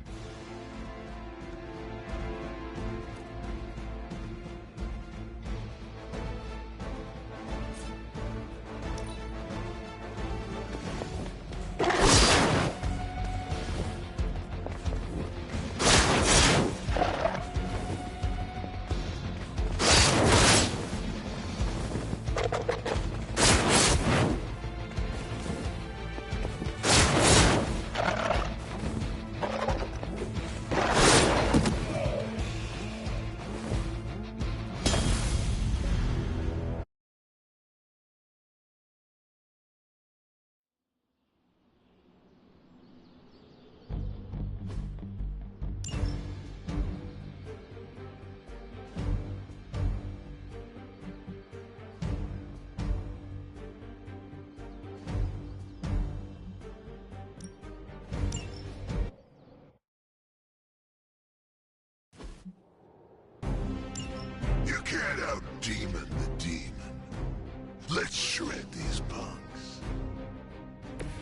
You can't out-demon the demon. Let's shred these punks.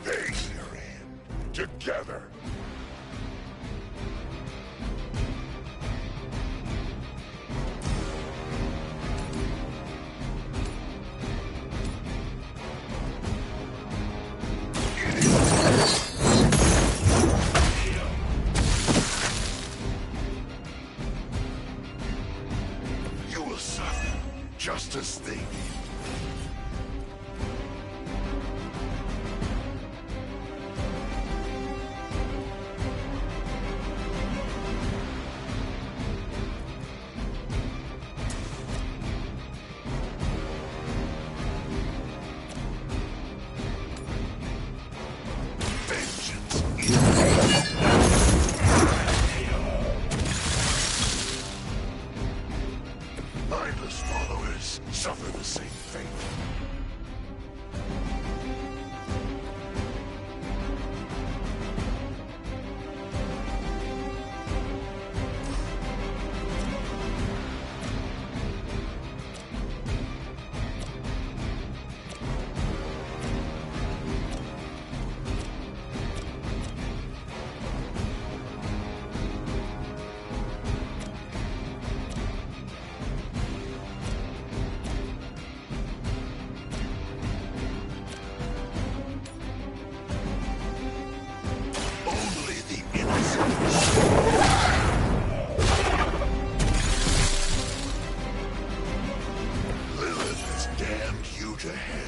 Face your end. Together. You will suffer just as they did. Mindless followers suffer the same fate. Lilith has damned you to hell.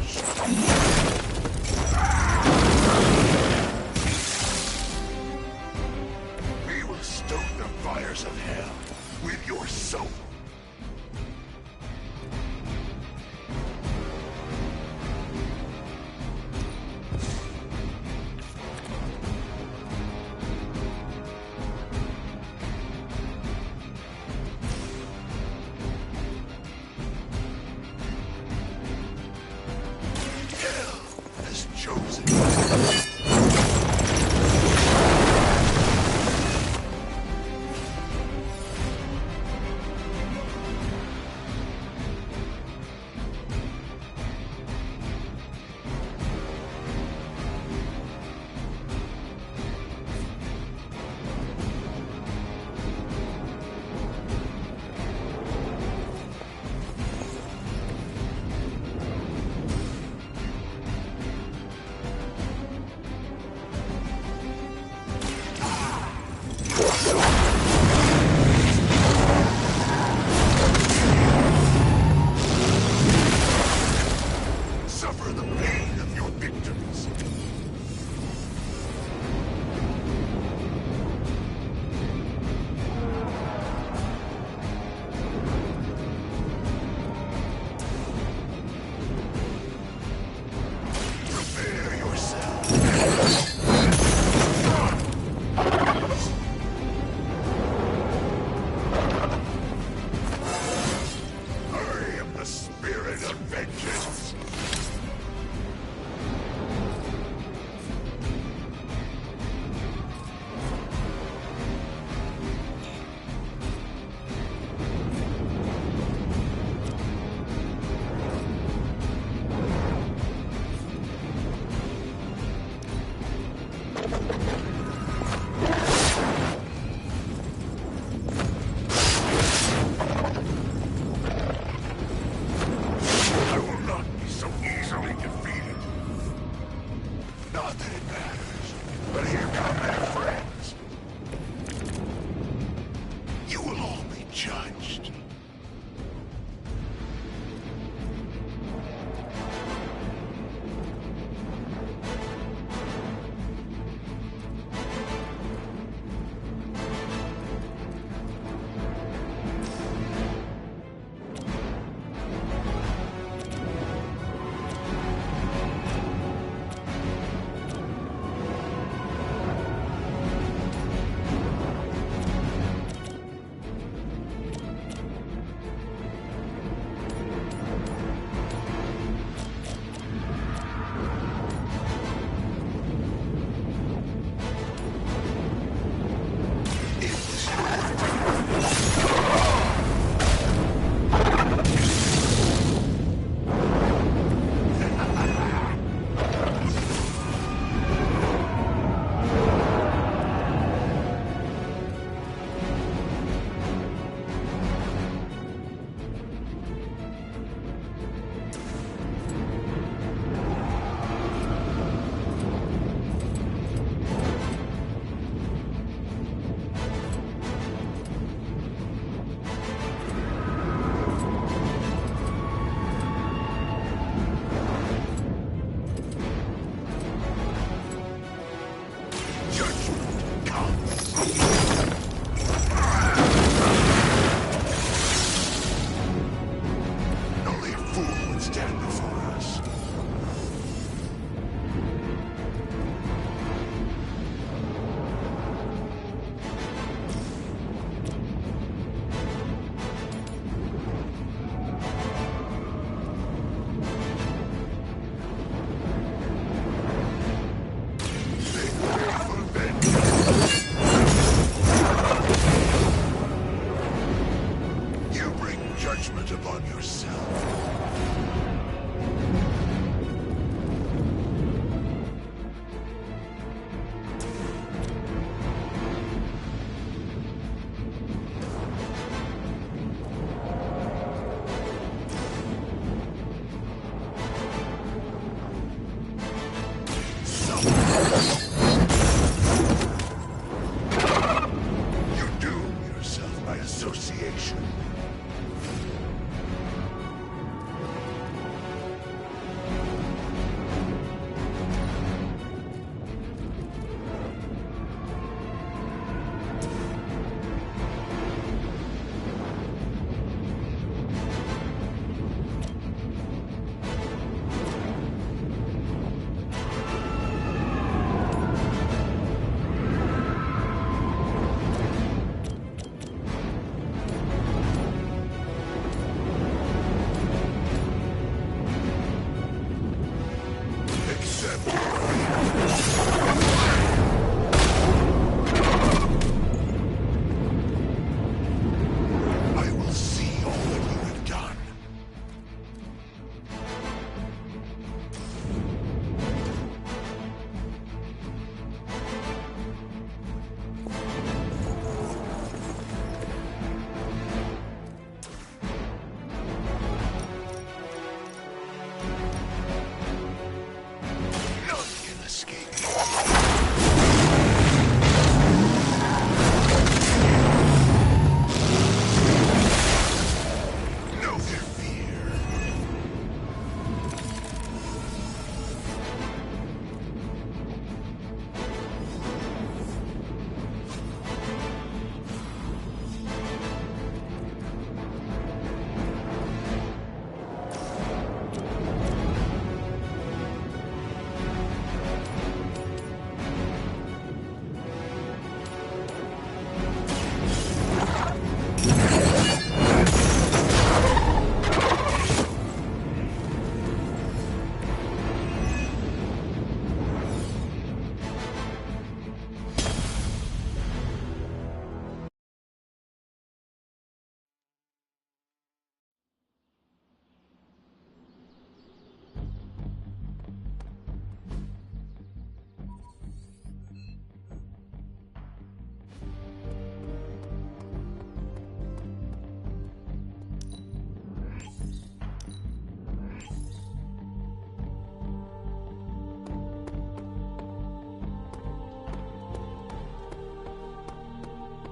We will stoke the fires of hell with your soul.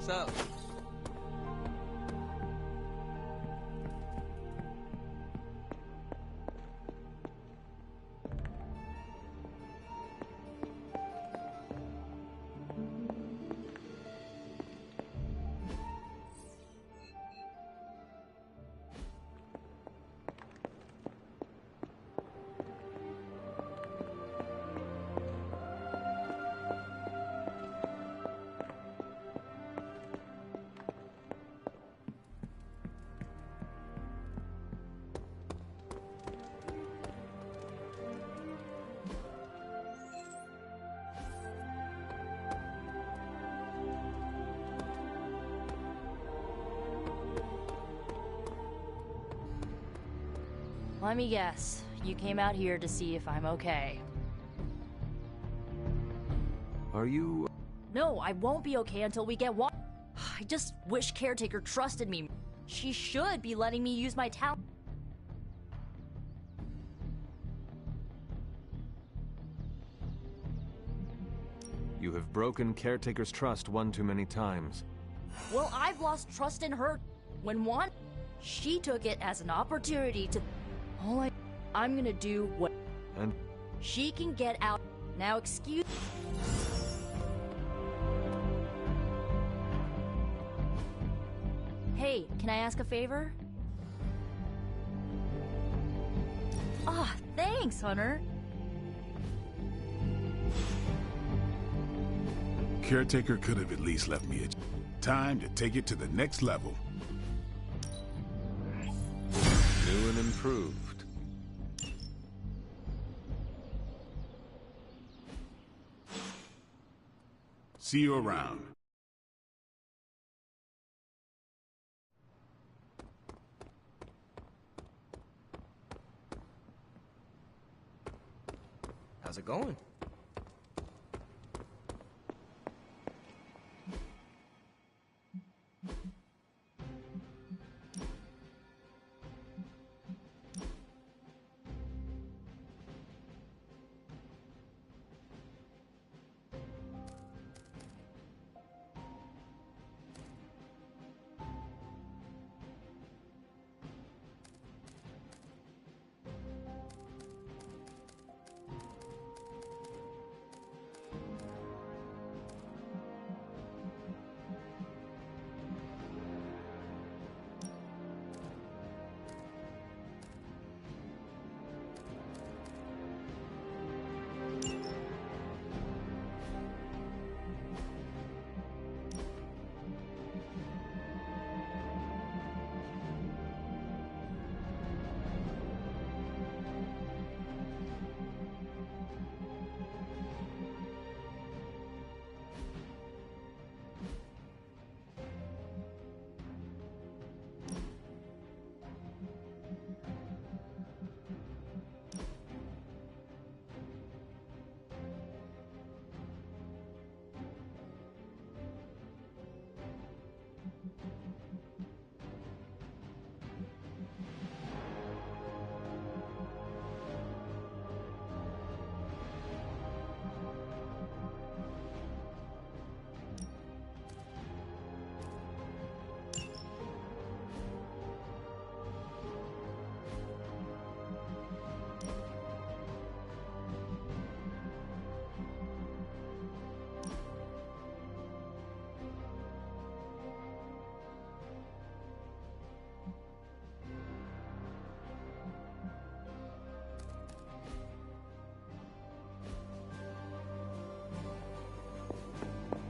So, let me guess. You came out here to see if I'm okay. Are you... No, I won't be okay until we get water. I just wish Caretaker trusted me. She should be letting me use my talent. You have broken Caretaker's trust one too many times. Well, I've lost trust in her. When she took it as an opportunity to... I'm gonna do what... And? She can get out. Now excuse... Hey, can I ask a favor? Ah, thanks, Hunter. Caretaker could have at least left me a time to take it to the next level. New and improved. See you around. How's it going?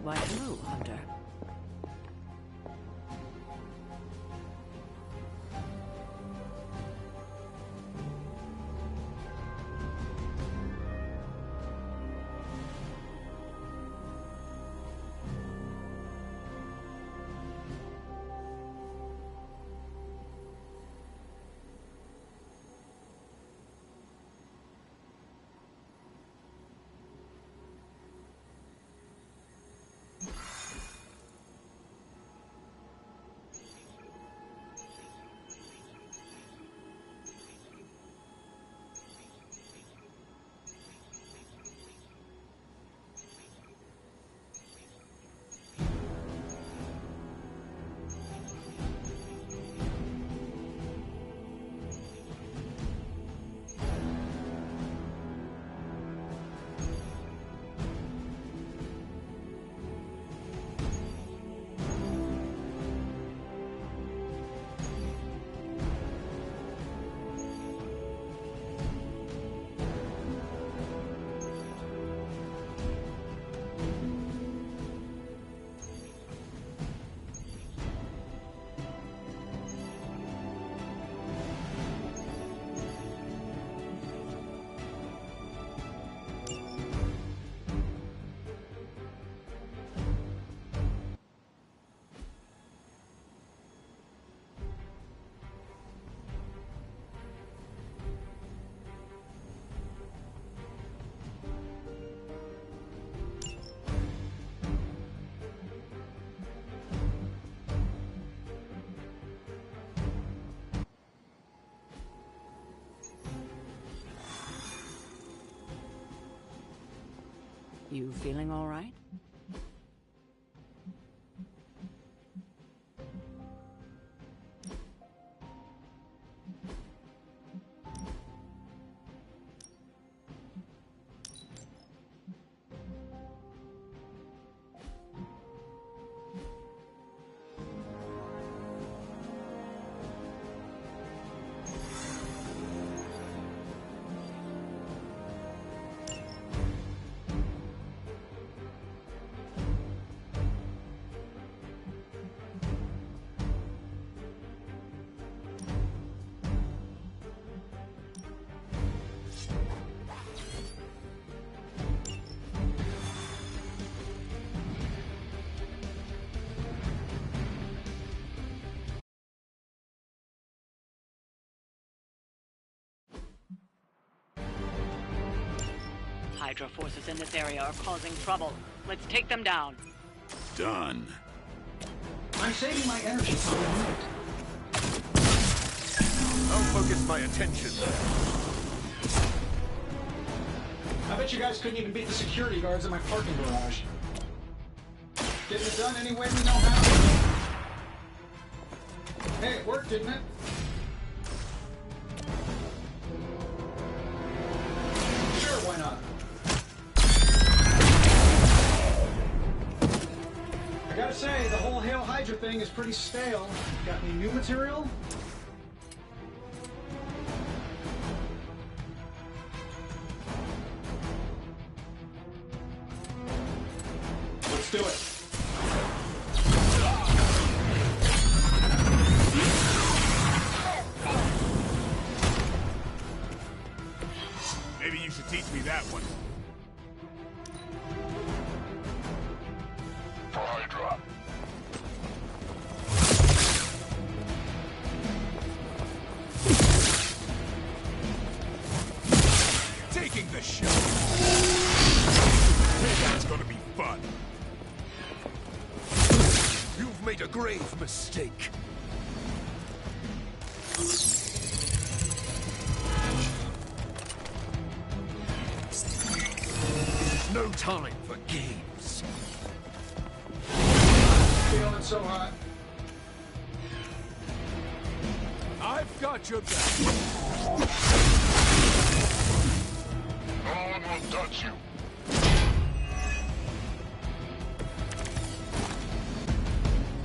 Why, hello, Hunter. You feeling all right? Hydra forces in this area are causing trouble. Let's take them down. Done. I'm saving my energy for the unit. I'll focus my attention. I bet you guys couldn't even beat the security guards in my parking garage. Getting it done any way we know how. Hey, it worked, didn't it? Sure, why not? I gotta say, the whole Hail Hydra thing is pretty stale. Got any new material? Let's do it. Maybe you should teach me that one. For Hydra. Taking the shot. That's gonna be fun. You've made a grave mistake. No time for games. Feeling so hot. I've got your back. No one will touch you.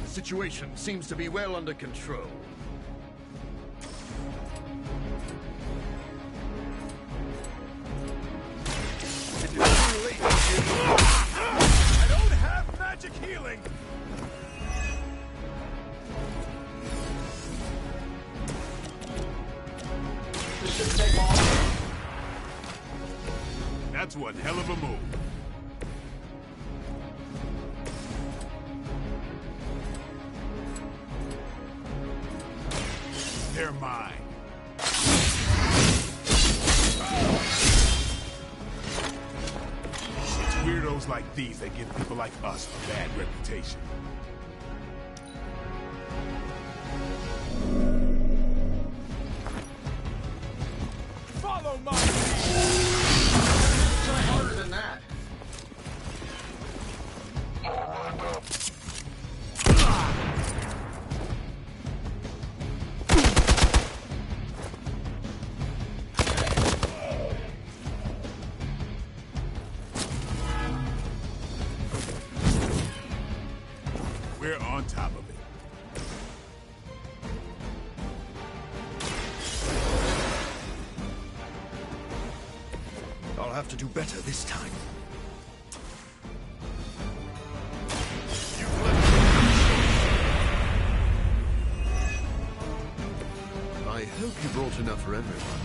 The situation seems to be well under control. It is too late to give up. I don't have magic healing. This shouldn't take long. That's one hell of a move. They're mine. It's weirdos like these that give people like us a bad reputation. Follow my lead. Try harder than that. We're on top of it. I'll have to do better this time. I hope you brought enough for everyone.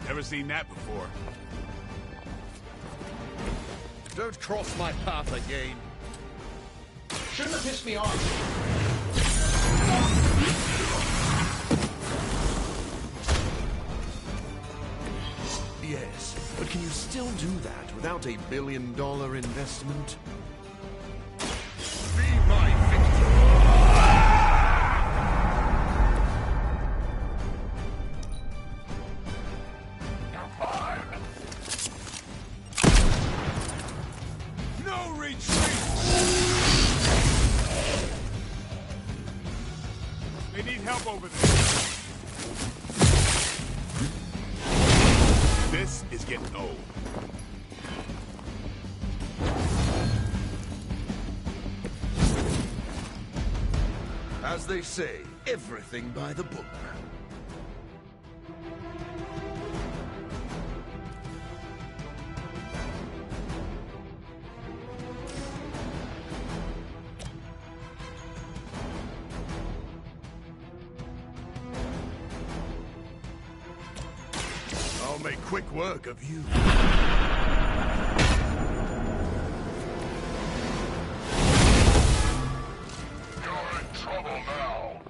Never seen that before. Don't cross my path again. Shouldn't have pissed me off. Yes, but can you still do that without a $1 billion investment? Be my victim! over there. This is getting old. As they say, everything by the book. I'll make quick work of you. You're in trouble now.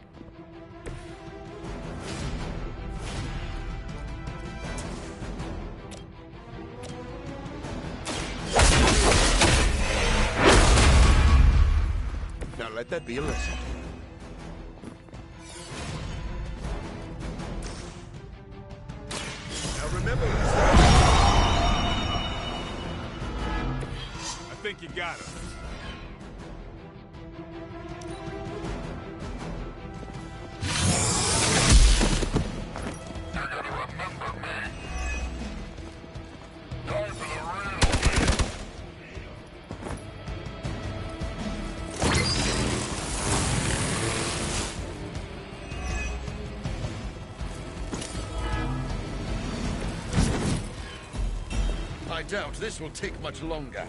Now let that be a lesson. Now remember who's there. I think you got her. I doubt this will take much longer.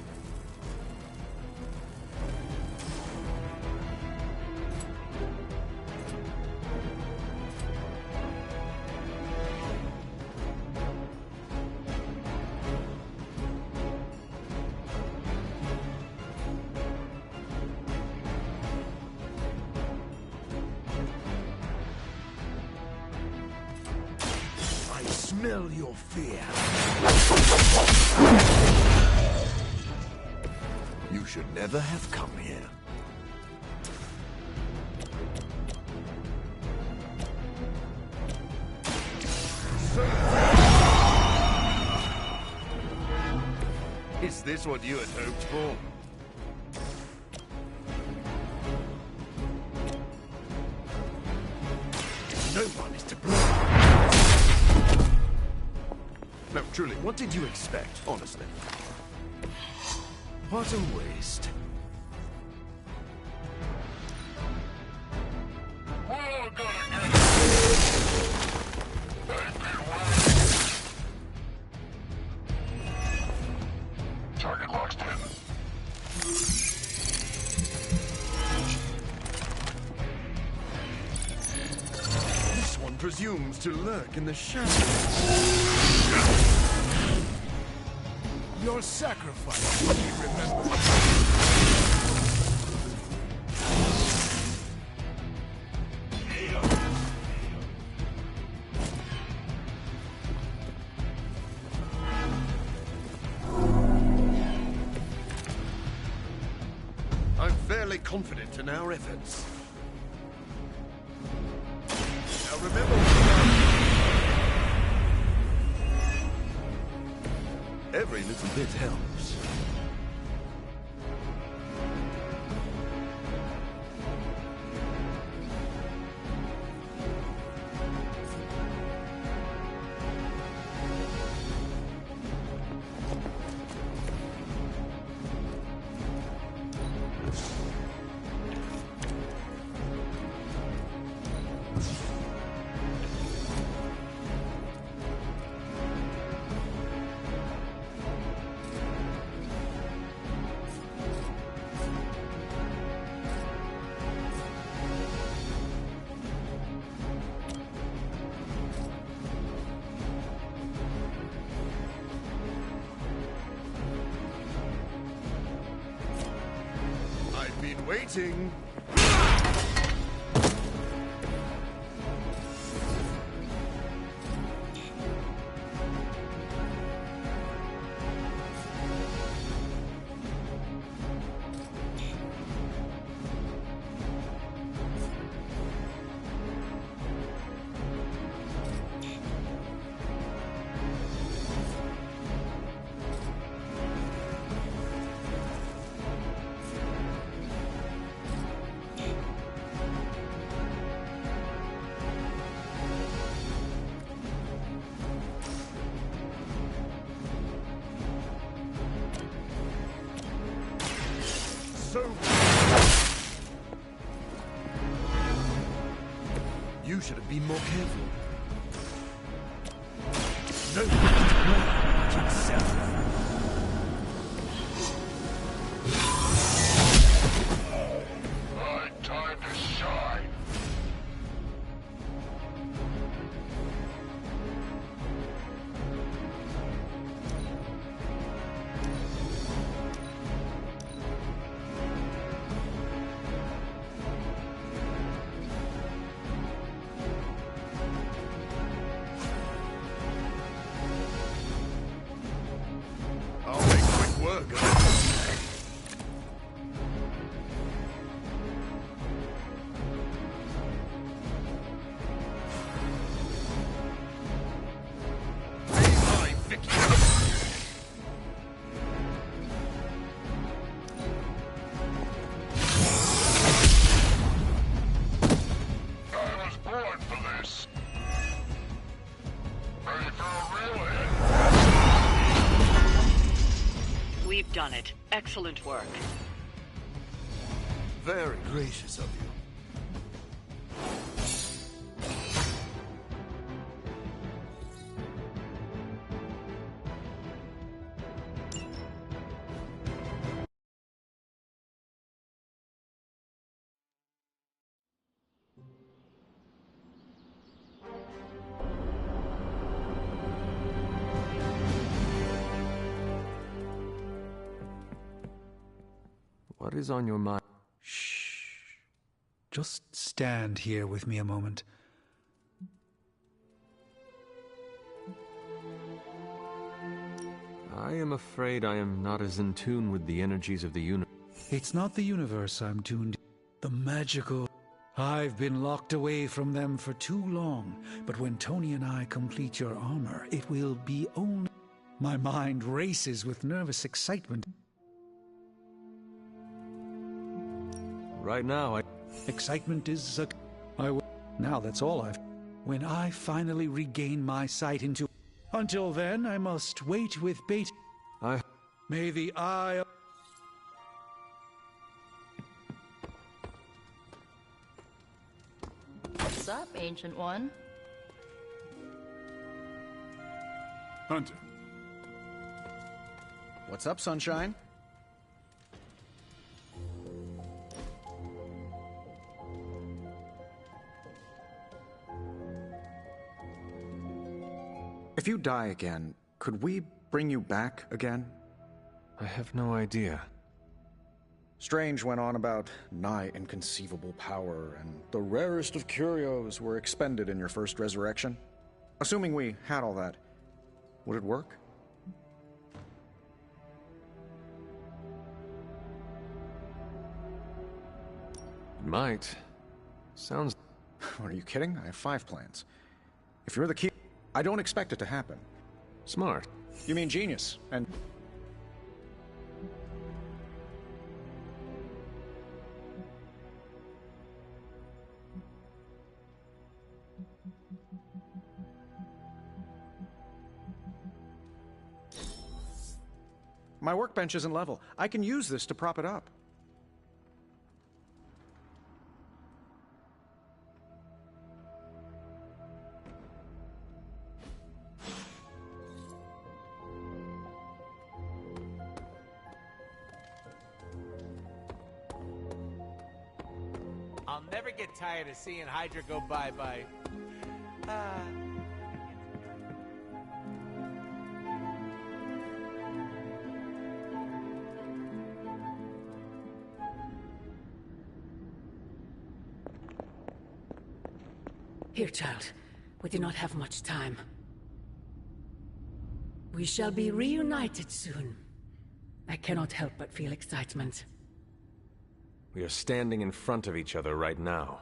I smell your fear. You should never have come here. Is this what you had hoped for? No one is to blame. No, truly, what did you expect, honestly? What a waste. We're gonna get it. Target locked in. This one presumes to lurk in the shadows. Your sacrifice will be remembered. I'm fairly confident in our efforts. Now remember every little bit helps. I've been waiting. so... You should have been more careful. No, yourself. My time to shine. I'll make quick work of it. I was born for this. Ready for a real hit? We've done it. Excellent work. Very gracious of you. What is on your mind? Shh. Just stand here with me a moment. I am afraid I am not as in tune with the energies of the universe. It's not the universe I'm tuned in. The magical. I've been locked away from them for too long, but when Tony and I complete your armor, it will be only... My mind races with nervous excitement. Right now, Excitement is a... Now that's all I've... When I finally regain my sight into... Until then, I must wait with bait. May the eye... What's up, Ancient One? Hunter. What's up, Sunshine? If you die again, could we bring you back again? I have no idea. Strange went on about nigh inconceivable power, and the rarest of curios were expended in your first resurrection. Assuming we had all that, would it work? It might. Sounds... Are you kidding? I have 5 plans. If you're the key... I don't expect it to happen. Smart. You mean genius, and... My workbench isn't level. I can use this to prop it up. I'll never get tired of seeing Hydra go bye-bye. Here, child. We do not have much time. We shall be reunited soon. I cannot help but feel excitement. We are standing in front of each other right now.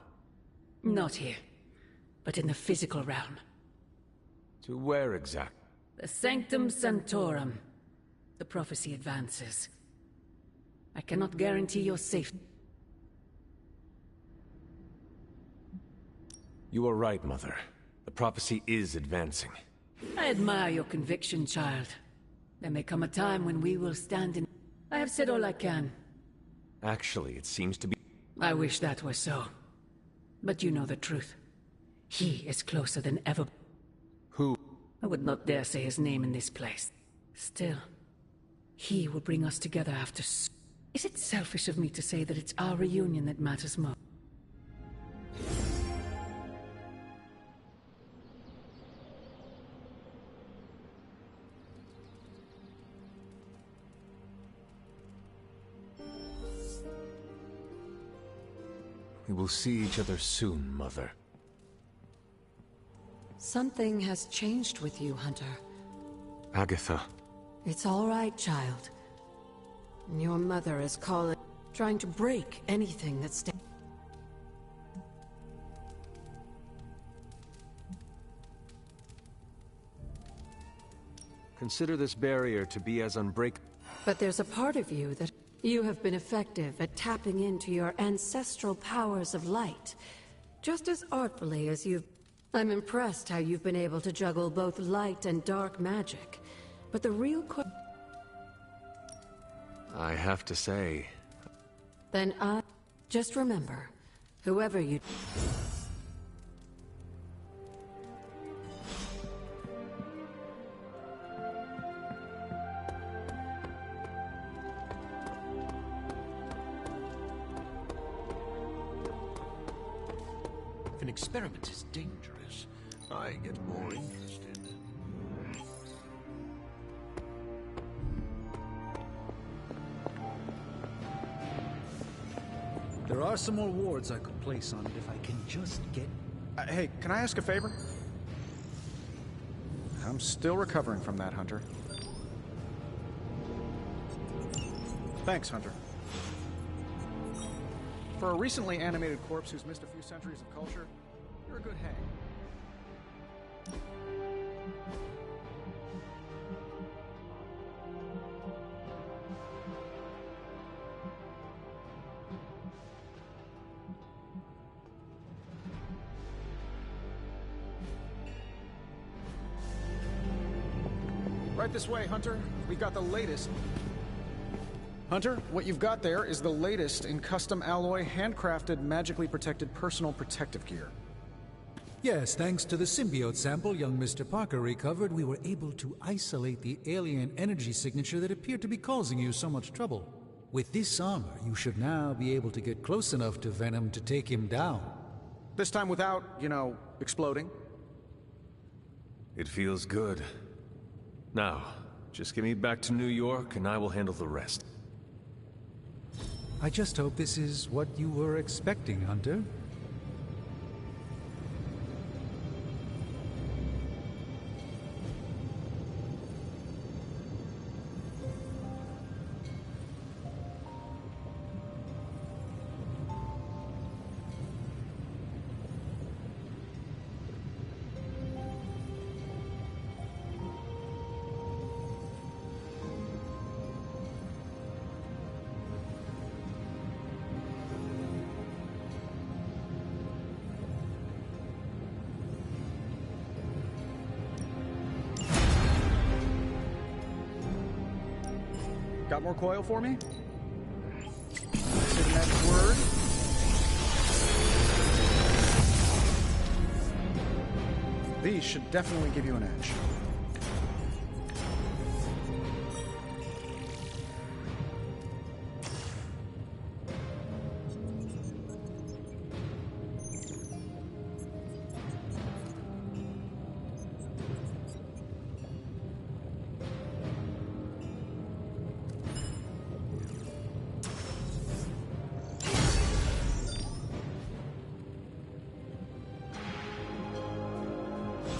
Not here, but in the physical realm. To where exactly? The Sanctum Sanctorum. The prophecy advances. I cannot guarantee your safety. You are right, Mother. The prophecy is advancing. I admire your conviction, child. There may come a time when we will stand in... I have said all I can. Actually, it seems to be... I wish that were so. But you know the truth. He is closer than ever. Who? I would not dare say his name in this place. Still, he will bring us together after Is it selfish of me to say that it's our reunion that matters most? We will see each other soon, Mother. Something has changed with you, Hunter. Agatha. It's all right, child. Your mother is trying to break anything that stands. Consider this barrier to be as unbreakable. But there's a part of you that you have been effective at tapping into your ancestral powers of light, just as artfully as you've... I'm impressed how you've been able to juggle both light and dark magic. But the real question... I have to say... Then just remember, whoever you... If an experiment is dangerous, I get more interested. There are some more wards I could place on it if I can just get... Hey, can I ask a favor? I'm still recovering from that, Hunter. Thanks, Hunter. For a recently animated corpse who's missed a few centuries of culture, you're a good hang. Right this way, Hunter. We got the latest. Hunter, what you've got there is the latest in custom alloy, handcrafted, magically protected personal protective gear. Yes, thanks to the symbiote sample young Mr. Parker recovered, we were able to isolate the alien energy signature that appeared to be causing you so much trouble. With this armor, you should now be able to get close enough to Venom to take him down. This time without, exploding. It feels good. Now, just get me back to New York and I will handle the rest. I just hope this is what you were expecting, Hunter. Got more coil for me? Say the magic word. These should definitely give you an edge.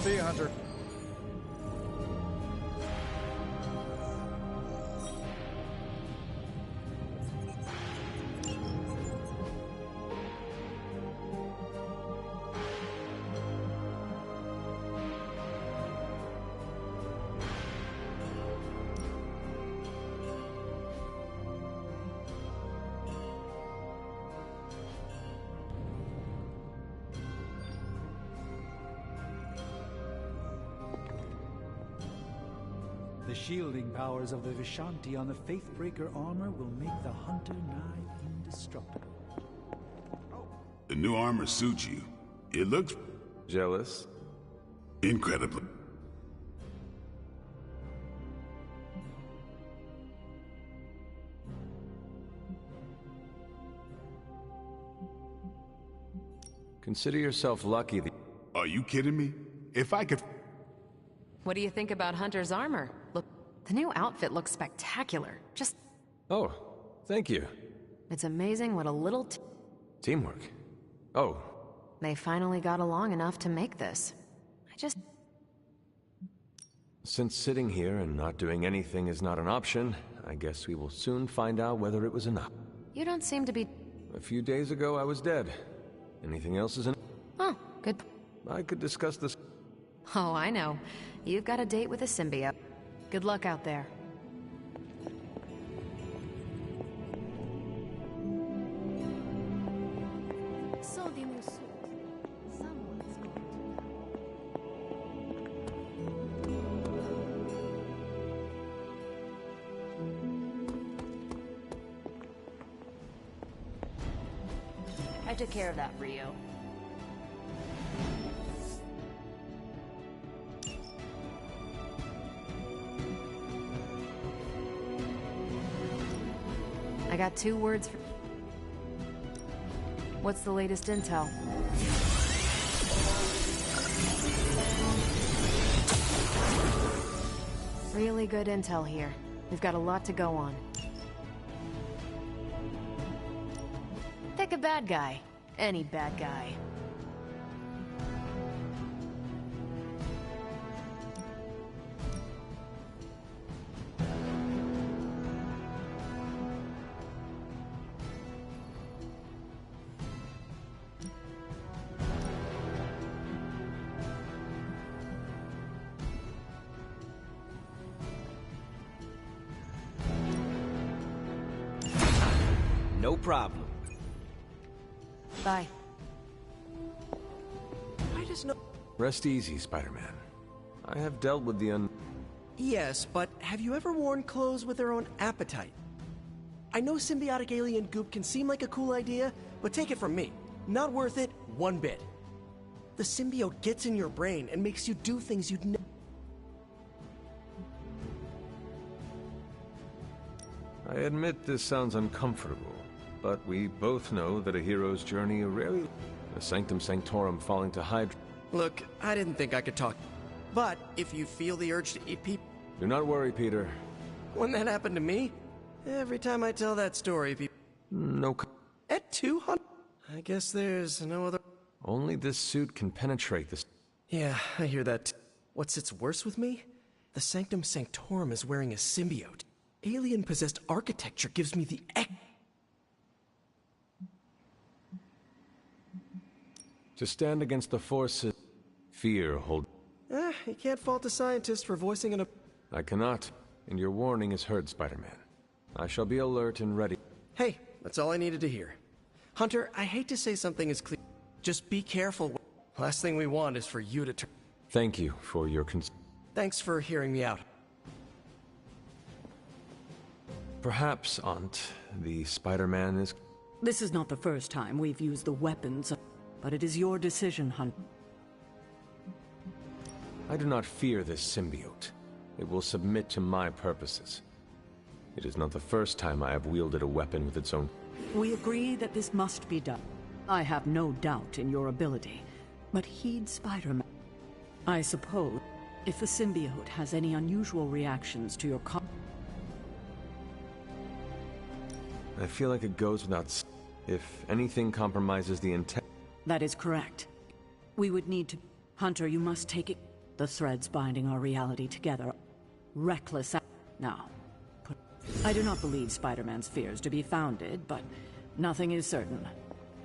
See you, Hunter. The shielding powers of the Vishanti on the Faithbreaker armor will make the hunter nigh indestructible. The new armor suits you. It looks... Jealous? Incredibly. Consider yourself lucky that... Are you kidding me? If I could... What do you think about Hunter's armor? Look, the new outfit looks spectacular. Just... Oh, thank you. It's amazing what a little Teamwork. Oh. They finally got along enough to make this. Since sitting here and not doing anything is not an option, I guess we will soon find out whether it was enough. You don't seem to be... A few days ago, I was dead. Anything else is in... Oh, good. I could discuss this... Oh, I know. You've got a date with a symbiote. Good luck out there. I took care of that for you. I got 2 words for... What's the latest intel? Really good intel here. We've got a lot to go on. Pick a bad guy. Any bad guy. No problem. Bye. I just know... Rest easy, Spider-Man. I have dealt with the Yes, but have you ever worn clothes with their own appetite? I know symbiotic alien goop can seem like a cool idea, but take it from me. Not worth it one bit. The symbiote gets in your brain and makes you do things you'd never... I admit this sounds uncomfortable, but we both know that a hero's journey rarely... The Sanctum Sanctorum falling to Hydra... Look, I didn't think I could talk. But if you feel the urge to eat people... Do not worry, Peter. When that happened to me, every time I tell that story, people... No... At 200? I guess there's no other... Only this suit can penetrate this... Yeah, I hear that. What sits worse with me? The Sanctum Sanctorum is wearing a symbiote. Alien-possessed architecture gives me the... To stand against the forces... Fear hold... You can't fault a scientist for voicing an... I cannot, and your warning is heard, Spider-Man. I shall be alert and ready. Hey, that's all I needed to hear. Hunter, I hate to say something as clear. Just be careful. Last thing we want is for you to turn... Thank you for your Thanks for hearing me out. Perhaps, Aunt, the Spider-Man is... This is not the first time we've used the weapons, but it is your decision, Hunt. I do not fear this symbiote. It will submit to my purposes. It is not the first time I have wielded a weapon with its own... We agree that this must be done. I have no doubt in your ability, but heed Spider-Man. I suppose, if the symbiote has any unusual reactions to your I feel like it goes without if anything compromises the intent... That is correct. We would need to... Hunter, you must take it... The threads binding our reality together. Reckless... Now, I do not believe Spider-Man's fears to be founded, but nothing is certain.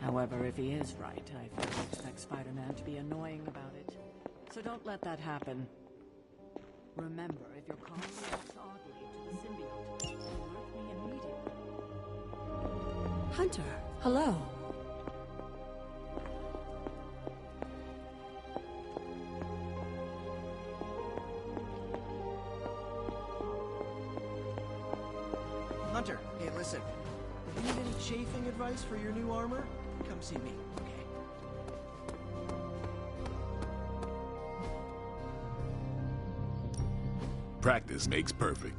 However, if he is right, I fully expect Spider-Man to be annoying about it. So don't let that happen. Remember, if your colony acts oddly to the symbiote, alert me immediately. Hunter, hello. Hunter, hey, listen. If you need any chafing advice for your new armor, come see me, okay? Practice makes perfect.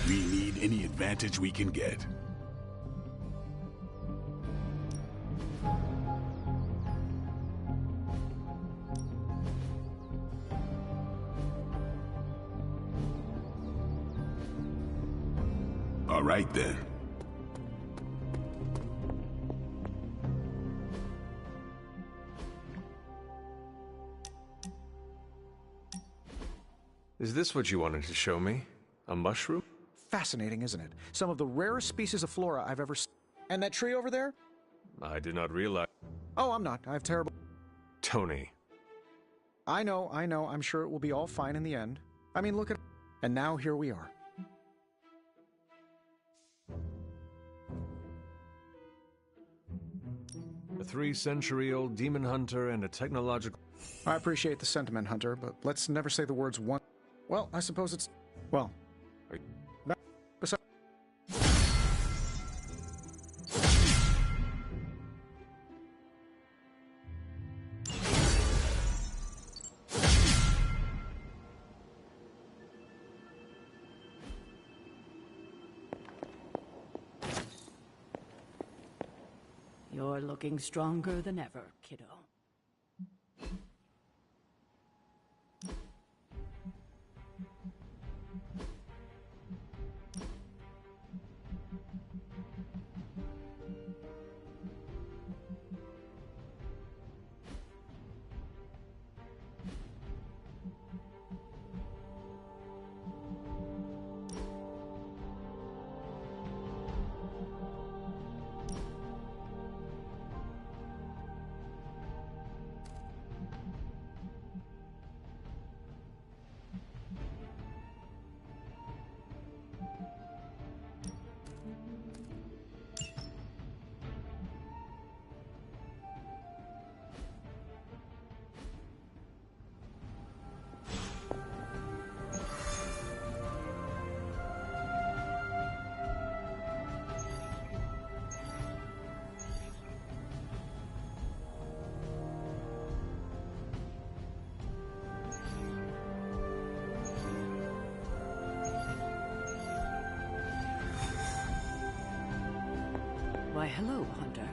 We need any advantage we can get. All right, then. Is this what you wanted to show me? A mushroom? Fascinating, isn't it? Some of the rarest species of flora I've ever seen. And that tree over there? I did not realize... Oh, I'm not. I have terrible... Tony. I know. I'm sure it will be all fine in the end. I mean, look at... And now here we are. A 3-century-old demon hunter and a technological... I appreciate the sentiment, Hunter, but let's never say the words one... Well, I suppose it's... Well... Besides... You're looking stronger than ever, kiddo. Why, hello, Hunter.